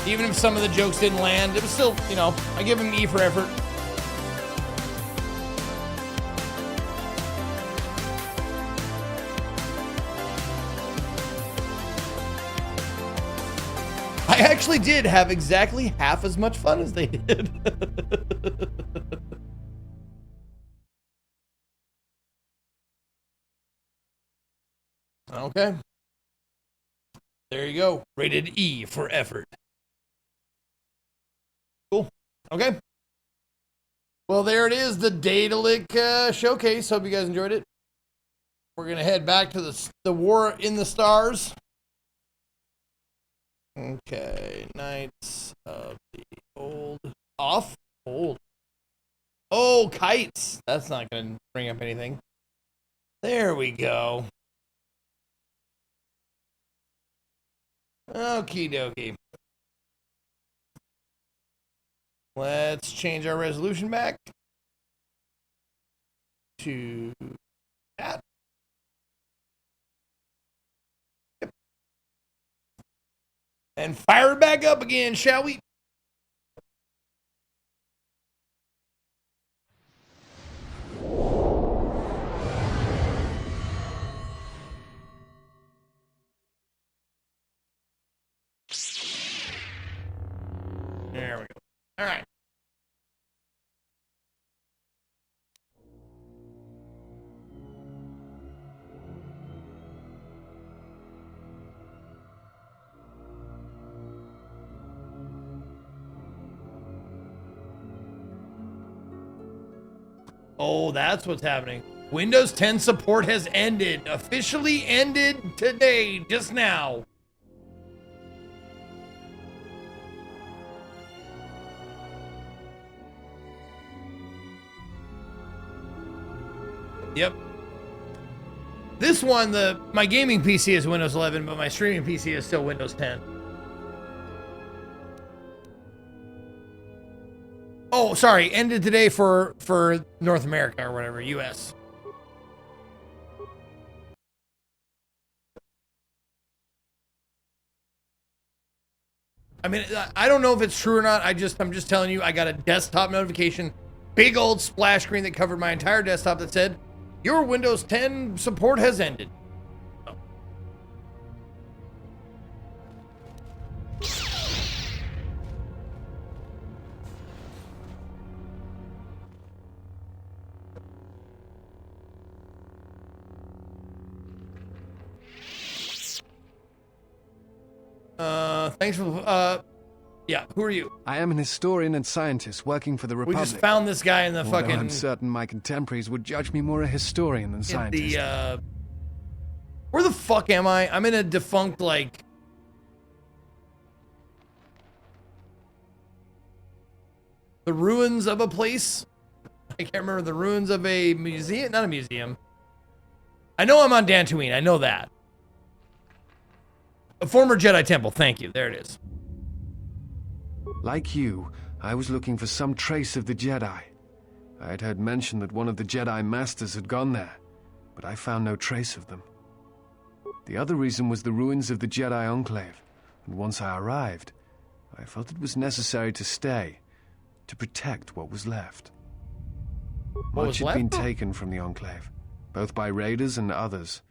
Even if some of the jokes didn't land, it was still, you know, I give them E for effort. I actually did have exactly half as much fun as they did. Okay. There you go. Rated E for effort. Cool. Okay. Well, there it is, the Daedalic showcase. Hope you guys enjoyed it. We're going to head back to the War in the Stars. Okay. Knights of the Old. Off? Old. Oh, kites. That's not going to bring up anything. There we go. Okie dokie. Let's change our resolution back to that. Yep. And fire it back up again, shall we? There we go. All right. Oh, that's what's happening. Windows 10 support has ended. Officially ended today, just now. Yep. This one, my gaming PC is Windows 11, but my streaming PC is still Windows 10. Oh, sorry, ended today for North America or whatever, US. I mean, I don't know if it's true or not. I'm just telling you, I got a desktop notification, big old splash screen that covered my entire desktop that said, your Windows 10 support has ended. Thanks for, yeah, who are you? I am an historian and scientist working for the Republic. We just found this guy in the Although fucking... I'm certain my contemporaries would judge me more a historian than scientist. Where the fuck am I? I'm in a defunct, like... the ruins of a place? I can't remember. The ruins of a museum? Not a museum. I know I'm on Dantooine. I know that. A former Jedi temple. Thank you. There it is. Like you, I was looking for some trace of the Jedi. I had heard mention that one of the Jedi Masters had gone there, but I found no trace of them. The other reason was the ruins of the Jedi Enclave, and once I arrived, I felt it was necessary to stay, to protect what was left. Much had been taken from the Enclave, both by raiders and others.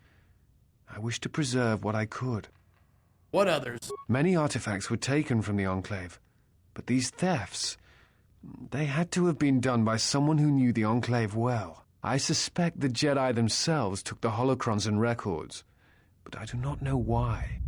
I wished to preserve what I could. What others? Many artifacts were taken from the Enclave, but these thefts, they had to have been done by someone who knew the Enclave well. I suspect the Jedi themselves took the holocrons and records, but I do not know why.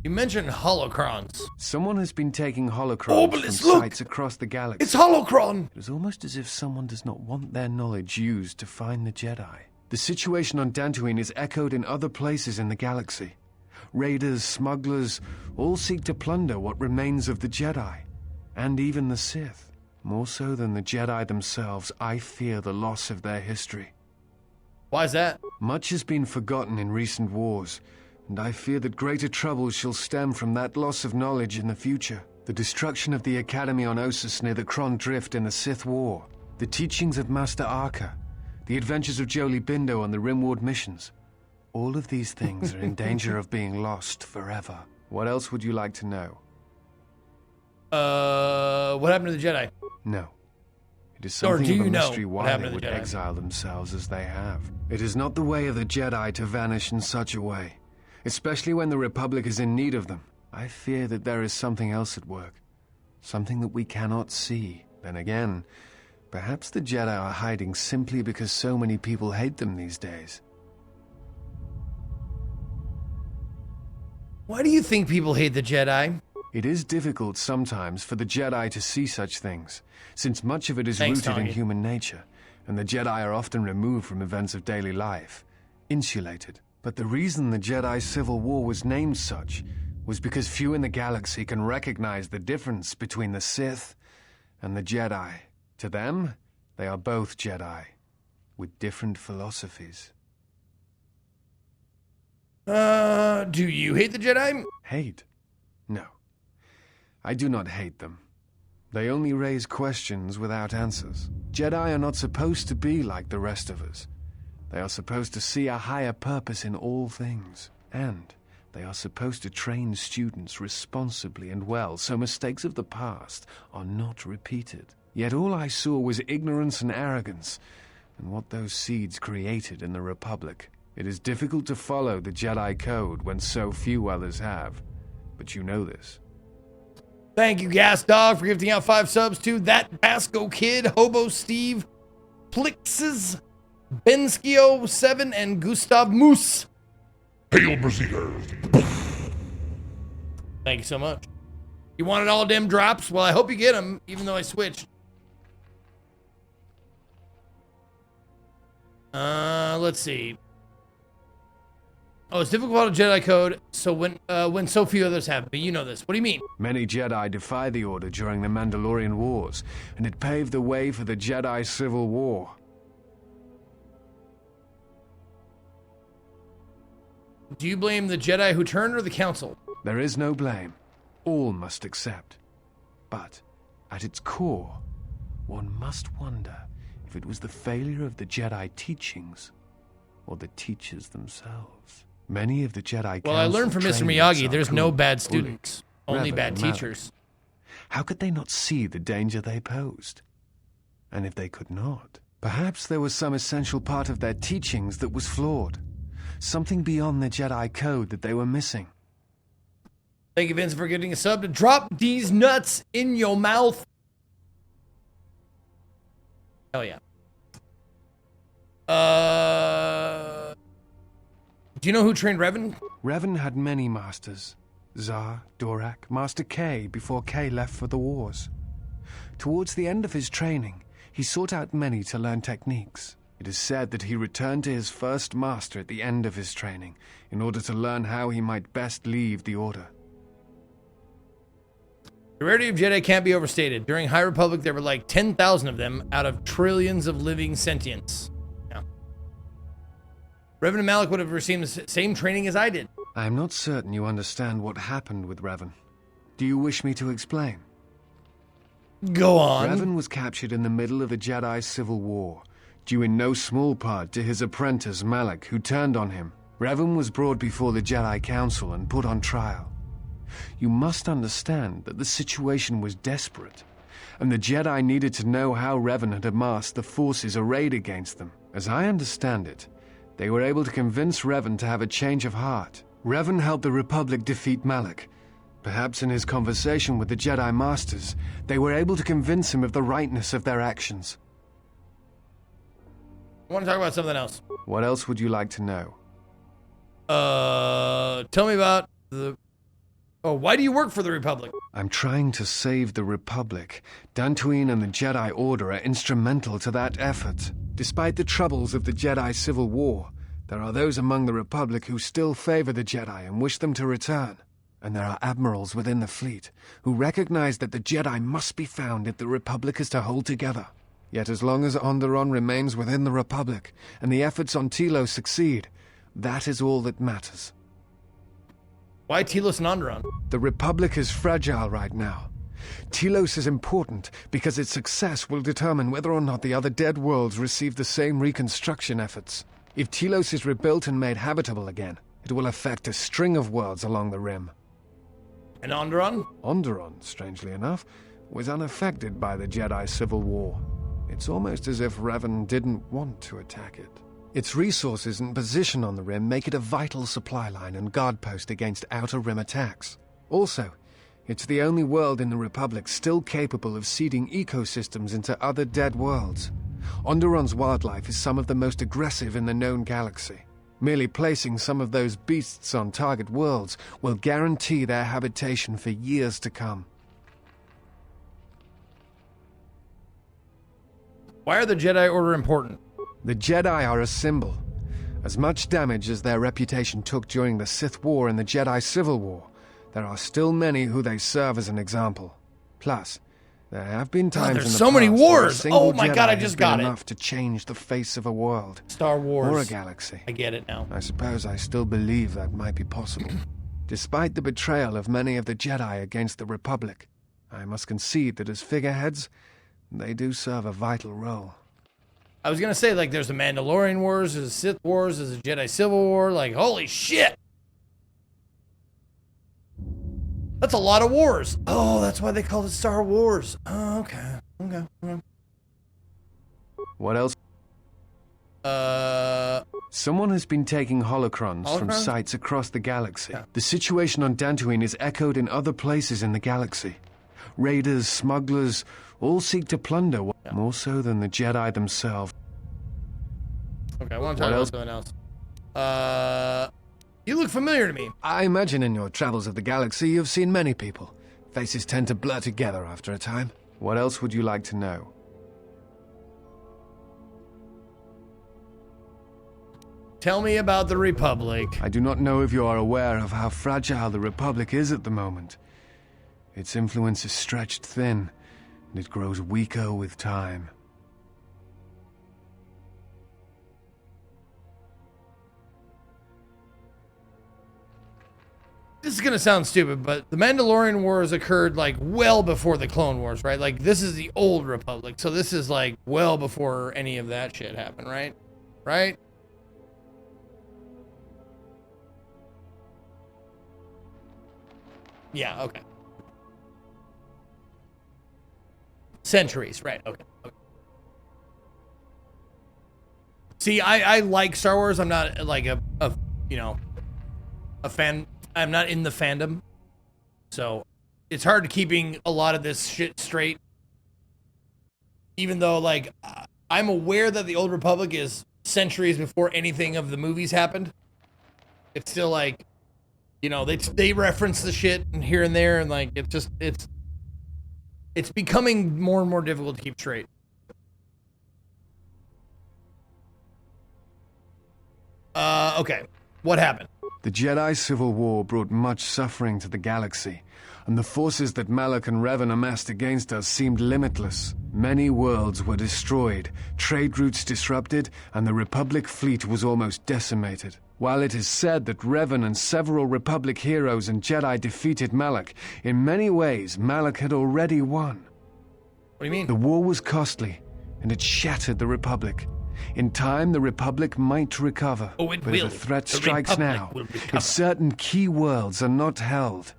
You mentioned holocrons. Someone has been taking holocrons from sites across the galaxy. It's holocron! It is almost as if someone does not want their knowledge used to find the Jedi. The situation on Dantooine is echoed in other places in the galaxy. Raiders, smugglers, all seek to plunder what remains of the Jedi, and even the Sith. More so than the Jedi themselves, I fear the loss of their history. Why is that? Much has been forgotten in recent wars, and I fear that greater troubles shall stem from that loss of knowledge in the future. The destruction of the Academy on Ossus near the Kron Drift in the Sith War, the teachings of Master Arca, the adventures of Jolie Bindo on the Rimward missions. All of these things are in danger of being lost forever. What else would you like to know? What happened to the Jedi? No. It is something of a mystery why they would exile themselves as they have. It is not the way of the Jedi to vanish in such a way, especially when the Republic is in need of them. I fear that there is something else at work, something that we cannot see. Then again, perhaps the Jedi are hiding simply because so many people hate them these days. Why do you think people hate the Jedi? It is difficult sometimes for the Jedi to see such things, since much of it is Thanks, rooted in Tongi. human nature, and the Jedi are often removed from events of daily life, insulated. But the reason the Jedi Civil War was named such was because few in the galaxy can recognize the difference between the Sith and the Jedi. To them, they are both Jedi, with different philosophies. Do you hate the Jedi? Hate? No. I do not hate them. They only raise questions without answers. Jedi are not supposed to be like the rest of us. They are supposed to see a higher purpose in all things. And they are supposed to train students responsibly and well, so mistakes of the past are not repeated. Yet all I saw was ignorance and arrogance, and what those seeds created in the Republic. It is difficult to follow the Jedi Code when so few others have. But you know this. Thank you, Gas Dog, for gifting out 5 subs to That Basco Kid, Hobo Steve, Plixes, Benskio 7, and Gustav Moose. Hail Berserker! Thank you so much. You wanted all them drops? Well, I hope you get them, even though I switched. Let's see. Oh, it's difficult to follow Jedi Code, so when so few others have. But you know this. What do you mean? Many Jedi defy the Order during the Mandalorian Wars, and it paved the way for the Jedi Civil War. Do you blame the Jedi who turned or the Council? There is no blame. All must accept. But, at its core, one must wonder if it was the failure of the Jedi teachings or the teachers themselves. Many of the Jedi Well, I learned from Mr. Miyagi, there's no bad students, only bad teachers. How could they not see the danger they posed? And if they could not, perhaps there was some essential part of their teachings that was flawed. Something beyond the Jedi Code that they were missing. Thank you, Vincent, for getting a sub to drop these nuts in your mouth. Hell yeah. Do you know who trained Revan? Revan had many masters. Zar, Dorak, Master K before K left for the wars. Towards the end of his training, he sought out many to learn techniques. It is said that he returned to his first master at the end of his training in order to learn how he might best leave the Order. The rarity of Jedi can't be overstated. During High Republic, there were like 10,000 of them out of trillions of living sentients. Yeah. Revan and Malak would have received the same training as I did. I am not certain you understand what happened with Revan. Do you wish me to explain? Go on. Revan was captured in the middle of the Jedi Civil War, due in no small part to his apprentice Malak, who turned on him. Revan was brought before the Jedi Council and put on trial. You must understand that the situation was desperate, and the Jedi needed to know how Revan had amassed the forces arrayed against them. As I understand it, they were able to convince Revan to have a change of heart. Revan helped the Republic defeat Malak. Perhaps in his conversation with the Jedi Masters, they were able to convince him of the rightness of their actions. I want to talk about something else. What else would you like to know? Tell me about the... Oh, why do you work for the Republic? I'm trying to save the Republic. Dantooine and the Jedi Order are instrumental to that effort. Despite the troubles of the Jedi Civil War, there are those among the Republic who still favor the Jedi and wish them to return. And there are admirals within the fleet who recognize that the Jedi must be found if the Republic is to hold together. Yet as long as Onderon remains within the Republic and the efforts on Telos succeed, that is all that matters. Why Telos and Onderon? The Republic is fragile right now. Telos is important because its success will determine whether or not the other dead worlds receive the same reconstruction efforts. If Telos is rebuilt and made habitable again, it will affect a string of worlds along the rim. And Onderon? Onderon, strangely enough, was unaffected by the Jedi Civil War. It's almost as if Revan didn't want to attack it. Its resources and position on the rim make it a vital supply line and guard post against outer rim attacks. Also, it's the only world in the Republic still capable of seeding ecosystems into other dead worlds. Onderon's wildlife is some of the most aggressive in the known galaxy. Merely placing some of those beasts on target worlds will guarantee their habitation for years to come. Why are the Jedi Order important? The Jedi are a symbol. As much damage as their reputation took during the Sith War and the Jedi Civil War, there are still many who they serve as an example. Plus, there have been times there's in the so many past where a wars. single Oh my God, Jedi I just has got been it. enough to change the face of a world. Star Wars. Or a galaxy. I get it now. I suppose I still believe that might be possible. Despite the betrayal of many of the Jedi against the Republic, I must concede that as figureheads, they do serve a vital role. I was gonna say, like, there's the Mandalorian Wars, there's the Sith Wars, there's the Jedi Civil War. Like, holy shit! That's a lot of wars. Oh, that's why they call it Star Wars. Oh, okay. Okay. What else? Someone has been taking holocrons from sites across the galaxy. Yeah. The situation on Dantooine is echoed in other places in the galaxy. Raiders, smugglers, all seek to plunder, more so than the Jedi themselves. Okay, I want to talk about something else. You look familiar to me. I imagine in your travels of the galaxy you've seen many people. Faces tend to blur together after a time. What else would you like to know? Tell me about the Republic. I do not know if you are aware of how fragile the Republic is at the moment. Its influence is stretched thin, and it grows weaker with time. This is gonna sound stupid, but the Mandalorian Wars occurred like well before the Clone Wars, right? Like this is the old Republic, so this is like well before any of that shit happened, right? Right? Yeah, okay. Centuries, right, okay. See, I like Star Wars. I'm not like a fan. I'm not in the fandom. So it's hard keeping a lot of this shit straight. Even though, like, I'm aware that the Old Republic is centuries before anything of the movies happened. It's still like, you know, they reference the shit and here and there, and like it's becoming more and more difficult to keep straight. Okay. What happened? The Jedi Civil War brought much suffering to the galaxy, and the forces that Malak and Revan amassed against us seemed limitless. Many worlds were destroyed, trade routes disrupted, and the Republic fleet was almost decimated. While it is said that Revan and several Republic heroes and Jedi defeated Malak, in many ways Malak had already won. What do you mean? The war was costly, and it shattered the Republic. In time, the Republic might recover. Oh, it but will. if a threat The strikes Republic now, will recover. if certain key worlds are not held,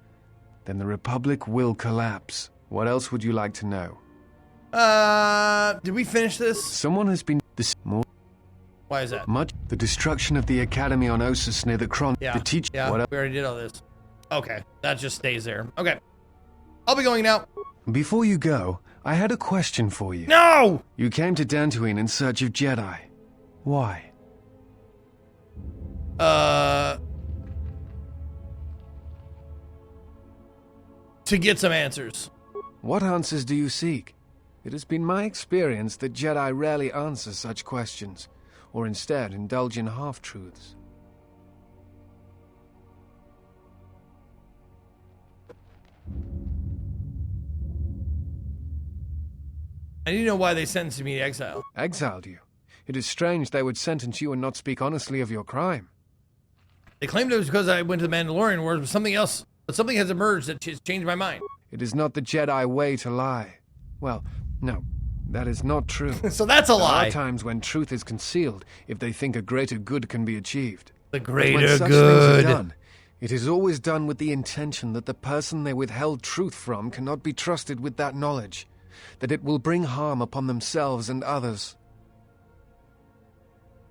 then the Republic will collapse. What else would you like to know? Did we finish this? Someone has been... Why is that? Much. The destruction of the Academy on Ossus near the Kron... Yeah, yeah, we already did all this. Okay, that just stays there. Okay. I'll be going now. Before you go, I had a question for you. No! You came to Dantooine in search of Jedi. Why? To get some answers. What answers do you seek? It has been my experience that Jedi rarely answer such questions, or instead indulge in half-truths. I need to know why they sentenced me to exile. Exiled you? It is strange they would sentence you and not speak honestly of your crime. They claimed it was because I went to the Mandalorian Wars, but something else. But something has emerged that has changed my mind. It is not the Jedi way to lie. Well, no, that is not true. So that's a lie. There are times when truth is concealed if they think a greater good can be achieved. The But when greater such good. things are done, it is always done with the intention that the person they withheld truth from cannot be trusted with that knowledge, that it will bring harm upon themselves and others.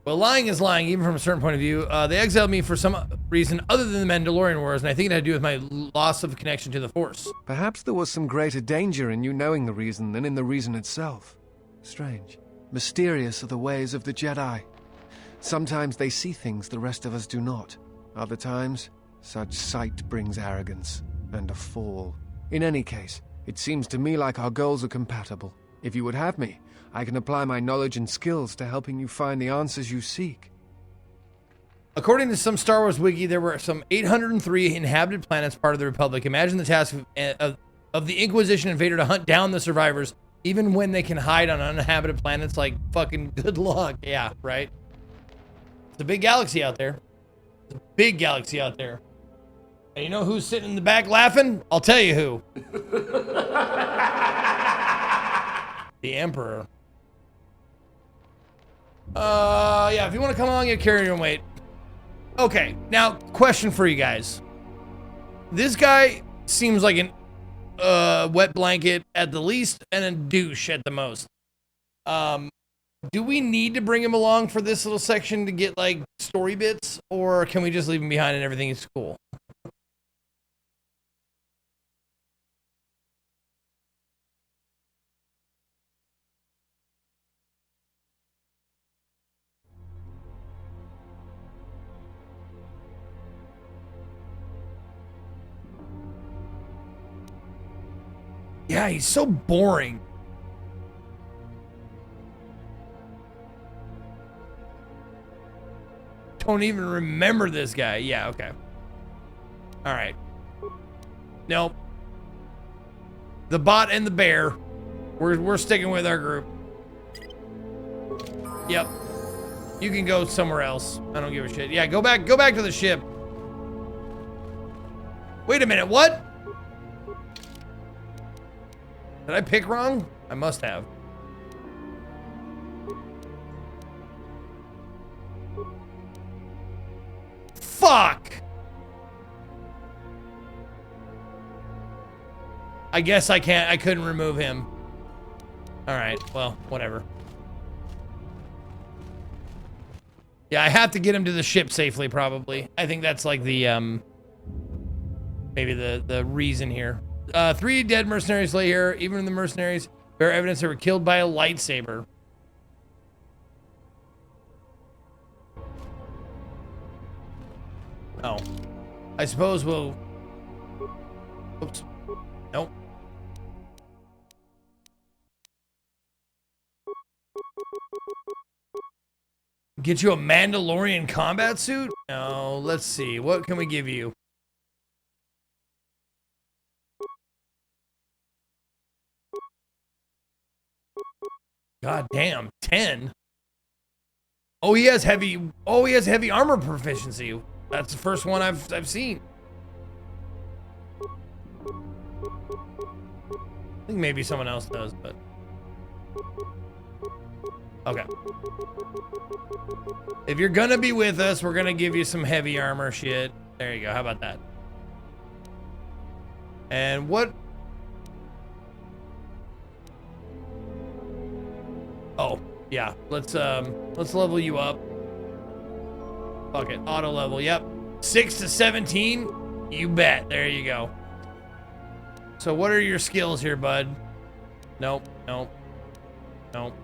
Well, lying is lying, even from a certain point of view. They exiled me for some reason other than the Mandalorian Wars, and I think it had to do with my loss of connection to the Force. Perhaps there was some greater danger in you knowing the reason than in the reason itself. Strange. Mysterious are the ways of the Jedi. Sometimes they see things the rest of us do not. Other times, such sight brings arrogance and a fall. In any case, it seems to me like our goals are compatible. If you would have me, I can apply my knowledge and skills to helping you find the answers you seek. According to some Star Wars wiki, there were some 803 inhabited planets part of the Republic. Imagine the task of the Inquisition invader to hunt down the survivors, even when they can hide on uninhabited planets. Like, fucking good luck. Yeah, right? It's a big galaxy out there. It's a big galaxy out there. And you know who's sitting in the back laughing? I'll tell you who. The Emperor. Yeah, if you want to come along, you carry your own weight. Okay, now, question for you guys. This guy seems like an wet blanket at the least and a douche at the most. Do we need to bring him along for this little section to get, like, story bits? Or can we just leave him behind and everything is cool? Yeah, he's so boring. Don't even remember this guy. Yeah, okay. All right. Nope. The bot and the bear. We're sticking with our group. Yep. You can go somewhere else. I don't give a shit. Yeah, go back to the ship. Wait a minute, what? Did I pick wrong? I must have. Fuck! I guess I couldn't remove him. Alright, well, whatever. Yeah, I have to get him to the ship safely, probably. I think that's like the, maybe the reason here. 3 dead mercenaries lay here. Even the mercenaries bear evidence they were killed by a lightsaber. Oh. I suppose we'll... Oops. Nope. Get you a Mandalorian combat suit? No, let's see. What can we give you? God damn, 10. Oh, he has heavy armor proficiency. That's the first one I've seen. I think maybe someone else does, but okay. If you're gonna be with us, we're gonna give you some heavy armor shit. There you go. How about that? And what? Oh, yeah. Let's level you up. Fuck it. Auto level. Yep. 6 to 17. You bet. There you go. So what are your skills here, bud? Nope. Nope. Nope.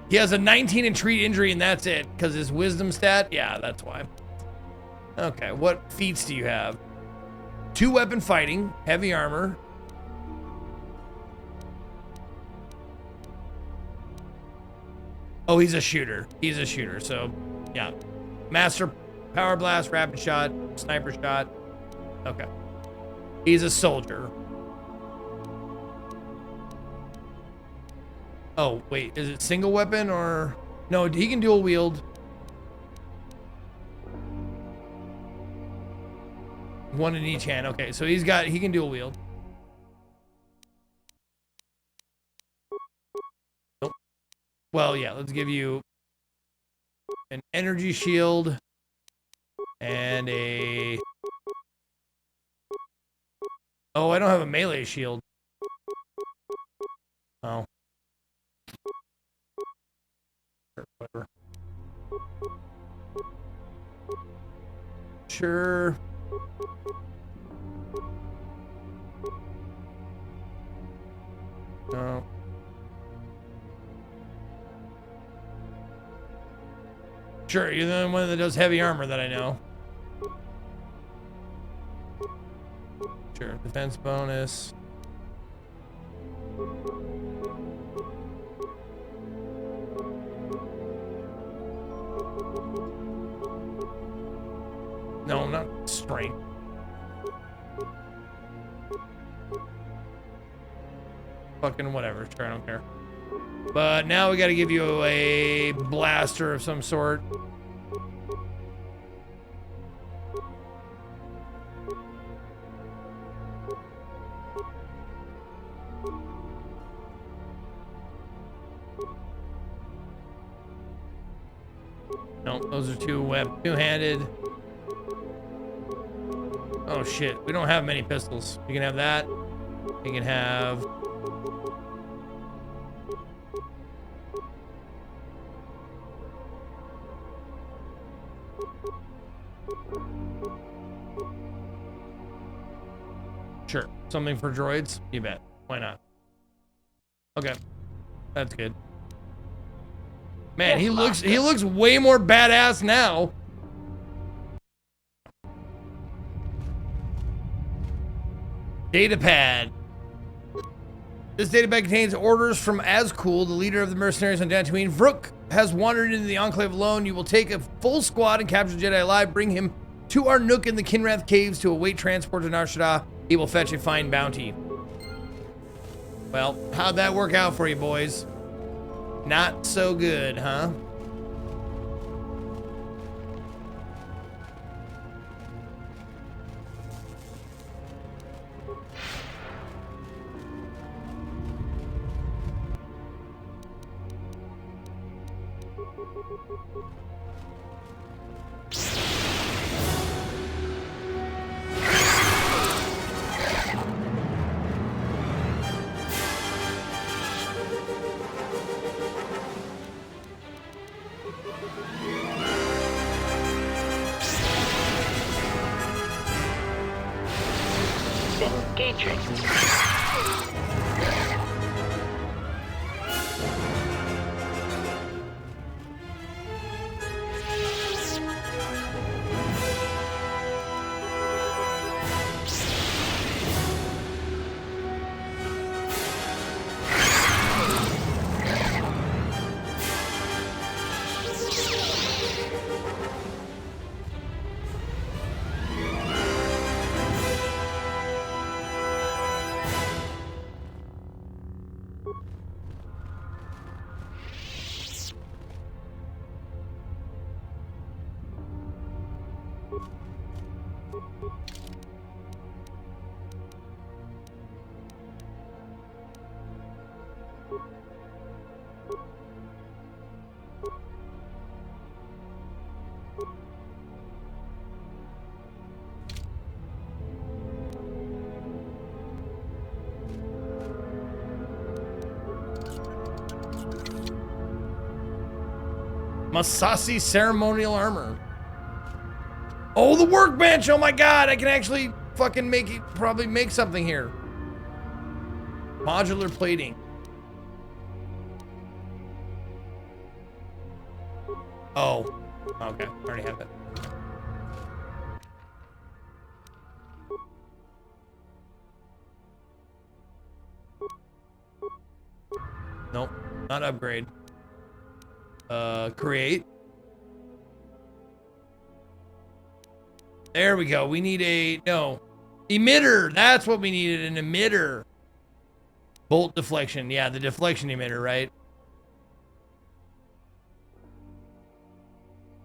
He has a 19 in treat injury, and that's it. Because his wisdom stat? Yeah, that's why. Okay. What feats do you have? 2 weapon fighting. Heavy armor. Oh, he's a shooter. He's a shooter, so, yeah. Master power blast, rapid shot, sniper shot. Okay. He's a soldier. Oh, wait. Is it single weapon or... No, he can dual wield. One in each hand. Okay, so he can dual wield. Well, yeah, let's give you an energy shield and a... Oh, I don't have a melee shield. Oh. Whatever. Sure. No. Sure, you're the only one that does heavy armor that I know. Sure, defense bonus. No, not strength. Fucking whatever, sure, I don't care. But now we gotta give you a blaster of some sort. No, those are two-handed. Oh shit, we don't have many pistols. You can have that. You can have... Sure, something for droids? You bet. Why not? Okay, that's good. Man, he looks way more badass now. Datapad. This datapad contains orders from Azkul, the leader of the mercenaries on Dantooine. Vrook has wandered into the Enclave alone. You will take a full squad and capture the Jedi alive. Bring him to our nook in the Kinrath Caves to await transport to Nar Shaddaa. He will fetch a fine bounty. Well, how'd that work out for you, boys? Not so good, huh? Masasi ceremonial armor. Oh, the workbench! Oh my god, I can actually fucking probably make something here. Modular plating. Oh, okay, already have it. Nope, not upgrade. Create. There we go. We need emitter. That's what we needed, an emitter. Bolt deflection. Yeah, the deflection emitter, right?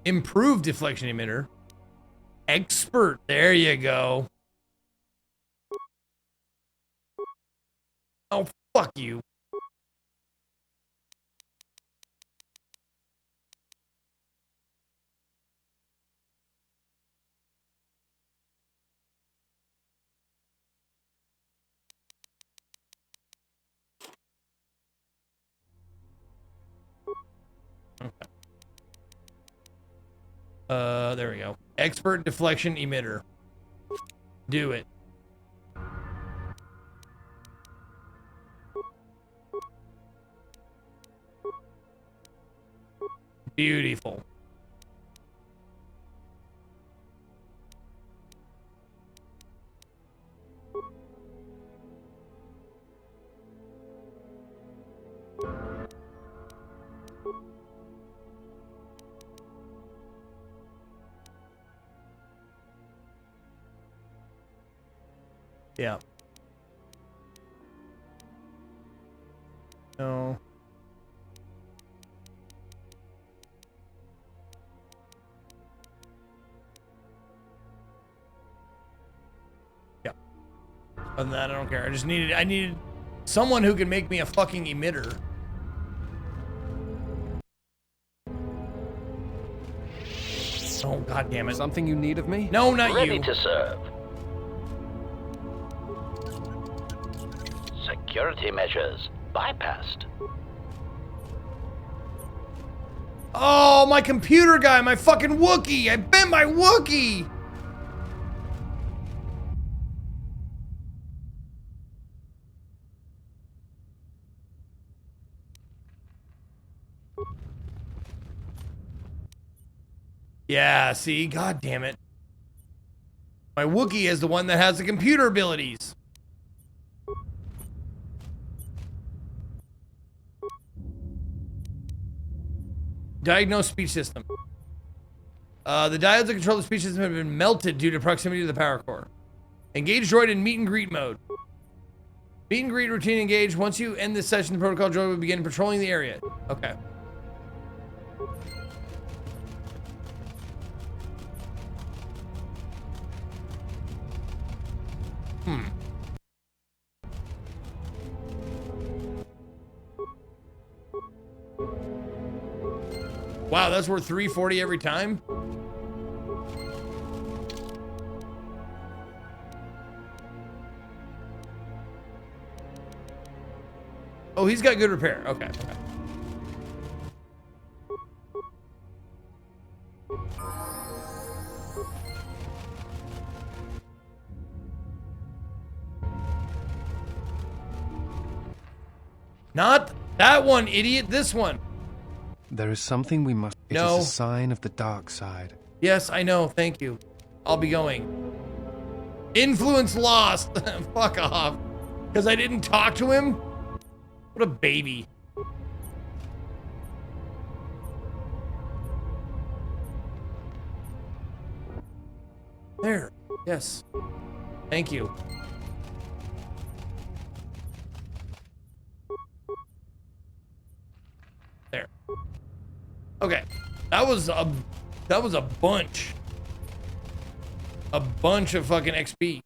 Improved deflection emitter. Expert. There you go. Oh, fuck you. There we go. Expert deflection emitter. Do it. Beautiful. Yeah. No. Yeah. Other than that, I don't care. I needed someone who can make me a fucking emitter. Oh, God damn it. Something you need of me? No, not Ready you. to serve. Security measures bypassed. Oh, my computer guy, my fucking Wookiee. I bent my Wookiee. Yeah, see, god damn it. My Wookiee is the one that has the computer abilities. Diagnose speech system. The diodes that control the speech system have been melted due to proximity to the power core. Engage droid in meet and greet mode. Meet and greet routine engaged. Once you end this session, the protocol droid will begin patrolling the area. Okay. Wow, that's worth $340 every time? Oh, he's got good repair. Okay, okay. Not that one, idiot. This one. There is something we must... It No. is a sign of the dark side. Yes, I know. Thank you. I'll be going. Influence lost. Fuck off. Because I didn't talk to him? What a baby. There. Yes. Thank you. There. Okay. That was a bunch. A bunch of fucking XP.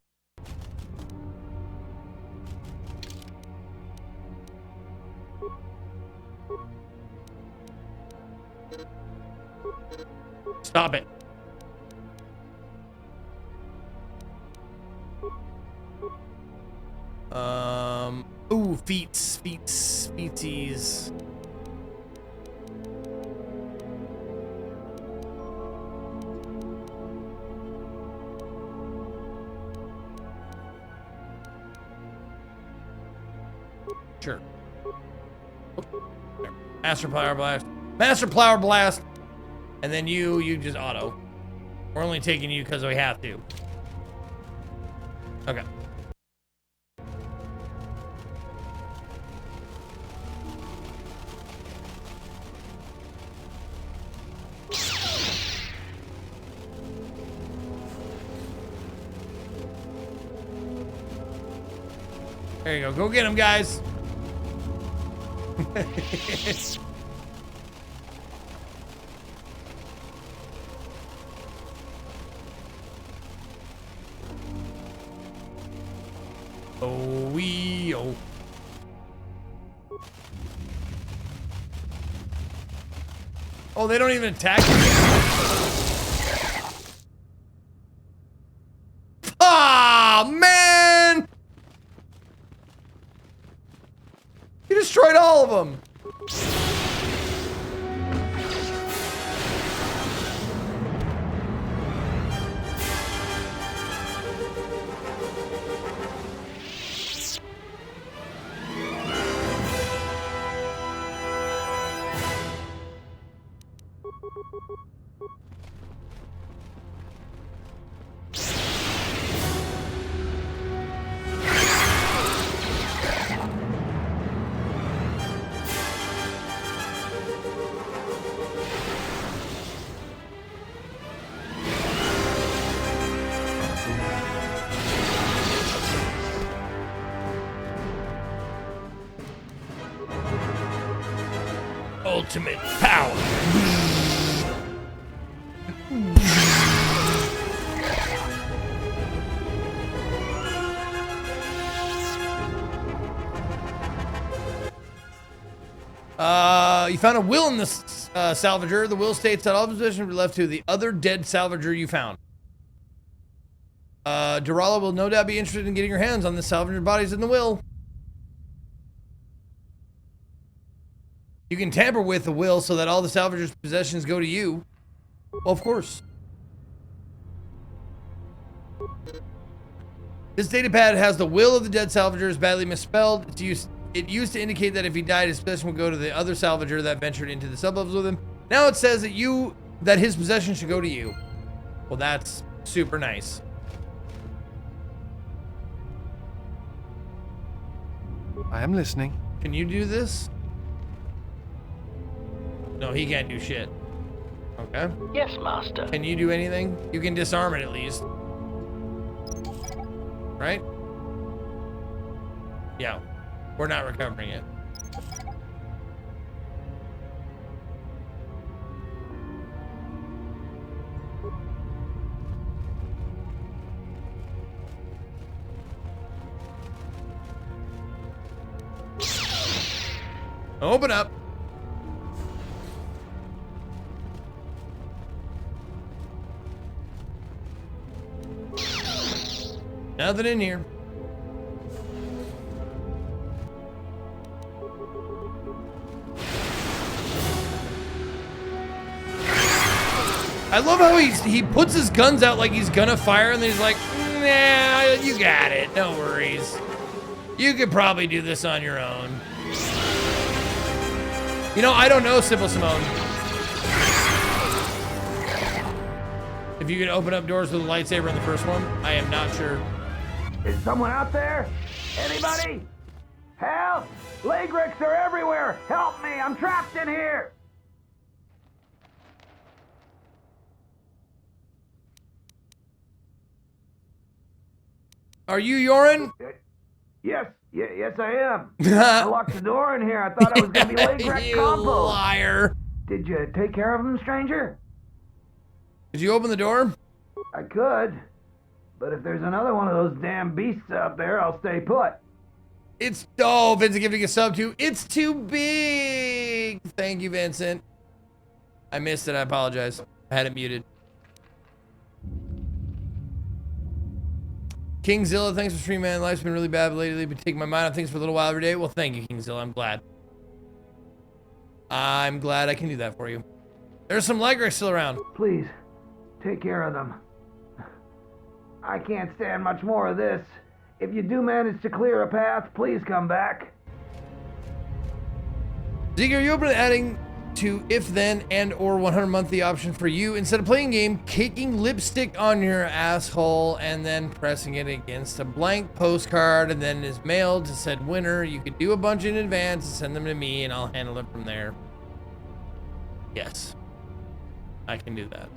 Stop it. Ooh, feetsies. Sure. There. Master Plower Blast. Master Plower Blast. And then you just auto. We're only taking you because we have to. Okay. There you go. Go get him, guys. Oh, wee, oh. Oh, they don't even attack you. Ah, man! You destroyed all of them. ultimate power. You found a will in this salvager. The will states that all possessions will be left to the other dead salvager you found. Durala will no doubt be interested in getting your hands on the salvager bodies in the will. You can tamper with the will so that all the salvager's possessions go to you. Well, of course. This datapad has the will of the dead salvager is badly misspelled. It used to indicate that if he died, his possession would go to the other salvager that ventured into the sublevels with him. Now it says that his possession should go to you. Well, that's super nice. I am listening. Can you do this? No, he can't do shit. Okay. Yes, master. Can you do anything? You can disarm it at least. Right? Yeah. We're not recovering it. Open up. Nothing in here. I love how he puts his guns out like he's gonna fire, and then he's like, nah, you got it. No worries. You could probably do this on your own. You know, I don't know, Simple Simone. If you can open up doors with a lightsaber in the first one, I am not sure. Is someone out there? Anybody? Help! Lagrix are everywhere! Help me! I'm trapped in here! Are you Yorin? Yes, yes I am. I locked the door in here. I thought I was gonna be Lagrix You combo. liar. Did you take care of him, stranger? Did you open the door? I could. But if there's another one of those damn beasts out there, I'll stay put. It's, oh, Vincent giving a sub to, it's too big. Thank you, Vincent. I missed it, I apologize. I had it muted. Kingzilla, thanks for streaming, man. Life's been really bad lately. Been taking my mind on things for a little while every day. Well, thank you, Kingzilla. I'm glad. I'm glad I can do that for you. There's some Lagrix still around. Please, take care of them. I can't stand much more of this. If you do manage to clear a path, please come back. Zeke, are you open to adding to if then and or 100 monthly option for you? Instead of playing a game, caking lipstick on your asshole and then pressing it against a blank postcard and then is mailed to said winner. You could do a bunch in advance and send them to me and I'll handle it from there. Yes, I can do that.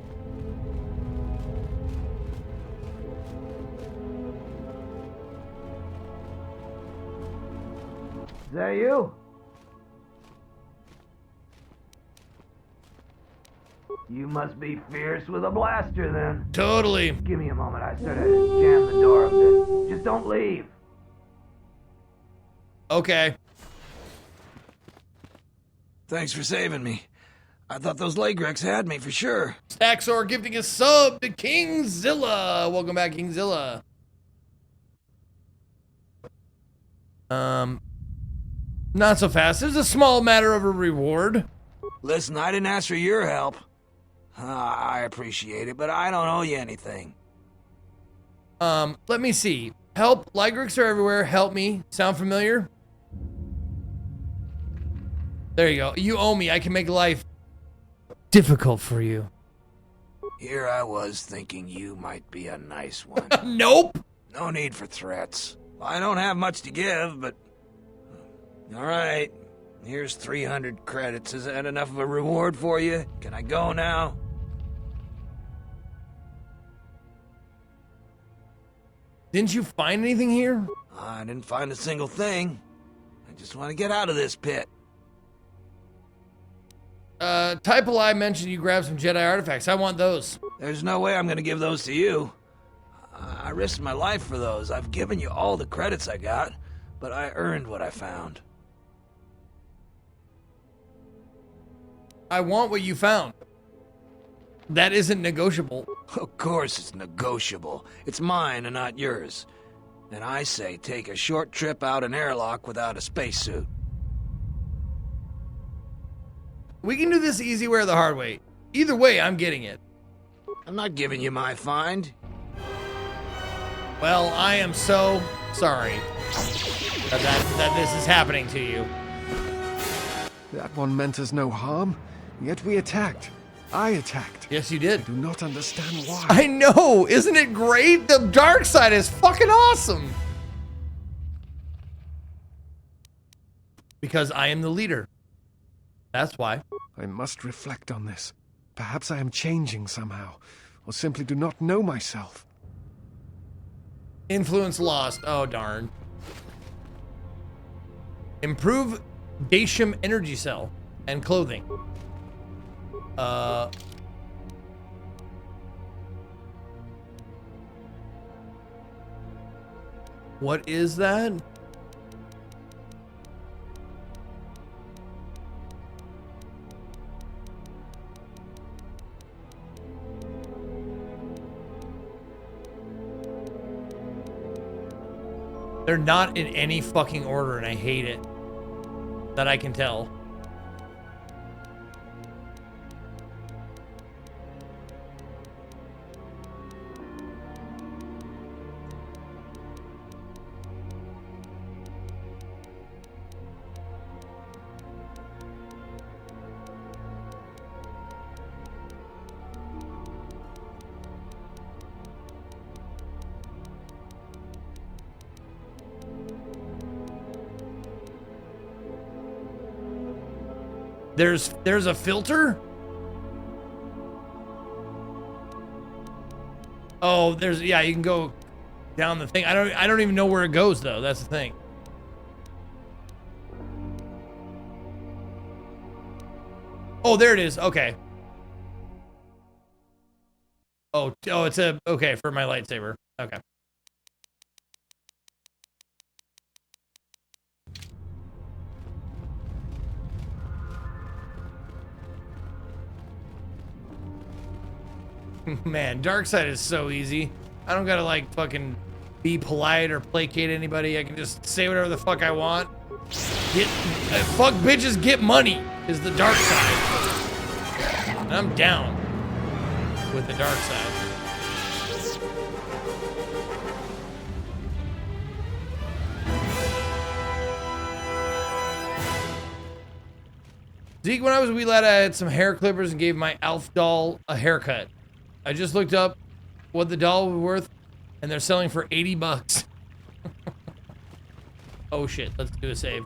Is that you? You must be fierce with a blaster then. Totally. Give me a moment. I sort of jam the door a bit. Just don't leave. Okay. Thanks for saving me. I thought those Lagrix had me for sure. Staxor gifting a sub to Kingzilla. Welcome back, Kingzilla. Not so fast. There's a small matter of a reward. Listen, I didn't ask for your help. I appreciate it, but I don't owe you anything. Let me see. Help. Lagrix are everywhere. Help me. Sound familiar? There you go. You owe me. I can make life difficult for you. Here I was thinking you might be a nice one. Nope. No need for threats. I don't have much to give, but... All right. Here's 300 credits. Is that enough of a reward for you? Can I go now? Didn't you find anything here? I didn't find a single thing. I just want to get out of this pit. Typoli mentioned you grabbed some Jedi artifacts. I want those. There's no way I'm gonna give those to you. I risked my life for those. I've given you all the credits I got, but I earned what I found. I want what you found. That isn't negotiable. Of course it's negotiable. It's mine and not yours. And I say take a short trip out an airlock without a spacesuit. We can do this easy way or the hard way. Either way, I'm getting it. I'm not giving you my find. Well, I am so sorry that this is happening to you. That one meant us no harm, yet we attacked. I attacked. Yes, you did. I do not understand why. I know! Isn't it great? The dark side is fucking awesome! Because I am the leader. That's why. I must reflect on this. Perhaps I am changing somehow, or simply do not know myself. Influence lost. Oh, darn. Improve Dacium energy cell and clothing. What is that? They're not in any fucking order, and I hate it. That I can tell. There's a filter? Oh, yeah, you can go down the thing. I don't even know where it goes though. That's the thing. Oh, there it is. Okay. Oh, it's okay for my lightsaber. Okay. Man, Darkseid is so easy. I don't gotta like fucking be polite or placate anybody. I can just say whatever the fuck I want. Fuck bitches, get money is the dark side. And I'm down with the dark side. Zeke, when I was a wee lad, I had some hair clippers and gave my Alf doll a haircut. I just looked up what the doll was worth, and they're selling for 80 bucks. Oh shit, let's do a save.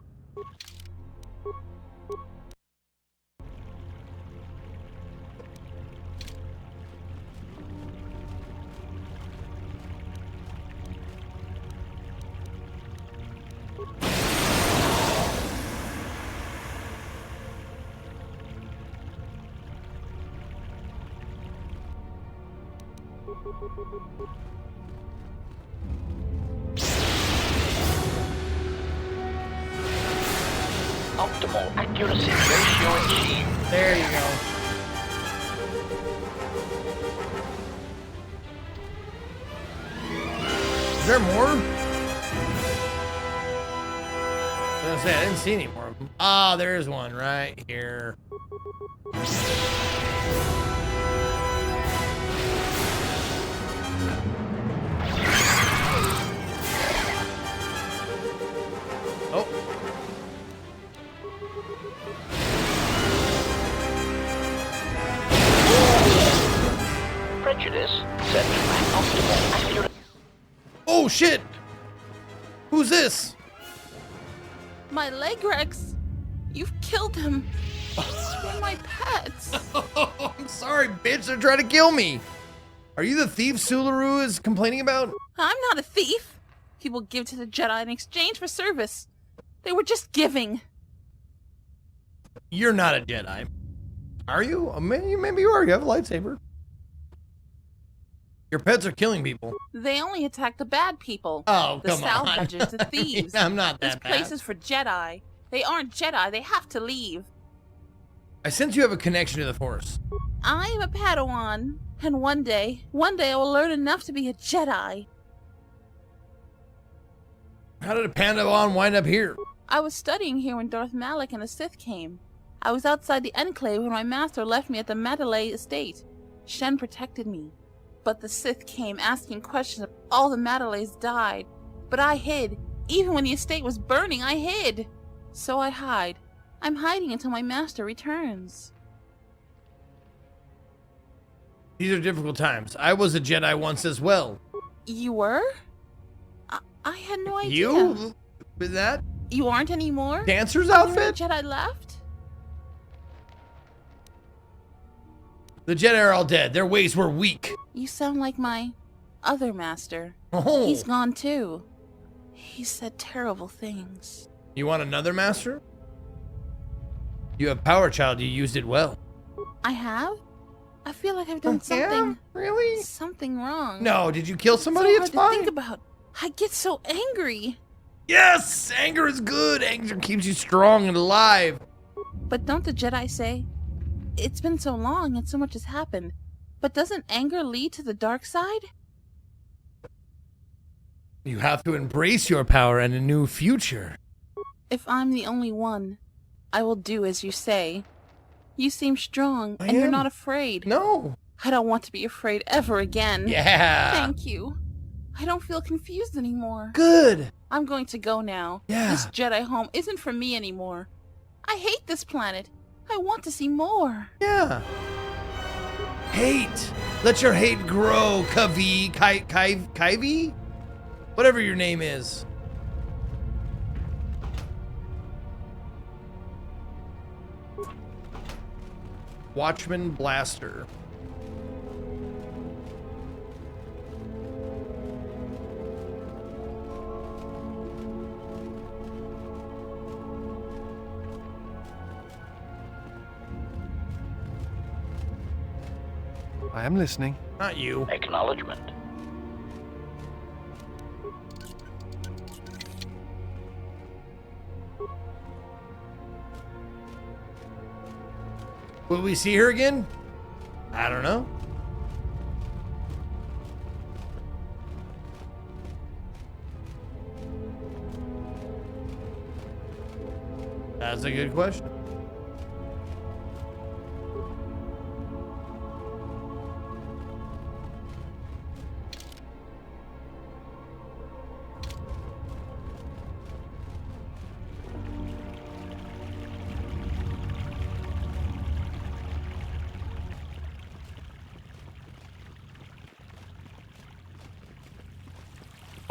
Optimal accuracy ratio achieved. There you go. Is there more? I was gonna say, I didn't see any more of them. Ah, there is one right here. Oh. Prejudice set to optimal accuracy. Oh shit! Who's this? My leg Rex. You've killed him. They're my pets. Oh, I'm sorry, bitch. They're trying to kill me. Are you the thief Sularu is complaining about? I'm not a thief. People give to the Jedi in exchange for service. They were just giving. You're not a Jedi. Are you? Maybe you are. You have a lightsaber. Your pets are killing people. They only attack the bad people. Oh, the come on. salvagers, the thieves. I'm not that This bad. place is for Jedi. They aren't Jedi. They have to leave. I sense you have a connection to the Force. I am a Padawan, and one day I will learn enough to be a Jedi. How did a Padawan wind up here? I was studying here when Darth Malak and the Sith came. I was outside the Enclave when my master left me at the Mandalay estate. Shen protected me. But the Sith came asking questions if all the Mandalays died. But I hid. Even when the estate was burning, I hid. So I hide. I'm hiding until my master returns. These are difficult times. I was a Jedi once as well. You were? I had no idea. You? With that? You aren't anymore? Dancer's Are there outfit? any Jedi left? The Jedi are all dead. Their ways were weak. You sound like my other master. Oh. He's gone too. He said terrible things. You want another master? You have power, child. You used it well. I have? I feel like I've done something. Really? Something wrong. No, did you kill somebody? So It's hard to fine. think about. I get so angry. Yes! Anger is good. Anger keeps you strong and alive. But don't the Jedi say, it's been so long and so much has happened, but doesn't anger lead to the dark side? You have to embrace your power and a new future. If I'm the only one, I will do as you say. You seem strong, and you're not afraid. No. I don't want to be afraid ever again. Yeah. Thank you. I don't feel confused anymore. Good. I'm going to go now. Yeah. This Jedi home isn't for me anymore. I hate this planet. I want to see more. Yeah. Hate. Let your hate grow, Kyvie? Whatever your name is. Watchman Blaster. I am listening. Not you. Acknowledgement. Will we see her again? I don't know. That's a good question.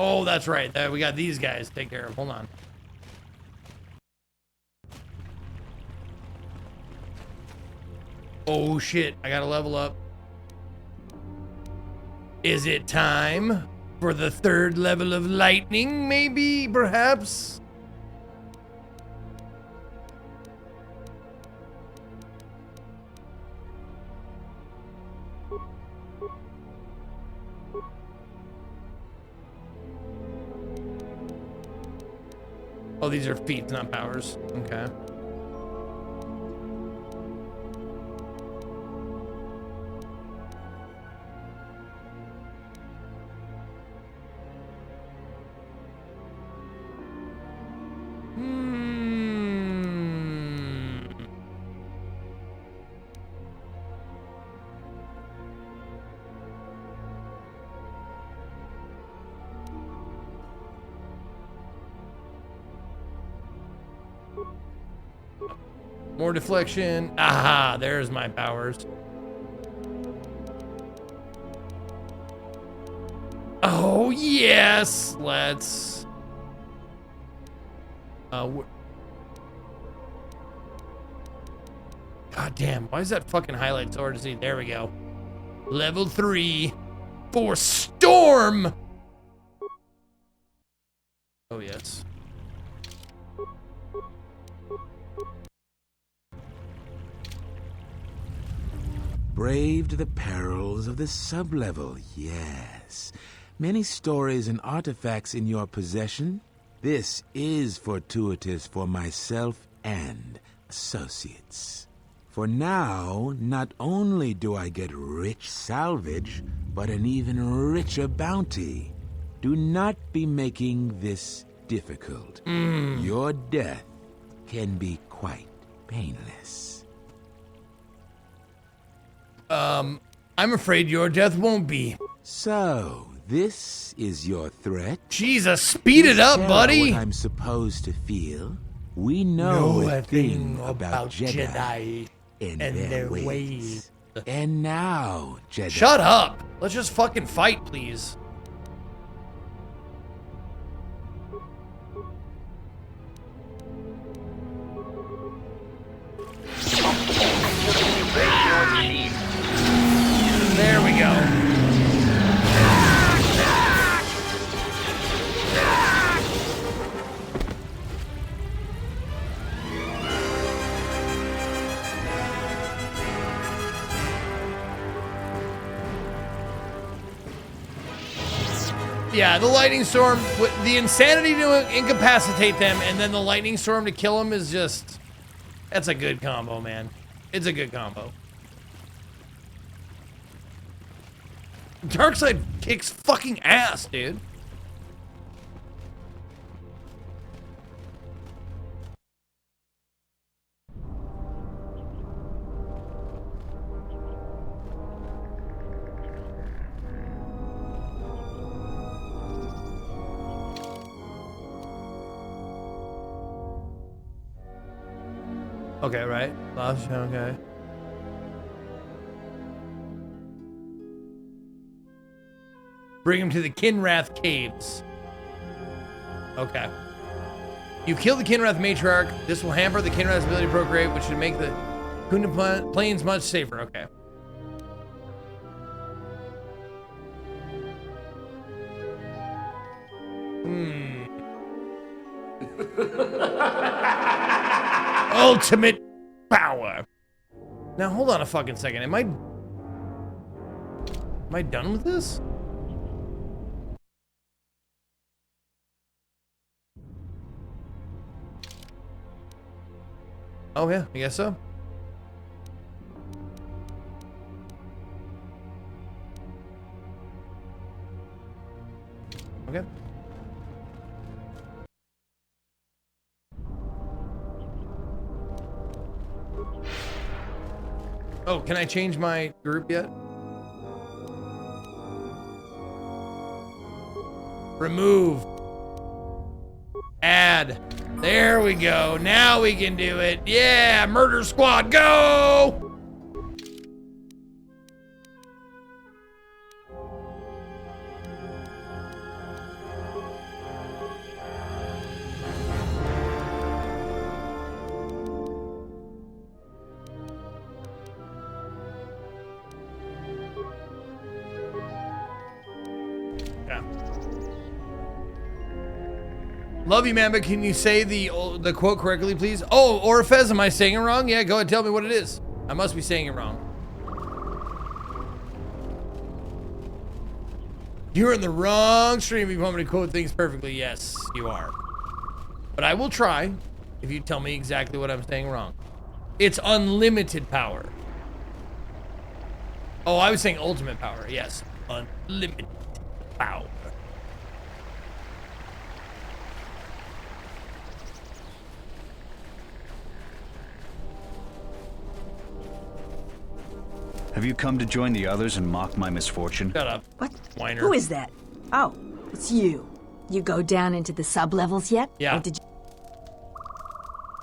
Oh, that's right. We got these guys to take care of. Hold on. Oh, shit. I gotta level up. Is it time for the third level of lightning? Maybe, perhaps? Oh, these are feats, not powers. Okay. More deflection. Aha, there's my powers. Oh, yes. Let's... God damn, why is that fucking highlight so hard to see? There we go. Level 3 for Storm. Oh, yes. braved the perils of the sublevel, yes. Many stories and artifacts in your possession. This is fortuitous for myself and associates. For now, not only do I get rich salvage, but an even richer bounty. Do not be making this difficult. Your death can be quite painless. I'm afraid your death won't be. So, this is your threat? Jesus, speed it up, Tell buddy. What I'm supposed to feel. We know a thing about Jedi and their ways. And now, Jedi. Shut up. Let's just fucking fight, please. There we go. Yeah, the lightning storm, the insanity to incapacitate them and then the lightning storm to kill them is just, that's a good combo, man. It's a good combo. Darkseid kicks fucking ass, dude. Okay, right? Last, okay. Bring him to the Kinrath Caves. Okay. You kill the Kinrath Matriarch. This will hamper the Kinrath's ability to procreate, which should make the Kunda Plains much safer. Okay. Ultimate power. Now hold on a fucking second. Am I done with this? Oh yeah, I guess so. Okay. Oh, can I change my group yet? Remove. Add. There we go. Now we can do it. Yeah, murder squad, go! Love you, man, but can you say the quote correctly, please? Oh, Orfez, am I saying it wrong? Yeah, go ahead, tell me what it is. I must be saying it wrong. You're in the wrong stream if you want me to quote things perfectly. Yes, you are. But I will try if you tell me exactly what I'm saying wrong. It's unlimited power. Oh, I was saying ultimate power. Yes, unlimited power. Have you come to join the others and mock my misfortune? Shut up. What? Whiner. Who is that? Oh, it's you. You go down into the sub-levels yet? Yeah. Or did you...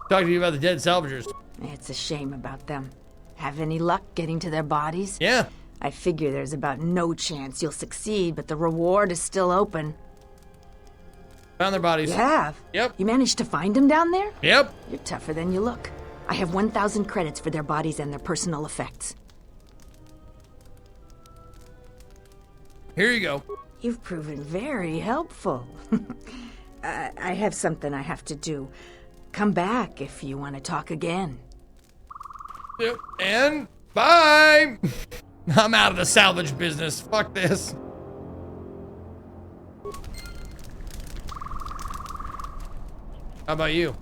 Talking to you about the dead salvagers. It's a shame about them. Have any luck getting to their bodies? Yeah. I figure there's about no chance you'll succeed, but the reward is still open. Found their bodies. You have? Yep. You managed to find them down there? Yep. You're tougher than you look. I have 1,000 credits for their bodies and their personal effects. Here you go. You've proven very helpful. I have something I have to do. Come back if you want to talk again. Yep. And Bye! I'm out of the salvage business. Fuck this. How about you?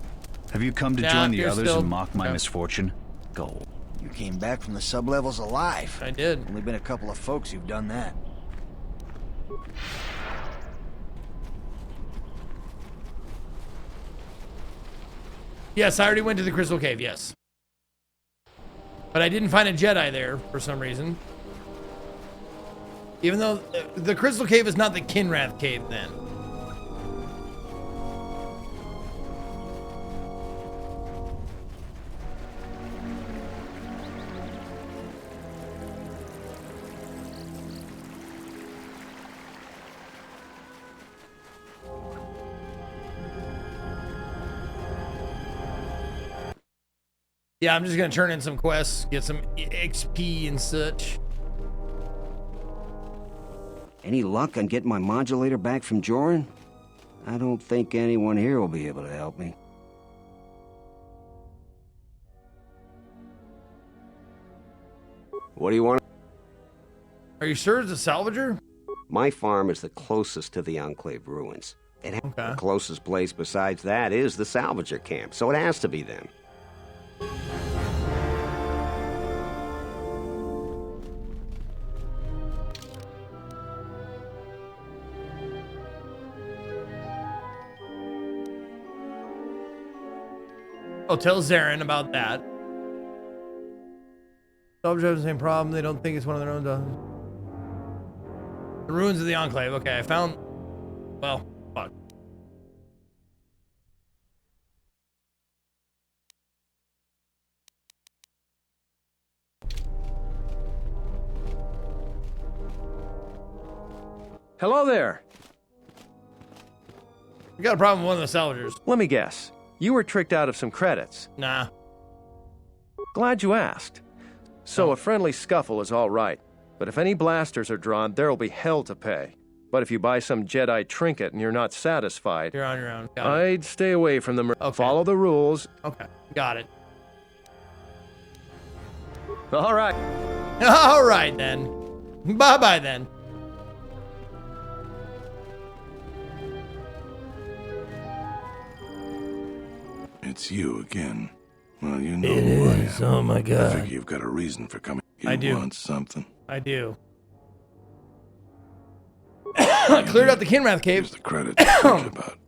Have you come to Nah, join the you're others still- and mock my okay. misfortune? Go. You came back from the sublevels alive. I did. Only been a couple of folks who've done that. Yes, I already went to the Crystal Cave, yes. But I didn't find a Jedi there for some reason. Even though the Crystal Cave is not the Kinrath Cave then. Yeah, I'm just gonna turn in some quests, get some XP and such. Any luck on getting my modulator back from Joran? I don't think anyone here will be able to help me. What do you want? Are you sure it's a salvager? My farm is the closest to the Enclave ruins. The closest place besides that is the salvager camp, so it has to be them. Oh, tell Zarin about that. Salvager have the same problem. They don't think it's one of their own dogs. The ruins of the Enclave. Okay, I found... Well, fuck. Hello there. You got a problem with one of the salvagers. Let me guess. You were tricked out of some credits. Nah. Glad you asked. So a friendly scuffle is all right. But if any blasters are drawn, there'll be hell to pay. But if you buy some Jedi trinket and you're not satisfied... You're on your own. Got it. I'd stay away from them. Follow the rules. Okay, got it. All right. All right, then. Bye-bye, then. It's you again. Well, you know It who I is. am. Oh, my I God. figure you've got a reason for coming. You I do. want something? I do. Cleared out the Kinrath Cave. Here's the credits I told you about.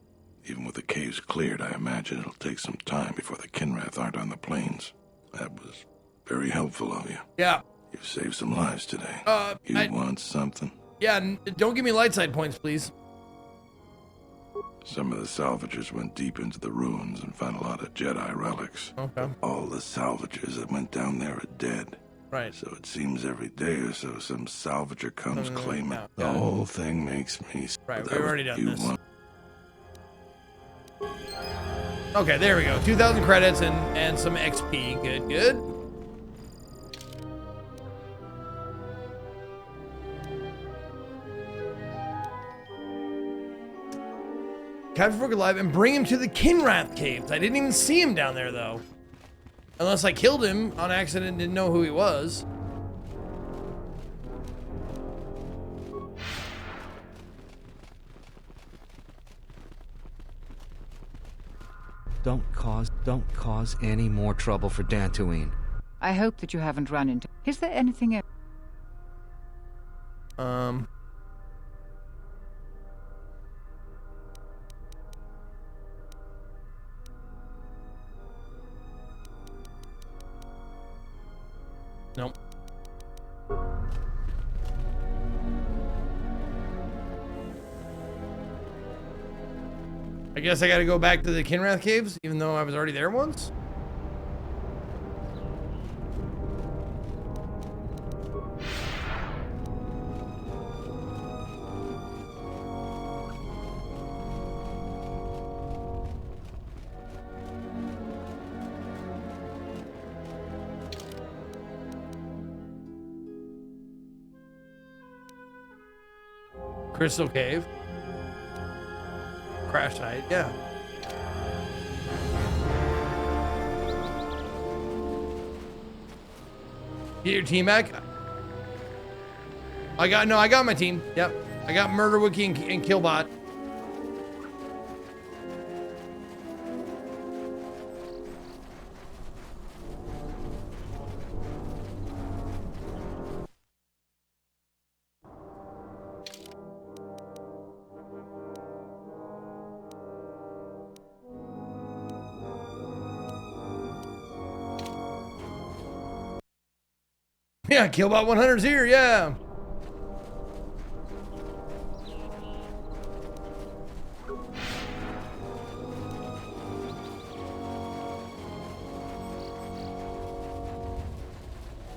Even with the caves cleared, I imagine it'll take some time before the Kinrath aren't on the plains. That was very helpful of you. Yeah. You've saved some lives today. You I- want something? Yeah, don't give me light side points, please. Some of the salvagers went deep into the ruins and found a lot of Jedi relics. Okay. All the salvagers that went down there are dead. Right. So it seems every day or so some salvager comes No, claiming. no, The whole thing makes me... Right, That we've was already done you this. want- Okay, there we go. 2,000 credits and some XP. Good, good. Capture Fork alive and bring him to the Kinrath Caves. I didn't even see him down there, though. Unless I killed him on accident and didn't know who he was. Don't cause any more trouble for Dantooine. I hope that you haven't run into... Is there anything else? Nope. I guess I gotta go back to the Kinrath Caves, even though I was already there once? Crystal Cave. Crash site, yeah. Get your team back. I got my team. Yep. I got Murder Wiki and Killbot. Yeah, Killbot 100's here, yeah.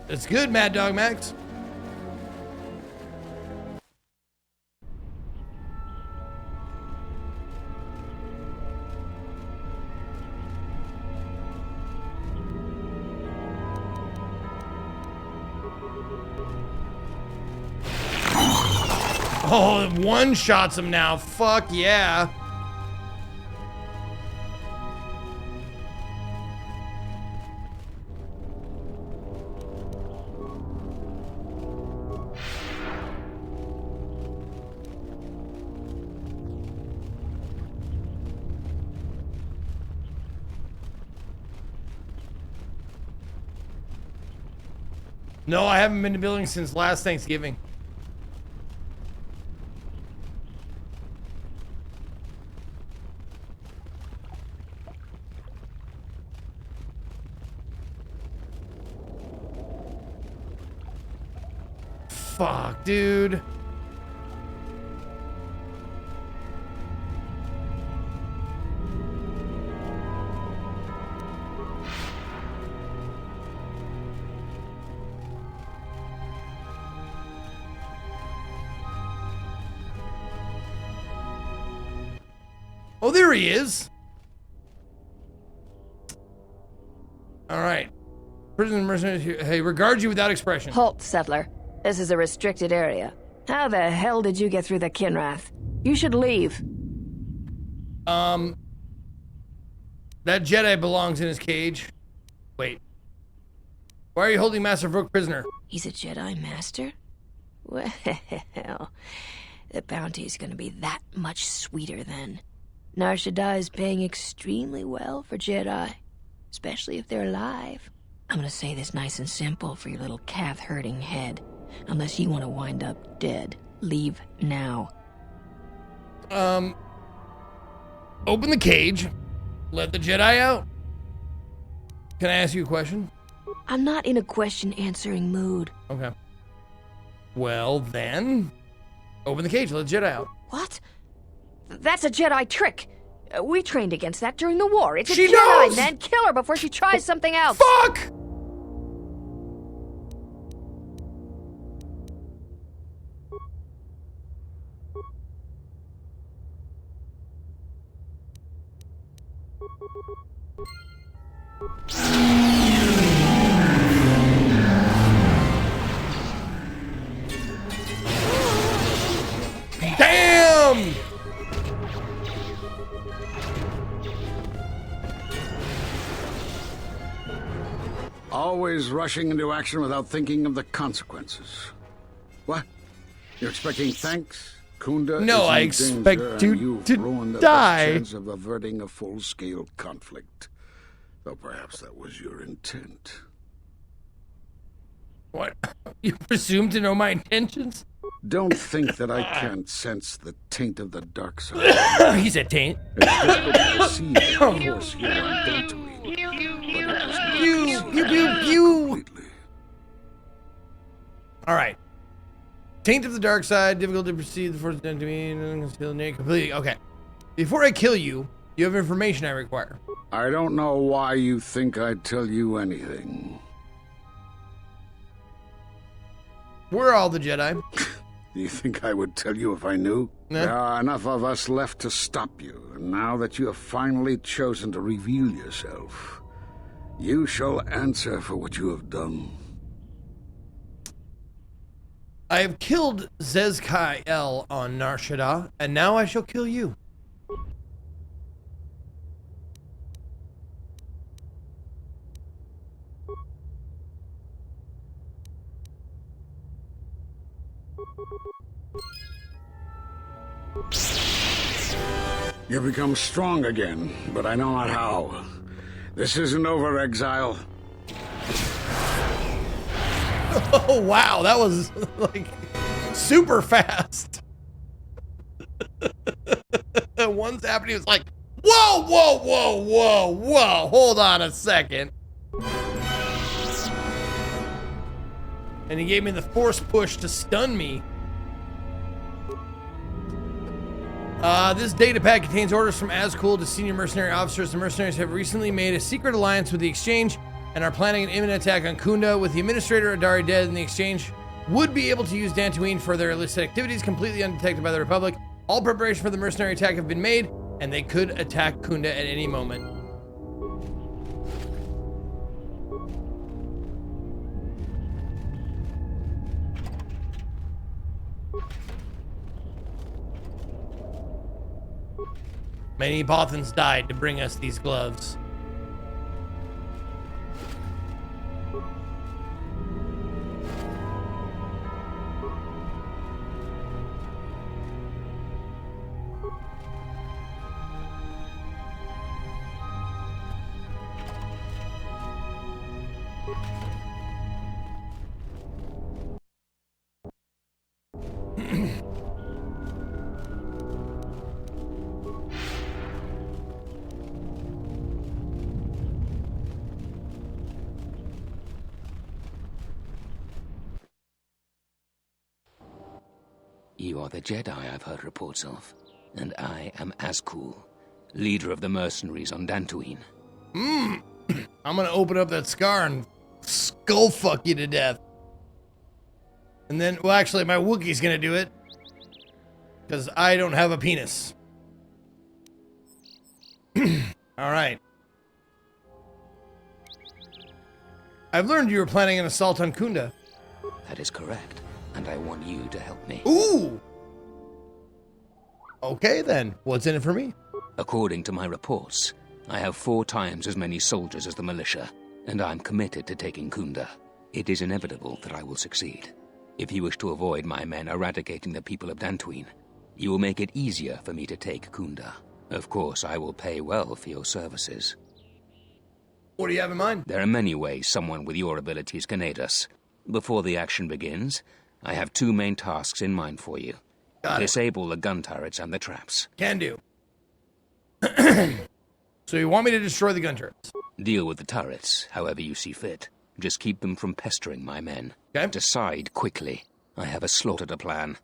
It's good, Mad Dog Max. Oh, it one-shots him now. Fuck yeah. No, I haven't been to building since last Thanksgiving. Fuck, dude. Oh, there he is. All right. Prison mercenaries, hey, regard you without expression. Halt, settler. This is a restricted area. How the hell did you get through the Kinrath? You should leave. That Jedi belongs in his cage. Wait. Why are you holding Master Vrook prisoner? He's a Jedi Master? Well, the bounty's gonna be that much sweeter then. Nar Shaddaa is paying extremely well for Jedi, especially if they're alive. I'm gonna say this nice and simple for your little calf-hurting head. Unless you want to wind up dead, leave now. Open the cage. Let the Jedi out. Can I ask you a question? I'm not in a question-answering mood. Okay. Well, then, open the cage. Let the Jedi out. What? That's a Jedi trick. We trained against that during the war. It's a She Jedi, knows! man. Kill her before she tries something else. Fuck! Damn! Always rushing into action without thinking of the consequences. What? You're expecting thanks? Kunda No, I is in expect danger, you and you've to ruined the die. best chance of averting a full-scale conflict. Though perhaps that was your intent. What? You presume to know my intentions? Don't think that I can't sense the taint of the dark side. He said taint. It's difficult to see the force here on Dantooine, but it does not Pew. All right. Taint of the dark side, difficult to perceive the force of Dantooine, concealed near completely. Okay. Before I kill you, you have information I require. I don't know why you think I'd tell you anything. Where are all the Jedi? Do you think I would tell you if I knew? Nah. There are enough of us left to stop you, and now that you have finally chosen to reveal yourself, you shall answer for what you have done. I have killed Zez-Kai-El on Nar Shaddaa, and now I shall kill you. You become strong again, but I know not how. This isn't over, exile. Oh, wow. That was, like, super fast. One's happening, it was like, whoa, whoa, whoa, whoa, whoa. Hold on a second. And he gave me the force push to stun me. This data pad contains orders from Azkul to senior mercenary officers. The mercenaries have recently made a secret alliance with the Exchange and are planning an imminent attack on Kunda. With the Administrator Adari dead, and the Exchange would be able to use Dantooine for their illicit activities completely undetected by the Republic. All preparations for the mercenary attack have been made, and they could attack Kunda at any moment. Many Bothans died to bring us these gloves. You are the Jedi I've heard reports of, and I am Azkul, leader of the mercenaries on Dantooine. I'm gonna open up that scar and skull fuck you to death. And then, well, actually, my Wookiee's gonna do it, because I don't have a penis. All right. I've learned you were planning an assault on Kunda. That is correct, and I want you to help me. Ooh! Okay, then. What's in it for me? According to my reports, I have 4 times as many soldiers as the militia, and I'm committed to taking Kunda. It is inevitable that I will succeed. If you wish to avoid my men eradicating the people of Dantooine, you will make it easier for me to take Kunda. Of course, I will pay well for your services. What do you have in mind? There are many ways someone with your abilities can aid us. Before the action begins, I have 2 main tasks in mind for you. Disable the gun turrets and the traps. Can do. So you want me to destroy the gun turrets? Deal with the turrets however you see fit. Just keep them from pestering my men. Okay. Decide quickly. I have a slaughter to plan.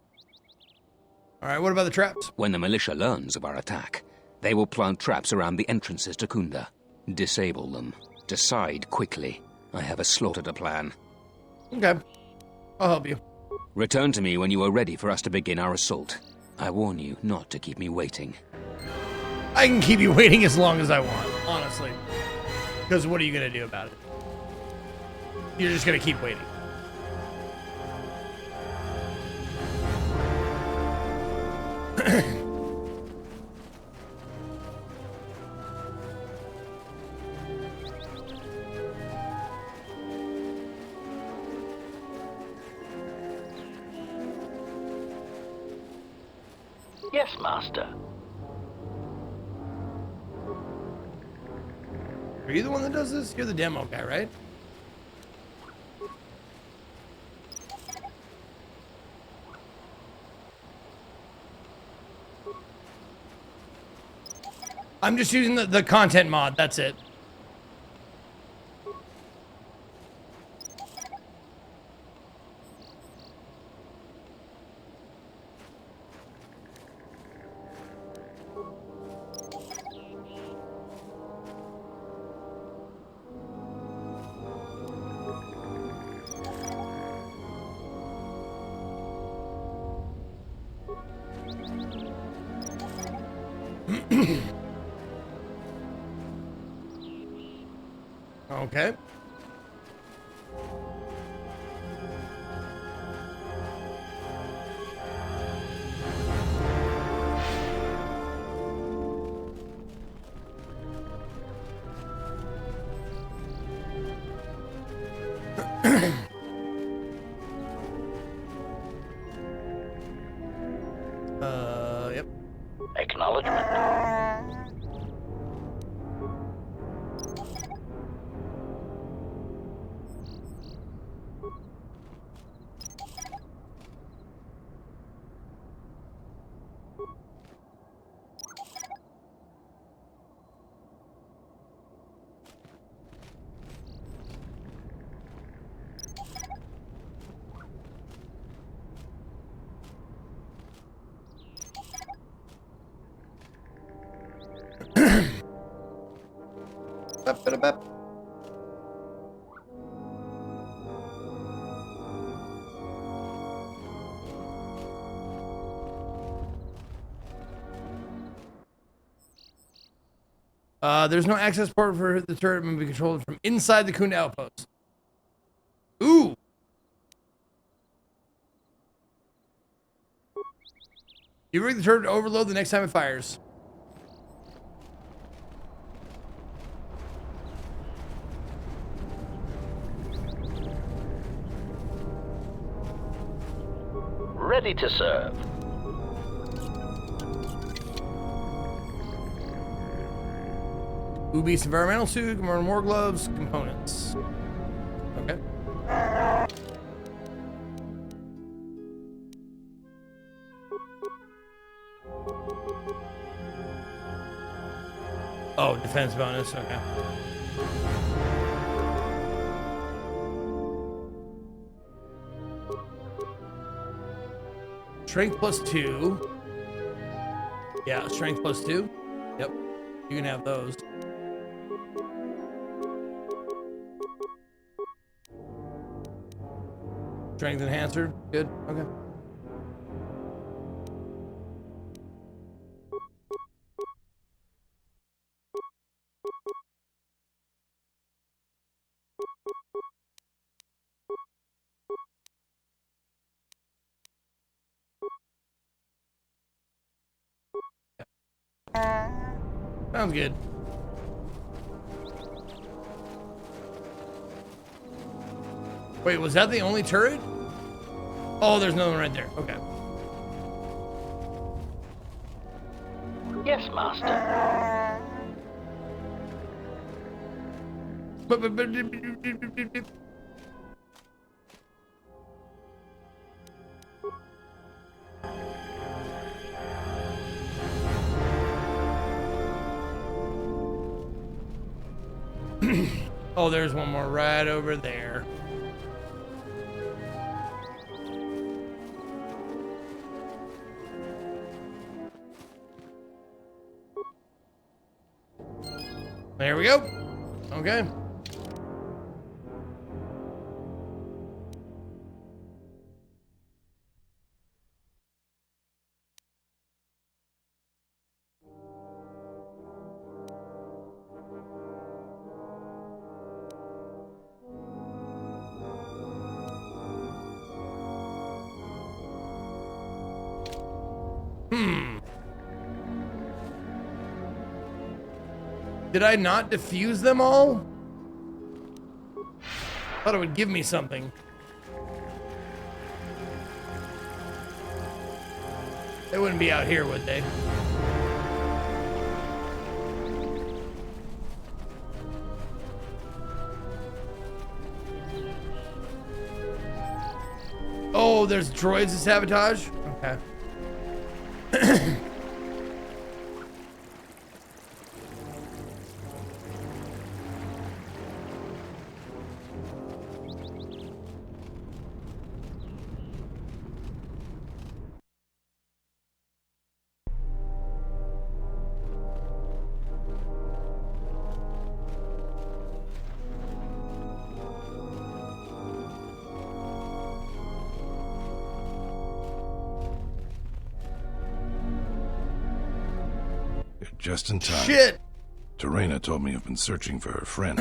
All right, what about the traps? When the militia learns of our attack, they will plant traps around the entrances to Kunda. Disable them. Decide quickly. I have a slaughter to plan. Okay. I'll help you. Return to me when you are ready for us to begin our assault. I warn you not to keep me waiting. I can keep you waiting as long as I want, honestly. Because what are you going to do about it? You're just going to keep waiting. Yes, Master. Are you the one that does this? You're the demo guy, right? I'm just using the content mod, that's it. Okay. Yep. Acknowledgement. There's no access port for the turret and be controlled from inside the Kunda outpost. Ooh. You rig the turret to overload the next time it fires. Ready to serve. Ubi's environmental suit, more gloves, components. Okay. Oh, defense bonus, okay. Strength +2. Yeah, strength +2. Yep, you can have those. Strength enhancer, good, okay. Sounds good. Wait, was that the only turret? Oh, there's another one right there. Okay. Yes, Master. Oh, there's one more right over there. There we go. Okay. Did I not defuse them all? Thought it would give me something. They wouldn't be out here, would they? Oh, there's droids to sabotage? Okay. Just in time. Shit! Terena told me you've been searching for her friend.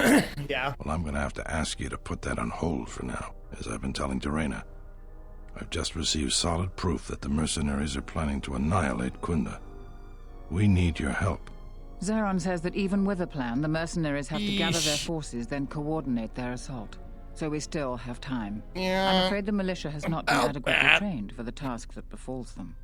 Yeah. Well, I'm gonna have to ask you to put that on hold for now, as I've been telling Terena. I've just received solid proof that the mercenaries are planning to annihilate Kunda. We need your help. Zeron says that even with a plan, the mercenaries have to gather their Yeesh. forces, then coordinate their assault. So we still have time. Yeah. I'm afraid the militia has not been About adequately that. trained for the task that befalls them.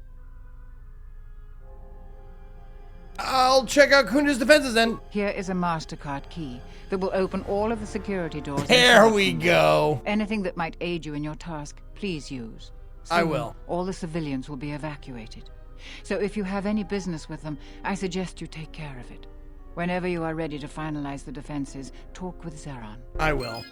I'll check out Kunda's defenses then. Here is a MasterCard key that will open all of the security doors. There we go. Anything that might aid you in your task, please use. I Soon, will. All the civilians will be evacuated. So if you have any business with them, I suggest you take care of it. Whenever you are ready to finalize the defenses, talk with Zeron. I will.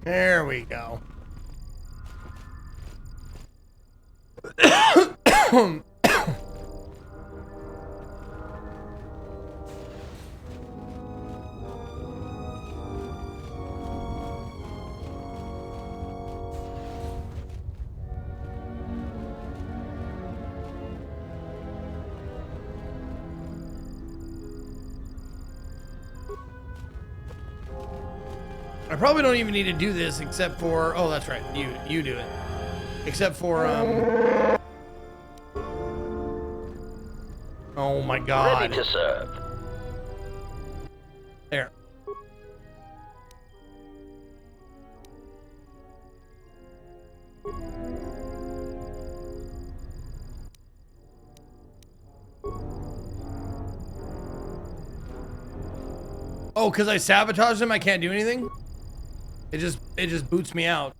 There we go. I probably don't even need to do this except for, oh, that's right, you do it. Except for, oh my God. Ready to serve. There. Oh, because I sabotaged him, I can't do anything? It just boots me out.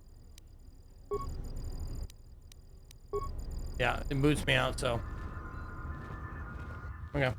Yeah, it boots me out, so. Okay.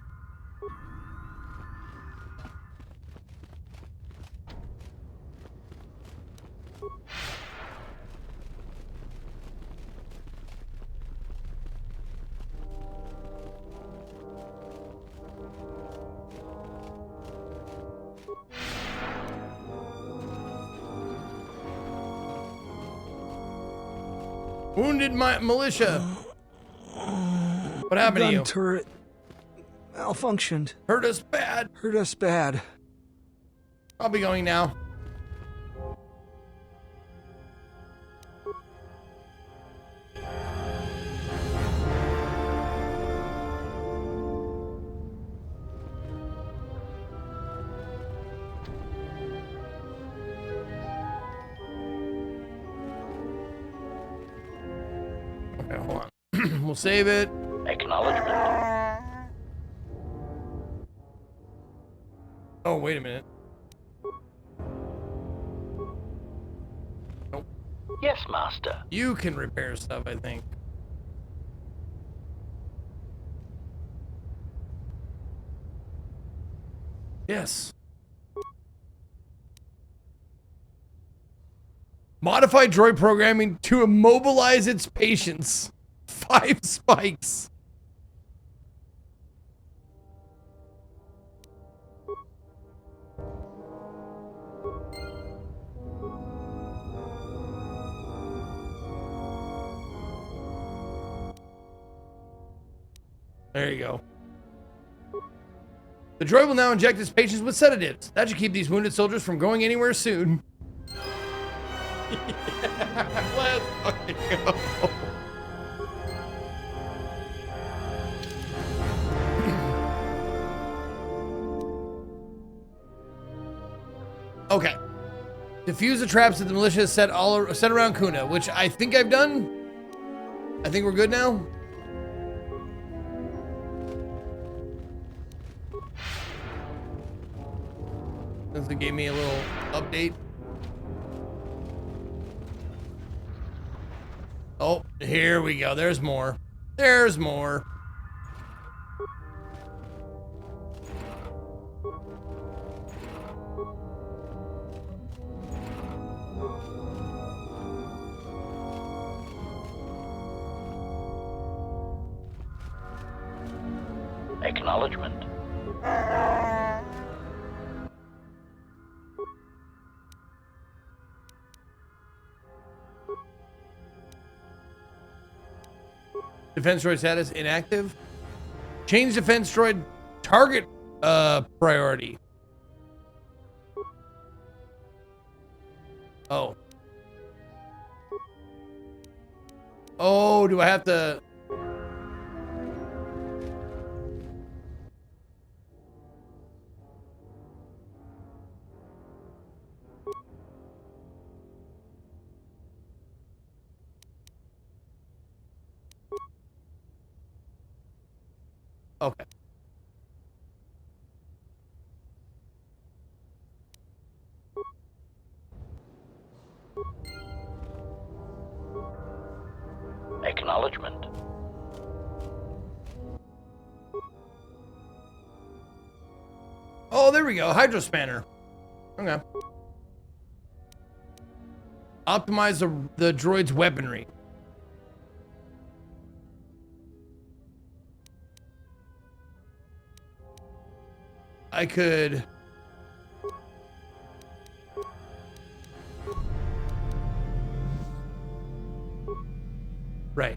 Wounded my militia. What happened to you? Gun turret malfunctioned. Hurt us bad. Hurt us bad. I'll be going now. Okay, hold on. We'll save it. Acknowledgement. Oh, wait a minute. Nope. Yes, Master. You can repair stuff, I think. Yes. Modify droid programming to immobilize its patients. 5 spikes. There you go. The droid will now inject its patients with sedatives. That should keep these wounded soldiers from going anywhere soon. Let's fucking go. Okay. Defuse the traps that the militia has set around Kuna, which I think I've done. I think we're good now. Since it gave me a little update. Oh, here we go. There's more. There's more. Acknowledgement. Defense droid status inactive. Change defense droid target priority. Oh. Oh, do I have to... Okay. Acknowledgement. Oh, there we go. Hydro spanner. Okay. Optimize the droid's weaponry. I could... Right.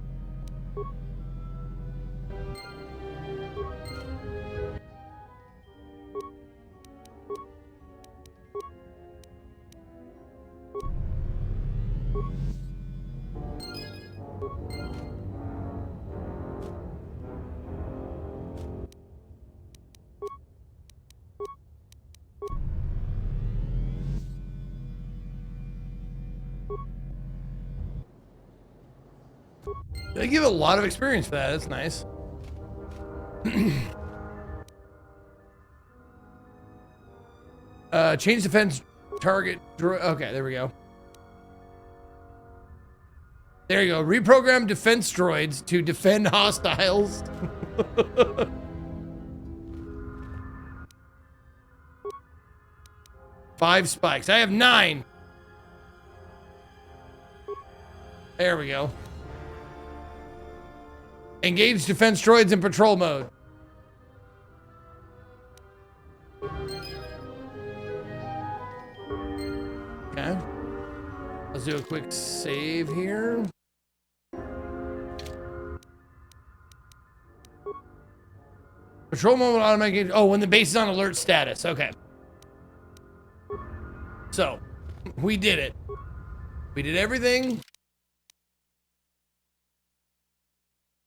They give a lot of experience for that. That's nice. Change defense target. Okay, there we go. There you go. Reprogram defense droids to defend hostiles. 5 spikes. I have 9. There we go. Engage defense droids in patrol mode. Okay. Let's do a quick save here. Patrol mode automatic. Oh, when the base is on alert status. Okay. So, we did it. We did everything.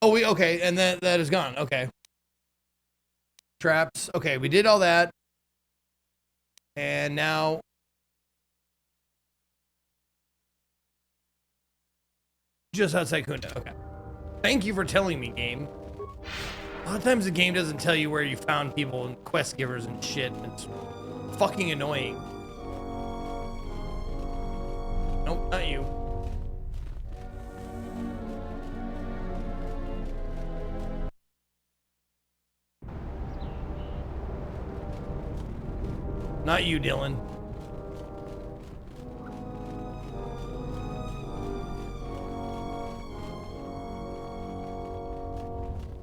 Oh, okay, and that is gone. Okay. Traps. Okay, we did all that. And now... just outside Kunda. Okay. Thank you for telling me, game. A lot of times the game doesn't tell you where you found people and quest givers and shit. It's fucking annoying. Nope, not you. Not you, Dylan.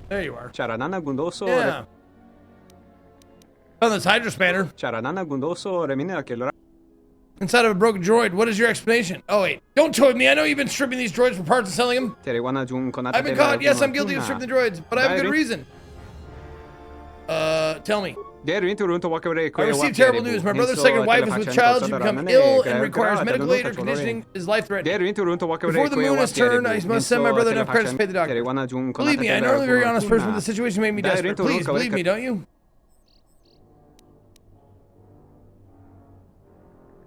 There you are. Charanana Gundoso. Yeah. Oh, this Hydro Spanner. Charanana Gundoso Remina Kelora. Inside of a broken droid. What is your explanation? Oh, wait. Don't toy me. I know you've been stripping these droids for parts and selling them. I've been caught. Yes, I'm guilty of stripping the droids, but I have a good reason. Tell me. I received terrible news. My brother's second wife is with child. She become ill and requires medical aid. Her conditioning is life-threatening. Before the moon has turned, I must send my brother enough credits to pay the doctor. Believe me, I'm normally a very honest person, but the situation made me desperate. Please, believe me, don't you?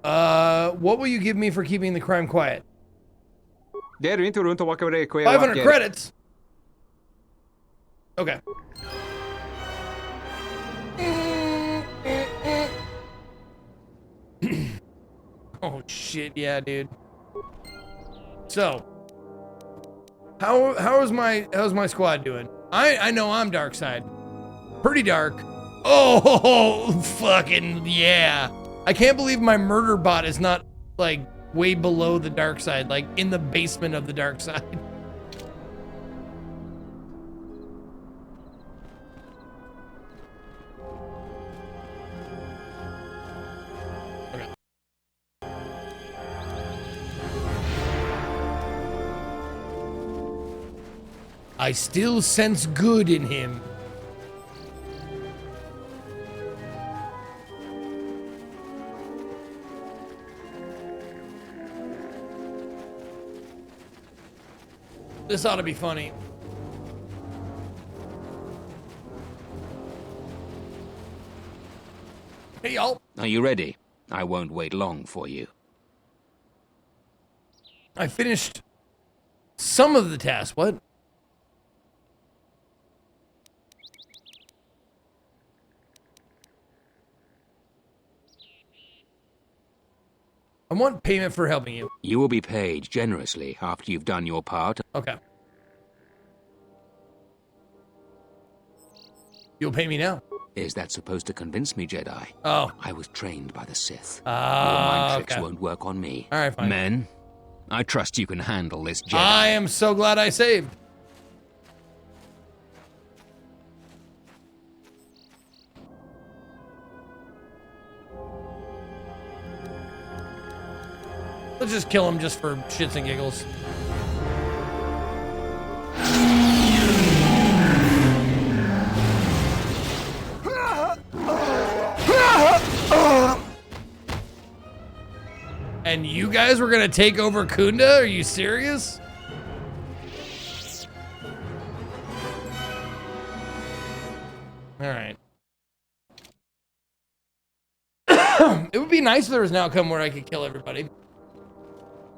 What will you give me for keeping the crime quiet? 500 credits? Okay. Oh shit, yeah, dude. So, how's my squad doing? I know I'm dark side. Pretty dark. Oh, fucking yeah. I can't believe my murder bot is not like way below the dark side, like in the basement of the dark side. I still sense good in him. This ought to be funny. Hey, y'all. Are you ready? I won't wait long for you. I finished some of the tasks. What? I want payment for helping you. You will be paid generously after you've done your part. Okay. You'll pay me now. Is that supposed to convince me, Jedi? Oh. I was trained by the Sith. Ah, your mind tricks okay. won't work on me. All right, fine. Men, I trust you can handle this Jedi. I am so glad I saved. Let's just kill him just for shits and giggles. And you guys were gonna take over Kunda? Are you serious? All right. It would be nice if there was an outcome where I could kill everybody.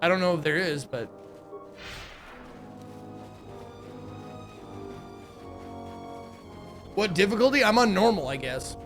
I don't know if there is, but... What difficulty? I'm on normal, I guess.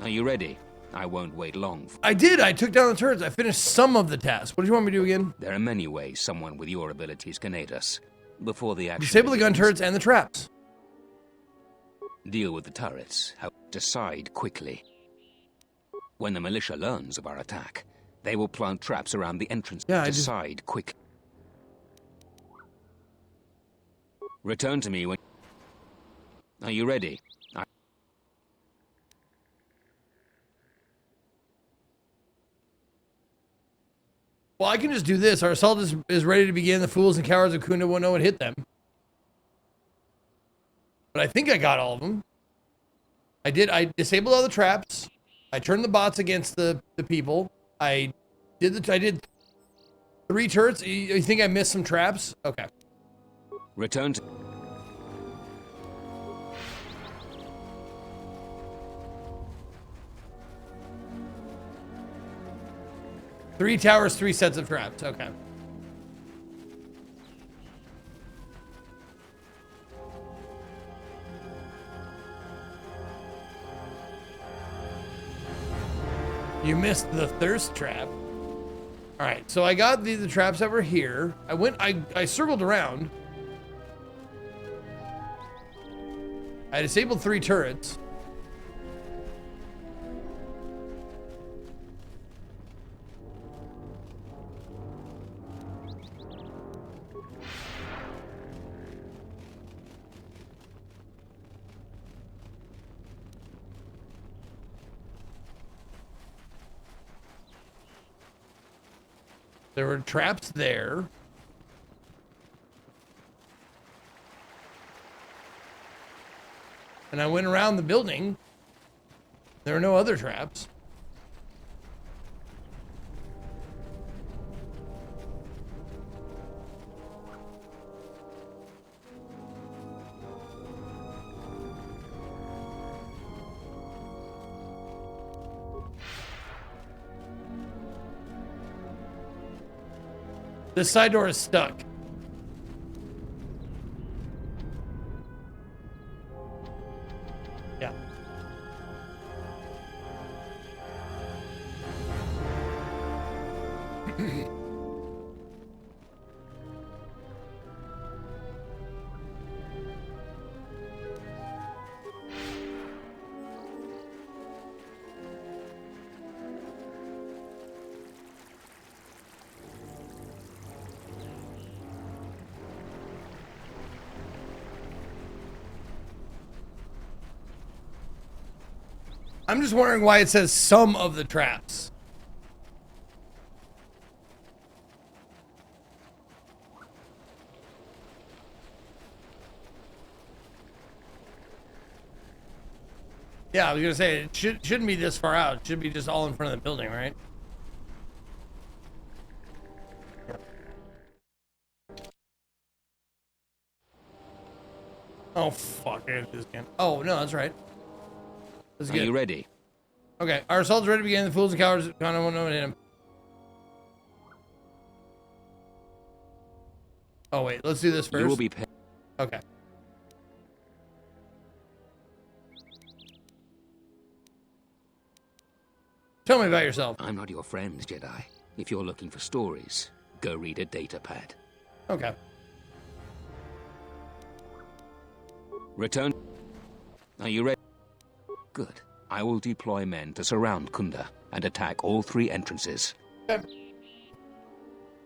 Are you ready? I won't wait long. I did. I took down the turrets. I finished some of the tasks. What do you want me to do again? There are many ways someone with your abilities can aid us. Before the action Disable the gun begins, turrets and the traps. Deal with the turrets. Decide quickly. When the militia learns of our attack, they will plant traps around the entrance. Yeah, Decide quickly. Return to me when... Are you ready? Well, I can just do this. Our assault is ready to begin. The fools and cowards of Kunda won't know what hit them. But I think I got all of them. I did. I disabled all the traps. I turned the bots against the people. I did 3 turrets. You think I missed some traps? Okay. Return to... Three towers, 3 sets of traps. Okay. You missed the thirst trap. All right, so I got the traps that were here. I circled around. I disabled 3 turrets. There were traps there. And I went around the building. There are no other traps. This side door is stuck. Yeah. I'm just wondering why it says some of the traps. Yeah, I was gonna say it shouldn't be this far out. It should be just all in front of the building, right? Oh fuck it is again. Oh no, that's right. That's good. Are you ready? Okay, our assault's ready to begin. The fools and cowards kind of want to hit him. Oh wait, let's do this first. You will be paid. Okay. Tell me about yourself. I'm not your friend, Jedi. If you're looking for stories, go read a data pad. Okay. Return. Are you ready? Good. I will deploy men to surround Kunda and attack all 3 entrances.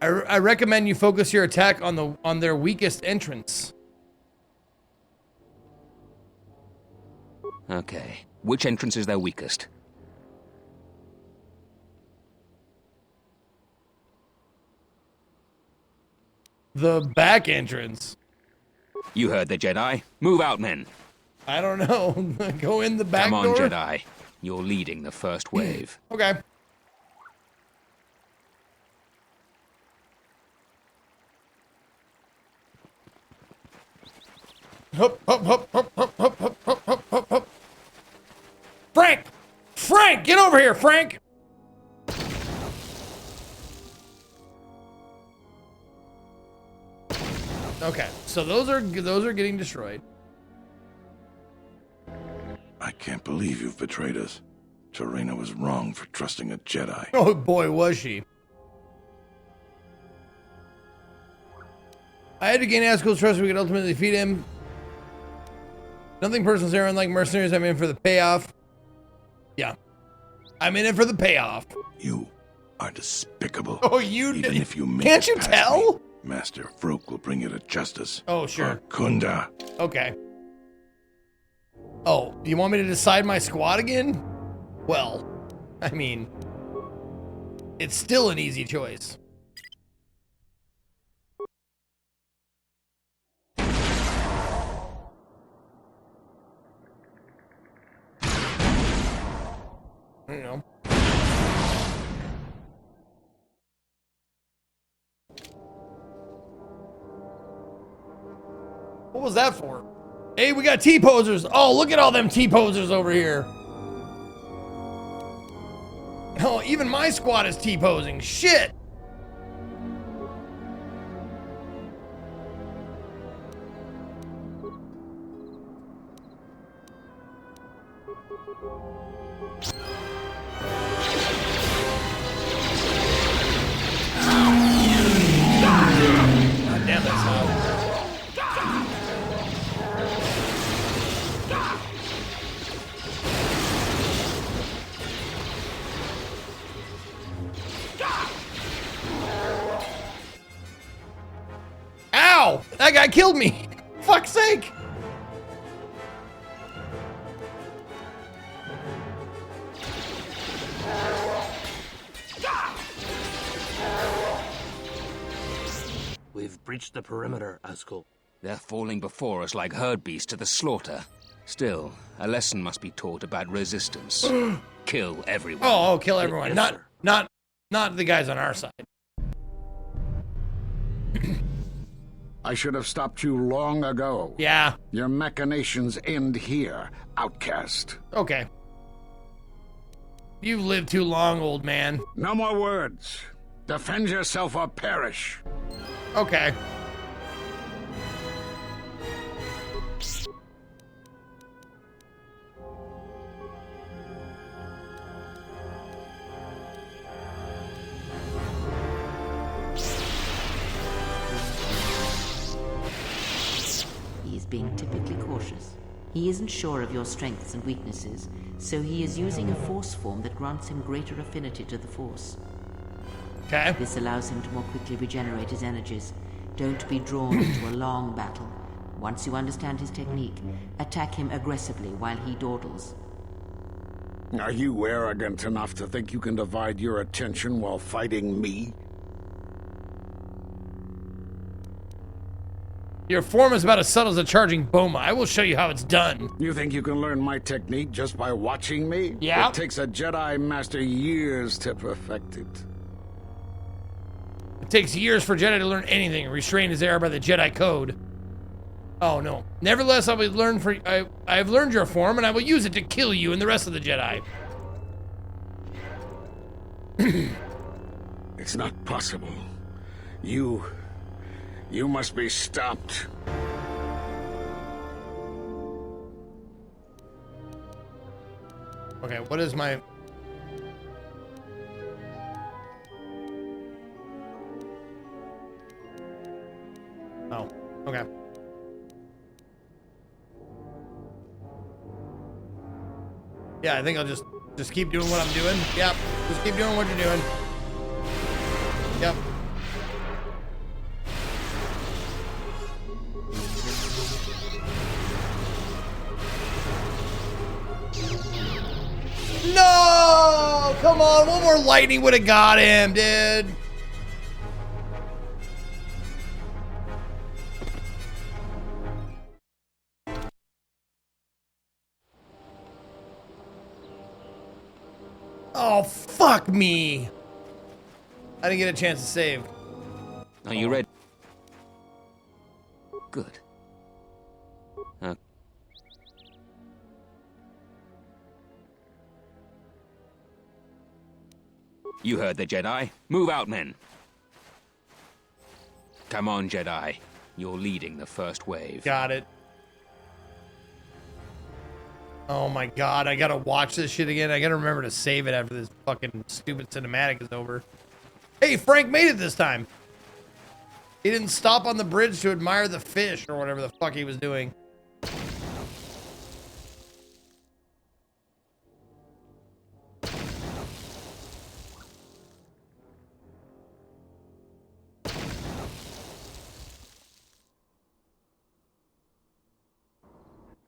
I recommend you focus your attack on their weakest entrance. Okay. Which entrance is their weakest? The back entrance. You heard the Jedi. Move out, men. I don't know. Go in the back Come on, door. Jedi. You're leading the first wave. Okay. Hop, hop, hop, hop, hop, hop, hop, hop, hop, hop, hop. Frank! Frank, get over here, Frank! Okay, so those are getting destroyed. I can't believe you've betrayed us. Torena was wrong for trusting a Jedi. Oh boy, was she. I had to gain Askel's trust so we could ultimately defeat him. Nothing personal there, unlike mercenaries, I'm in for the payoff. Yeah. I'm in it for the payoff. You are despicable. Oh, you Even if you make can't it you past tell? me, Master Vrook will bring you to justice. Oh, sure. For Kunda. Okay. Oh, you want me to decide my squad again? Well, I mean, it's still an easy choice. I don't know. What was that for? Hey, we got T-posers. Oh, look at all them T-posers over here. Oh, even my squad is T-posing. Shit. God damn, that's loud. Ow! That guy killed me! Fuck's sake! We've breached the perimeter, Askel. They're falling before us like herd beasts to the slaughter. Still, a lesson must be taught about resistance. Kill everyone. Oh, kill everyone. Not the guys on our side. I should have stopped you long ago. Yeah. Your machinations end here, outcast. Okay. You've lived too long, old man. No more words. Defend yourself or perish. Okay. He is being typically cautious. He isn't sure of your strengths and weaknesses, so he is using a force form that grants him greater affinity to the Force. Okay. This allows him to more quickly regenerate his energies. Don't be drawn into a long battle. Once you understand his technique, attack him aggressively while he dawdles. Are you arrogant enough to think you can divide your attention while fighting me? Your form is about as subtle as a charging boma. I will show you how it's done. You think you can learn my technique just by watching me? Yeah. It takes a Jedi Master years to perfect it. It takes years for Jedi to learn anything. Restraint is there by the Jedi Code. Oh, no. Nevertheless, I have learned your form, and I will use it to kill you and the rest of the Jedi. It's not possible. You must be stopped. Okay, what is my... Oh, okay. Yeah, I think I'll just keep doing what I'm doing. Yep, just keep doing what you're doing. Yep. No! Come on, one more lightning would have got him, dude. Oh, fuck me. I didn't get a chance to save. Are you ready? Good. You heard the Jedi. Move out, men. Come on, Jedi. You're leading the first wave. Got it. Oh my god, I gotta watch this shit again. I gotta remember to save it after this fucking stupid cinematic is over. Hey, Frank made it this time. He didn't stop on the bridge to admire the fish or whatever the fuck he was doing.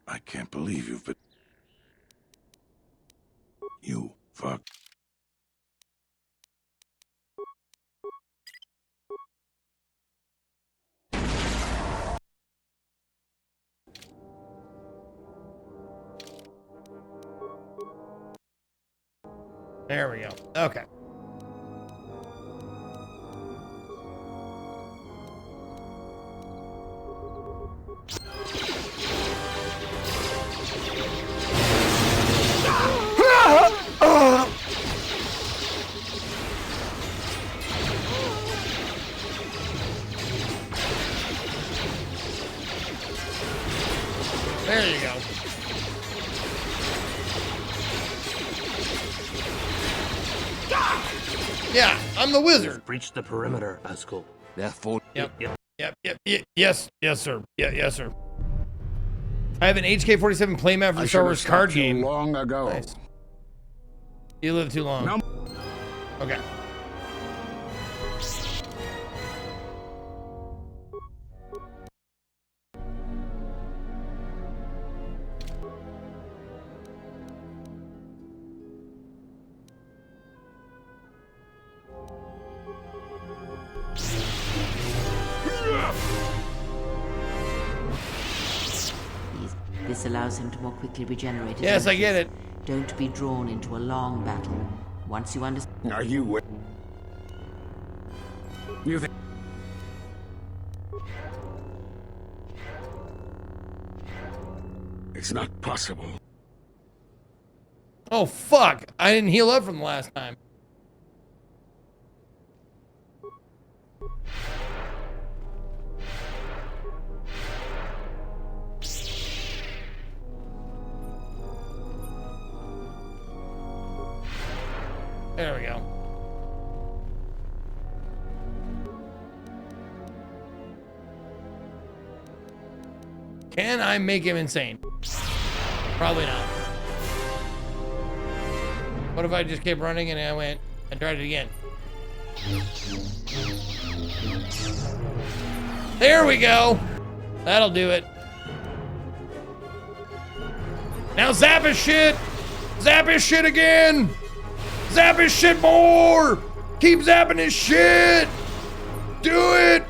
I can't believe you've been... You fuck. There we go. Okay. There you go. Yeah, I'm the wizard. Breach the perimeter, Askel. Therefore. Yep. Yes, sir. Yes, sir. I have an HK-47 playmat for the Star Wars card game. Long ago. Nice. You live too long. No. Okay. This allows him to more quickly regenerate his Yes, I energies. get it. Don't be drawn into a long battle. Once you understand... Are you... You think... It's not possible. Oh, fuck. I didn't heal up from the last time. There we go. Can I make him insane? Probably not. What if I just kept running and I went and tried it again? There we go. That'll do it. Now zap his shit. Zap his shit again. Zap his shit more! Keep zapping his shit! Do it!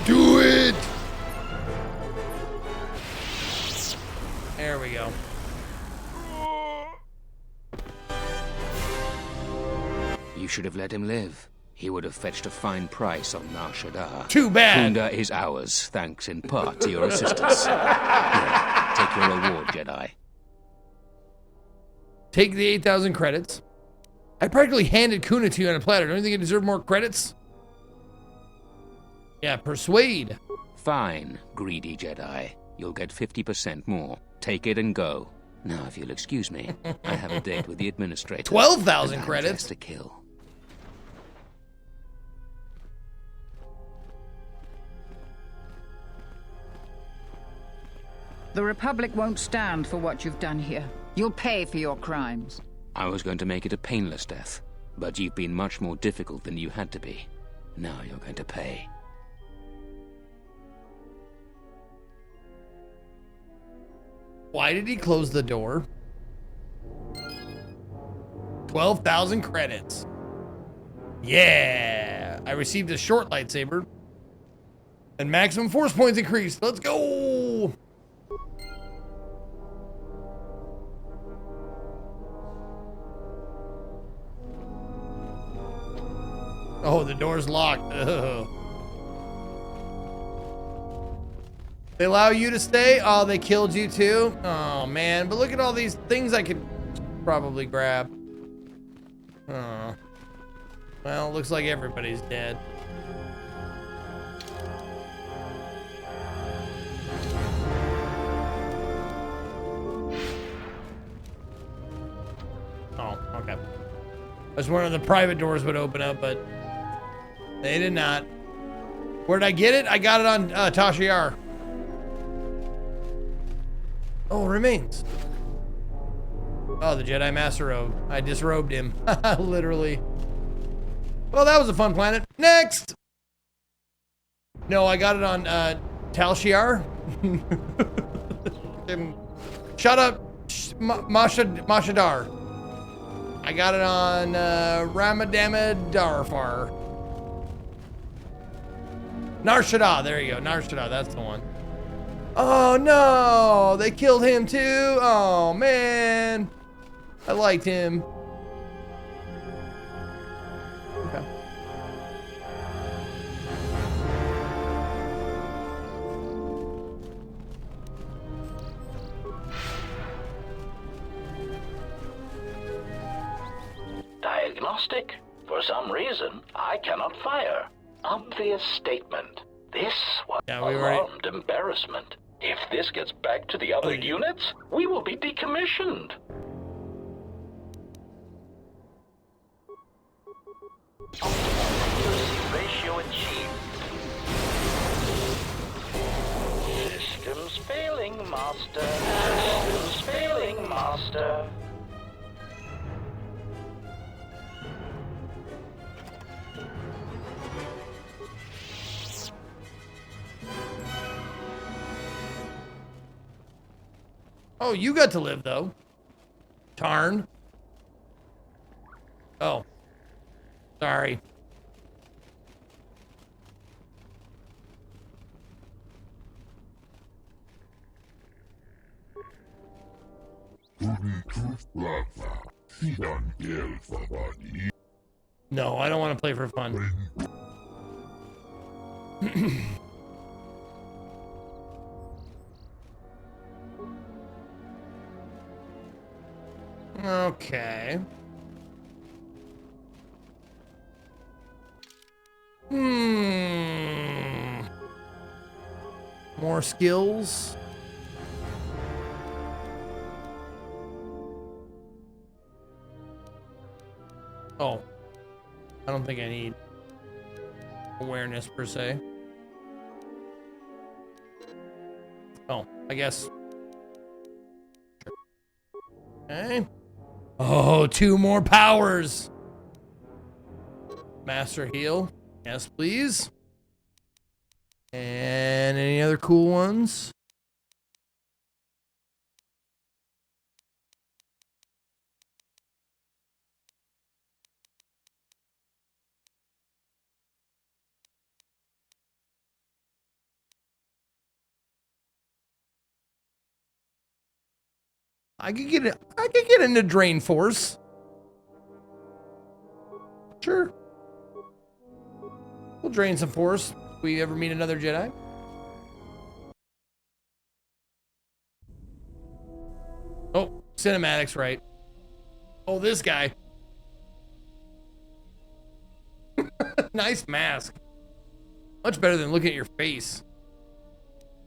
Do it! You should have let him live. He would have fetched a fine price on Nar Shaddaa. Too bad. Kunda is ours, thanks in part to your assistance. Here, take your reward, Jedi. Take the 8,000 credits. I practically handed Kuna to you on a platter. Don't you think you deserve more credits? Yeah, persuade. Fine, greedy Jedi. You'll get 50% more. Take it and go. Now, if you'll excuse me, I have a date with the administrator. 12,000 credits to kill. The Republic won't stand for what you've done here. You'll pay for your crimes. I was going to make it a painless death, but you've been much more difficult than you had to be. Now you're going to pay. Why did he close the door? 12,000 credits. Yeah. I received a short lightsaber. And maximum force points increased. Let's go. Oh, the door's locked. Ugh. They allow you to stay? Oh, they killed you too? Oh, man. But look at all these things I could probably grab. Oh. Well, looks like everybody's dead. Oh, okay. I was wondering if the private doors would open up, but they did not. Where'd I get it? I got it on Tasha Yar. Oh, remains. Oh, the Jedi Master robe. I disrobed him. Literally. Well, that was a fun planet. Next! No, I got it on Tal Shiar. Shut up, Mashadar. I got it on Ramadama Darfar. Nar Shaddaa, there you go. Nar Shaddaa, that's the one. Oh no, they killed him too. Oh man, I liked him. Okay. Diagnostic? For some reason, I cannot fire. Obvious statement. This was alarmed embarrassment. If this gets back to the other units, we will be decommissioned. Ratio achieved. Systems failing, Master. Systems failing, Master. Oh, you got to live though. Tarn. Oh. Sorry. No, I don't want to play for fun. Okay. More skills. Oh. I don't think I need awareness per se. Oh, I guess. Okay. Oh, 2 more powers. Master heal. Yes, please. And any other cool ones? I could get into Drain Force. Sure. We'll drain some force if we ever meet another Jedi. Oh, cinematics, right. Oh, this guy. Nice mask. Much better than looking at your face.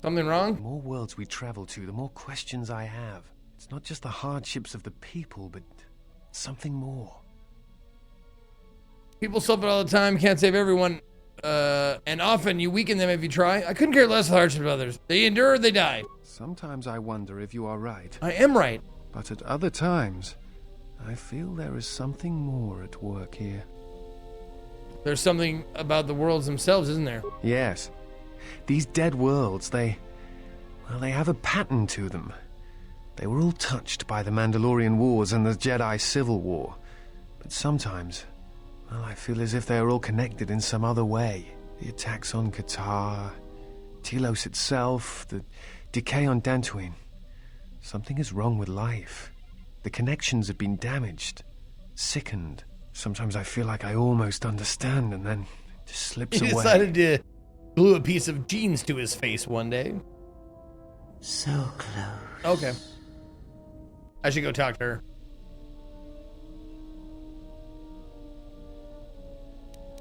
Something wrong? The more worlds we travel to, the more questions I have. It's not just the hardships of the people, but something more. People suffer all the time, can't save everyone. And often you weaken them if you try. I couldn't care less the hardships of others. They endure, they die. Sometimes I wonder if you are right. I am right. But at other times, I feel there is something more at work here. There's something about the worlds themselves, isn't there? Yes. These dead worlds, they have a pattern to them. They were all touched by the Mandalorian Wars and the Jedi Civil War. But sometimes, well, I feel as if they are all connected in some other way. The attacks on Qatar, Telos itself, the decay on Dantooine. Something is wrong with life. The connections have been damaged, sickened. Sometimes I feel like I almost understand, and then it just slips away. He decided to glue a piece of jeans to his face one day. So close. Okay. I should go talk to her.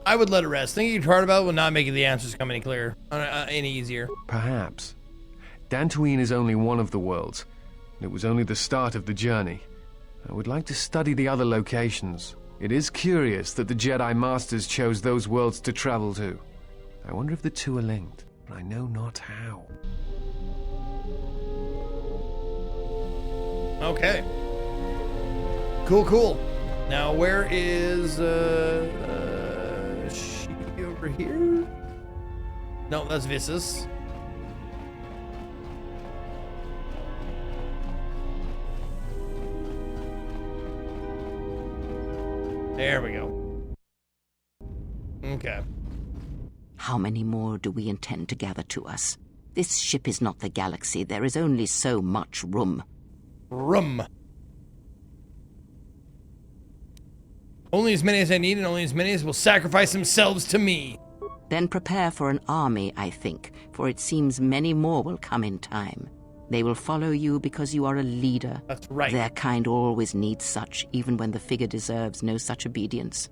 I would let it rest. Thinking hard about it will not make the answers come any clearer, any easier. Perhaps. Dantooine is only one of the worlds. It was only the start of the journey. I would like to study the other locations. It is curious that the Jedi Masters chose those worlds to travel to. I wonder if the two are linked, but I know not how. Okay. Cool. Now, where is, she over here? No, that's Vissus. There we go. Okay. How many more do we intend to gather to us? This ship is not the galaxy. There is only so much room. Only as many as I need, and only as many as will sacrifice themselves to me. Then prepare for an army, I think, for it seems many more will come in time. They will follow you because you are a leader. That's right. Their kind always needs such, even when the figure deserves no such obedience.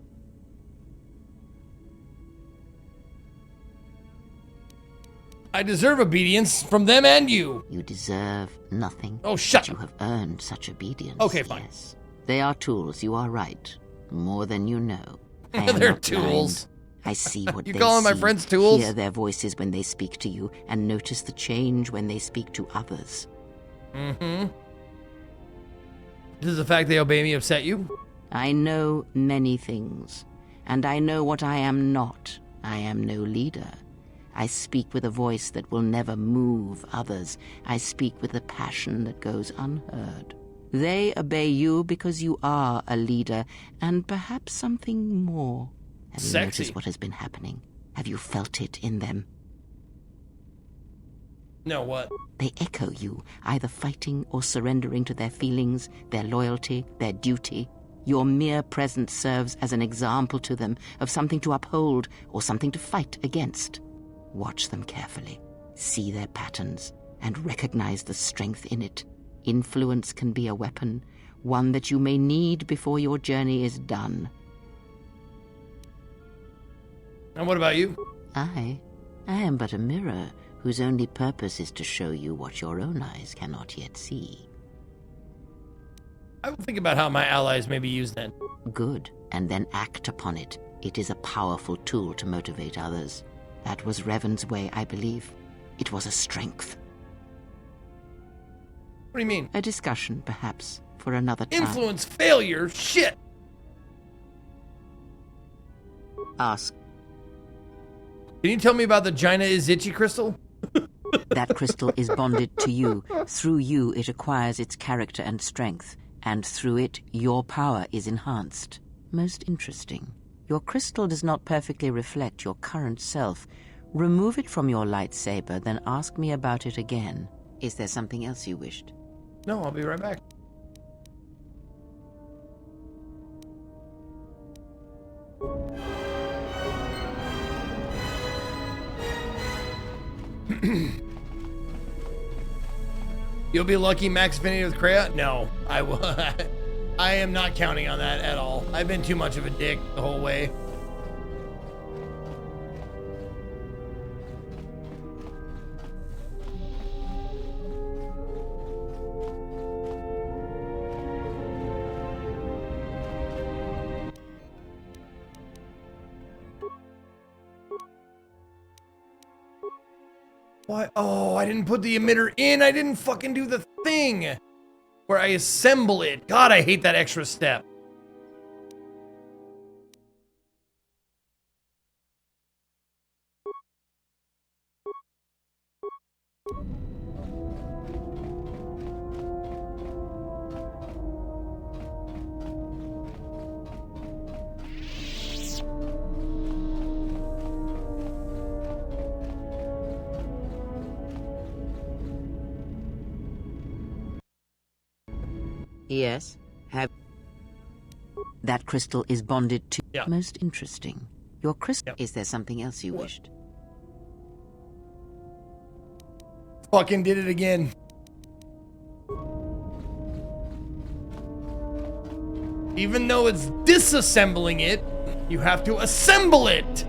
I deserve obedience from them and you. You deserve nothing. Oh, shut up. You have earned such obedience. Okay, fine. Yes. They are tools, you are right. More than you know. They're tools. Blind. I see what you they calling see, my friends tools? hear their voices when they speak to you, and notice the change when they speak to others. Mm-hmm. Does the fact they obey me upset you? I know many things, and I know what I am not. I am no leader. I speak with a voice that will never move others. I speak with a passion that goes unheard. They obey you because you are a leader, and perhaps something more. Have you noticed what has been happening? Have you felt it in them? No, what? They echo you, either fighting or surrendering to their feelings, their loyalty, their duty. Your mere presence serves as an example to them of something to uphold or something to fight against. Watch them carefully, see their patterns, and recognize the strength in it. Influence can be a weapon, one that you may need before your journey is done. And what about you? I am but a mirror whose only purpose is to show you what your own eyes cannot yet see. I will think about how my allies may be used then. Good, and then act upon it. It is a powerful tool to motivate others. That was Revan's way, I believe. It was a strength. What do you mean? A discussion, perhaps, for another time. Influence failure? Shit! Ask. Can you tell me about the Jaina Izichi crystal? That crystal is bonded to you. Through you, it acquires its character and strength, and through it, your power is enhanced. Most interesting. Your crystal does not perfectly reflect your current self. Remove it from your lightsaber, then ask me about it again. Is there something else you wished? No, I'll be right back. You'll be lucky max affinity with Kreia? No, I will. I am not counting on that at all. I've been too much of a dick the whole way. Why? Oh, I didn't put the emitter in. I didn't fucking do the thing where I assemble it. God, I hate that extra step. Yes. Have that crystal is bonded to. Yeah. Most interesting. Your crystal. Yeah. Is there something else you wished? Fucking did it again. Even though it's disassembling it, you have to assemble it.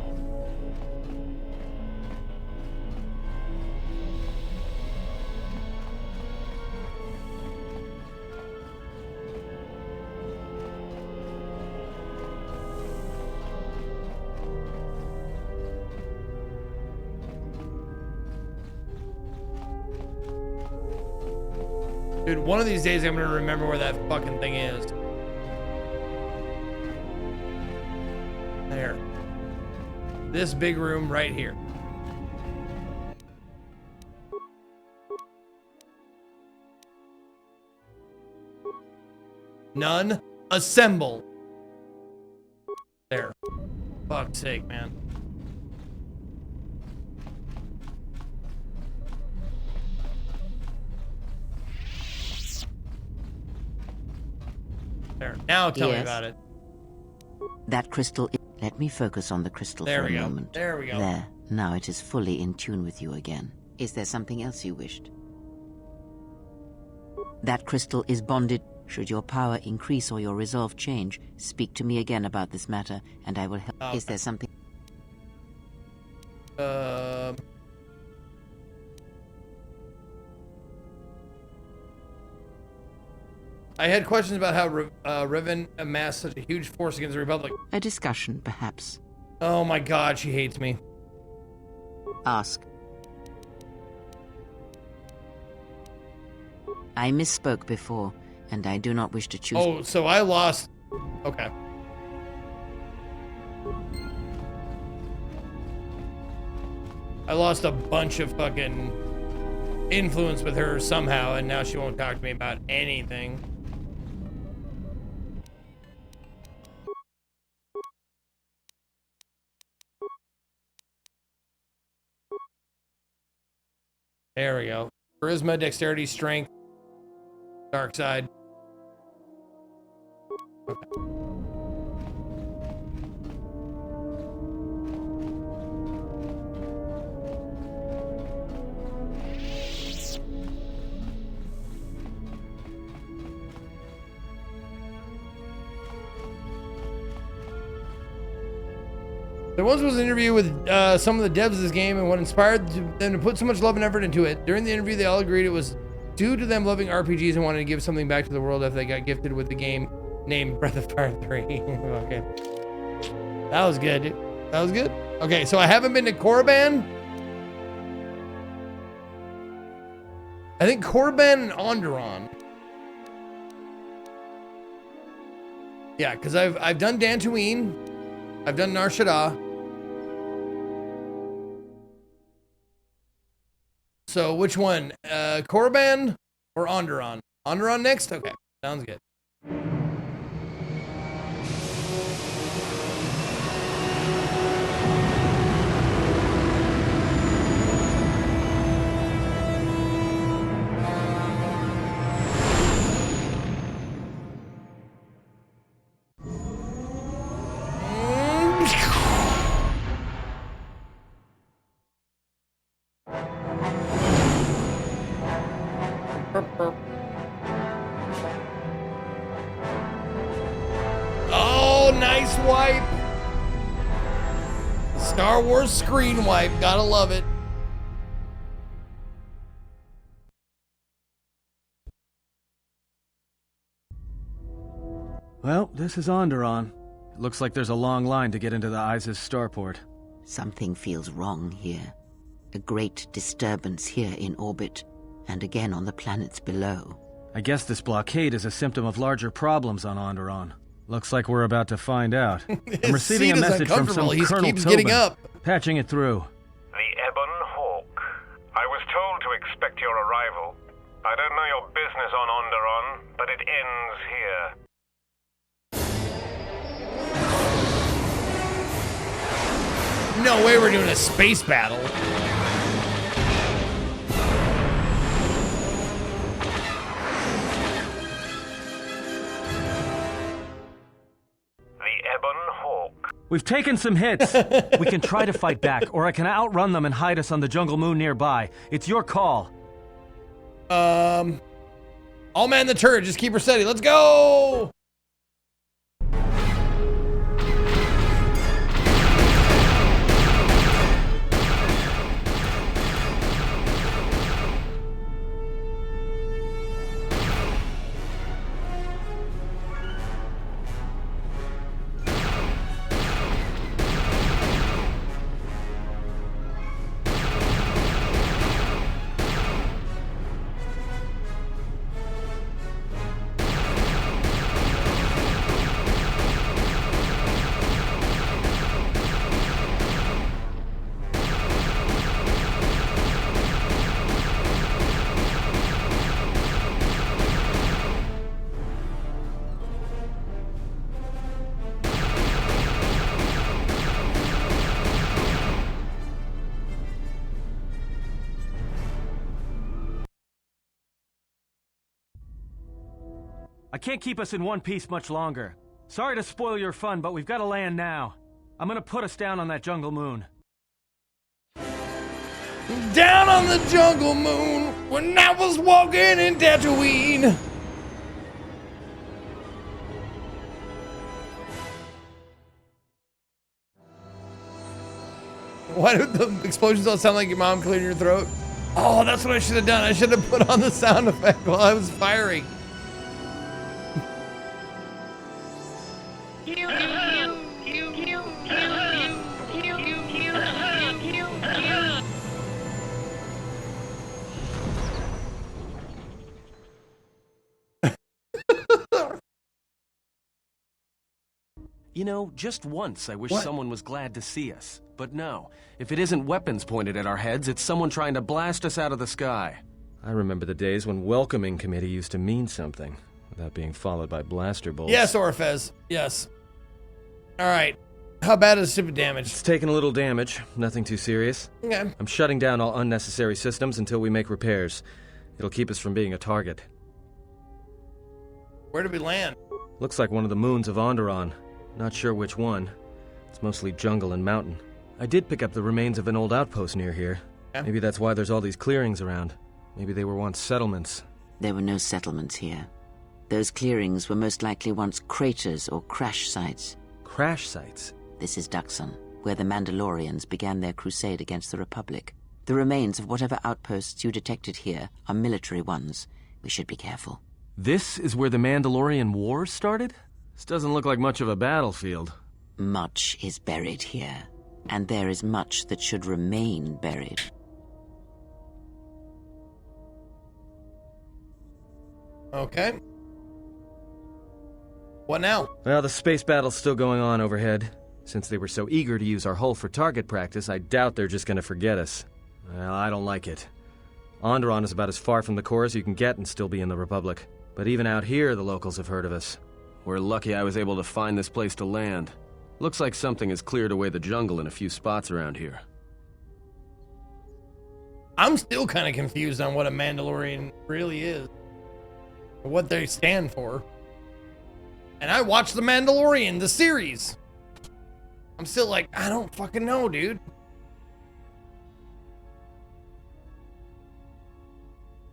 Dude, one of these days I'm gonna remember where that fucking thing is. There. This big room right here. None. Assemble. There. Fuck's sake, man. There. Now tell me about it. That crystal. Let me focus on the crystal There for we a go. moment. There we go. There. Now it is fully in tune with you again. Is there something else you wished? That crystal is bonded. Should your power increase or your resolve change, speak to me again about this matter, and I will help. Okay. Is there something? I had questions about how Riven amassed such a huge force against the Republic. A discussion, perhaps. Oh my god, she hates me. Ask. I misspoke before, and I do not wish to choose. Oh, so I lost. Okay. I lost a bunch of fucking influence with her somehow, and now she won't talk to me about anything. There we go. Charisma, dexterity, strength, dark side. Okay. There once was an interview with some of the devs of this game and what inspired them to put so much love and effort into it. During the interview, they all agreed it was due to them loving RPGs and wanting to give something back to the world after they got gifted with the game named Breath of Fire 3. Okay. That was good, dude. That was good. Okay, so I haven't been to Korriban. I think Korriban and Onderon. Yeah, because I've done Dantooine. I've done Nar Shaddaa. So which one? Korriban or Onderon? Onderon next? Okay, sounds good. nice wipe. Star Wars screen wipe. Gotta love it. Well, this is Onderon. It looks like there's a long line to get into the ISIS starport. Something feels wrong here. A great disturbance here in orbit, and again on the planets below. I guess this blockade is a symptom of larger problems on Onderon. Looks like we're about to find out. I'm receiving a message from some Colonel keeps getting Tobin. up. Patching it through. The Ebon Hawk. I was told to expect your arrival. I don't know your business on Onderon, but it ends here. No way we're doing a space battle. We've taken some hits. We can try to fight back, or I can outrun them and hide us on the jungle moon nearby. It's your call. All man the turret. Just keep her steady. Let's go. I can't keep us in one piece much longer. Sorry to spoil your fun, but we've got to land now. I'm gonna put us down on that jungle moon. Down on the jungle moon when I was walking in Tatooine. Why do the explosions all sound like your mom clearing your throat? Oh, that's what I should have done. I should have put on the sound effect while I was firing. You know, just once I wish someone was glad to see us. But no, if it isn't weapons pointed at our heads, it's someone trying to blast us out of the sky. I remember the days when welcoming committee used to mean something, without being followed by blaster bolts. Yes, Orphez. Yes. All right. How bad is stupid damage? It's taken a little damage, nothing too serious. Okay. I'm shutting down all unnecessary systems until we make repairs. It'll keep us from being a target. Where did we land? Looks like one of the moons of Onderon. Not sure which one. It's mostly jungle and mountain. I did pick up the remains of an old outpost near here. Yeah. Maybe that's why there's all these clearings around. Maybe they were once settlements. There were no settlements here. Those clearings were most likely once craters or crash sites. Crash sites? This is Duxon, where the Mandalorians began their crusade against the Republic. The remains of whatever outposts you detected here are military ones. We should be careful. This is where the Mandalorian Wars started? This doesn't look like much of a battlefield. Much is buried here, and there is much that should remain buried. Okay. What now? Well, the space battle's still going on overhead. Since they were so eager to use our hull for target practice, I doubt they're just gonna forget us. Well, I don't like it. Onderon is about as far from the core as you can get and still be in the Republic. But even out here, the locals have heard of us. We're lucky I was able to find this place to land. Looks like something has cleared away the jungle in a few spots around here. I'm still kind of confused on what a Mandalorian really is. What they stand for. And I watched The Mandalorian, the series. I'm still like, I don't fucking know, dude.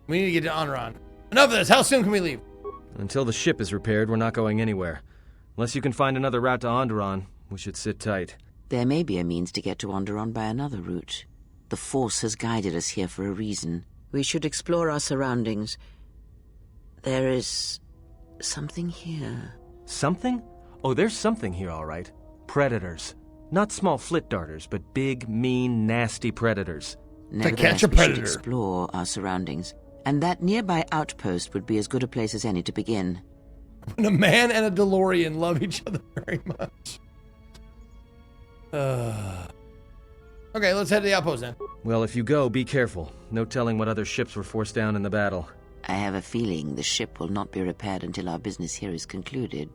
We need to get to Onderon. Enough of this. How soon can we leave? Until the ship is repaired, we're not going anywhere. Unless you can find another route to Onderon, we should sit tight. There may be a means to get to Onderon by another route. The Force has guided us here for a reason. We should explore our surroundings. There is something here. Something? Oh, there's something here, all right. Predators. Not small flit darters, but big, mean, nasty predators. Nevertheless, catch a we should predator. explore our surroundings, and that nearby outpost would be as good a place as any to begin. When a man and a DeLorean love each other very much. Okay, let's head to the outpost then. Well, if you go, be careful. No telling what other ships were forced down in the battle. I have a feeling the ship will not be repaired until our business here is concluded.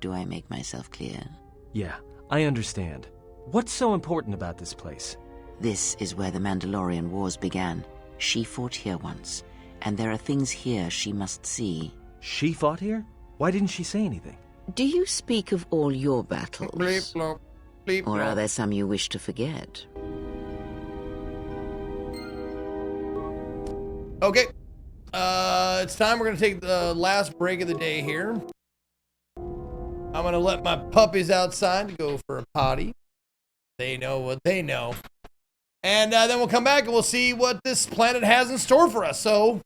Do I make myself clear? Yeah, I understand. What's so important about this place? This is where the Mandalorian Wars began. She fought here once, and there are things here she must see. She fought here? Why didn't she say anything? Do you speak of all your battles? Bleep, blop, bleep, Or are blop. there some you wish to forget? Okay. It's time. We're going to take the last break of the day here. I'm going to let my puppies outside to go for a potty. They know what they know. And then we'll come back and we'll see what this planet has in store for us. So,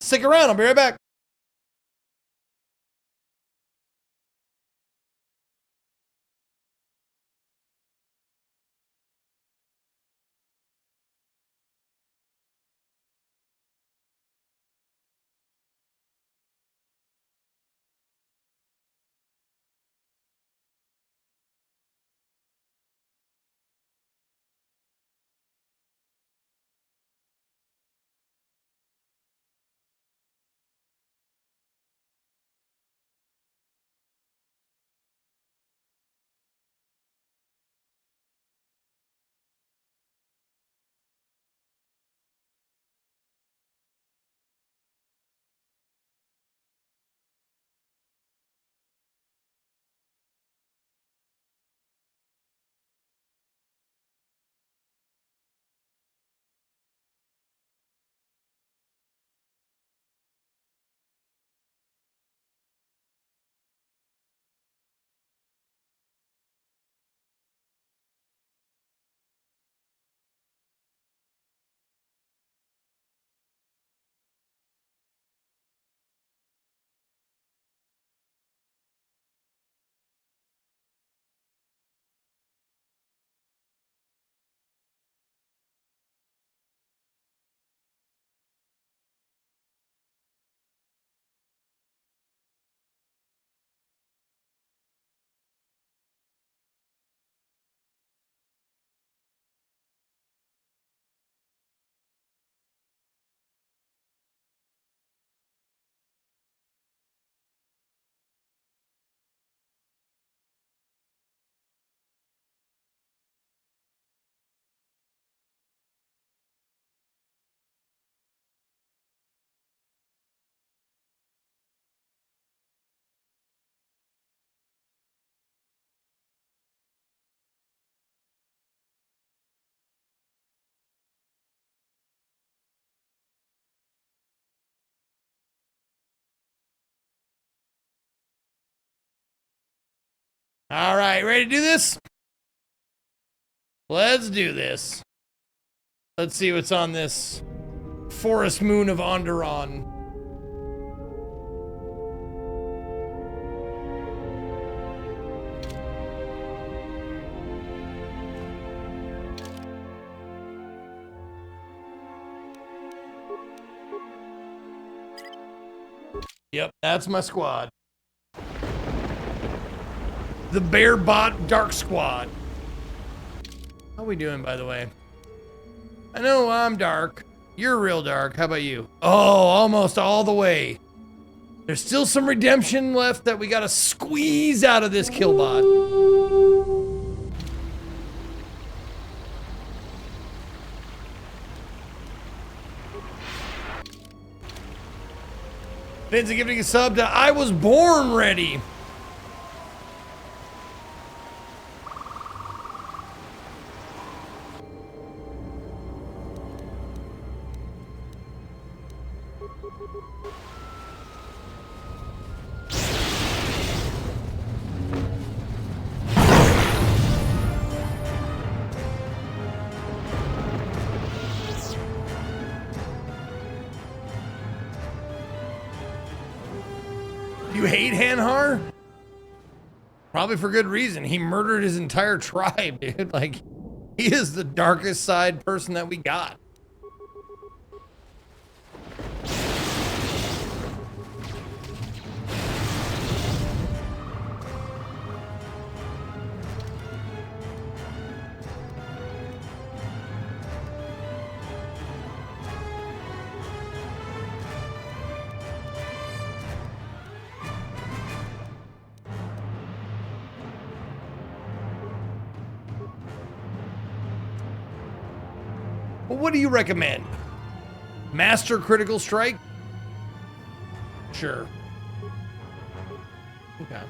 stick around. I'll be right back. All right, ready to do this? Let's do this. Let's see what's on this forest moon of Onderon. Yep, that's my squad. The Bear Bot Dark Squad. How we doing, by the way? I know I'm dark. You're real dark. How about you? Oh, almost all the way. There's still some redemption left that we gotta squeeze out of this killbot. Vince giving a sub to I Was Born Ready. Anhar? Probably for good reason. He murdered his entire tribe, dude. Like, he is the darkest side person that we got. Well, what do you recommend? Master Critical Strike? Sure. Okay.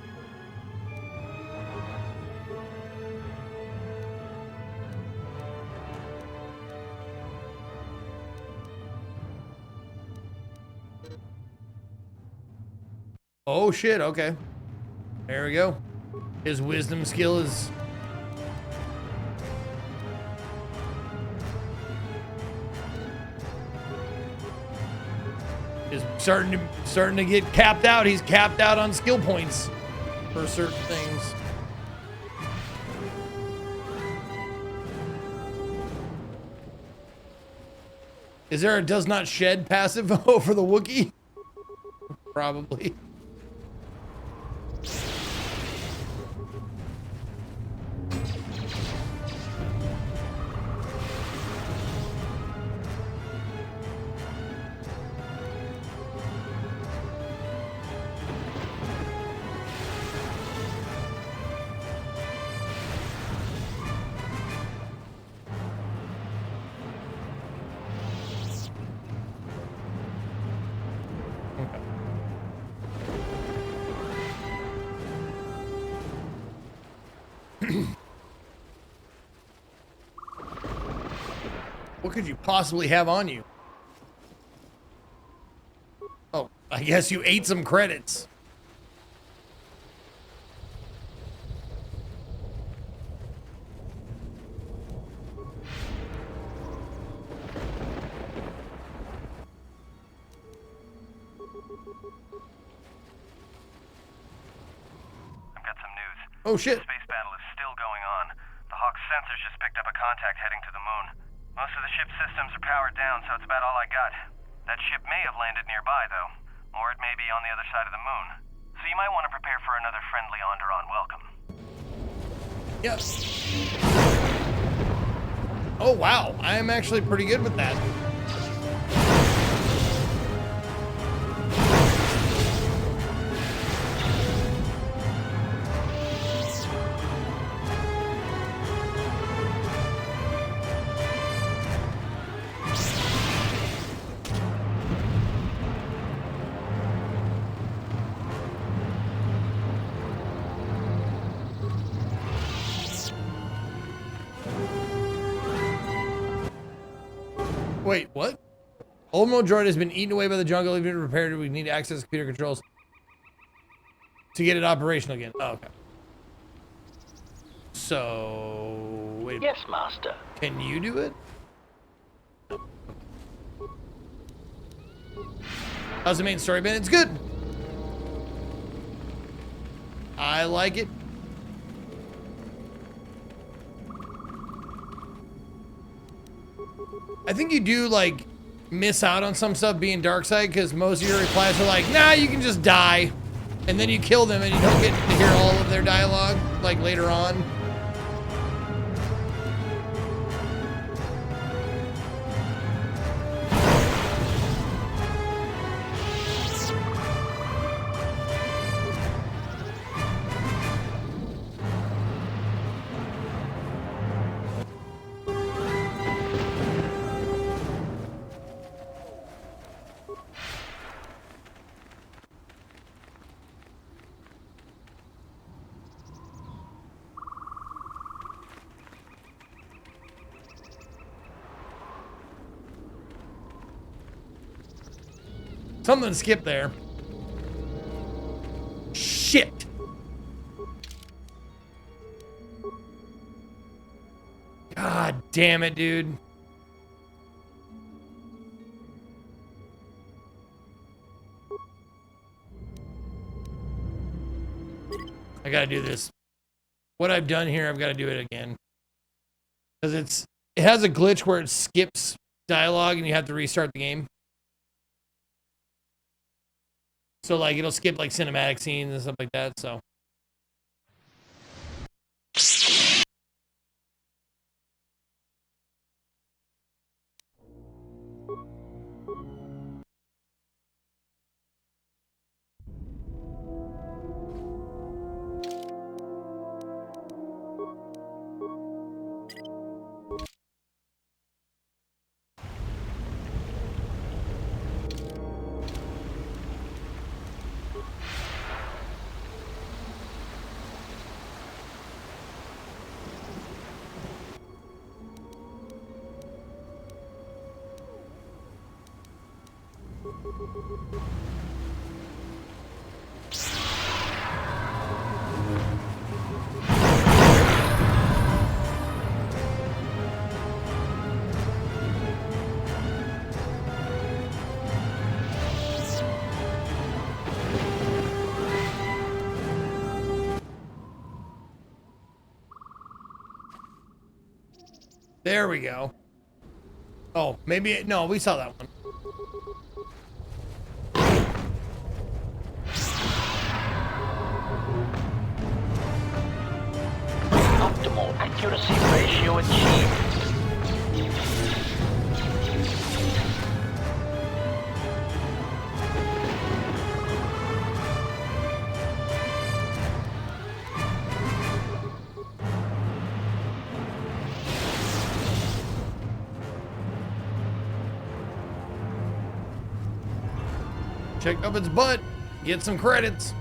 Oh shit, okay. There we go. His wisdom skill is... is starting to get capped out. He's capped out on skill points for certain things. Is there a does not shed passive for the Wookiee? Probably. What could you possibly have on you? Oh, I guess you ate some credits. Oh shit. The space battle is still going on. The Hawk's sensors just picked up a contact heading to the moon. Most of the ship's systems are powered down, so it's about all I got. That ship may have landed nearby, though. Or it may be on the other side of the moon. So you might want to prepare for another friendly Onderon welcome. Yep. Oh wow, I am actually pretty good with that. Wait, what? Old mode droid has been eaten away by the jungle. Even if repaired, we need to access computer controls to get it operational again. Oh, okay. So, wait. Yes, Master. Can you do it? How's the main story been? It's good. I like it. I think you do like miss out on some stuff being dark side because most of your replies are like, nah, you can just die. And then you kill them and you don't get to hear all of their dialogue like later on. Something skipped there. Shit. God damn it, dude. I gotta do this. What I've done here, I've got to do it again. Because it has a glitch where it skips dialogue and you have to restart the game. So like it'll skip like cinematic scenes and stuff like that, so. There we go. Oh, maybe, no, we saw that one. Optimal accuracy ratio achieved. Check up its butt, get some credits.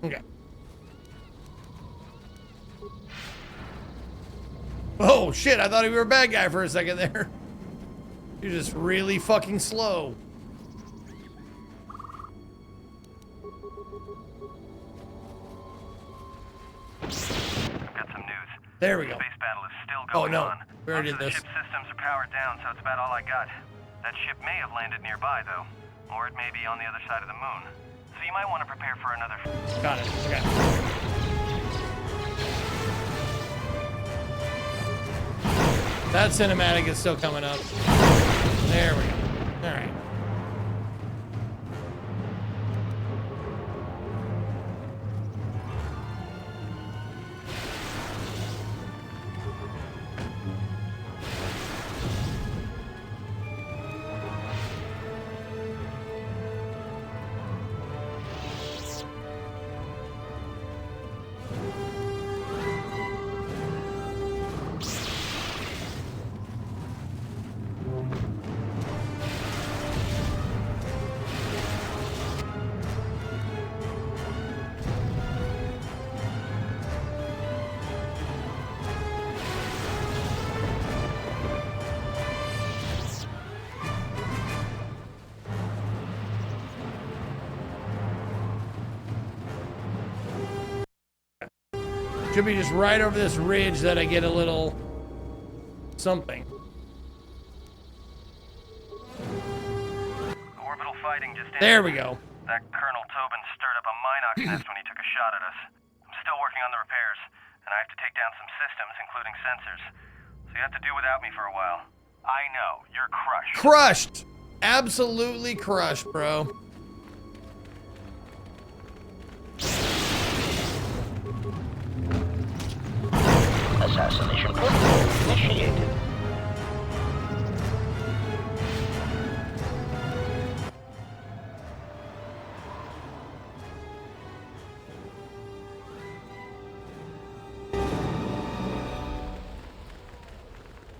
Okay. Oh shit, I thought we were a bad guy for a second there. You're just really fucking slow. Got some news. There we go. Space battle is still going on. We already Most did of the this. ship's systems are powered down, so it's about all I got. That ship may have landed nearby, though. Or it may be on the other side of the moon. So you might want to prepare for another... Got it. Okay. That cinematic is still coming up. There we go. All right. Should be just right over this ridge that I get a little something. Orbital fighting just ended. There we go. That Colonel Tobin stirred up a Minox nest when he took a shot at us. I'm still working on the repairs, and I have to take down some systems, including sensors. So you have to do without me for a while. I know, you're crushed. Crushed. Absolutely crushed, bro. Assassination protocol initiated.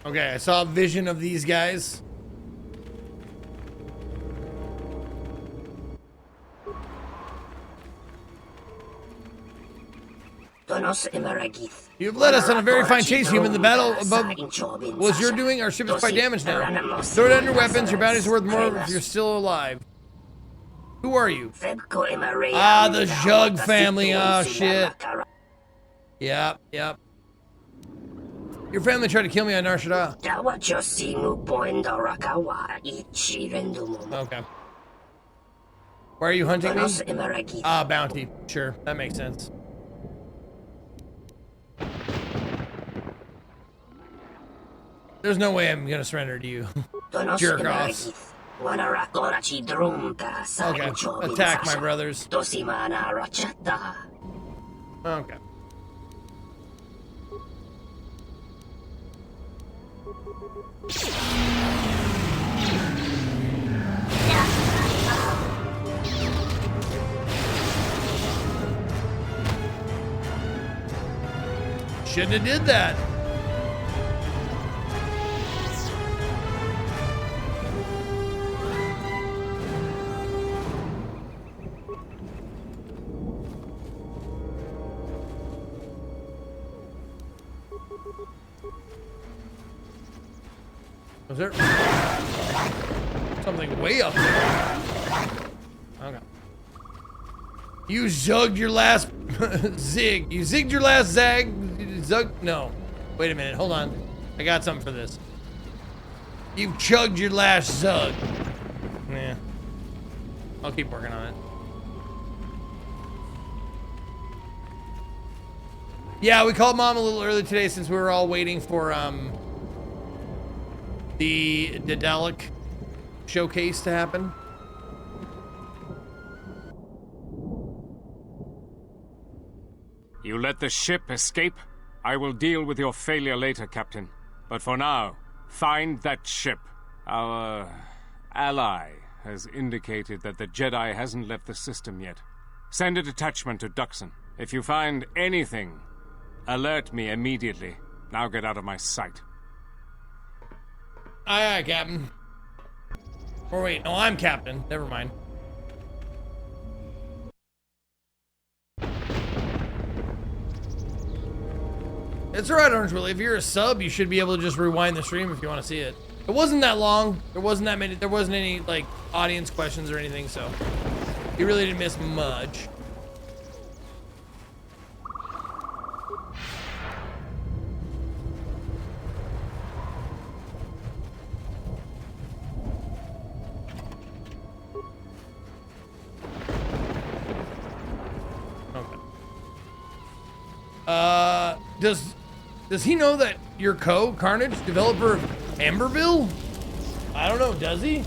Okay, I saw a vision of these guys. You've led us on a very fine chase, human. The battle above was your doing. Our ship is quite damaged now. Throw down your weapons. Your bounty's worth more if you're still alive. Who are you? Ah, the Zhug family. Oh, shit. Yep. Your family tried to kill me on Nar Shaddaa. Okay. Why are you hunting me? Ah, bounty. Sure, that makes sense. There's no way I'm gonna surrender to you. Jerk off. Okay, attack my brothers. Okay. Shouldn't have did that. Was there something way up there? Okay. You zugged your last zig. You zigged your last zag. Zug. No. Wait a minute. Hold on. I got something for this. You've chugged your last zug. Yeah. I'll keep working on it. Yeah, we called Mom a little early today since we were all waiting for the Daedalic showcase to happen. You let the ship escape? I will deal with your failure later, Captain. But for now, find that ship. Our ally has indicated that the Jedi hasn't left the system yet. Send a detachment to Duxon. If you find anything, alert me immediately. Now get out of my sight. Aye, aye, Captain. Or wait, no, I'm Captain. Never mind. It's alright, Orange Willie. If you're a sub, you should be able to just rewind the stream if you want to see it. It wasn't that long. There wasn't that many. There wasn't any like audience questions or anything, so you really didn't miss much. Does he know that you're Carnage, developer of Amberville? I don't know, does he?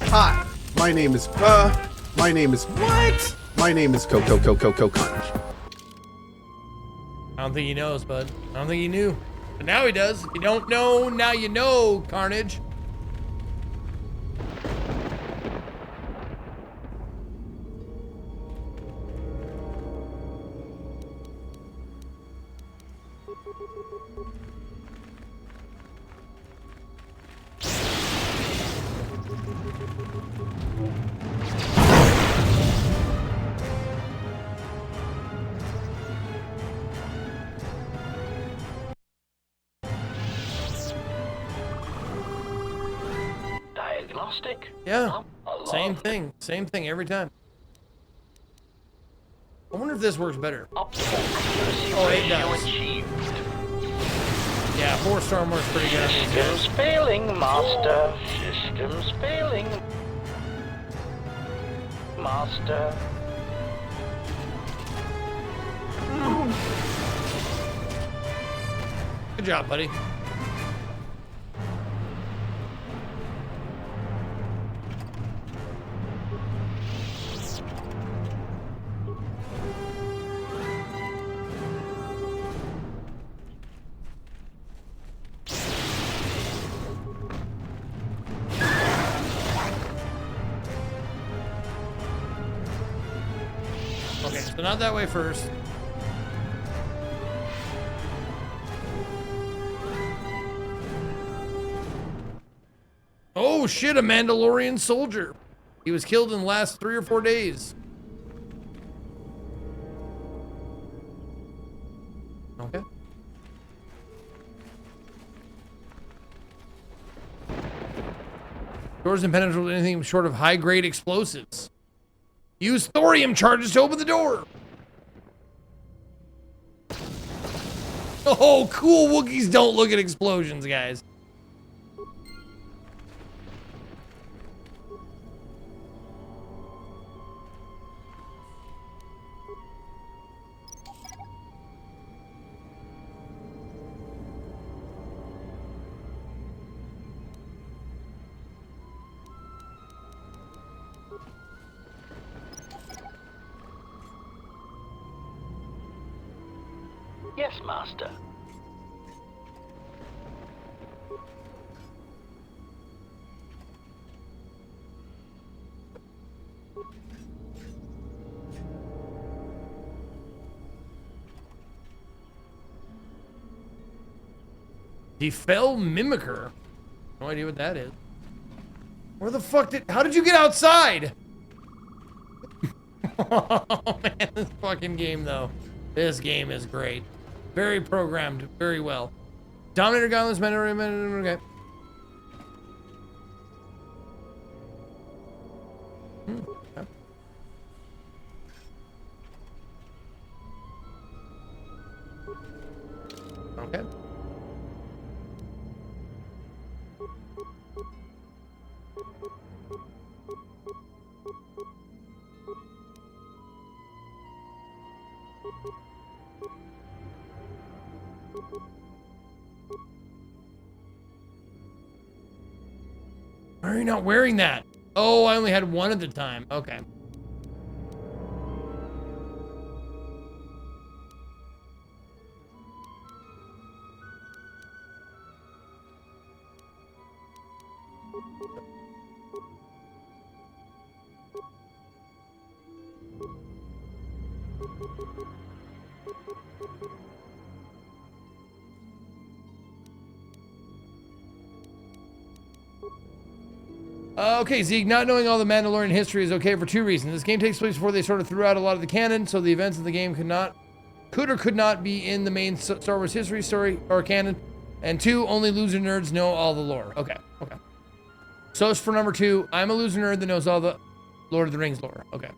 Hi, my name is what? My name is Carnage. I don't think he knows, bud. I don't think he knew. But now he does. If you don't know, now you know, Carnage. Yeah, same thing every time. I wonder if this works better. Oh, it does. Yeah, 4-star works pretty good. Systems failing, Master. Systems failing, Master. Good job, buddy. So not that way first. Oh shit, a Mandalorian soldier. He was killed in the last 3 or 4 days. Doors impenetrable to anything short of high-grade explosives. Use thorium charges to open the door. Oh, cool. Wookiees don't look at explosions, guys. Yes, Master. The Fell Mimicker. No idea what that is. Where the fuck how did you get outside? Oh man, this fucking game though. This game is great. Very programmed, very well. Dominator Gauntless, okay. Okay. Okay. Why are you not wearing that? Oh, I only had one at the time. Okay. Okay, Zeke, not knowing all the Mandalorian history is okay for two reasons. This game takes place before they sort of threw out a lot of the canon, so the events of the game could or could not be in the main Star Wars history story or canon. And two, only loser nerds know all the lore. Okay, okay. So it's for number two, I'm a loser nerd that knows all the Lord of the Rings lore. Okay.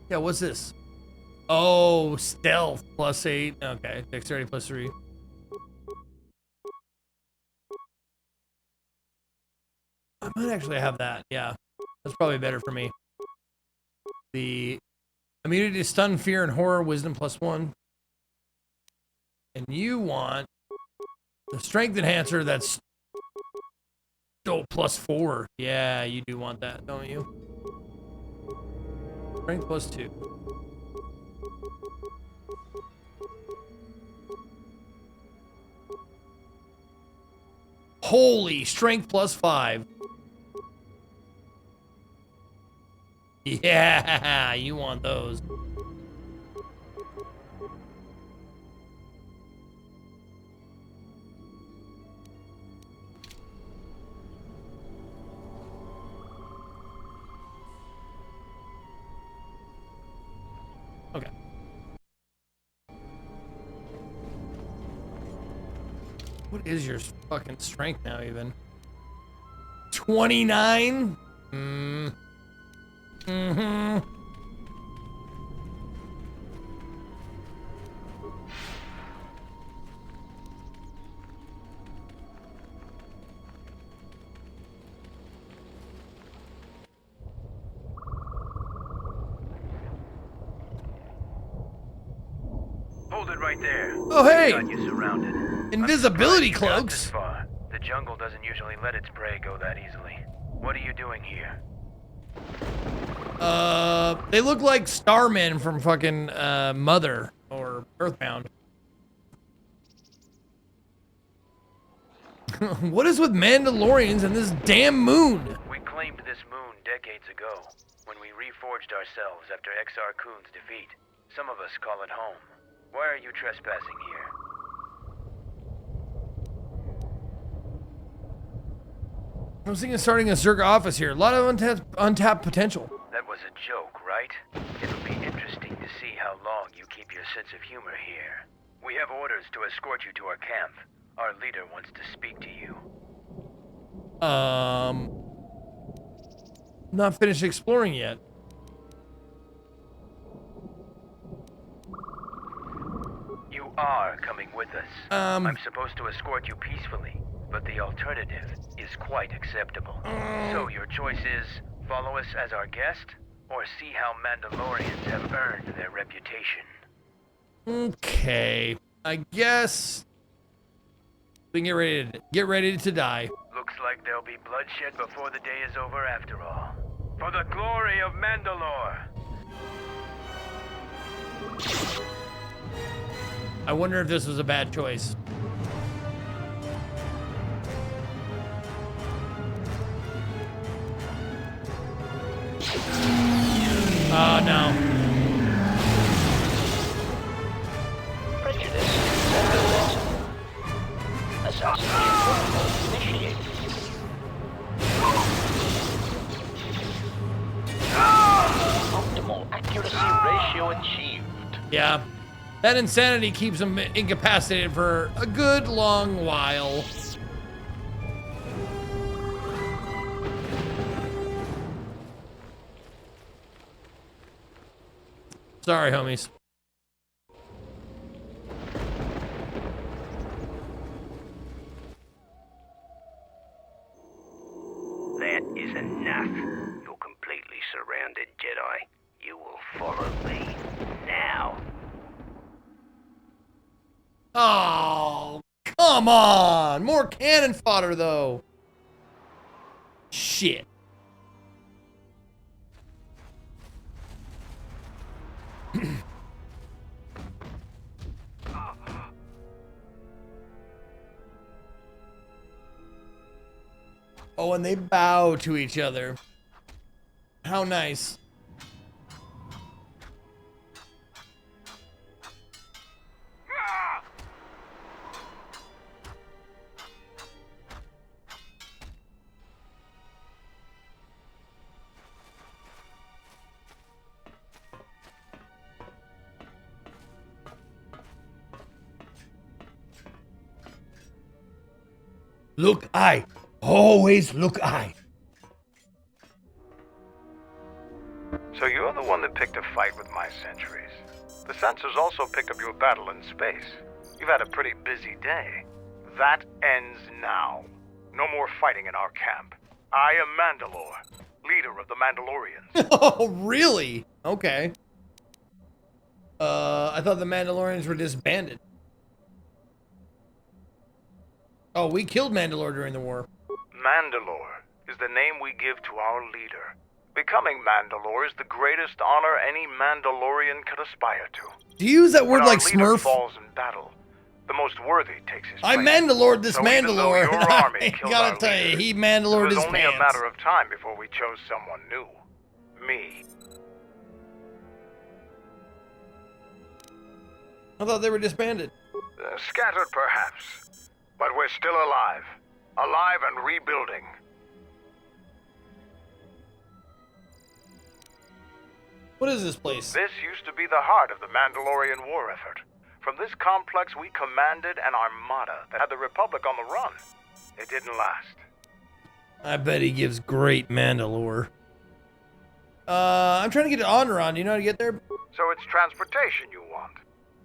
Yeah, what's this? Oh, stealth +8. Okay, dexterity +3. I might actually have that. Yeah, that's probably better for me. The immunity to stun, fear, and horror, wisdom +1. And you want the strength enhancer that's +4. Yeah, you do want that, don't you? Strength +2. Holy, strength +5. Yeah, you want those. Okay. What is your fucking strength now, even? 29? Mm-hmm. Hold it right there. Oh, hey! Got you surrounded. Invisibility cloaks? The jungle doesn't usually let its prey go that easily. What are you doing here? They look like Starmen from fucking, Mother or Earthbound. What is with Mandalorians and this damn moon? We claimed this moon decades ago, when we reforged ourselves after Exar Kun's defeat. Some of us call it home. Why are you trespassing here? I was thinking of starting a Zerg office here. A lot of untapped potential. That was a joke, right? It'll be interesting to see how long you keep your sense of humor here. We have orders to escort you to our camp. Our leader wants to speak to you. Not finished exploring yet. You are coming with us. I'm supposed to escort you peacefully, but the alternative is quite acceptable. So your choice is follow us as our guest, or see how Mandalorians have earned their reputation. Okay, I guess we can get ready to die. Looks like there'll be bloodshed before the day is over after all. For the glory of Mandalore! I wonder if this was a bad choice. Oh no. Prejudice. Assassination initiated. Optimal accuracy ratio achieved. Yeah. That insanity keeps him incapacitated for a good long while. Sorry, homies. That is enough. You're completely surrounded, Jedi. You will follow me now. Oh, come on! More cannon fodder, though. Shit. Oh, and they bow to each other. How nice. Look, I. Always look, I. So you're the one that picked a fight with my sentries. The sensors also picked up your battle in space. You've had a pretty busy day. That ends now. No more fighting in our camp. I am Mandalore, leader of the Mandalorians. Oh, really? Okay. I thought the Mandalorians were disbanded. Oh, we killed Mandalore during the war. Mandalore is the name we give to our leader. Becoming Mandalore is the greatest honor any Mandalorian could aspire to. Do you use that word when like our leader Smurf? falls in battle, the most worthy takes his I place. Mandalored this So even though Mandalore. your army I killed gotta our tell you, leader, he it Mandalored was his only pants. a matter of time before we chose someone new. Me. I thought they were disbanded. Scattered perhaps, but we're still alive. Alive and rebuilding. What is this place? This used to be the heart of the Mandalorian war effort. From this complex, we commanded an armada that had the Republic on the run. It didn't last. I bet he gives great Mandalore. I'm trying to get to Onderon. Do you know how to get there? So it's transportation you want.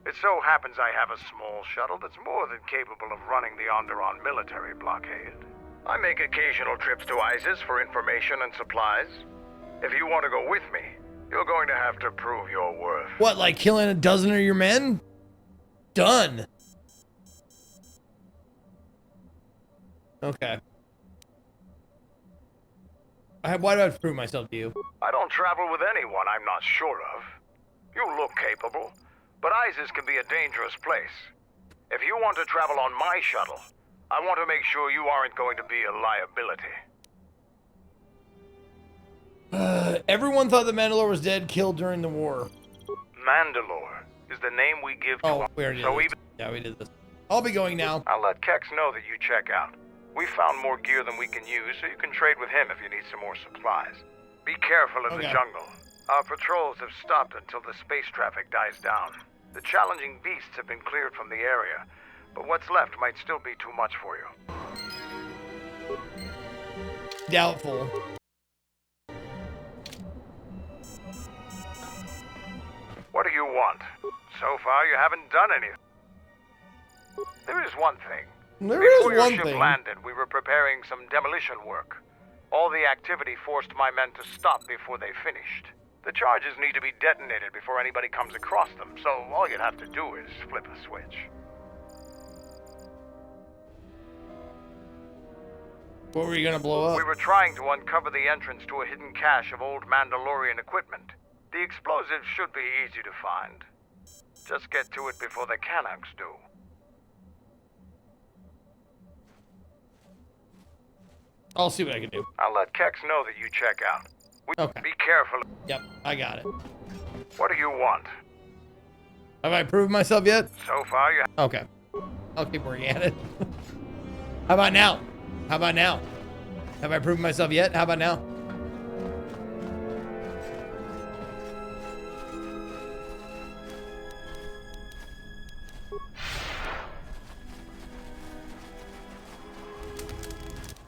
It so happens I have a small shuttle that's more than capable of running the Onderon military blockade. I make occasional trips to ISIS for information and supplies. If you want to go with me, you're going to have to prove your worth. What, like killing a dozen of your men? Done. Okay. Why do I have to prove myself to you? I don't travel with anyone I'm not sure of. You look capable, but ISIS can be a dangerous place. If you want to travel on my shuttle, I want to make sure you aren't going to be a liability. Everyone thought the Mandalore was dead, killed during the war. Mandalore is the name we give to Oh, we already did this. Yeah, we did this. I'll be going now. I'll let Kex know that you check out. We found more gear than we can use, so you can trade with him if you need some more supplies. Be careful in the jungle. Our patrols have stopped until the space traffic dies down. The challenging beasts have been cleared from the area, but what's left might still be too much for you. Doubtful. What do you want? So far, you haven't done anything. There is one thing. Before your ship landed, we were preparing some demolition work. All the activity forced my men to stop before they finished. The charges need to be detonated before anybody comes across them, so all you'd have to do is flip a switch. What were you gonna blow up? We were trying to uncover the entrance to a hidden cache of old Mandalorian equipment. The explosives should be easy to find. Just get to it before the Canucks do. I'll see what I can do. I'll let Kex know that you check out. Okay. Be careful. Yep, I got it. What do you want? Have I proved myself yet? So far, you Okay. I'll keep working at it. How about now? How about now? Have I proven myself yet? How about now?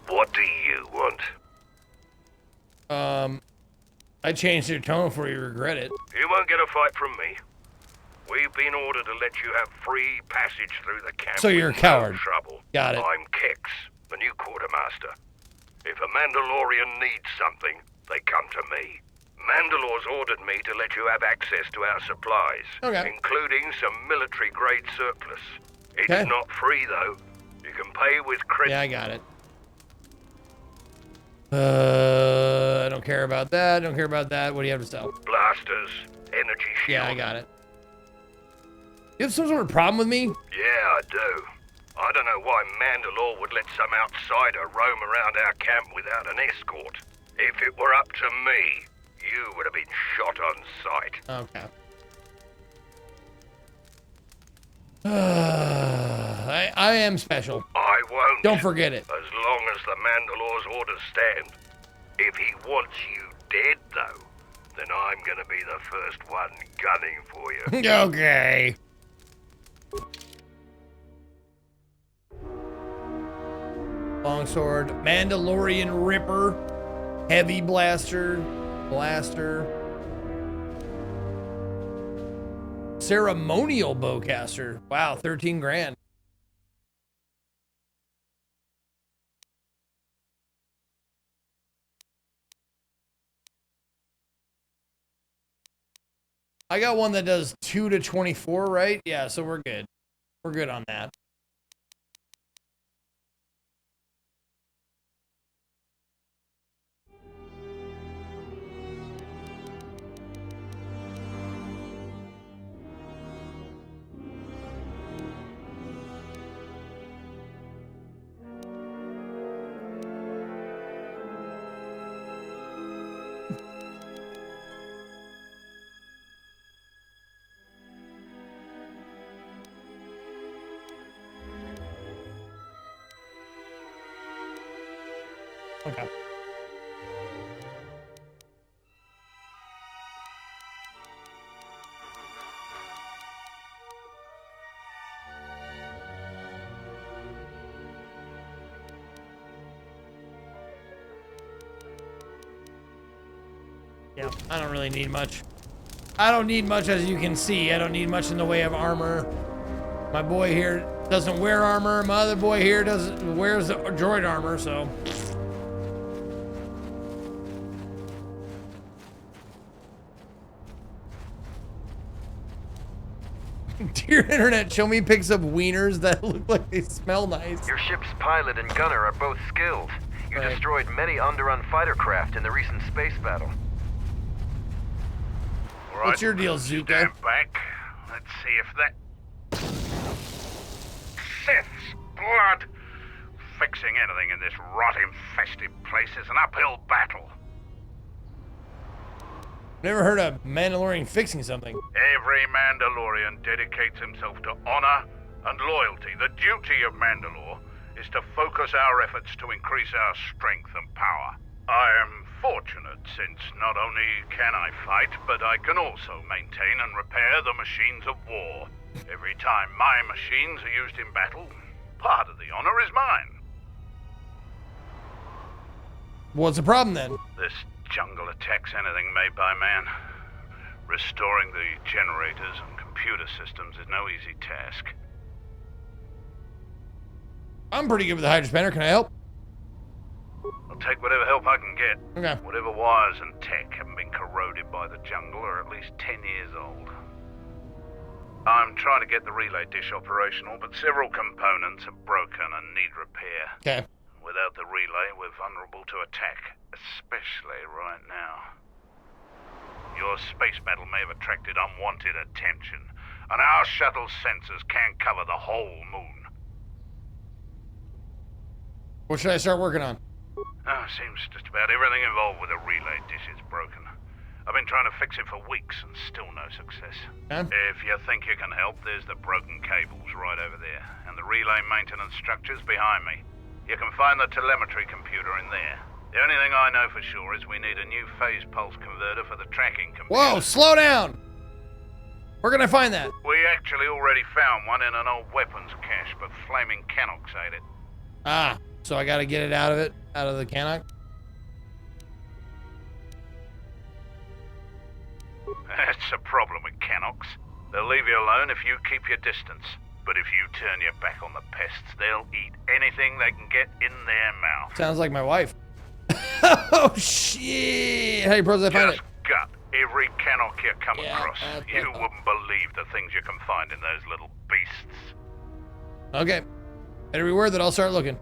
What do you want? I changed your tone before you regret it. You won't get a fight from me. We've been ordered to let you have free passage through the camp. So you're a coward. No trouble. Got it. I'm Kex, the new quartermaster. If a Mandalorian needs something, they come to me. Mandalore's ordered me to let you have access to our supplies, including some military-grade surplus. It's not free, though. You can pay with credit. Yeah, I got it. I don't care about that. Don't care about that. What do you have to sell? Blasters, energy shield. Yeah, I got it. You have some sort of problem with me? Yeah, I do. I don't know why Mandalore would let some outsider roam around our camp without an escort. If it were up to me, you would have been shot on sight. Okay. I am special. I won't. Don't forget it. As long as the Mandalore's orders stand. If he wants you dead, though, then I'm gonna be the first one gunning for you. Okay. Longsword, Mandalorian Ripper, Heavy Blaster, Ceremonial Bowcaster. Wow, 13 grand. I got one that does 2 to 24, right? Yeah, so we're good. We're good on that. Okay. Yeah, I don't really need much. I don't need much, as you can see. I don't need much in the way of armor. My boy here doesn't wear armor. My other boy here wears the droid armor, so... Dear Internet, show me pics of wieners that look like they smell nice. Your ship's pilot and gunner are both skilled. You destroyed many Onderon fighter craft in the recent space battle. All right, what's your deal, Zuka? Stand back. Let's see if that... Sith's blood! Fixing anything in this rot-infested place is an uphill battle. Never heard of Mandalorian fixing something. Every Mandalorian dedicates himself to honor and loyalty. The duty of Mandalore is to focus our efforts to increase our strength and power. I am fortunate, since not only can I fight, but I can also maintain and repair the machines of war. Every time my machines are used in battle, part of the honor is mine. What's the problem then? This jungle attacks anything made by man. Restoring the generators and computer systems is no easy task. I'm pretty good with the hydrospanner. Can I help? I'll take whatever help I can get. Okay. Whatever wires and tech haven't been corroded by the jungle are at least 10 years old. I'm trying to get the relay dish operational, but several components are broken and need repair. Okay. Without the relay, we're vulnerable to attack, especially right now. Your space battle may have attracted unwanted attention, and our shuttle's sensors can't cover the whole moon. What should I start working on? Seems just about everything involved with a relay dish is broken. I've been trying to fix it for weeks and still no success. If you think you can help, there's the broken cables right over there, and the relay maintenance structure's behind me. You can find the telemetry computer in there. The only thing I know for sure is we need a new phase pulse converter for the tracking computer. Whoa, slow down! Where can I find that? We actually already found one in an old weapons cache, but flaming Canox ate it. Ah, so I gotta get it out of the Canox? That's the problem with Canox. They'll leave you alone if you keep your distance. But if you turn your back on the pests, they'll eat anything they can get in their mouth. Sounds like my wife. Oh, shit! How do you suppose I find it? Just gut every Canox you come across. You wouldn't believe the things you can find in those little beasts. Okay. Every word that I'll start looking.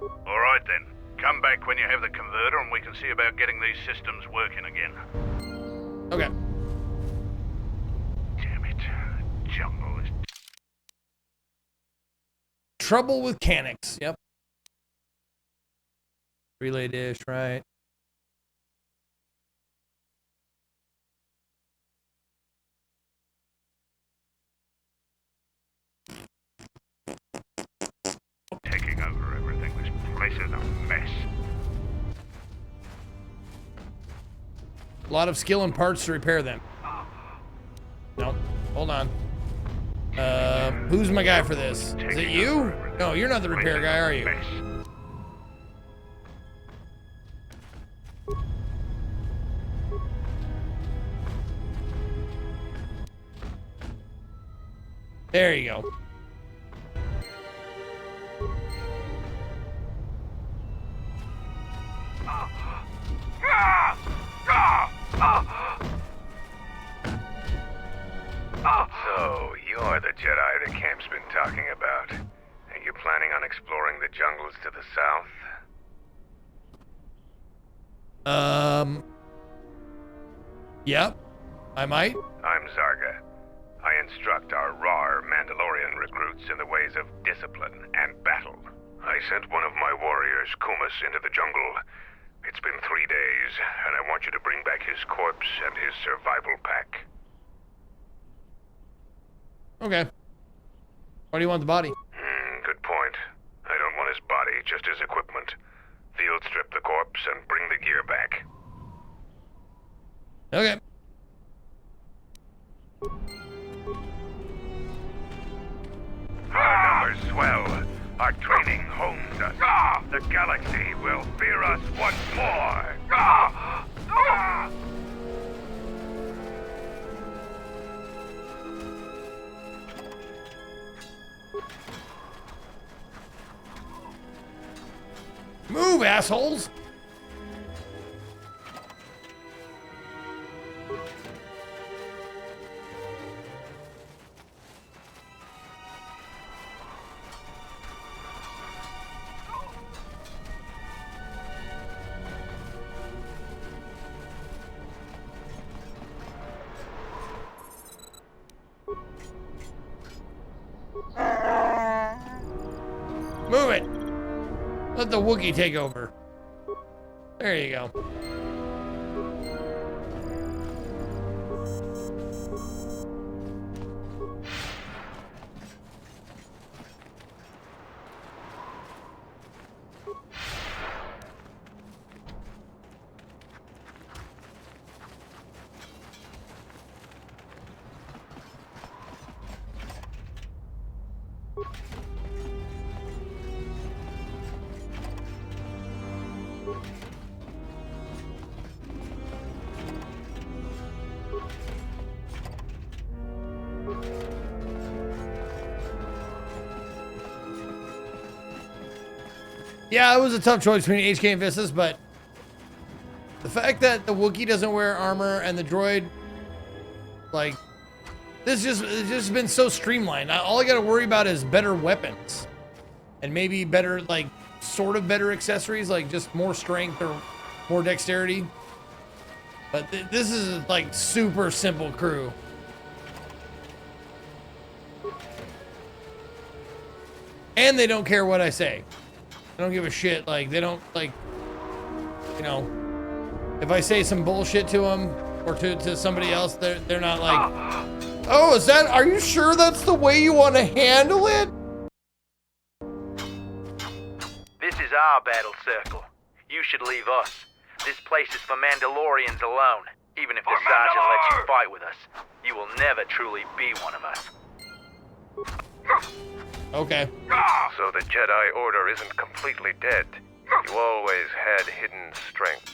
All right, then. Come back when you have the converter and we can see about getting these systems working again. Okay. Damn it. The jungle is... Trouble with Canox. Yep. Relay dish, right. Taking over everything. This place is a mess. A lot of skill and parts to repair them. Nope. Hold on. Who's my guy for this? Is it you? No, you're not the repair guy, are you? There you go. So, you're the Jedi the camp's been talking about. Are you planning on exploring the jungles to the south? Yep. I might. I'm Zarga. I instruct our raw Mandalorian recruits in the ways of discipline and battle. I sent one of my warriors, Kumas, into the jungle. It's been 3 days, and I want you to bring back his corpse and his survival pack. Okay. Why do you want the body? Good point. I don't want his body, just his equipment. Field strip the corpse and bring the gear back. Okay. Our numbers swell. Our training hones us. The galaxy will fear us once more. Move, assholes! Move it! Let the Wookiee take over. There you go. Yeah, it was a tough choice between HK and Vistas, but the fact that the Wookiee doesn't wear armor and the droid, like, it's just been so streamlined. All I gotta worry about is better weapons and maybe better, like, sort of better accessories, like just more strength or more dexterity. But this is like super simple crew. And they don't care what I say. They don't give a shit. Like, they don't, like, you know, if I say some bullshit to them or to somebody else, they're not like, oh, are you sure that's the way you want to handle it? This is our battle circle. You should leave us. This place is for Mandalorians alone. Even if the sergeant lets you fight with us, you will never truly be one of us. Okay. So the Jedi Order isn't completely dead. You always had hidden strengths.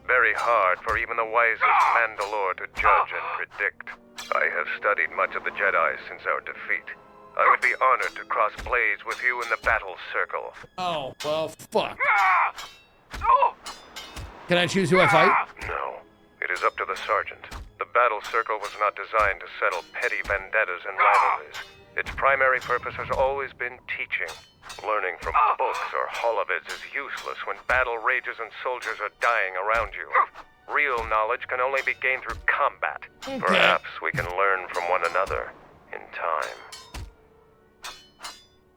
Very hard for even the wisest Mandalore to judge and predict. I have studied much of the Jedi since our defeat. I would be honored to cross blades with you in the battle circle. Oh, well, fuck. Can I choose who I fight? No. It is up to the sergeant. The battle circle was not designed to settle petty vendettas and rivalries. Its primary purpose has always been teaching. Learning from books or holovids is useless when battle rages and soldiers are dying around you. Real knowledge can only be gained through combat. Okay. Perhaps we can learn from one another in time.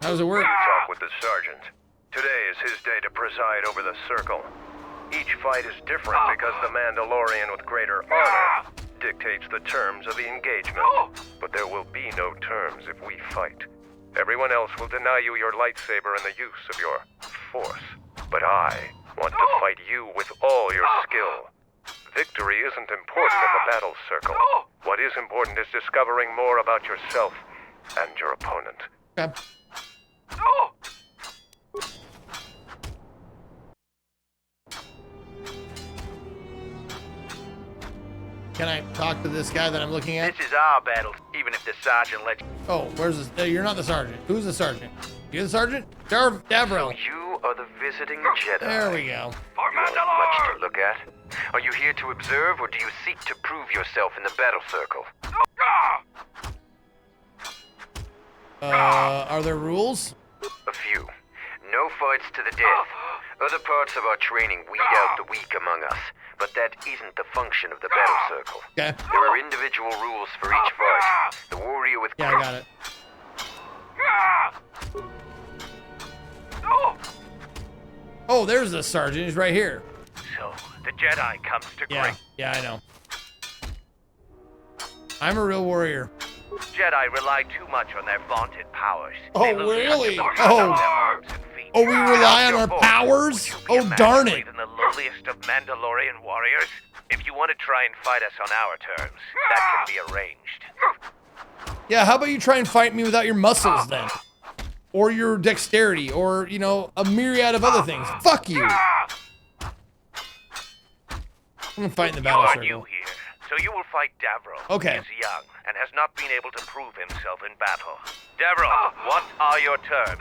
How does it work? You talk with the sergeant. Today is his day to preside over the circle. Each fight is different because the Mandalorian with greater honor dictates the terms of the engagement. But there will be no terms if we fight. Everyone else will deny you your lightsaber and the use of your force. But I want to fight you with all your skill. Victory isn't important in the battle circle. What is important is discovering more about yourself and your opponent. Okay. Can I talk to this guy that I'm looking at? This is our battle, even if the sergeant lets you. Oh, where's this? You're not the sergeant. Who's the sergeant? You're the sergeant? Davro. You are the visiting Jedi. There we go. Much to look at. Are you here to observe, or do you seek to prove yourself in the battle circle? Are there rules? A few. No fights to the death. Other parts of our training weed out the weak among us, but that isn't the function of the battle circle. Okay. There are individual rules for each fight. The warrior with... Yeah, I got it. Oh, there's the sergeant. He's right here. So, the Jedi comes to Yeah, yeah, I know. I'm a real warrior. Jedi rely too much on their vaunted powers. Oh, really? Oh, we rely on our powers? Oh, darn it. Even the lowliest of Mandalorian warriors. If you want to try and fight us on our terms, that can be arranged. Yeah, how about you try and fight me without your muscles then? Or your dexterity, or, you know, a myriad of other things. Fuck you. I'm gonna fight in the battle circle. You are new here, so you will fight Davro. Okay. He is young and has not been able to prove himself in battle. Davro, what are your terms?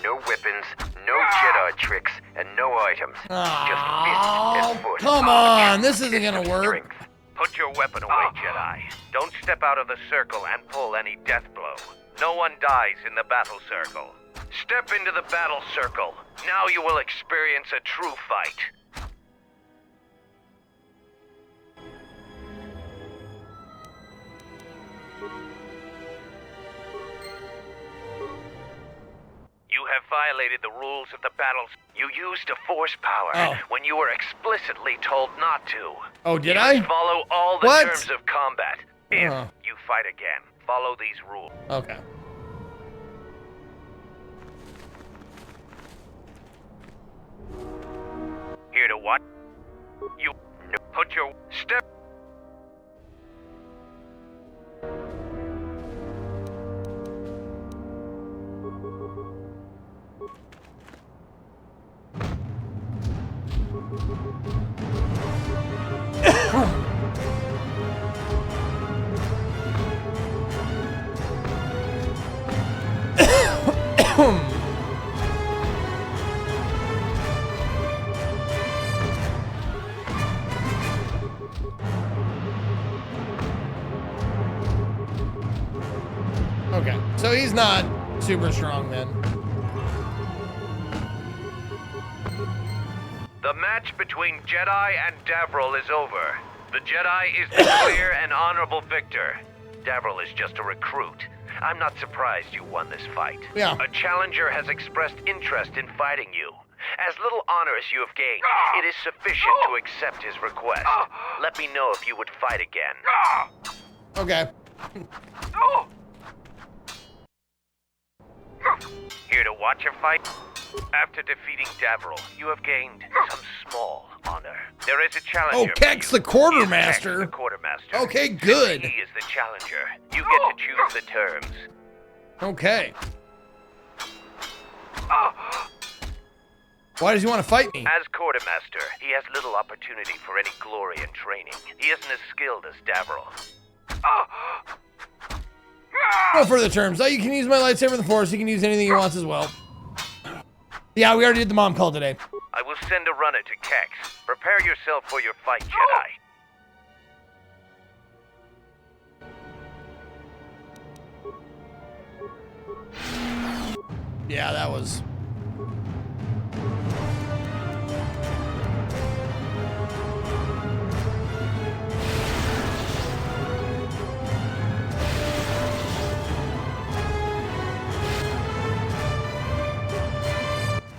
No weapons, no Jedi tricks, and no items. Just fist and foot. Come on, this isn't gonna work. Put your weapon away, Jedi. Don't step out of the circle and pull any death blow. No one dies in the battle circle. Step into the battle circle. Now you will experience a true fight. You have violated the rules of the battles. You used a force power when you were explicitly told not to. Oh, did you I? must follow all the What? terms of combat. If you fight again, follow these rules. Okay. Here to what? You put your step. Okay, so he's not super strong then. The match between Jedi and Davril is over. The Jedi is the clear and honorable victor. Davril is just a recruit. I'm not surprised you won this fight. Yeah. A challenger has expressed interest in fighting you. As little honor as you have gained, it is sufficient to accept his request. Let me know if you would fight again. Okay. Here to watch a fight? After defeating Davril, you have gained some small honor. There is a challenger. Oh, Kex the quartermaster. Kex the quartermaster. Okay, good. He is the challenger. You get to choose the terms. Okay. Why does he want to fight me? As quartermaster, he has little opportunity for any glory and training. He isn't as skilled as Davril. No further terms. You can use my lightsaber in the Force. He can use anything he wants as well. Yeah, we already did the mom call today. I will send a runner to Kex. Prepare yourself for your fight, Jedi. Yeah, that was...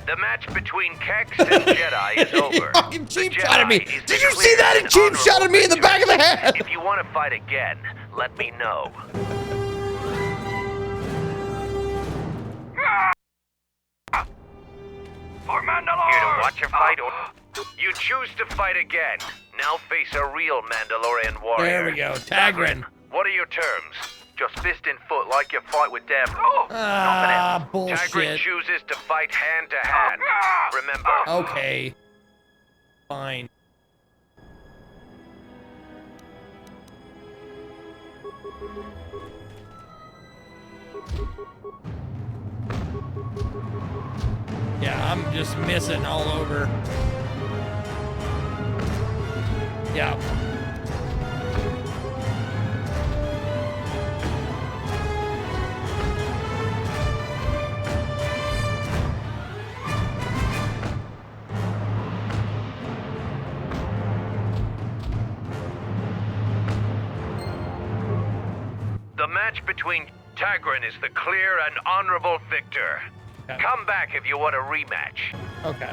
The match between Kex and Jedi is over. Fucking cheap shot at me. Did you see that? He cheap shot at me in the back of the head. If you want to fight again, let me know. For Mandalore! Here to watch a fight or... You choose to fight again. Now face a real Mandalorian warrior. There we go. Tagrin. What are your terms? Just fist in foot like your fight with Davril. Ah, bullshit. Tagrin chooses to fight hand to hand. Remember. Okay. Fine. Yeah, I'm just missing all over. Yeah. The match between Tagrin is the clear and honorable victor. Okay. Come back if you want a rematch. Okay.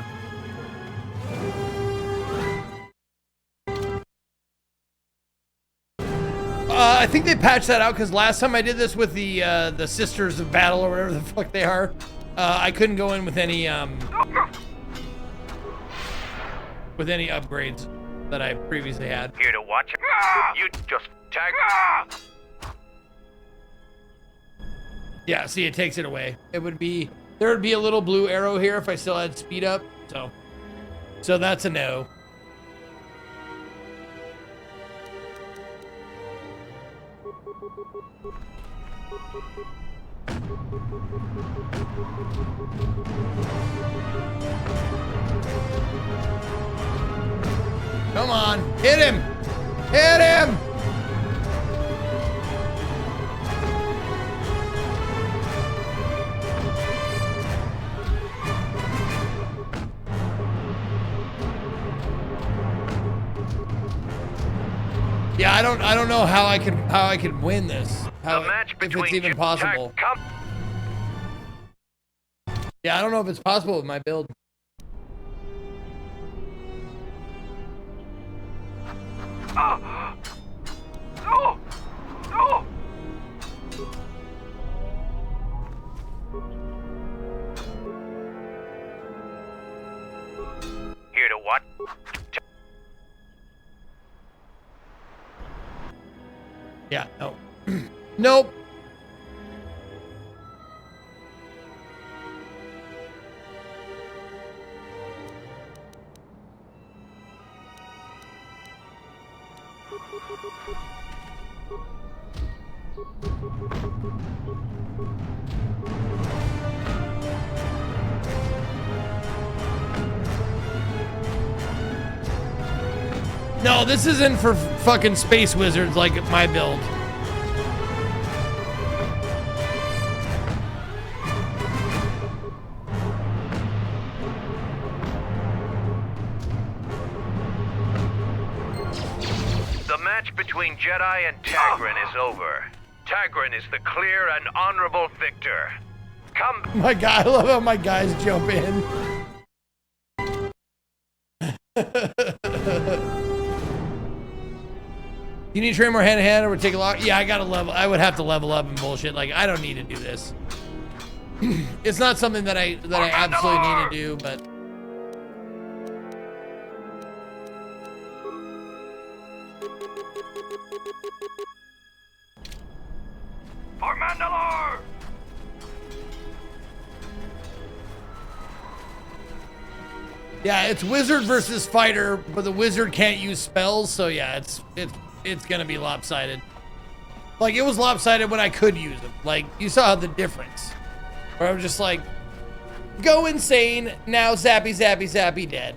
I think they patched that out because last time I did this with the Sisters of Battle or whatever the fuck they are, I couldn't go in with any upgrades that I previously had. Here to watch it. You just tag. Yeah, see, it takes it away. There would be a little blue arrow here if I still had speed up. So that's a no. Come on, hit him! Hit him! Yeah, I don't know how I can win this. If it's even possible. Yeah, I don't know if it's possible with my build. Here to what? Yeah, no. Nope. this isn't for fucking space wizards like my build. The match between Jedi and Tagrin is over. Tagrin is the clear and honorable victor. Come. My guy, I love how my guys jump in. You need to train more hand to hand or would take a lot? Yeah, I gotta level. I would have to level up and bullshit. Like, I don't need to do this. It's not something that I absolutely need to do, but. For Mandalore! Yeah, it's wizard versus fighter, but the wizard can't use spells, so yeah, it's gonna be lopsided. Like, it was lopsided when I could use them. Like, you saw the difference. Where I was just like, go insane, now zappy, zappy, zappy, dead.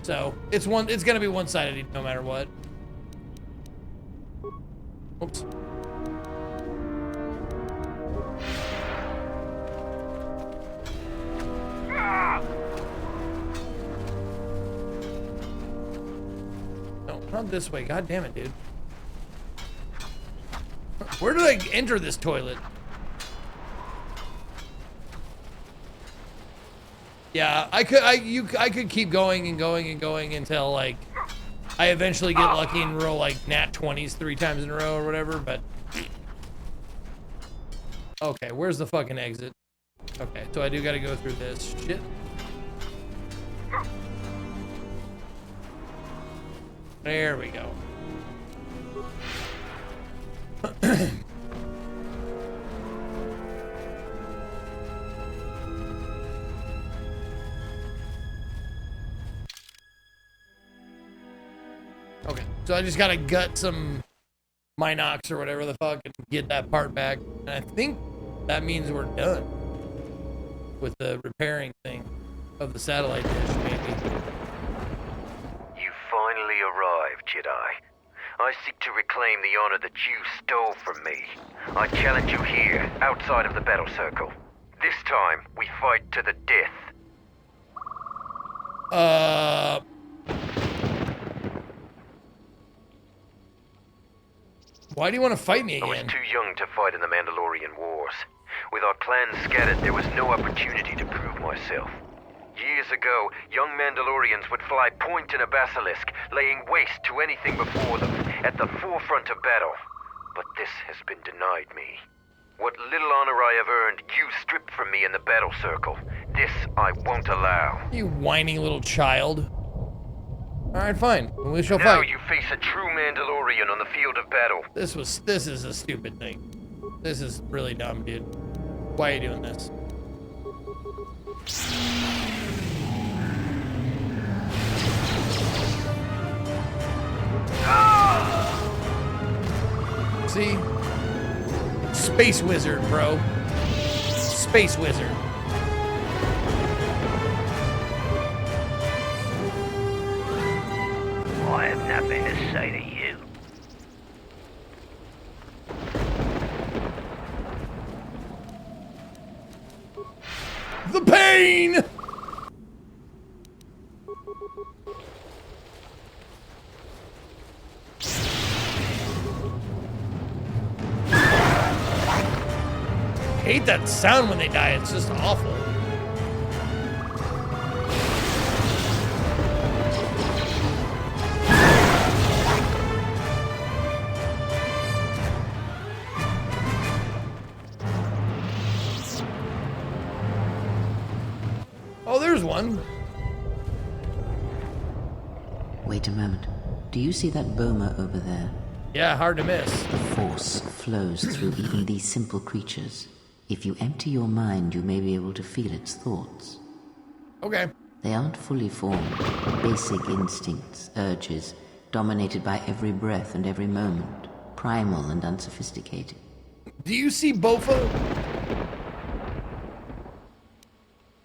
So, it's gonna be one-sided no matter what. Oops. No, not this way. God damn it, dude. Where did I enter this toilet? Yeah, I could keep going and going and going until like I eventually get lucky and roll like nat 20s 3 times in a row or whatever, but okay, where's the fucking exit? Okay, so I do gotta go through this shit. There we go. Okay, so I just gotta gut some Minox or whatever the fuck and get that part back. And I think that means we're done with the repairing thing of the satellite dish, maybe. You finally arrived, Jedi. I seek to reclaim the honor that you stole from me. I challenge you here, outside of the battle circle. This time, we fight to the death. Why do you want to fight me again? I was too young to fight in the Mandalorian Wars. With our clans scattered, there was no opportunity to prove myself. Years ago, young Mandalorians would fly point in a basilisk, laying waste to anything before them, at the forefront of battle. But this has been denied me. What little honor I have earned, you stripped from me in the battle circle. This I won't allow. You whiny little child. Alright, fine. We shall now fight. You face a true Mandalorian on the field of battle. This is a stupid thing. This is really dumb, dude. Why are you doing this? See? Space wizard, bro. Space wizard. I have nothing to say to you. The pain! I hate that sound when they die. It's just awful. Oh, there's one. Wait a moment. Do you see that boma over there? Yeah, hard to miss. The Force flows through even these simple creatures. If you empty your mind, you may be able to feel its thoughts. Okay. They aren't fully formed. Basic instincts, urges, dominated by every breath and every moment. Primal and unsophisticated. Do you see Bofa?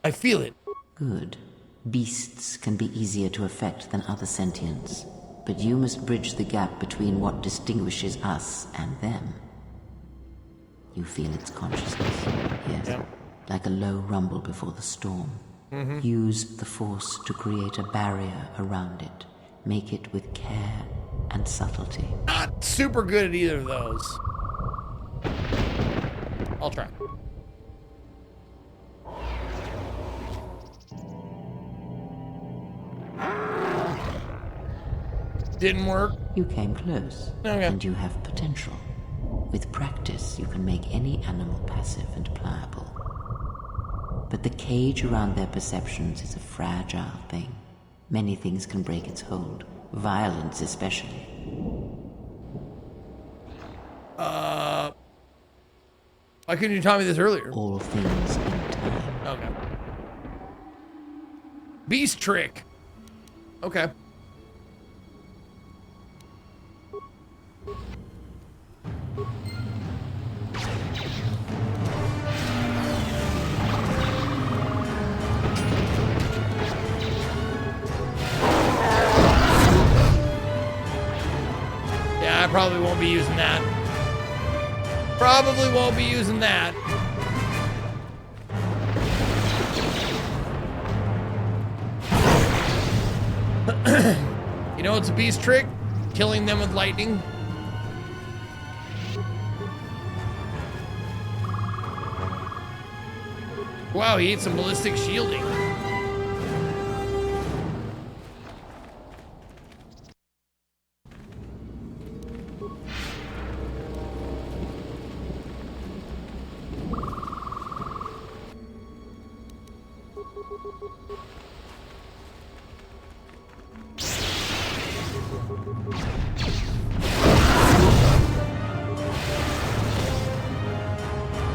I feel it. Good. Beasts can be easier to affect than other sentients. But you must bridge the gap between what distinguishes us and them. You feel its consciousness, yes, like a low rumble before the storm. Use the Force to create a barrier around it. Make it with care and subtlety. Not super good at either of those. I'll try. Didn't work. You came close. Okay. And you have potential. With practice, you can make any animal passive and pliable. But the cage around their perceptions is a fragile thing. Many things can break its hold. Violence especially. Why couldn't you tell me this earlier? All things in time. Okay. Beast trick. Okay. Yeah, I probably won't be using that. Probably won't be using that. You know what's a beast trick? Killing them with lightning. Wow, he ate some ballistic shielding.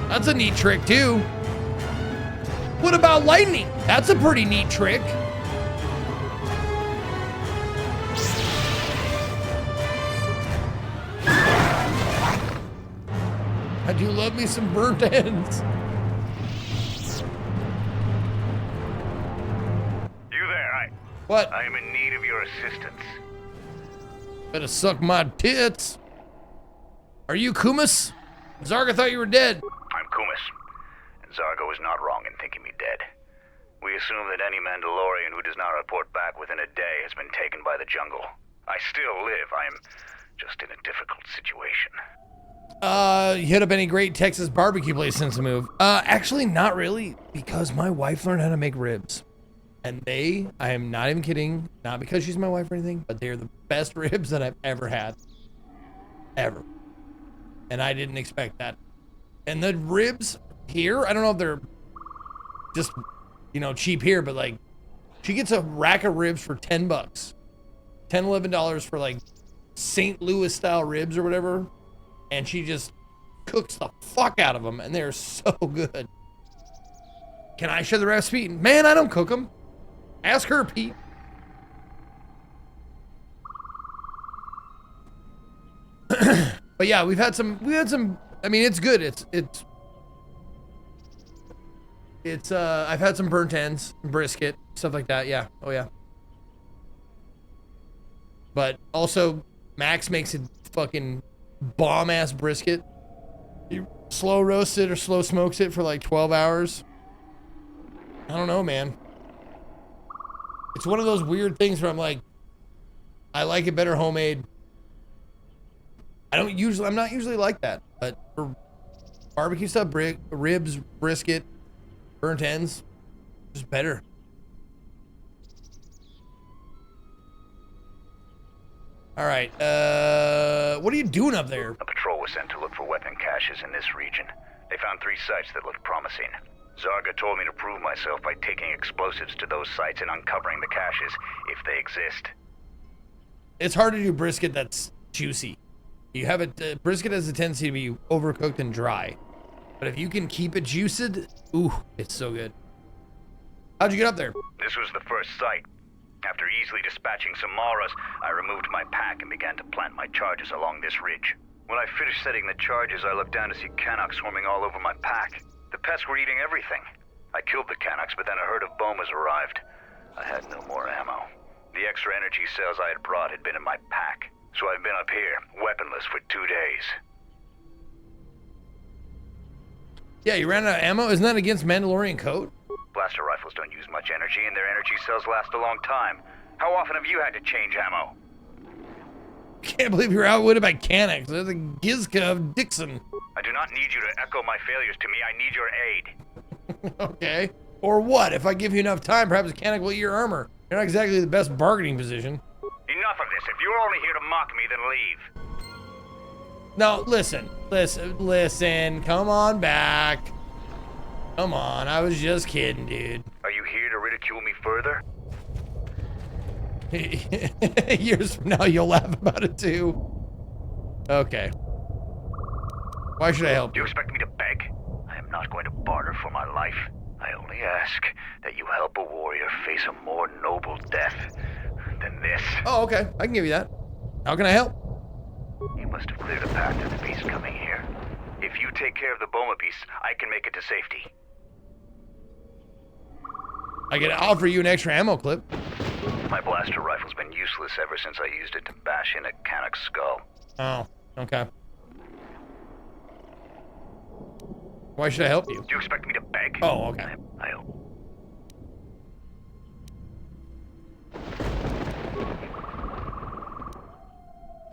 That's a neat trick, too. What about lightning? That's a pretty neat trick. I do love me some burnt ends. You there, What? I am in need of your assistance. Better suck my tits. Are you Kumis? Zarga thought you were dead. I'm Kumis, and Zargo is not wrong in thinking me dead. We assume that any Mandalorian who does not report back within a day has been taken by the jungle. I still live. I am just in a difficult situation. You hit up any great Texas barbecue place since the move? Actually not really, because my wife learned how to make ribs. And I am not even kidding, not because she's my wife or anything, but they're the best ribs that I've ever had. Ever. And I didn't expect that. And the ribs here, I don't know if they're just, cheap here, but like, she gets a rack of ribs for $10. $10, $11 for like St. Louis style ribs or whatever. And she just cooks the fuck out of them, and they're so good. Can I share the recipe? Man, I don't cook them. Ask her, Pete. But yeah, we had some, I mean, it's good. I've had some burnt ends, brisket, stuff like that. Yeah. Oh yeah. But also Max makes it fucking bomb ass brisket. He slow roasts it or slow smokes it for like 12 hours. I don't know, man. It's one of those weird things where I'm like, I like it better homemade. I'm not usually like that, but for barbecue stuff, ribs, brisket, burnt ends, just better. All right, what are you doing up there? A patrol was sent to look for weapon caches in this region. They found 3 sites that looked promising. Zarga told me to prove myself by taking explosives to those sites and uncovering the caches, if they exist. It's hard to do brisket that's juicy. You have it, brisket has a tendency to be overcooked and dry. But if you can keep it juiced, ooh, it's so good. How'd you get up there? This was the first site. After easily dispatching some Maras, I removed my pack and began to plant my charges along this ridge. When I finished setting the charges, I looked down to see Canucks swarming all over my pack. The pets were eating everything. I killed the Canucks, but then a herd of Bomas arrived. I had no more ammo. The extra energy cells I had brought had been in my pack, so I've been up here, weaponless for 2 days. Yeah, you ran out of ammo? Isn't that against Mandalorian code? Blaster rifles don't use much energy, and their energy cells last a long time. How often have you had to change ammo? Can't believe you're outwitted by Canucks. They're the Gizka of Dixon. I do not need you to echo my failures to me. I need your aid. Okay. Or what? If I give you enough time, perhaps a Canuck will eat your armor. You're not exactly the best bargaining position. Enough of this. If you're only here to mock me, then leave. No, listen. Come on back. Come on, I was just kidding, dude. Are you here to ridicule me further? Years from now, you'll laugh about it too. Okay. Why should I help you? Do you expect me to beg? I am not going to barter for my life. I only ask that you help a warrior face a more noble death than this. Oh, okay. I can give you that. How can I help? You must have cleared a path to the beast coming here. If you take care of the Boma beast, I can make it to safety. I can offer you an extra ammo clip. My blaster rifle's been useless ever since I used it to bash in a Canuck's skull. Oh, okay. Why should I help you? Do you expect me to beg? Oh, okay.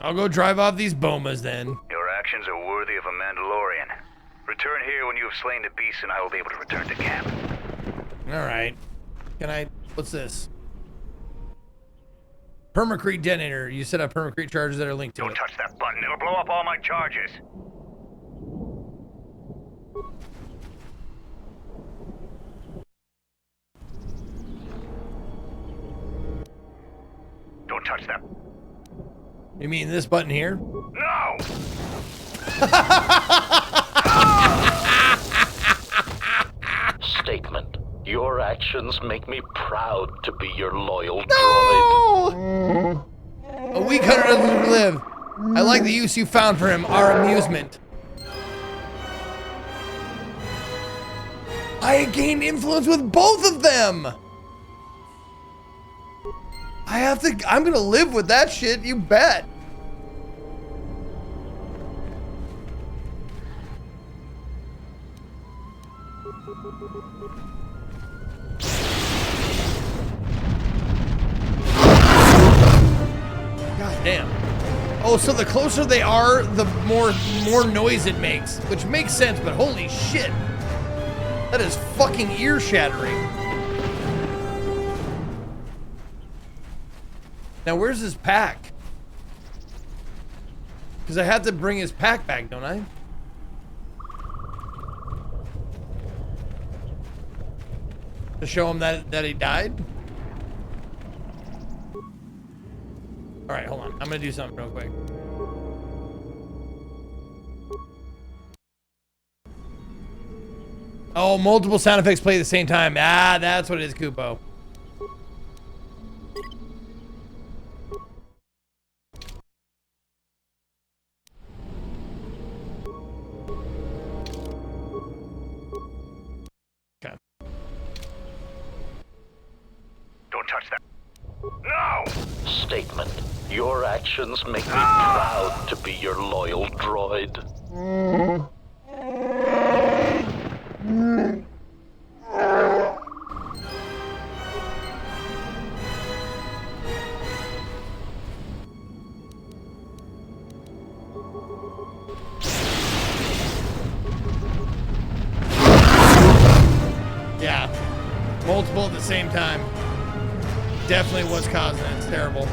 I'll go drive off these Bomas then. Your actions are worthy of a Mandalorian. Return here when you have slain the beast and I will be able to return to camp. Alright. Can I... What's this? Permacrete detonator. You set up permacrete charges that are linked to it. Don't touch that button. It'll blow up all my charges. Don't touch that. You mean this button here? No! Statement. Your actions make me proud to be your loyal droid. A weak hunter doesn't live. I like the use you found for him, our amusement. I gained influence with both of them! I'm gonna live with that shit, you bet. God damn. Oh, so the closer they are, the more noise it makes, which makes sense, but holy shit. That is fucking ear-shattering. Now, where's his pack? Because I have to bring his pack back, don't I? To show him that he died? Alright, hold on. I'm gonna do something real quick. Oh, multiple sound effects play at the same time. Ah, that's what it is, Kupo. Okay. Don't touch that. No! Statement. Your actions make me proud to be your loyal droid. Yeah. Multiple at the same time. Definitely was causing it. It's terrible.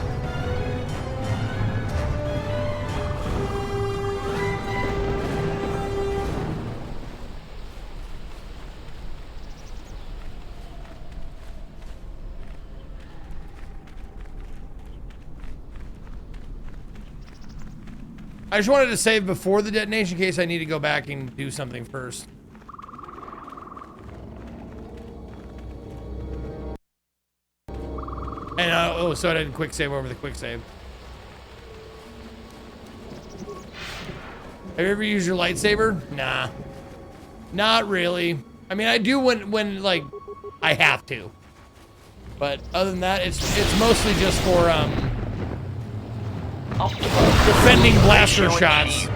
I just wanted to save before the detonation in case I need to go back and do something first. And oh, so I didn't quick save over the quick save. Have you ever used your lightsaber? Nah. Not really. I mean, I do when like, I have to. But other than that, it's mostly just for defending blaster shots.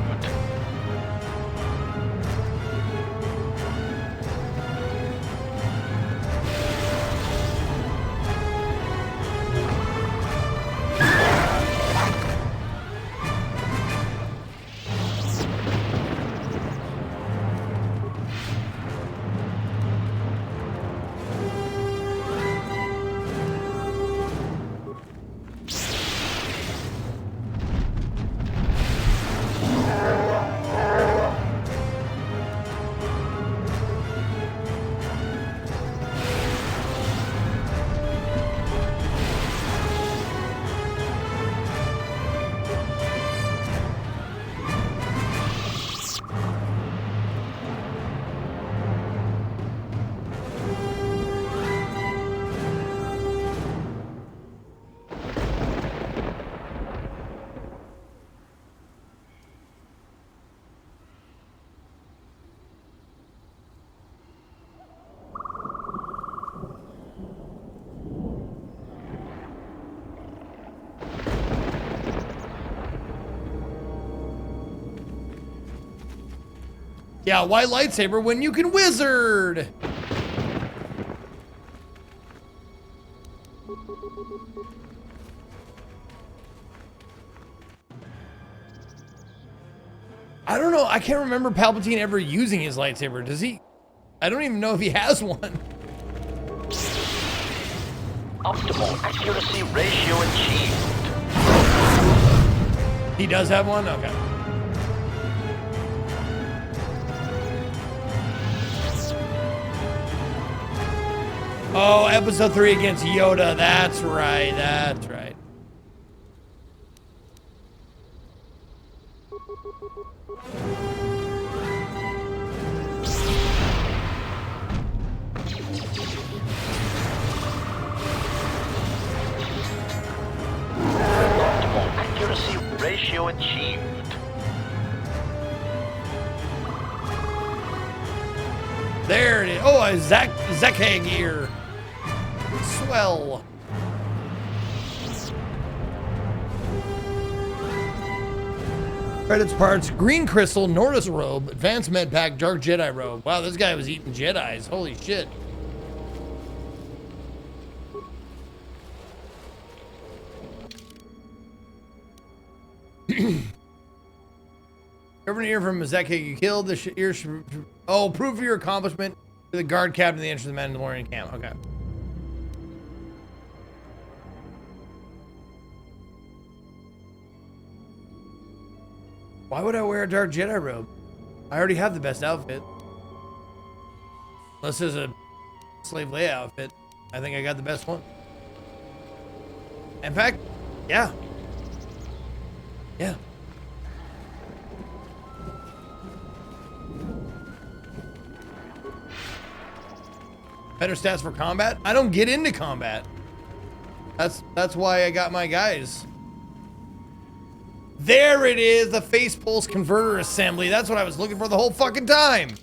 Yeah, why lightsaber when you can wizard? I don't know. I can't remember Palpatine ever using his lightsaber. Does he? I don't even know if he has one. Optimal accuracy ratio achieved. He does have one? Okay. Oh, episode 3 against Yoda. That's right. That's right. Optimal accuracy ratio achieved. There it is. Oh, a Zekeg ear. Swell. Credits parts: Green Crystal, Nordis Robe, Advanced Med Pack, Dark Jedi Robe. Wow, this guy was eating Jedis. Holy shit. Cover an ear from a Zekeg you killed. The ear oh, proof of your accomplishment to the guard captain at the entrance of the Mandalorian camp. Okay. Why would I wear a Dark Jedi robe? I already have the best outfit. Unless there's a Slave Leia outfit. I think I got the best one. In fact, yeah. Yeah. Better stats for combat? I don't get into combat. That's why I got my guys. There it is, the face pulse converter assembly. That's what I was looking for the whole fucking time.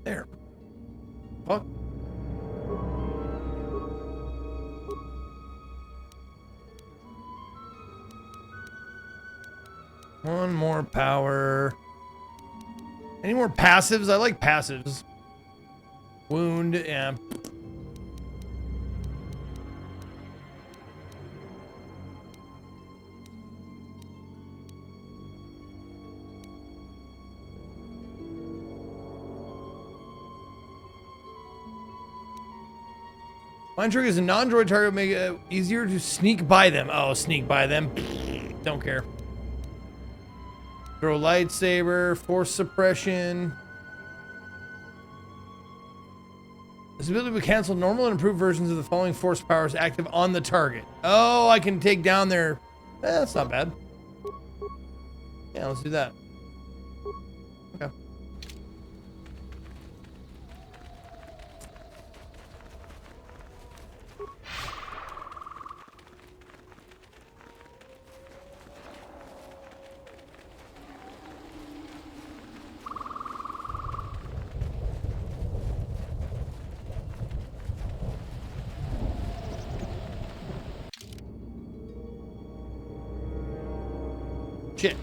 There. Fuck. One more power. Any more passives? I like passives. Wound, yeah. Mind trick is a non-droid target, make it easier to sneak by them. Oh, sneak by them. Don't care. Throw lightsaber, force suppression. This ability will cancel normal and improved versions of the following force powers active on the target. Oh, I can take down their... that's not bad. Yeah, let's do that. Okay. Shit.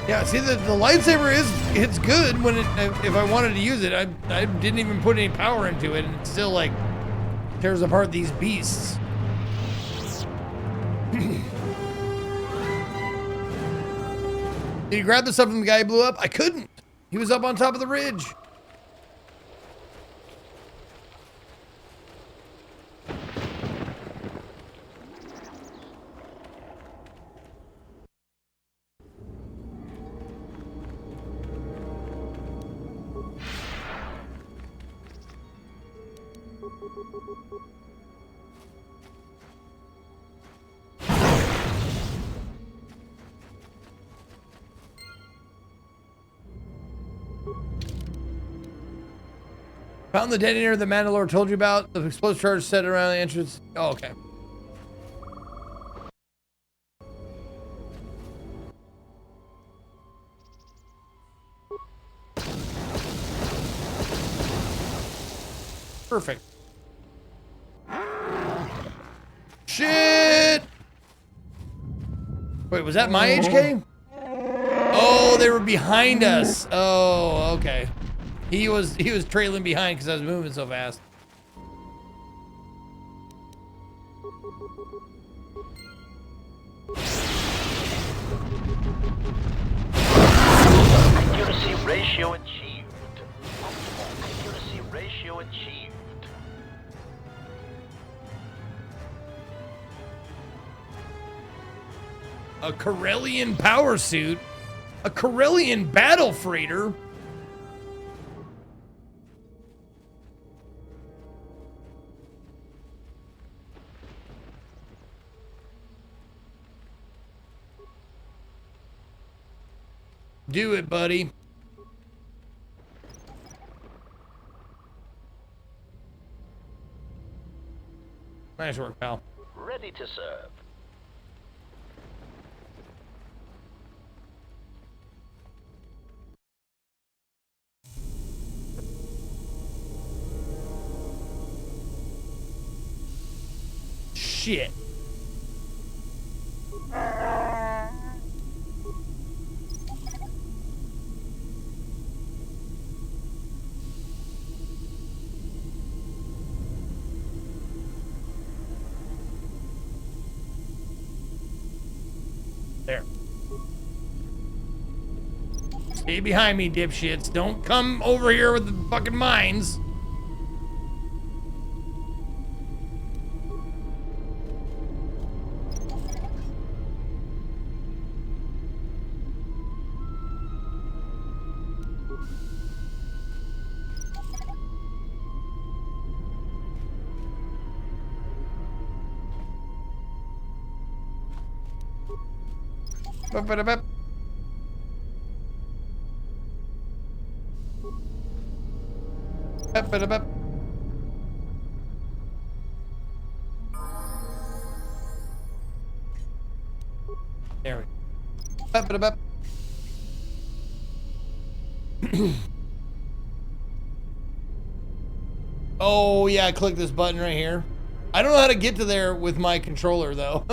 Yeah, see, the lightsaber it's good when if I wanted to use it. I didn't even put any power into it, and it still like tears apart these beasts. Did you grab the stuff from the guy who blew up? I couldn't. He was up on top of the ridge. Found the detonator the Mandalore told you about. The explosive charge set around the entrance. Oh, okay. Perfect. Shit! Wait, was that my HK? Oh, they were behind us. Oh, okay. He was trailing behind because I was moving so fast. Accuracy ratio achieved. Optimal accuracy ratio achieved. A Corellian power suit? A Corellian battle freighter? Do it, buddy. Nice work, pal. Ready to serve. Shit. There. Stay behind me, dipshits. Don't come over here with the fucking mines. Ba-ba-da-ba. Ba-ba-da-ba. There we go. Oh, yeah, click this button right here. I don't know how to get to there with my controller, though.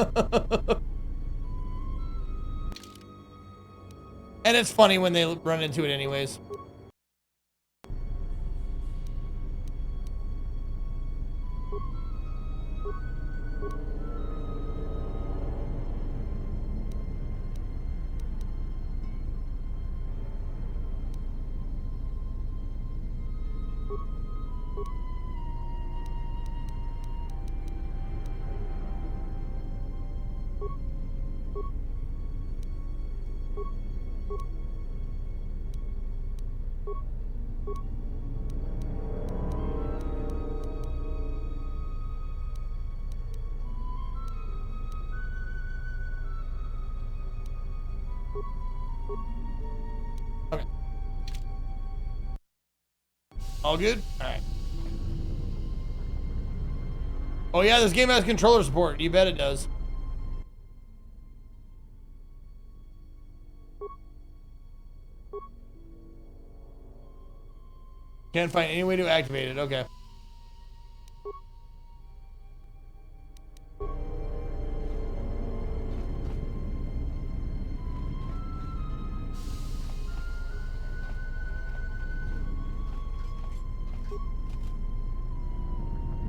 And it's funny when they run into it anyways. Okay. All good? Alright. Oh yeah, this game has controller support. You bet it does. Can't find any way to activate it. Okay.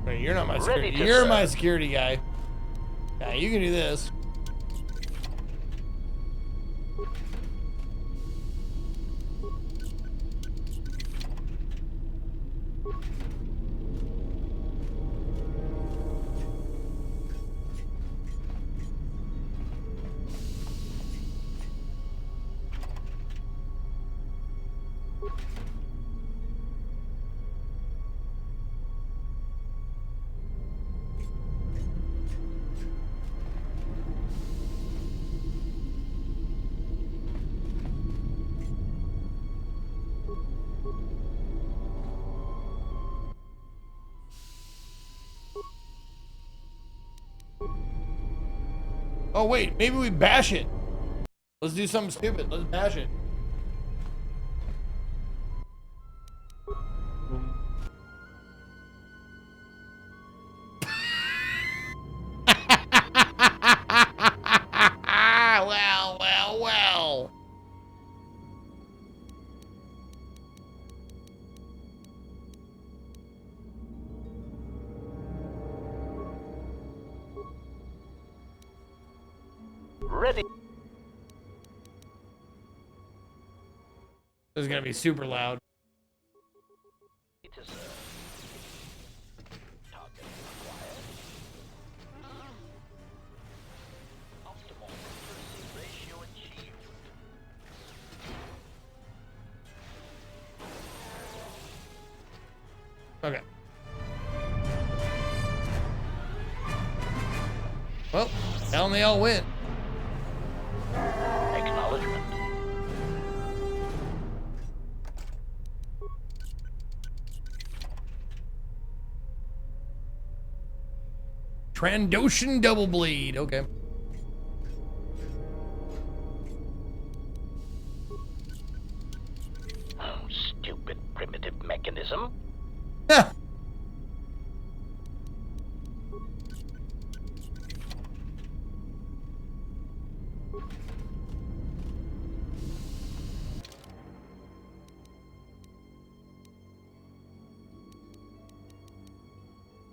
Wait, you're not my security. You're my security guy. Yeah, you can do this. Oh wait, maybe we bash it. Let's do something stupid. Let's bash it. Well. Ready. This is gonna be super loud. Okay. Well, down they all went. Acknowledgement. Trandoshan double bleed. Okay. Oh, stupid primitive mechanism.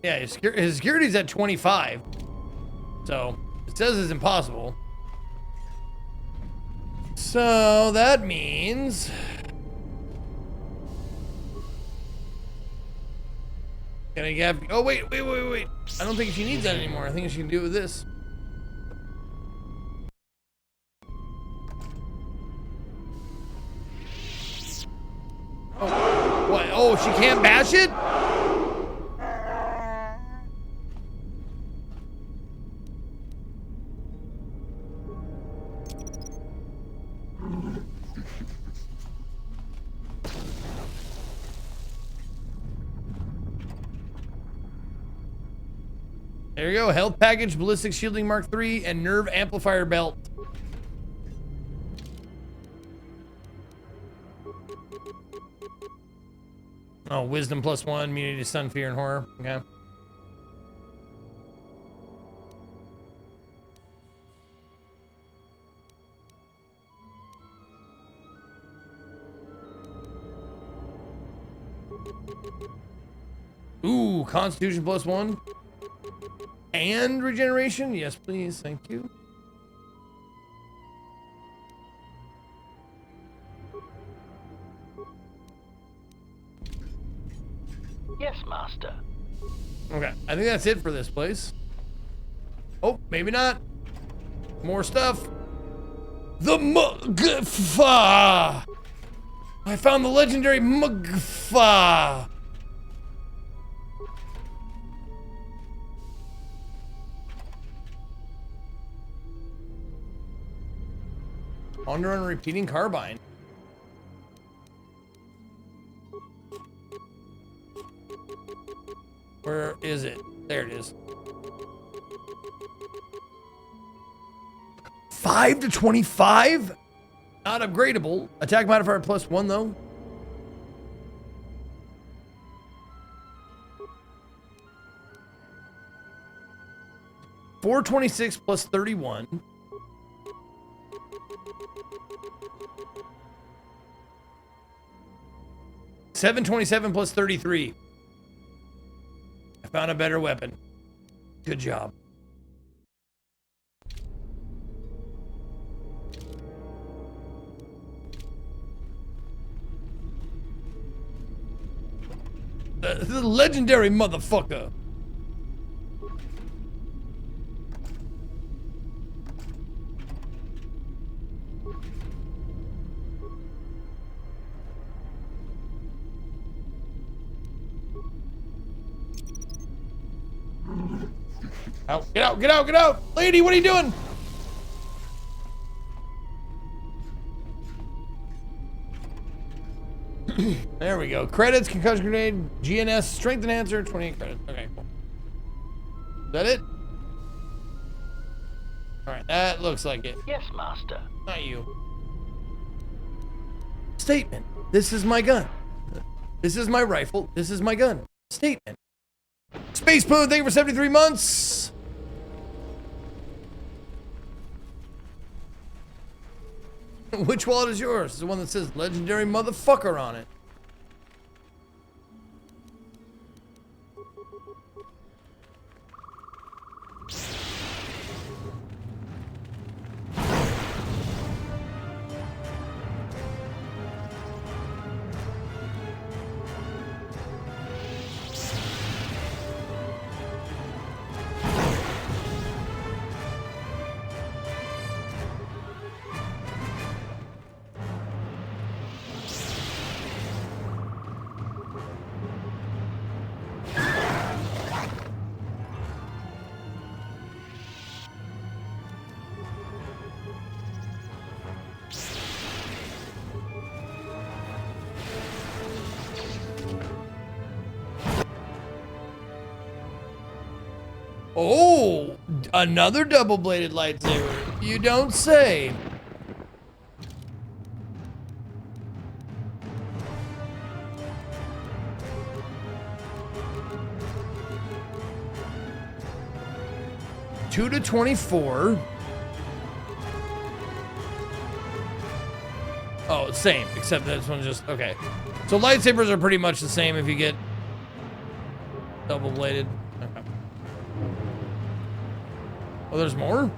Yeah, his security's at 25. So, it says it's impossible. So, that means... Can I have... Oh, wait. I don't think she needs that anymore. I think she can do it with this. Oh, what? Oh, she can't bash it? There you go. Health package, ballistic shielding Mark III, and nerve amplifier belt. Oh, wisdom +1, immunity to stun, fear, and horror. Okay. Ooh, constitution +1. And regeneration? Yes, please. Thank you. Yes, master. Okay, I think that's it for this place. Oh, maybe not. More stuff. The Mugfa! I found the legendary Mugfa! Under and repeating carbine. Where is it? There it is. 5 to 25? Not upgradable. Attack modifier +1 though. $426 plus 31. $727 plus 33. I found a better weapon. Good job. The legendary motherfucker. Out, get out, get out, get out! Lady, what are you doing? There we go. Credits, concussion grenade, GNS, strength enhancer, 28 credits. Okay, cool. Is that it? Alright, that looks like it. Yes, master. Not you. Statement. This is my gun. This is my rifle. This is my gun. Statement. Space Poon, thank you for 73 months. Which wallet is yours? It's the one that says legendary motherfucker on it. Oh, another double-bladed lightsaber. You don't say. $2 to 24. Oh, same, except this one's just, okay. So lightsabers are pretty much the same if you get double-bladed. Okay. Oh, there's more?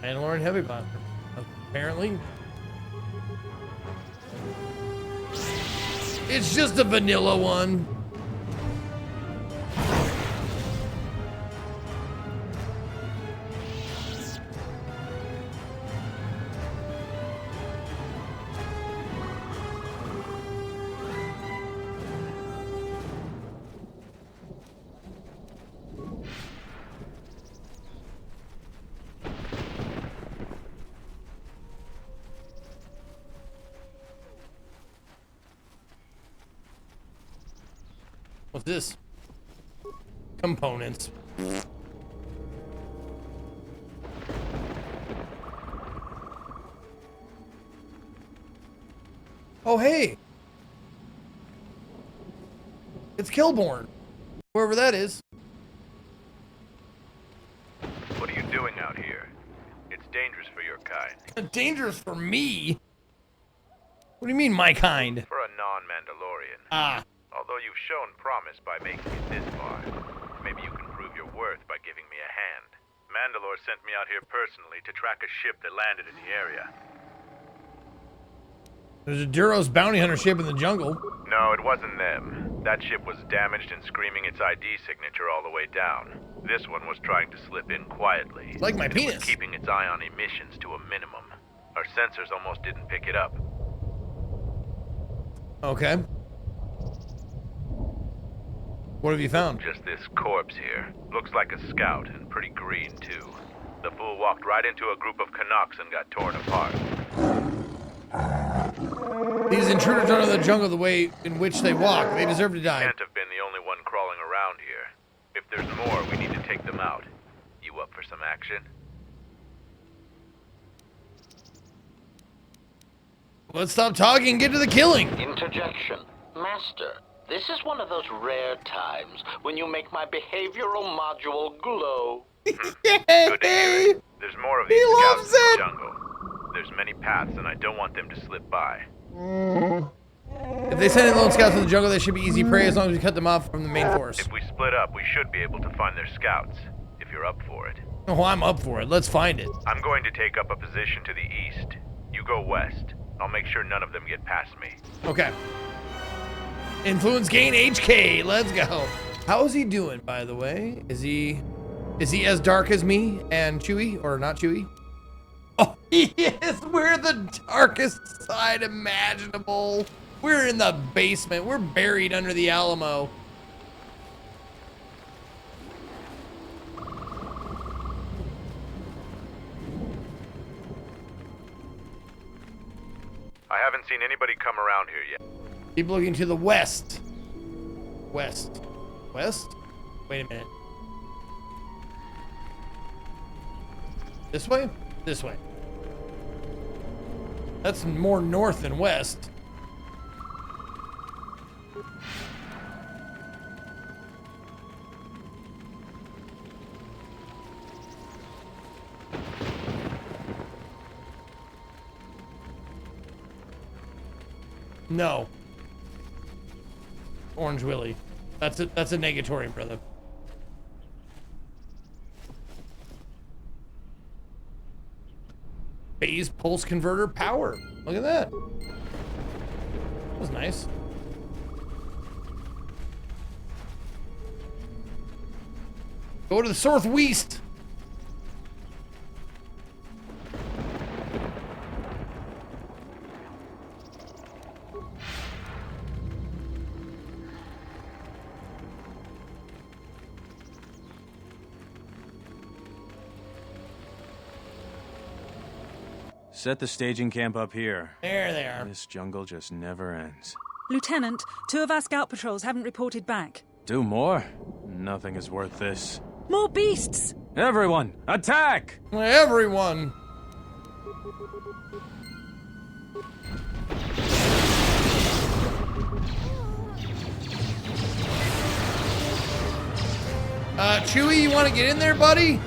Mandalorian Heavy Blaster. Apparently. It's just a vanilla one. What's this? Components. Oh, hey. It's Kilborn. Whoever that is. What are you doing out here? It's dangerous for your kind. Dangerous for me? What do you mean, my kind? For a non-Mandalorian. Ah. Although you've shown promise by making it this far, maybe you can prove your worth by giving me a hand. Mandalore sent me out here personally to track a ship that landed in the area. There's a Duros bounty hunter ship in the jungle. No, it wasn't them. That ship was damaged and screaming its ID signature all the way down. This one was trying to slip in quietly. Like my penis. It was keeping its eye on emissions to a minimum. Our sensors almost didn't pick it up. Okay. What have you found? Just this corpse here. Looks like a scout, and pretty green, too. The fool walked right into a group of Canucks and got torn apart. These intruders don't know the jungle the way in which they walk. They deserve to die. Can't have been the only one crawling around here. If there's more, we need to take them out. You up for some action? Let's stop talking and get to the killing. Interjection. Master, this is one of those rare times when you make my behavioral module glow. Good to hear it. There's more of these scouts in the jungle. There's many paths, and I don't want them to slip by. If they send in lone scouts in the jungle, they should be easy prey as long as we cut them off from the main force. If we split up, we should be able to find their scouts, if you're up for it. Oh, I'm up for it. Let's find it. I'm going to take up a position to the east. You go west. I'll make sure none of them get past me. Okay. Influence gain HK. Let's go. How is he doing, by the way? Is he as dark as me and Chewie, or not Chewie? Oh, he is. We're the darkest side imaginable. We're in the basement. We're buried under the Alamo. I haven't seen anybody come around here yet. Keep looking to the west. West. West? Wait a minute. This way? This way. That's more north than west. No. Orange Willie. That's a negatory, brother. Phase pulse converter power. Look at that. That was nice. Go to the southwest. Set the staging camp up here. There they are. This jungle just never ends. Lieutenant, 2 of our scout patrols haven't reported back. Do more? Nothing is worth this. More beasts! Everyone, attack! Everyone! Chewie, you want to get in there, buddy?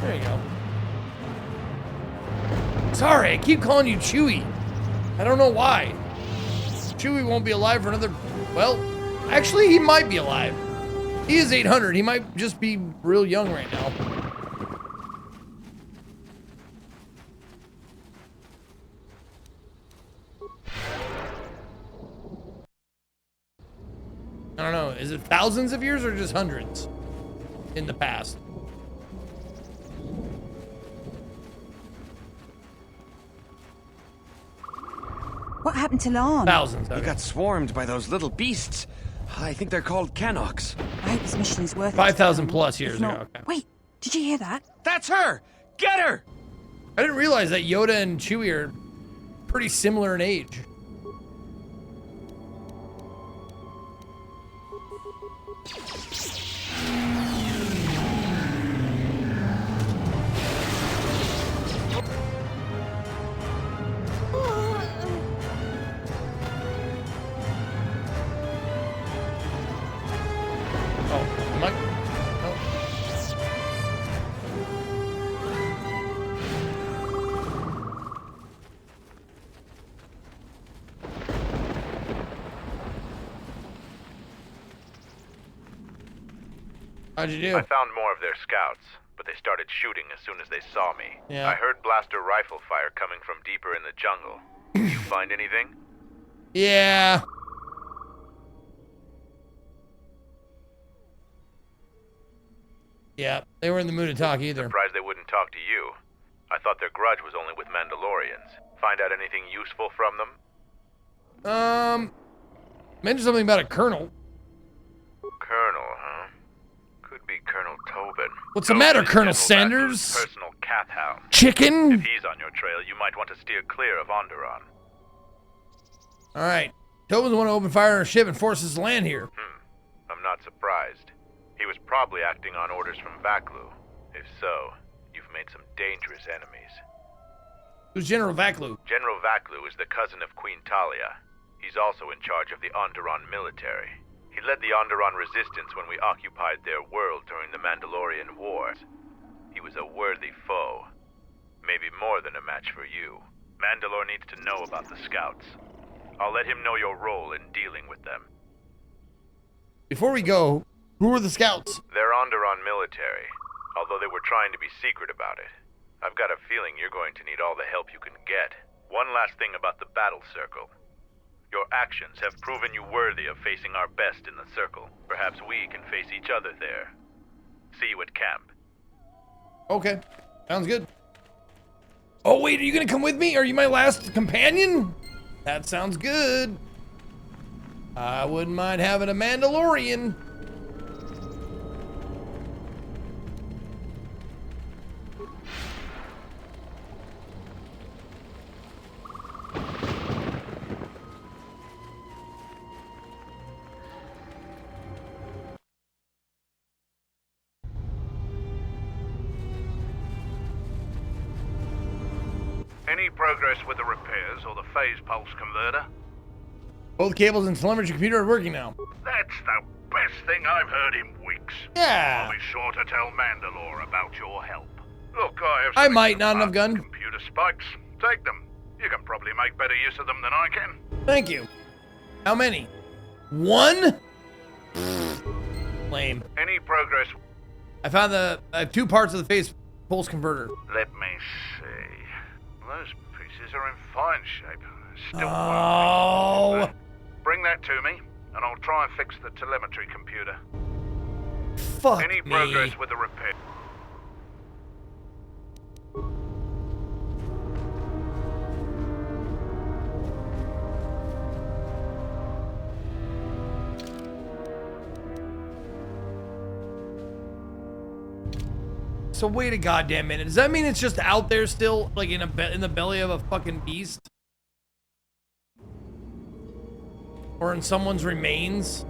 There you go. Sorry, I keep calling you Chewie. I don't know why. Chewie won't be alive for another... Well, actually, he might be alive. He is 800. He might just be real young right now. I don't know. Is it thousands of years or just hundreds in the past? What happened to Lon? Thousands. He got swarmed by those little beasts. I think they're called Canucks. I hope this mission is worth it. 5,000 plus years If not- ago. Okay. Wait, did you hear that? That's her! Get her! I didn't realize that Yoda and Chewie are pretty similar in age. How'd you do? I found more of their scouts, but they started shooting as soon as they saw me. Yeah. I heard blaster rifle fire coming from deeper in the jungle. Did you find anything? Yeah. Yeah, they were in the mood to talk either. Surprised they wouldn't talk to you. I thought their grudge was only with Mandalorians. Find out anything useful from them? Mentioned something about a colonel. Colonel, huh? Could be Colonel Tobin. What's the matter, Colonel Sanders? Personal cat hound. Chicken? If he's on your trail, you might want to steer clear of Onderon. All right. Tobin's the one to open fire on our ship and force us to land here. I'm not surprised. He was probably acting on orders from Vaklu. If so, you've made some dangerous enemies. Who's General Vaklu? General Vaklu is the cousin of Queen Talia. He's also in charge of the Onderon military. He led the Onderon resistance when we occupied their world during the Mandalorian Wars. He was a worthy foe. Maybe more than a match for you. Mandalore needs to know about the scouts. I'll let him know your role in dealing with them. Before we go, who are the scouts? They're Onderon military, although they were trying to be secret about it. I've got a feeling you're going to need all the help you can get. One last thing about the battle circle. Your actions have proven you worthy of facing our best in the circle. Perhaps we can face each other there. See you at camp. Okay, sounds good. Oh wait, are you gonna come with me? Are you my last companion? That sounds good. I wouldn't mind having a Mandalorian. Any progress with the repairs or the phase pulse converter? Both cables and telemetry computer are working now. That's the best thing I've heard in weeks. Yeah. I'll be sure to tell Mandalore about your help. Look, I might not have gun. Computer spikes. Take them. You can probably make better use of them than I can. Thank you. How many? One? Lame. Any progress? I found I have two parts of the phase pulse converter. Let me see. Those pieces are in fine shape. Still Oh. Bring that to me, and I'll try and fix the telemetry computer. Fuck Any me. progress with the repair? So wait a goddamn minute. Does that mean it's just out there still, like in the belly of a fucking beast? Or in someone's remains?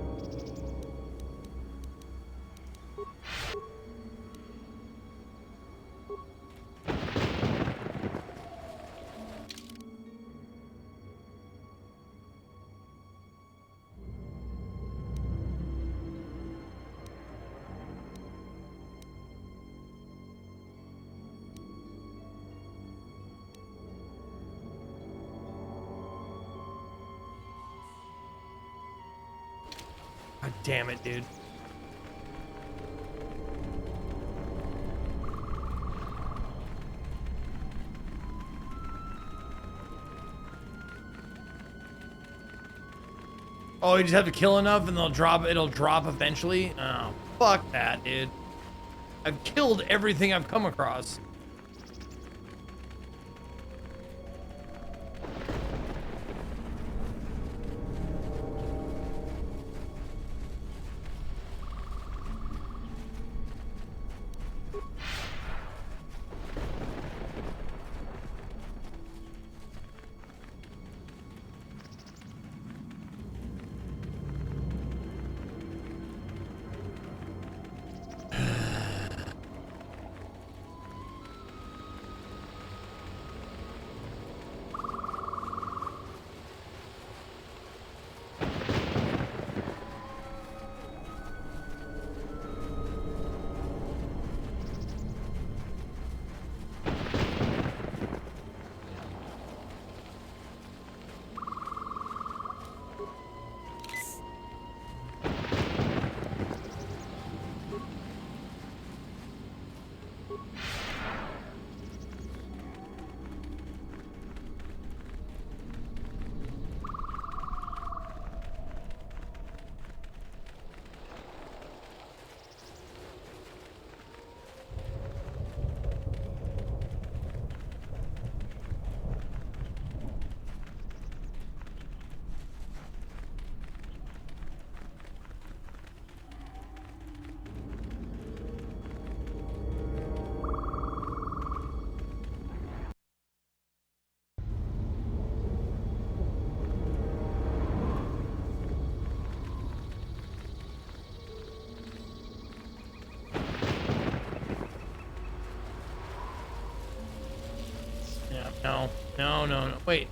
God damn it, dude. Oh, you just have to kill enough and it'll drop eventually? Oh, fuck that, dude. I've killed everything I've come across. No. Wait.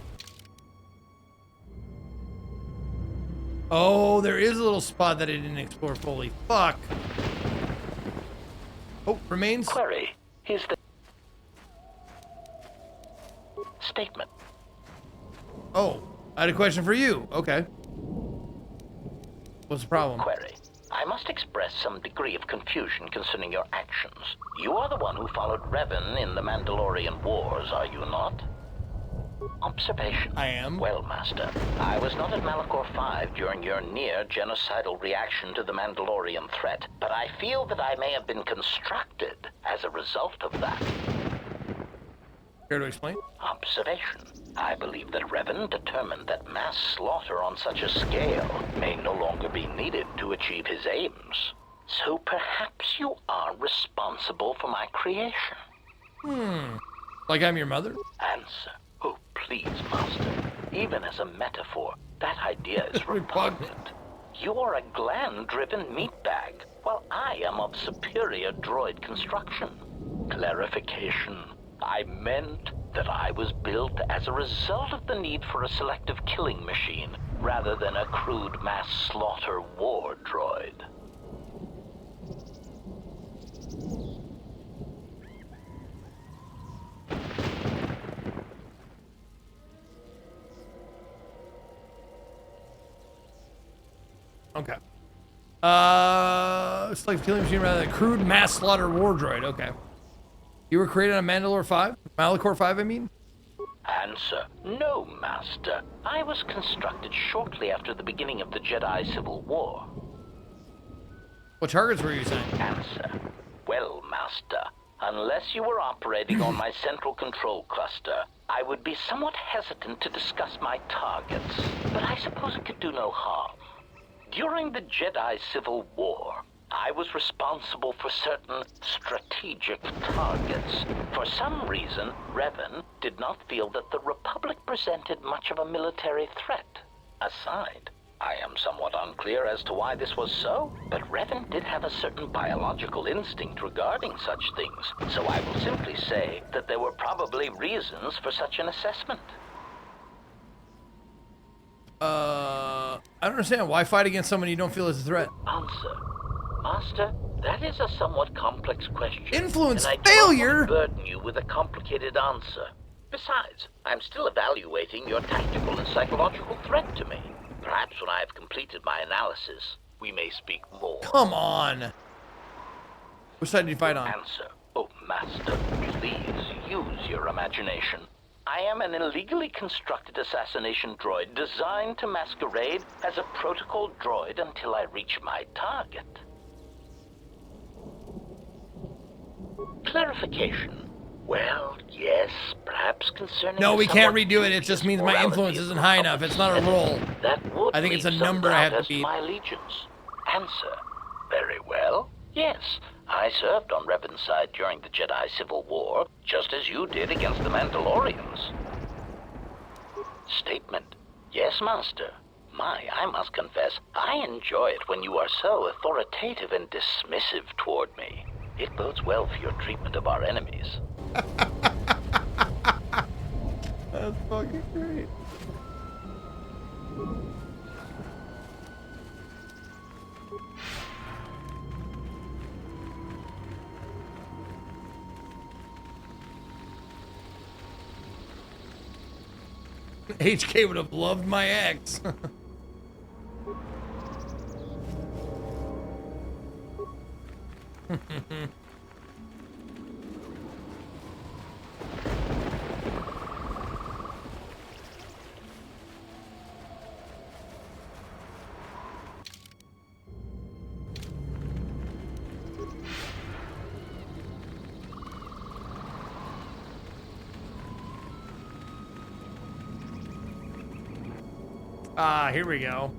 Oh, there is a little spot that I didn't explore fully. Fuck. Oh, remains. Query. Is the statement. Oh, I had a question for you. Okay. What's the problem? Query. I must express some degree of confusion concerning your actions. You are the one who followed Revan in the Mandalorian Wars, are you not? Observation. I am. Well, Master, I was not at Malachor 5 during your near-genocidal reaction to the Mandalorian threat, but I feel that I may have been constructed as a result of that. Care to explain? Observation. I believe that Revan determined that mass slaughter on such a scale may no longer be needed to achieve his aims. So perhaps you are responsible for my creation. Like I'm your mother? Answer. Oh, please, Master. Even as a metaphor, that idea is repugnant. You are a gland-driven meatbag, while I am of superior droid construction. Clarification. I meant that I was built as a result of the need for a selective killing machine, rather than a crude mass slaughter war droid. Okay. Selective killing machine rather than a crude mass slaughter war droid. Okay. You were created on Mandalore 5? Malachor 5, I mean? Answer. No, Master. I was constructed shortly after the beginning of the Jedi Civil War. What targets were you saying? Answer. Well, Master, unless you were operating on my central control cluster, I would be somewhat hesitant to discuss my targets, but I suppose it could do no harm. During the Jedi Civil War, I was responsible for certain strategic targets. For some reason, Revan did not feel that the Republic presented much of a military threat. Aside, I am somewhat unclear as to why this was so, but Revan did have a certain biological instinct regarding such things, so I will simply say that there were probably reasons for such an assessment. I don't understand. Why fight against someone you don't feel is a threat? Answer. Master, that is a somewhat complex question. Influence and failure? I don't want to burden you with a complicated answer. Besides, I'm still evaluating your tactical and psychological threat to me. Perhaps when I have completed my analysis, we may speak more. Come on. Which side did you fight on? Answer. Oh, Master, please use your imagination. I am an illegally constructed assassination droid designed to masquerade as a protocol droid until I reach my target. Clarification. Well, yes, perhaps concerning... No, we can't redo it. It just means my influence isn't high enough. It's not a roll. That would I think it's a leave some number I have doubt to as beat. my allegiance. Answer. Very well. Yes, I served on Revan's side during the Jedi Civil War, just as you did against the Mandalorians. Statement. Yes, Master. I must confess, I enjoy it when you are so authoritative and dismissive toward me. It bodes well for your treatment of our enemies. That's fucking great. HK would have loved my ex. Ah, here we go.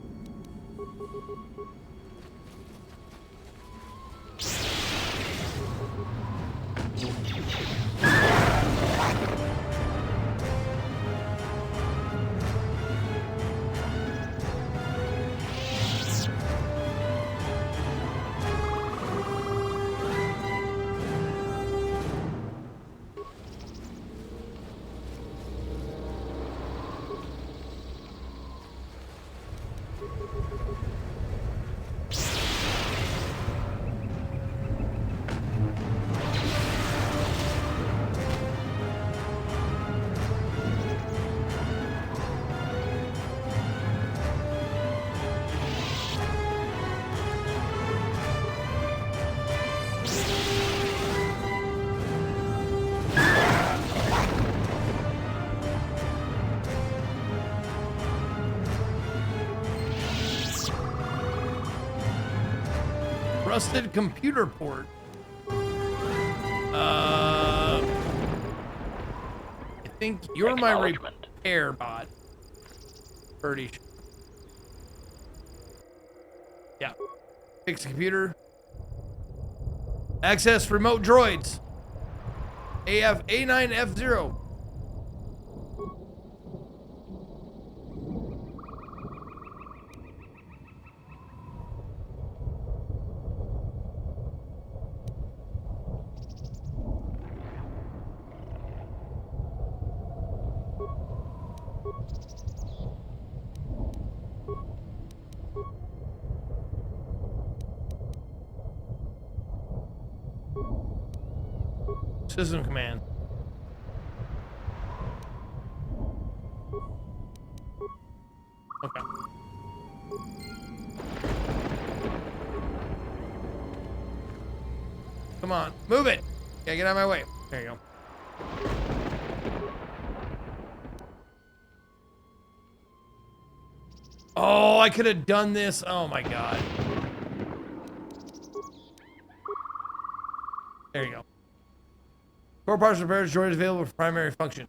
Trusted computer port. I think you're my repair bot. Pretty sure. Yeah. Fix the computer. Access remote droids. A9F0. System command. Okay. Come on, move it. Yeah, get out of my way. There you go. Oh, I could have done this. Oh my god. There you go. Core parts repairs, droid available for primary function.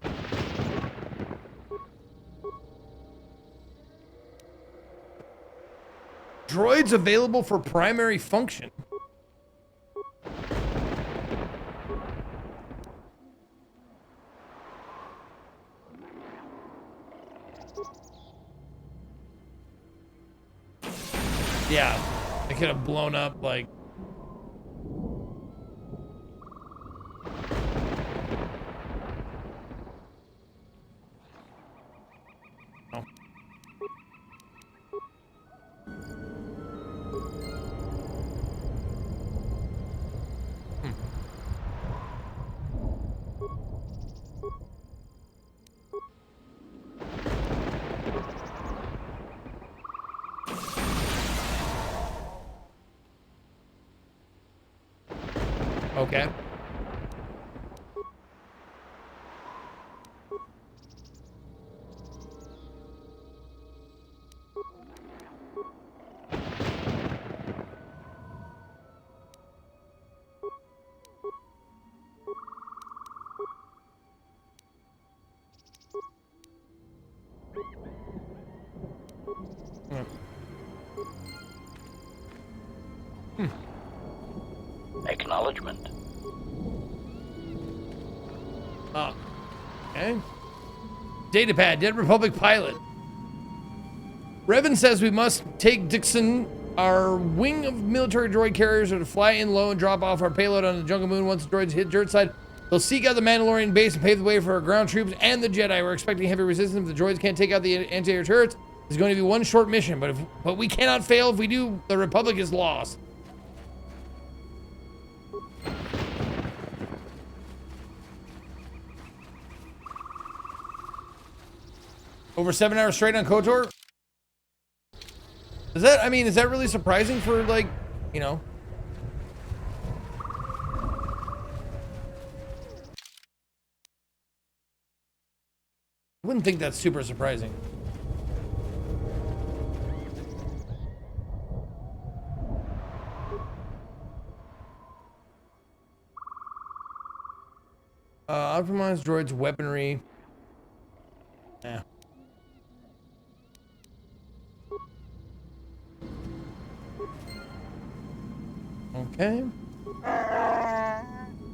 Droids available for primary function. Yeah, I could have blown up like. Oh. Okay. Acknowledgement. Oh. Okay. Datapad, Dead Republic pilot. Revan says we must take Dixon, our wing of military droid carriers, are to fly in low and drop off our payload on the jungle moon. Once the droids hit dirt side, they'll seek out the Mandalorian base and pave the way for our ground troops and the Jedi. We're expecting heavy resistance. If the droids can't take out the anti-air turrets, it's going to be one short mission, but we cannot fail. If we do, the Republic is lost. Over 7 hours straight on KOTOR? Is that, I mean, is that really surprising for, like, you know? I wouldn't think that's super surprising. Optimize droids' weaponry. Yeah. Okay.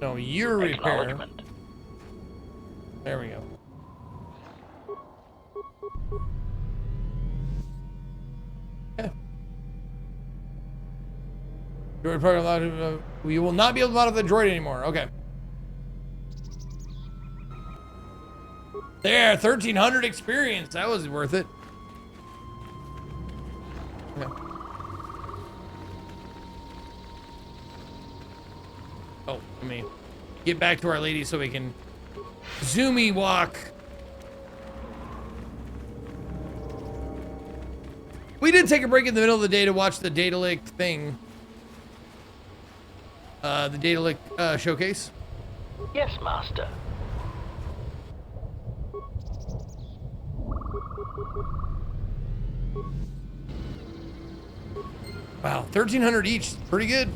No, your repair. There we go. Yeah. Droid program. We will not be able to modify the droid anymore. Okay. There, 1,300 experience. That was worth it. Okay. Oh, let me get back to Our Lady so we can zoomy walk. We did take a break in the middle of the day to watch the Daedalic thing. The Daedalic showcase. Yes, Master. Wow, 1,300 each. Pretty good.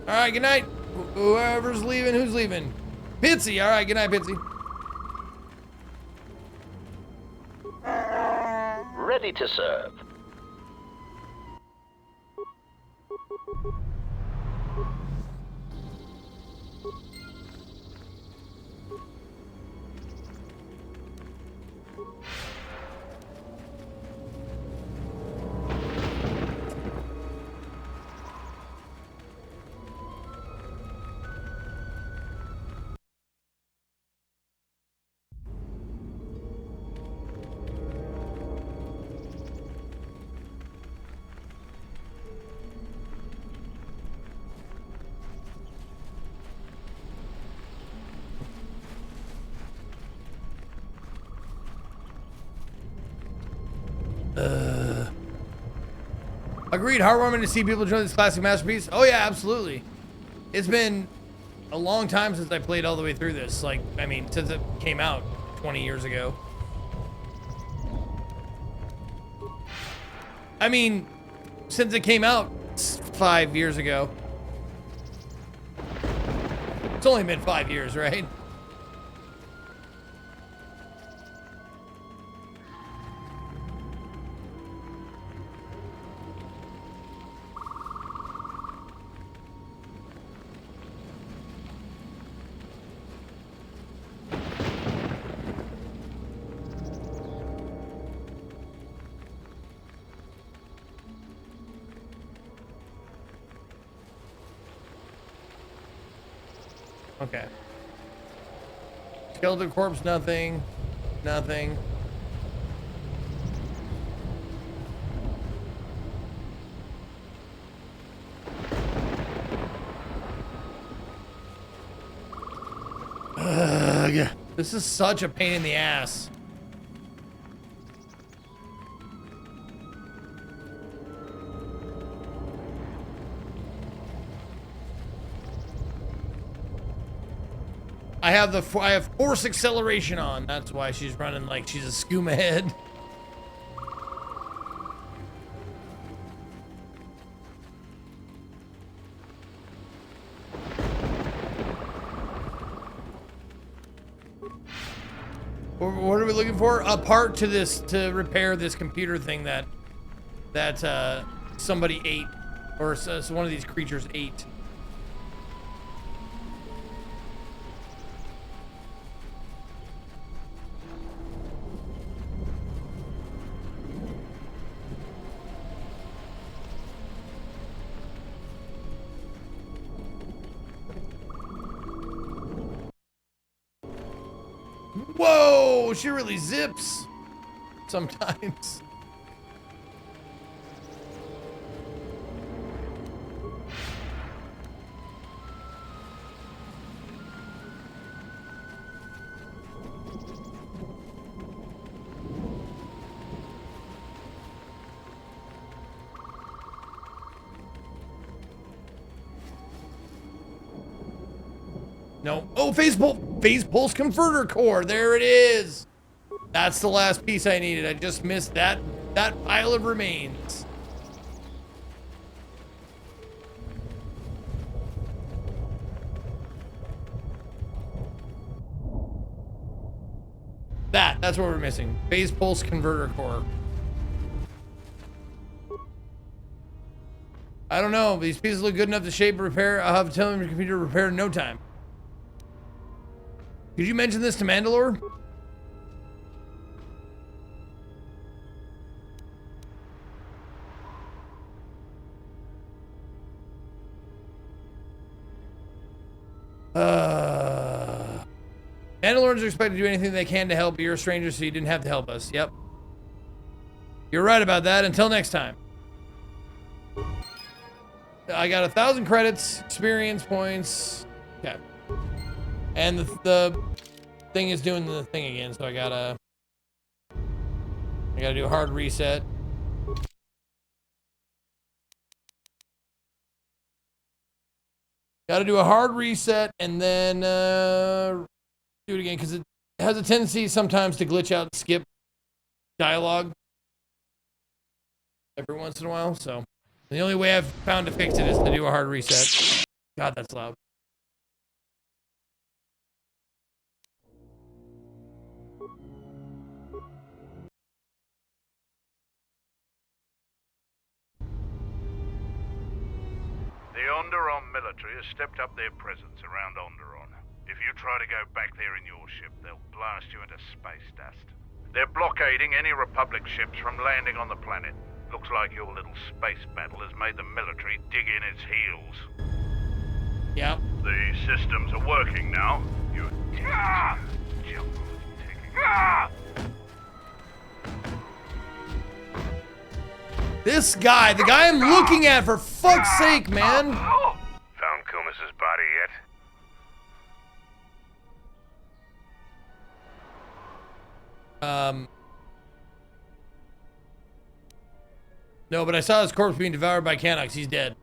All right, good night. Whoever's leaving, who's leaving? Pitsy. All right, good night, Pitsy. Ready to serve. Agreed. Heartwarming to see people enjoy this classic masterpiece. Oh yeah, absolutely. It's been a long time since I played all the way through this. Like, I mean, since it came out 20 years ago. I mean, since it came out 5 years ago. It's only been 5 years, right? Okay. Skeleton corpse, nothing. Nothing. Ugh. This is such a pain in the ass. I have force acceleration on. That's why she's running like she's a skooma head. What are we looking for? A part to this to repair this computer thing that somebody ate, or one of these creatures ate. Whoa, she really zips sometimes. No. Oh, phase pulse converter core. There it is. That's the last piece I needed. I just missed that pile of remains. That's what we're missing. Phase pulse converter core. I don't know. These pieces look good enough to shape and repair. I'll have to tell your computer to repair in no time. Did you mention this to Mandalore? Mandalorians are expected to do anything they can to help, but you're a stranger, so you didn't have to help us. Yep. You're right about that. Until next time. I got 1,000 credits, experience points. Okay. And the thing is doing the thing again, so I gotta do a hard reset. Gotta do a hard reset and then do it again, because it has a tendency sometimes to glitch out and skip dialogue every once in a while. So the only way I've found to fix it is to do a hard reset. God, that's loud. The Onderon military has stepped up their presence around Onderon. If you try to go back there in your ship, they'll blast you into space dust. They're blockading any Republic ships from landing on the planet. Looks like your little space battle has made the military dig in its heels. Yep. The systems are working now. You... This guy, the guy I'm looking at, for fuck's sake, man. Found Kumas's body yet? No, but I saw his corpse being devoured by Canucks. He's dead.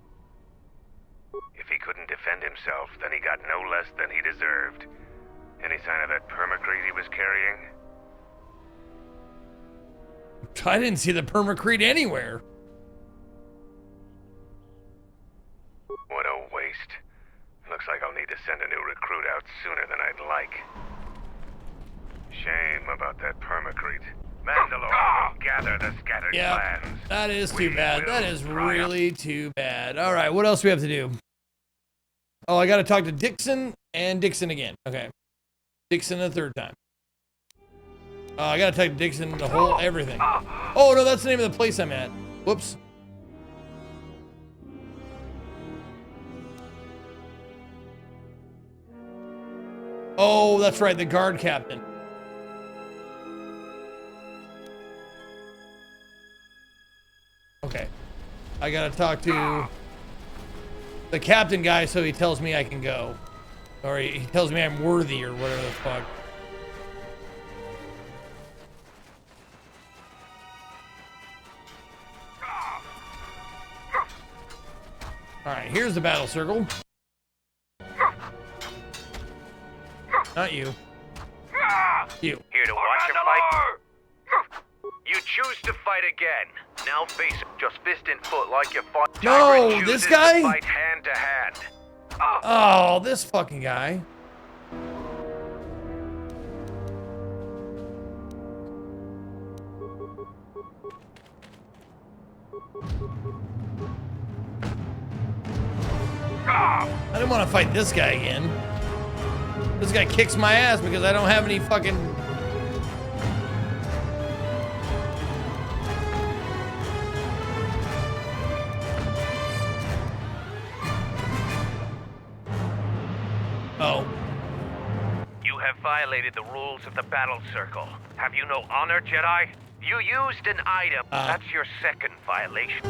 If he couldn't defend himself, then he got no less than he deserved. Any sign of that permacrete he was carrying? I didn't see the permacrete anywhere. What a waste. Looks like I'll need to send a new recruit out sooner than I'd like. Shame about that permacrete. Mandalore will gather the scattered clans. That is too bad. That is really too bad. All right, what else do we have to do? Oh, I got to talk to Dixon and Dixon again. Okay. Dixon a third time. I got to talk to Dixon the whole everything. Oh, no, that's the name of the place I'm at. Whoops. Oh, that's right, the guard captain. Okay. I gotta talk to the captain guy so he tells me I can go. Or he tells me I'm worthy or whatever the fuck. Alright, here's the battle circle. Not you. You. Here to watch him fight? You choose to fight again. Now face it, just fist and foot like you fought. No, this guy? Fight hand to hand. Oh, this fucking guy. I didn't want to fight this guy again. This guy kicks my ass because I don't have any fucking... Oh. You have violated the rules of the battle circle. Have you no honor, Jedi? You used an item. That's your second violation.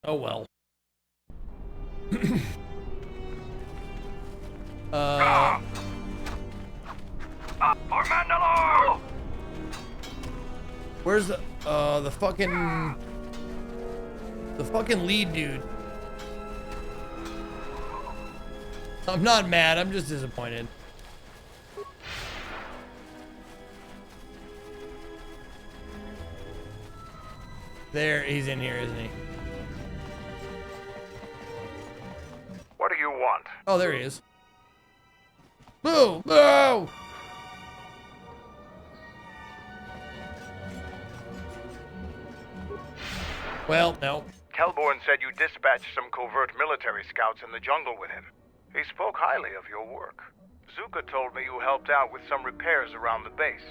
Oh well. For Mandalore! Where's the fucking lead dude? I'm not mad, I'm just disappointed. There, he's in here, isn't he? What do you want? Oh, there he is. Boo! Boo! Well, no. Kelborn said you dispatched some covert military scouts in the jungle with him. He spoke highly of your work. Zuka told me you helped out with some repairs around the base.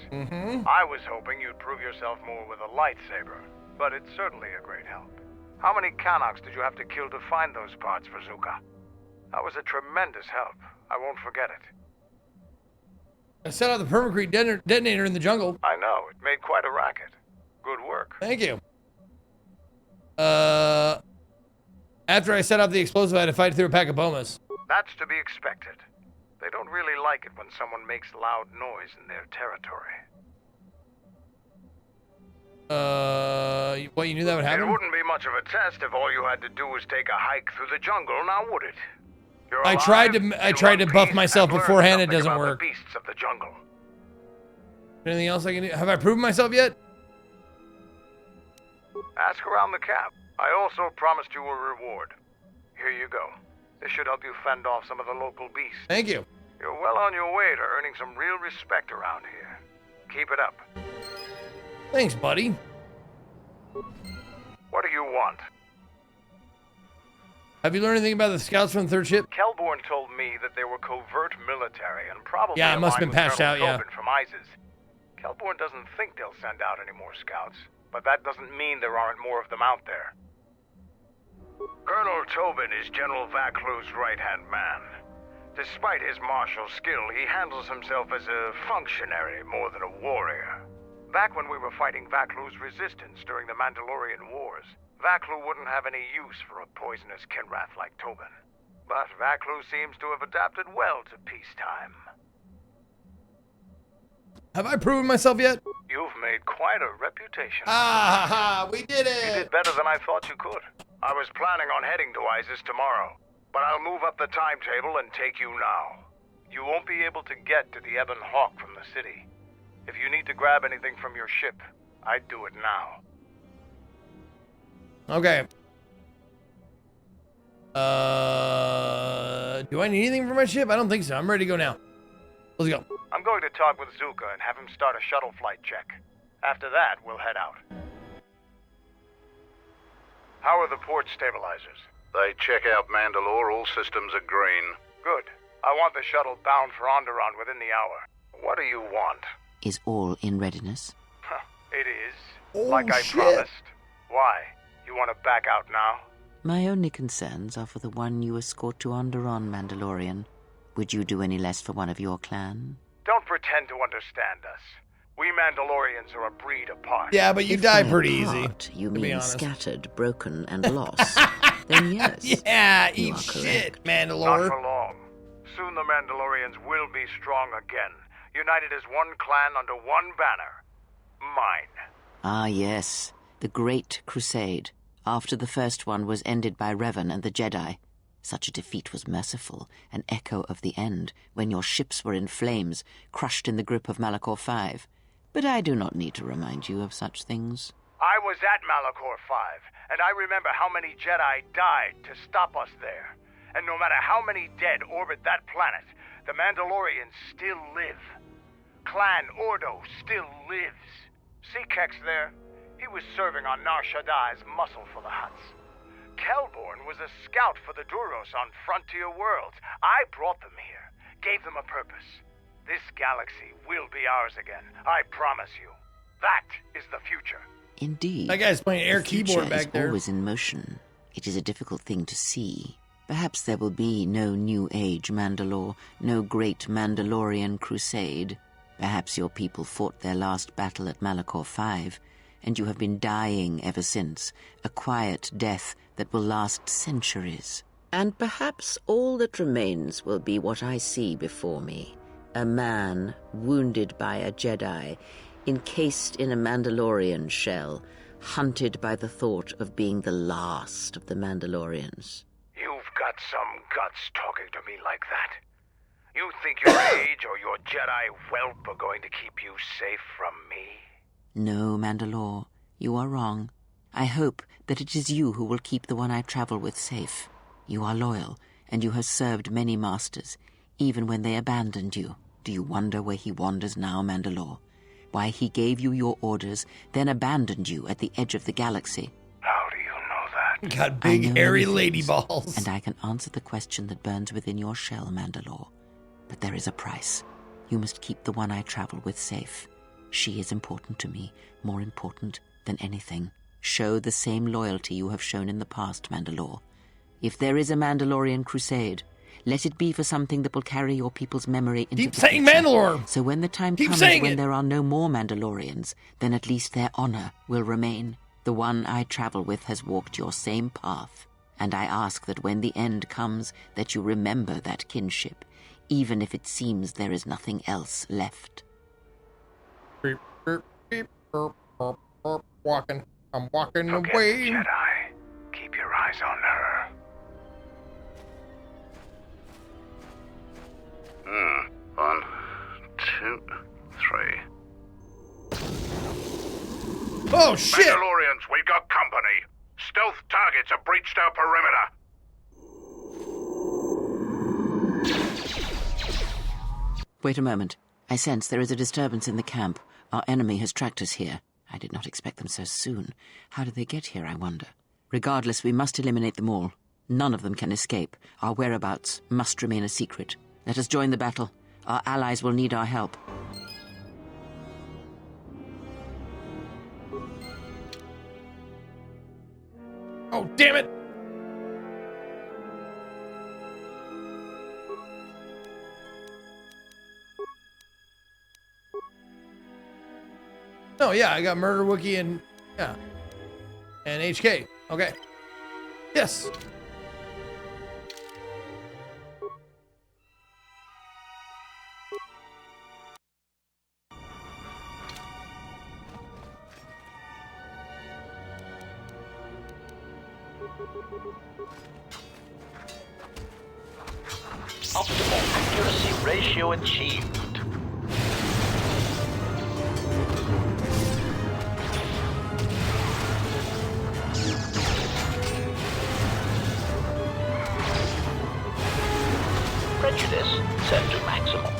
I was hoping you'd prove yourself more with a lightsaber, but it's certainly a great help. How many Canucks did you have to kill to find those parts for Zuka? That was a tremendous help. I won't forget it. I set out the permacrete detonator in the jungle. I know. It made quite a racket. Good work. Thank you. After I set up the explosive, I had to fight through a pack of bomas. That's to be expected. They don't really like it when someone makes loud noise in their territory. What, you knew that would happen? It wouldn't be much of a test if all you had to do was take a hike through the jungle, now would it? I tried to buff myself beforehand, it doesn't work. The beasts of the jungle. Anything else I can do? Have I proven myself yet? Ask around the camp. I also promised you a reward. Here you go. This should help you fend off some of the local beasts. Thank you. You're well on your way to earning some real respect around here. Keep it up. Thanks, buddy. What do you want? Have you learned anything about the scouts from the third ship? Kelborn told me that they were covert military and probably Yeah, it must have been patched out, yeah. Tobin from ISIS. Kelborn doesn't think they'll send out any more scouts, but that doesn't mean there aren't more of them out there. Colonel Tobin is General Vaclu's right-hand man. Despite his martial skill, he handles himself as a functionary more than a warrior. Back when we were fighting Vaclu's resistance during the Mandalorian Wars, Vaclu wouldn't have any use for a poisonous Kinrath like Tobin. But Vaclu seems to have adapted well to peacetime. Have I proven myself yet? You've made quite a reputation. We did it! You did better than I thought you could. I was planning on heading to ISIS tomorrow, but I'll move up the timetable and take you now. You won't be able to get to the Ebon Hawk from the city. If you need to grab anything from your ship, I'd do it now. Okay. Do I need anything for my ship? I don't think so. I'm ready to go now. Let's go. I'm going to talk with Zuka and have him start a shuttle flight check. After that, we'll head out. How are the port stabilizers? They check out Mandalore. All systems are green. Good. I want the shuttle bound for Onderon within the hour. What do you want? Is all in readiness? It is. Like I promised. Why? You want to back out now? My only concerns are for the one you escort to Onderon, Mandalorian. Would you do any less for one of your clan? Don't pretend to understand us. We Mandalorians are a breed apart. Yeah, but you die pretty easy. You mean scattered, broken, and lost. Then yes. Yeah, eat shit, Mandalore. Not for long. Soon the Mandalorians will be strong again, united as one clan under one banner. Mine. Ah, yes. The Great Crusade. After the first one was ended by Revan and the Jedi. Such a defeat was merciful, an echo of the end, when your ships were in flames, crushed in the grip of Malachor V. But I do not need to remind you of such things. I was at Malachor V, and I remember how many Jedi died to stop us there. And no matter how many dead orbit that planet, the Mandalorians still live. Clan Ordo still lives. See Kex there? He was serving on Nar Shaddai's muscle for the Hutts. Kelborn was a scout for the Duros on Frontier Worlds. I brought them here, gave them a purpose. This galaxy will be ours again, I promise you. That is the future. Indeed. That guy's playing air keyboard back there. Always in motion. It is a difficult thing to see. Perhaps there will be no New Age Mandalore, no great Mandalorian crusade. Perhaps your people fought their last battle at Malachor V, and you have been dying ever since, a quiet death that will last centuries. And perhaps all that remains will be what I see before me. A man wounded by a Jedi, encased in a Mandalorian shell, hunted by the thought of being the last of the Mandalorians. You've got some guts talking to me like that. You think your age or your Jedi whelp are going to keep you safe from me? No, Mandalore, you are wrong. I hope that it is you who will keep the one I travel with safe. You are loyal, and you have served many masters, even when they abandoned you. Do you wonder where he wanders now, Mandalore? Why he gave you your orders, then abandoned you at the edge of the galaxy? How do you know that? Got big, hairy lady balls. And I can answer the question that burns within your shell, Mandalore. But there is a price. You must keep the one I travel with safe. She is important to me, more important than anything. Show the same loyalty you have shown in the past, Mandalore. If there is a Mandalorian crusade, let it be for something that will carry your people's memory into Keep saying Mandalore! So when the time comes when there are no more Mandalorians, then at least their honor will remain. The one I travel with has walked your same path, and I ask that when the end comes, that you remember that kinship, even if it seems there is nothing else left. Beep, beep, beep, burp, burp, burp. Walking. I'm walking Forget away. the Jedi. Keep your eyes on her. 1, 2, 3. Oh, shit! Mandalorians, we've got company. stealth targets have breached our perimeter. Wait a moment. I sense there is a disturbance in the camp. Our enemy has tracked us here. I did not expect them so soon. How did they get here, I wonder? Regardless, we must eliminate them all. None of them can escape. Our whereabouts must remain a secret. Let us join the battle. Our allies will need our help. Oh, damn it! Oh, yeah, I got Murder Wookiee and, yeah. And HK. Okay. Yes. Optimal accuracy ratio achieved. Prejudice set to maximum.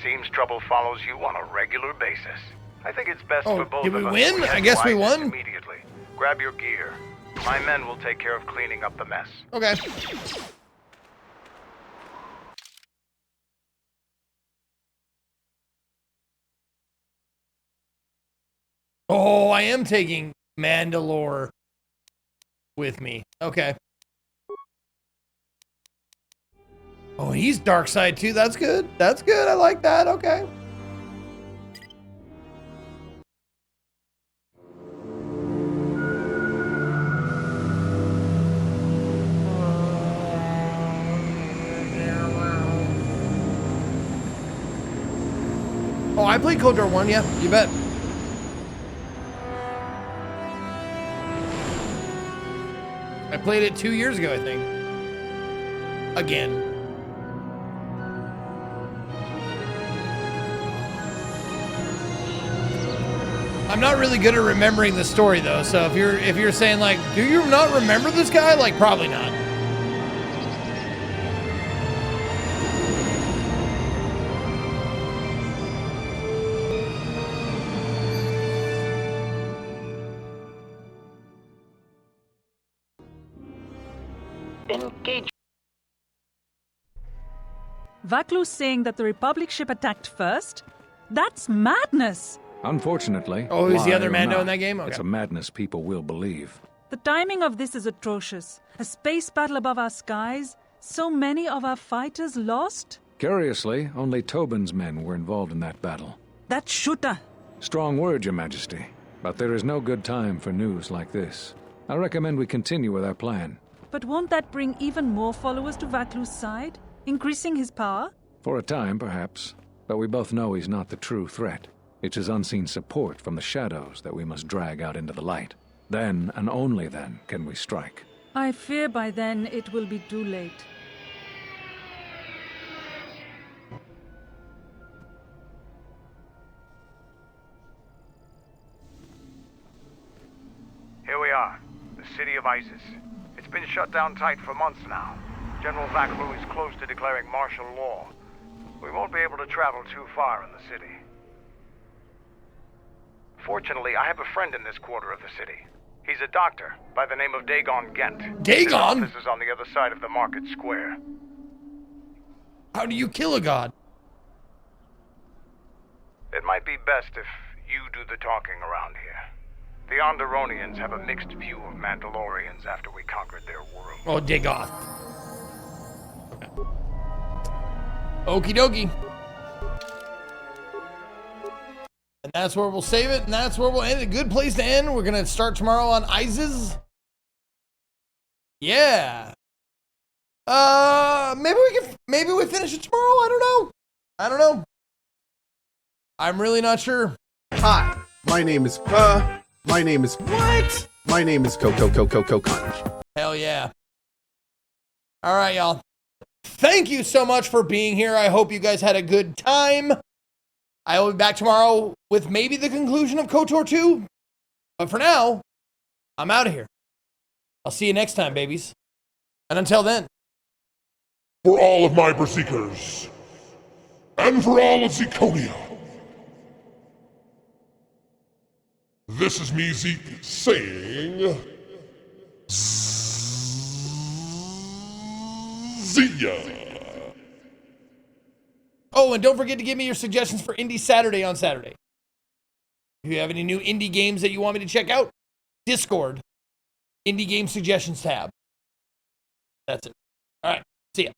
Seems trouble follows you on a regular basis. I think it's best for both did of we us. win? I guess we won. Immediately. Grab your gear. My men will take care of cleaning up the mess. Okay. Oh, I am taking Mandalore with me. Okay. Oh, he's dark side too. That's good. That's good. I like that. Okay. Oh, I played Cold War 1, yeah, you bet. I played it 2 years ago, I think. Again. I'm not really good at remembering the story though, so if you're saying like, do you not remember this guy? Like, probably not. Engage. Vaklu's saying that the Republic ship attacked first? That's madness! Unfortunately. Oh, who's the lie other or Mando not, in that game? Okay. It's a madness people will believe. The timing of this is atrocious. A space battle above our skies, so many of our fighters lost? Curiously, only Tobin's men were involved in that battle. That shooter! Strong word, Your Majesty. But there is no good time for news like this. I recommend we continue with our plan. But won't that bring even more followers to Vaklu's side? Increasing his power? For a time, perhaps. But we both know he's not the true threat. It's his unseen support from the shadows that we must drag out into the light. Then, and only then, can we strike. I fear by then it will be too late. Here we are, the city of Isis. It's been shut down tight for months now. General Vaklu is close to declaring martial law. We won't be able to travel too far in the city. Fortunately, I have a friend in this quarter of the city. He's a doctor by the name of Dagon Gent. Dagon? His office is on the other side of the market square. How do you kill a god? It might be best if you do the talking around here. The Onderonians have a mixed view of Mandalorians after we conquered their world. Oh, Dagon. Okie dokie. And that's where we'll save it, and that's where we'll end it. Good place to end. We're gonna start tomorrow on Isis. Yeah. Maybe we finish it tomorrow. I don't know. I'm really not sure. Hi, my name is what? My name is Coco. Hell yeah. All right, y'all. thank you so much for being here. I hope you guys had a good time. I will be back tomorrow with maybe the conclusion of KOTOR 2. But for now, I'm out of here. I'll see you next time, babies. And until then. For all of my Berserkers, and for all of Zirconia, this is me, Zeke, saying... See ya! Oh, and don't forget to give me your suggestions for Indie Saturday on Saturday. If you have any new indie games that you want me to check out, Discord, Indie Game Suggestions tab. That's it. All right, see ya.